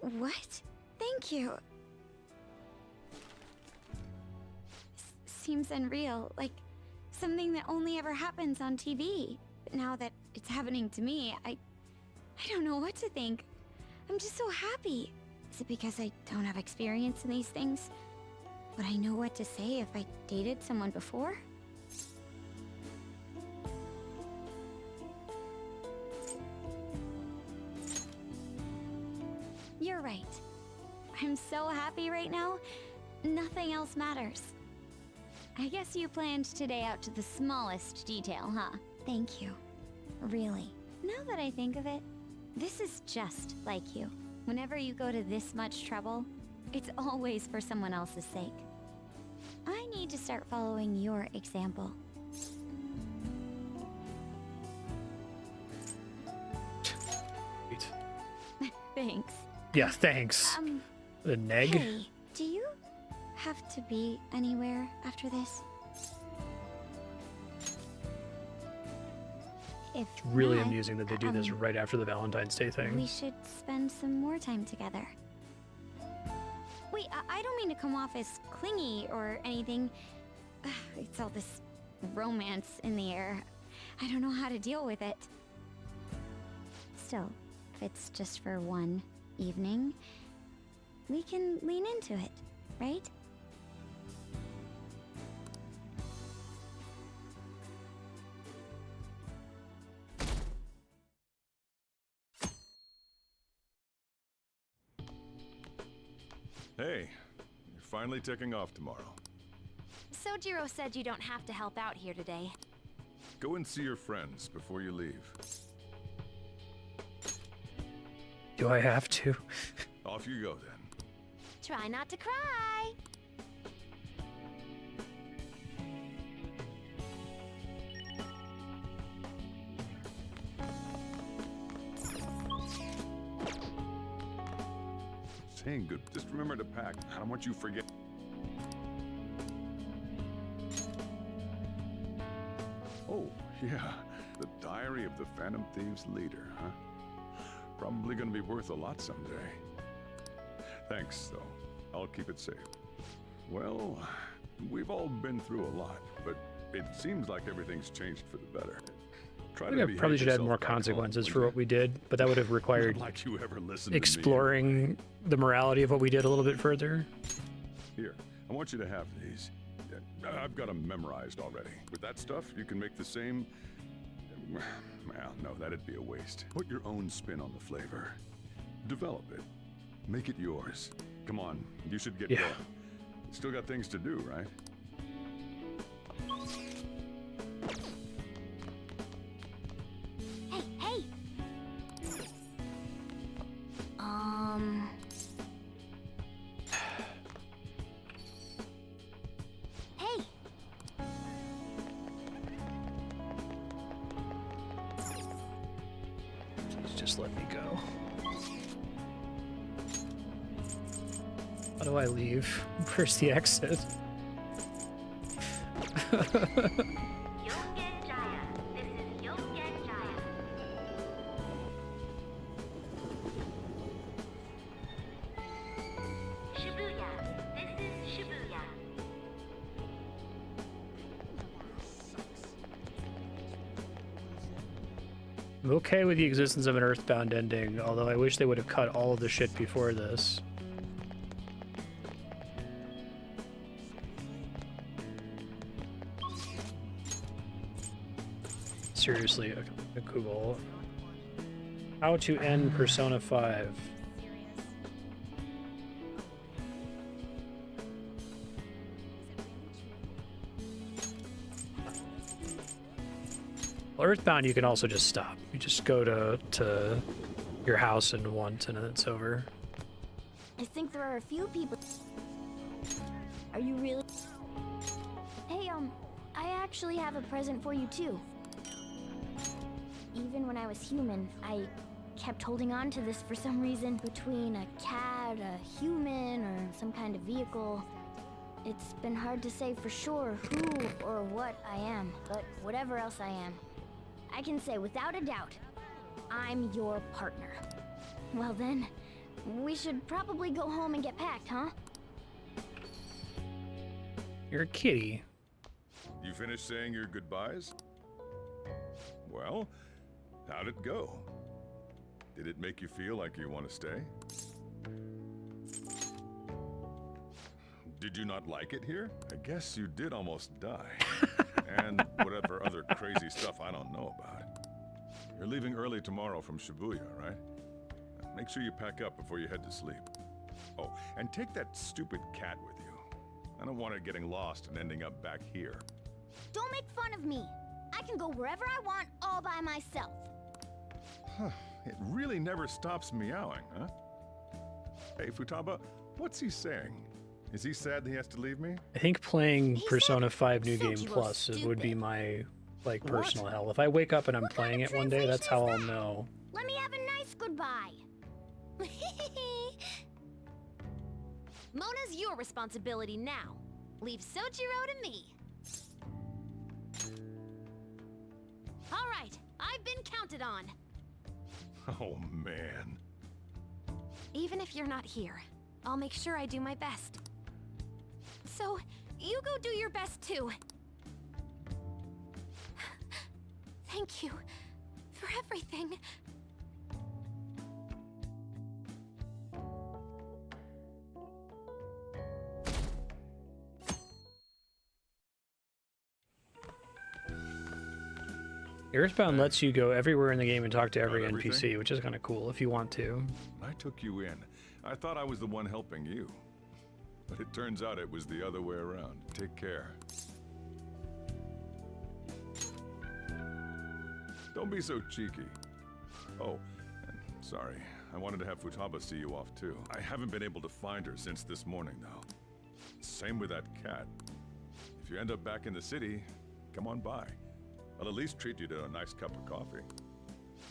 What? Thank you. Seems unreal, like something that only ever happens on TV. But now that it's happening to me, I don't know what to think. I'm just so happy. Is it because I don't have experience in these things? Would I know what to say if I dated someone before? You're right. I'm so happy right now, nothing else matters. I guess you planned today out to the smallest detail, huh? Thank you. Really. Now that I think of it, this is just like you. Whenever you go to this much trouble, it's always for someone else's sake. I need to start following your example. Thanks. Yeah, thanks. The neg? Hey, do you have to be anywhere after this? If It's really not, amusing that they do this right after the Valentine's Day thing. we should spend some more time together. Wait, I don't mean to come off as clingy or anything. It's all this romance in the air. I don't know how to deal with it. Still, if it's just for one evening, we can lean into it, right? Hey, you're finally taking off tomorrow. Sojiro said you don't have to help out here today. Go and see your friends before you leave. Do I have to? Off you go then. Try not to cry. Saying good. Just remember to pack. I don't want you to forget. Oh, yeah. The Diary of the Phantom Thieves leader, huh? Probably gonna be worth a lot someday. Thanks, though. I'll keep it safe. Well, we've all been through a lot, but it seems like everything's changed for the better. I think I probably should add more consequences for what we did, but that would have required like you ever listened exploring the morality of what we did a little bit further. Here, I want you to have these. I've got them memorized already. With that stuff, you can make the same... Well, no, that'd be a waste. Put your own spin on the flavor. Develop it. Make it yours. Come on, you should get going. Still got things to do, right? Hey, hey! Hey! Just let me go. How do I leave? Where's the exit? I'm okay with the existence of an Earthbound ending, although I wish they would have cut all of the shit before this. Seriously, Google. How to end Persona 5. Well, Earthbound, you can also just stop. You just go to your house and once, and then it's over. I think there are a few people. Are you really? Hey, I actually have a present for you too. Even when I was human, I kept holding on to this for some reason. Between a cat, a human, or some kind of vehicle, it's been hard to say for sure who or what I am. But whatever else I am, I can say without a doubt, I'm your partner. Well then, we should probably go home and get packed, huh? You're a kitty. You finished saying your goodbyes? Well, how'd it go? Did it make you feel like you want to stay? Did you not like it here? I guess you did almost die. And whatever other crazy stuff I don't know about. You're leaving early tomorrow from Shibuya, right? Make sure you pack up before you head to sleep. Oh, and take that stupid cat with you. I don't want it getting lost and ending up back here. Don't make fun of me. I can go wherever I want all by myself. It really never stops meowing, huh? Hey, Futaba, what's he saying? Is he sad that he has to leave me? I think playing Persona 5 New Game Plus would be my, like, personal hell. If I wake up and I'm playing it one day, that's how I'll know. Let me have a nice goodbye. Mona's your responsibility now. Leave Sojiro to me. All right, I've been counted on. Oh, man. Even if you're not here, I'll make sure I do my best. So, you go do your best too. Thank you for everything. Earthbound lets you go everywhere in the game and talk to every NPC, which is kind of cool if you want to. I took you in. I thought I was the one helping you. But it turns out it was the other way around. Take care. Don't be so cheeky. Oh, and sorry. I wanted to have Futaba see you off too. I haven't been able to find her since this morning though. Same with that cat. If you end up back in the city, come on by. I'll at least treat you to a nice cup of coffee.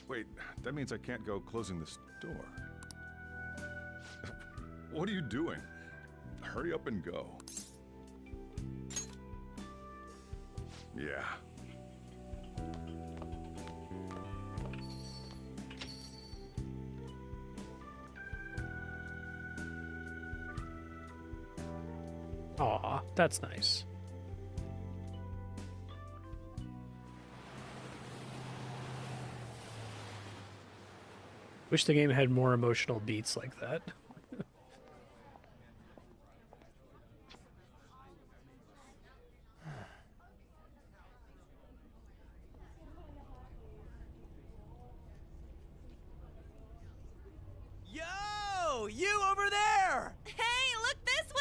Wait, that means I can't go closing the store. What are you doing? Hurry up and go. Yeah. Aw, that's nice. Wish the game had more emotional beats like that. Yo! You over there! Hey, look this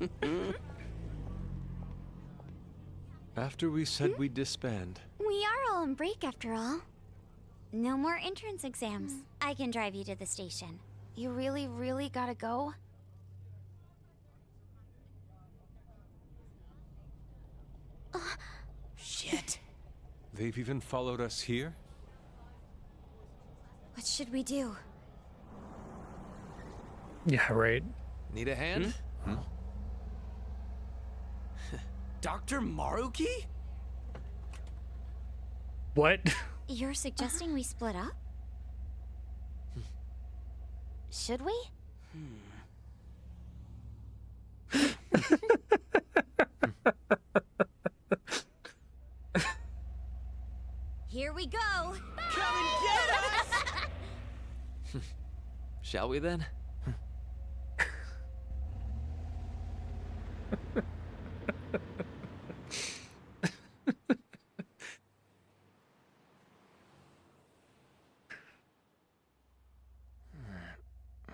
way! After we said we'd disband. We are all on break after all. No more entrance exams. I can drive you to the station. You really, really gotta go? Shit. They've even followed us here? What should we do? Yeah, right. Need a hand? Dr. Maruki? What? You're suggesting we split up? Should we? Here we go! Come and get us! Shall we then?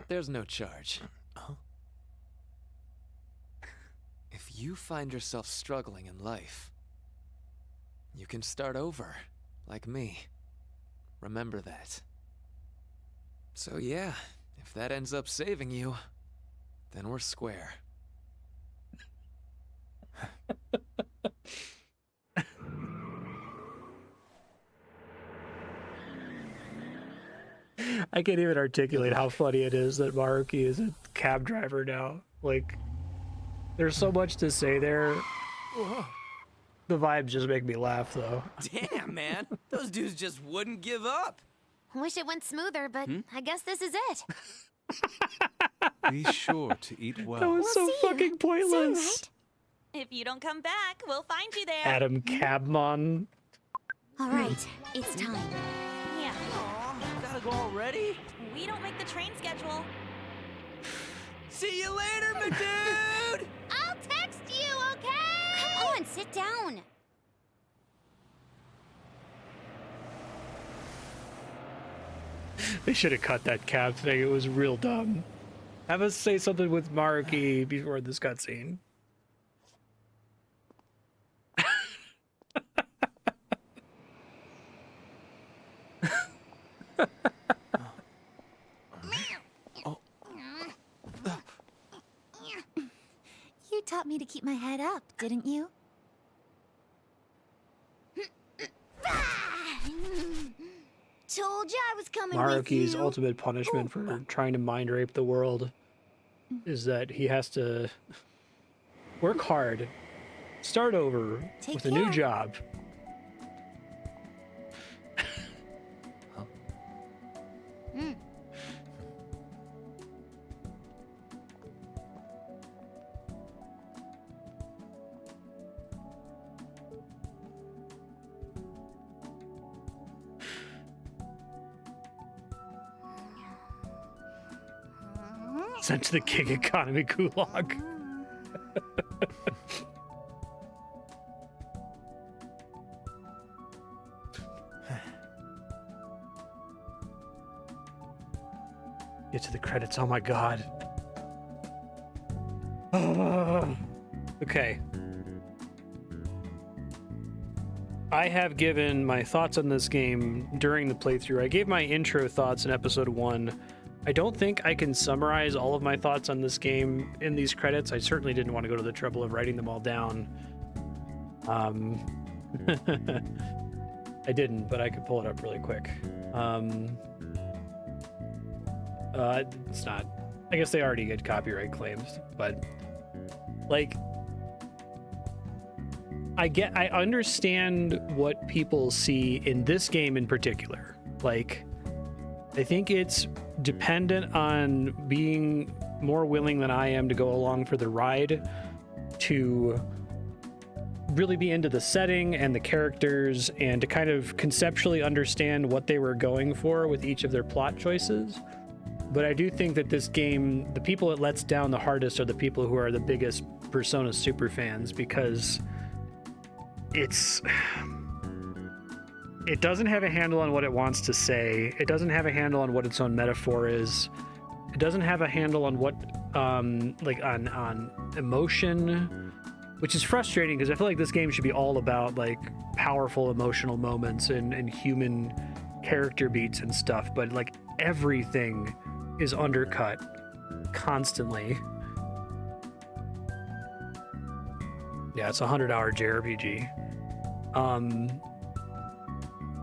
There's no charge. If you find yourself struggling in life, you can start over, like me. Remember that. So yeah, if that ends up saving you, then we're square. I can't even articulate how funny it is that Maruki is a cab driver now. Like, there's so much to say there. Whoa. The vibes just make me laugh, though. Damn, man. Those dudes just wouldn't give up. Wish it went smoother, but I guess this is it. Be sure to eat well. That was so fucking pointless. If you don't come back, we'll find you there. Adam Cabmon. All right, it's time. Yeah. Aw, gotta go already? We don't make the train schedule. See you later, my dude! I'll text you, okay? Come on, sit down. They should have cut that cab thing. It was real dumb. Have us say something with Maruki before this cutscene. You taught me to keep my head up, didn't you? Told you I was coming Maruki's with you. ultimate punishment for trying to mind rape the world is that he has to work hard, start over with a new job. Sent to the gig economy gulag. Get to the credits. Oh my god. Okay. I have given my thoughts on this game during the playthrough. I gave my intro thoughts in episode 1. I don't think I can summarize all of my thoughts on this game in these credits. I certainly didn't want to go to the trouble of writing them all down. I didn't, but I could pull it up really quick. It's not. I guess they already get copyright claims, but like, I understand what people see in this game in particular. Like, I think it's dependent on being more willing than I am to go along for the ride, to really be into the setting and the characters and to kind of conceptually understand what they were going for with each of their plot choices. But I do think that this game, the people it lets down the hardest are the people who are the biggest Persona super fans, because it doesn't have a handle on what it wants to say. It doesn't have a handle on what its own metaphor is. It doesn't have a handle on what, on emotion, which is frustrating because I feel like this game should be all about like powerful emotional moments and human character beats and stuff. But like everything is undercut constantly. Yeah, it's a 100-hour JRPG.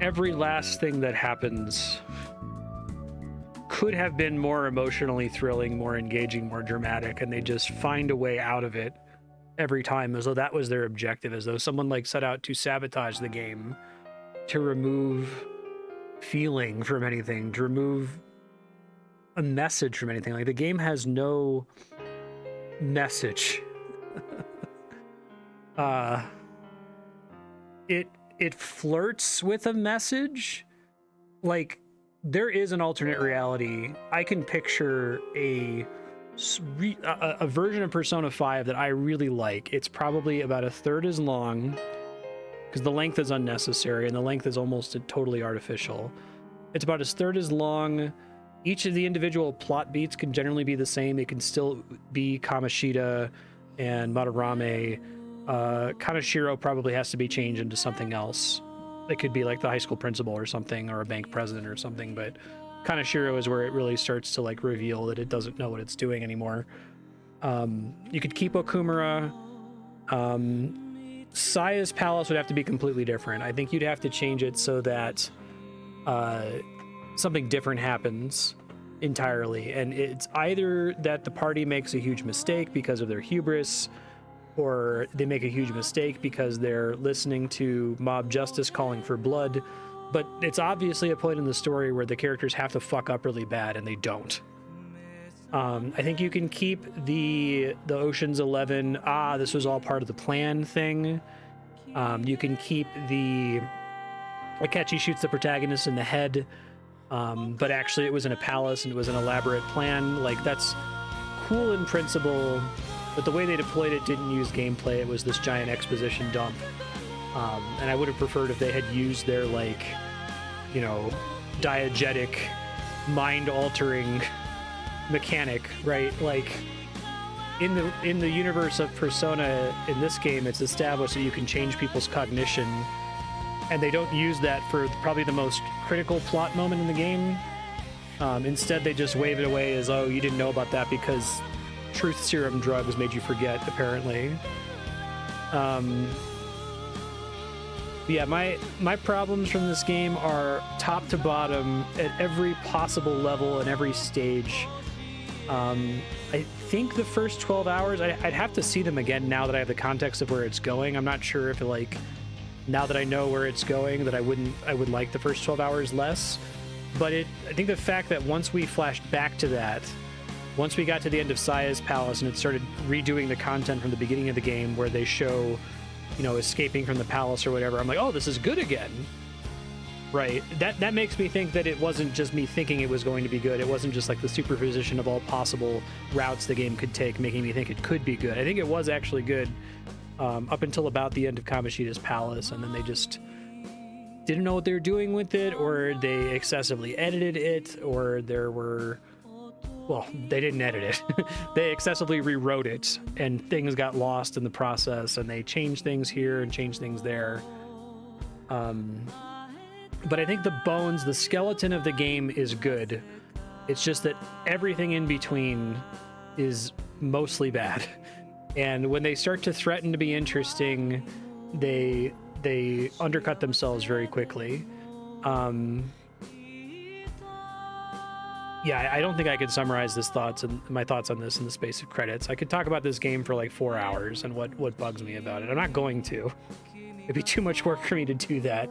Every last thing that happens could have been more emotionally thrilling, more engaging, more dramatic, and they just find a way out of it every time, as though that was their objective, as though someone like set out to sabotage the game, to remove feeling from anything, to remove a message from anything. Like, the game has no message. It flirts with a message. Like, there is an alternate reality. I can picture a version of Persona 5 that I really like. It's probably about a third as long, because the length is unnecessary and the length is almost totally artificial. It's about a third as long. Each of the individual plot beats can generally be the same. It can still be Kamoshida and Madarame. Kaneshiro probably has to be changed into something else. It could be like the high school principal or something, or a bank president or something, but Kaneshiro is where it really starts to like reveal that it doesn't know what it's doing anymore. You could keep Okumura. Saya's palace would have to be completely different. I think you'd have to change it so that something different happens entirely, and it's either that the party makes a huge mistake because of their hubris, or they make a huge mistake because they're listening to mob justice calling for blood. But it's obviously a point in the story where the characters have to fuck up really bad, and they don't. I think you can keep the Ocean's 11, this was all part of the plan thing. You can keep the Akechi shoots the protagonist in the head, but actually it was in a palace and it was an elaborate plan. Like, that's cool in principle, but the way they deployed it didn't use gameplay. It was this giant exposition dump. And I would have preferred if they had used their, like, you know, diegetic, mind-altering mechanic, right? Like, in the universe of Persona, in this game, it's established that you can change people's cognition, and they don't use that for probably the most critical plot moment in the game. Instead, they just wave it away as, oh, you didn't know about that because truth serum drugs made you forget, apparently. Yeah, my problems from this game are top to bottom at every possible level and every stage. I think the first 12 hours, I'd have to see them again now that I have the context of where it's going. I'm not sure if, like, now that I know where it's going, that I would like the first 12 hours less. But I think the fact that once we flashed back to that, once we got to the end of Saya's palace and it started redoing the content from the beginning of the game where they show, you know, escaping from the palace or whatever, I'm like, oh, this is good again. Right. That makes me think that it wasn't just me thinking it was going to be good. It wasn't just like the superposition of all possible routes the game could take, making me think it could be good. I think it was actually good up until about the end of Kamoshida's palace, and then they just didn't know what they were doing with it, or they excessively edited it, or there were... Well, they didn't edit it. They excessively rewrote it, and things got lost in the process, and they changed things here and changed things there. But I think the bones, the skeleton of the game is good. It's just that everything in between is mostly bad. And when they start to threaten to be interesting, they undercut themselves very quickly. Yeah, I don't think I could summarize my thoughts on this in the space of credits. I could talk about this game for like 4 hours and what bugs me about it. I'm not going to. It'd be too much work for me to do that.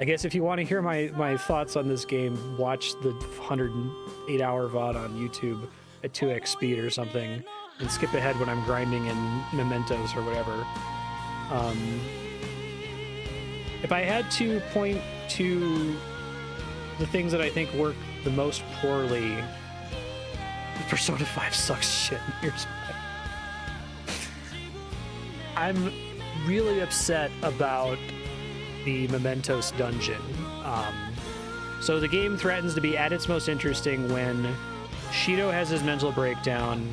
I guess if you want to hear my thoughts on this game, watch the 108-hour VOD on YouTube at 2x speed or something, and skip ahead when I'm grinding in Mementos or whatever. If I had to point to the things that I think work the most poorly, Persona 5 sucks shit. Here's why. I'm really upset about the Mementos dungeon. So the game threatens to be at its most interesting when Shido has his mental breakdown.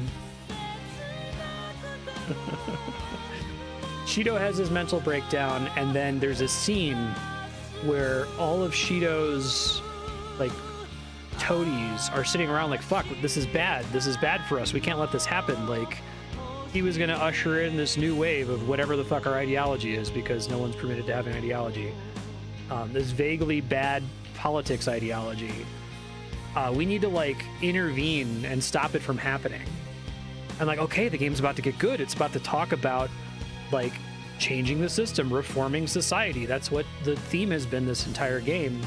Shido has his mental breakdown, and then there's a scene where all of Shido's, like, toadies are sitting around like, fuck, this is bad for us, we can't let this happen. Like, he was gonna usher in this new wave of whatever the fuck our ideology is, because no one's permitted to have an ideology. This vaguely bad politics ideology. We need to, like, intervene and stop it from happening. And, like, okay, the game's about to get good. It's about to talk about, like, changing the system, reforming society. That's what the theme has been this entire game.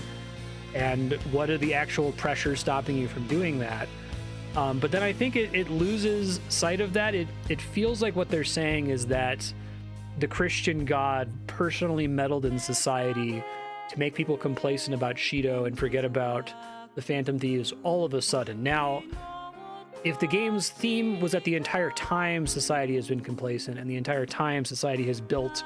And what are the actual pressures stopping you from doing that? But then I think it loses sight of that. It feels like what they're saying is that the Christian God personally meddled in society to make people complacent about Shido and forget about the Phantom Thieves all of a sudden. Now, if the game's theme was that the entire time society has been complacent and the entire time society has built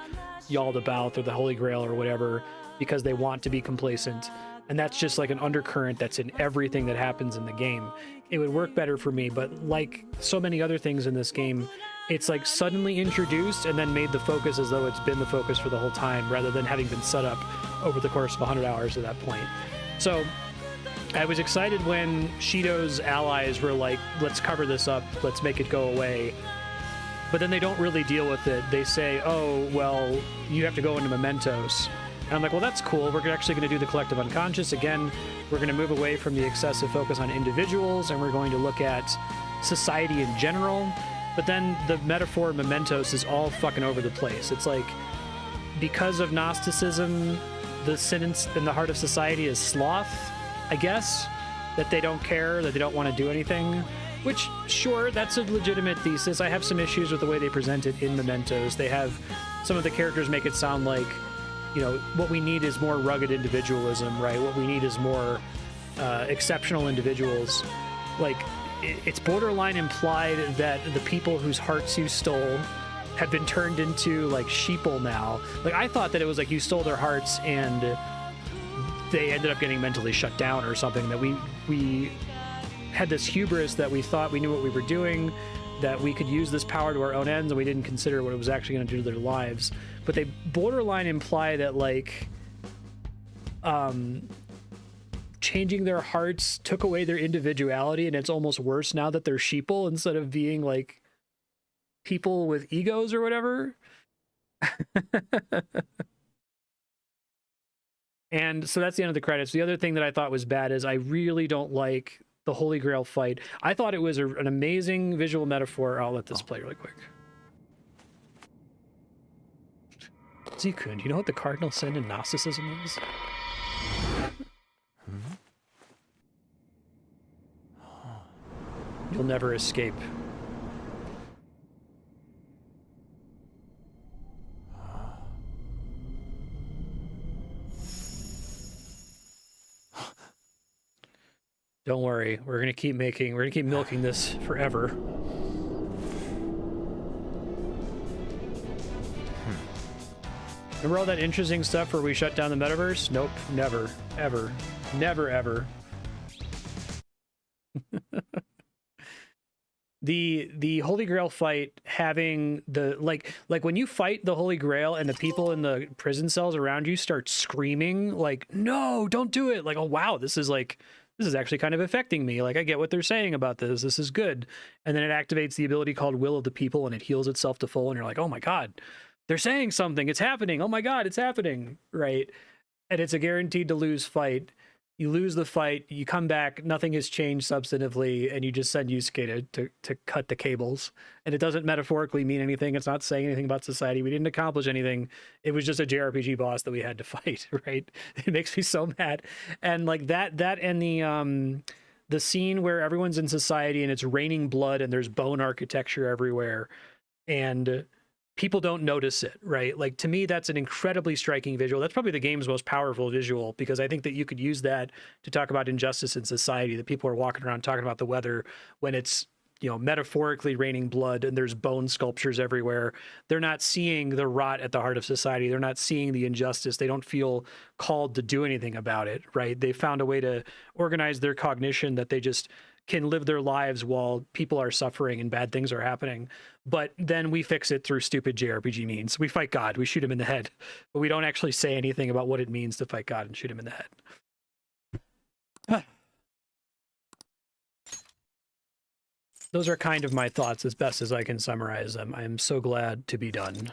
Yaldabaoth or the Holy Grail or whatever because they want to be complacent, and that's just like an undercurrent that's in everything that happens in the game, it would work better for me. But like so many other things in this game, it's like suddenly introduced and then made the focus as though it's been the focus for the whole time, rather than having been set up over the course of 100 hours at that point. So I was excited when Shido's allies were like, let's cover this up, let's make it go away. But then they don't really deal with it. They say, oh, well, you have to go into mementos. And I'm like, well, that's cool. We're actually going to do the collective unconscious. Again, we're going to move away from the excessive focus on individuals, and we're going to look at society in general. But then the metaphor mementos is all fucking over the place. It's like, because of Gnosticism, the sentence in the heart of society is sloth, I guess, that they don't care, that they don't want to do anything. Which, sure, that's a legitimate thesis. I have some issues with the way they present it in Mementos. They have, some of the characters make it sound like, you know, what we need is more rugged individualism, right? What we need is more exceptional individuals. Like, it's borderline implied that the people whose hearts you stole have been turned into, like, sheeple now. Like, I thought that it was like you stole their hearts and they ended up getting mentally shut down or something, that we had this hubris that we thought we knew what we were doing, that we could use this power to our own ends, and we didn't consider what it was actually going to do to their lives. But they borderline imply that, like, changing their hearts took away their individuality, and it's almost worse now that they're sheeple instead of being, like, people with egos or whatever. And so that's the end of the credits. The other thing that I thought was bad is I really don't like the Holy Grail fight. I thought it was an amazing visual metaphor. I'll let this play really quick. Zikun, do you know what the cardinal sin in Gnosticism is? You'll never escape. Don't worry, we're gonna keep milking this forever. Remember all that interesting stuff where we shut down the metaverse? Nope, never, ever, never, ever. The Holy Grail fight, having the like when you fight the Holy Grail and the people in the prison cells around you start screaming like, no, don't do it. Like, oh wow, this is actually kind of affecting me. Like, I get what they're saying about this. This is good. And then it activates the ability called Will of the People, and it heals itself to full. And you're like, oh my God, they're saying something. It's happening. Oh my God, it's happening. Right. And it's a guaranteed to lose fight. You lose the fight, you come back, nothing has changed substantively, and you just send Yusuke to cut the cables. And it doesn't metaphorically mean anything. It's not saying anything about society. We didn't accomplish anything. It was just a JRPG boss that we had to fight, right? It makes me so mad. And like that and the scene where everyone's in society and it's raining blood and there's bone architecture everywhere, and people don't notice it, right? Like, to me, that's an incredibly striking visual. That's probably the game's most powerful visual, because I think that you could use that to talk about injustice in society, that people are walking around talking about the weather when it's, you know, metaphorically raining blood and there's bone sculptures everywhere. They're not seeing the rot at the heart of society. They're not seeing the injustice. They don't feel called to do anything about it, right? They found a way to organize their cognition that they just can live their lives while people are suffering and bad things are happening. But then we fix it through stupid JRPG means. We fight God, we shoot him in the head, but we don't actually say anything about what it means to fight God and shoot him in the head. Those are kind of my thoughts as best as I can summarize them. I am so glad to be done.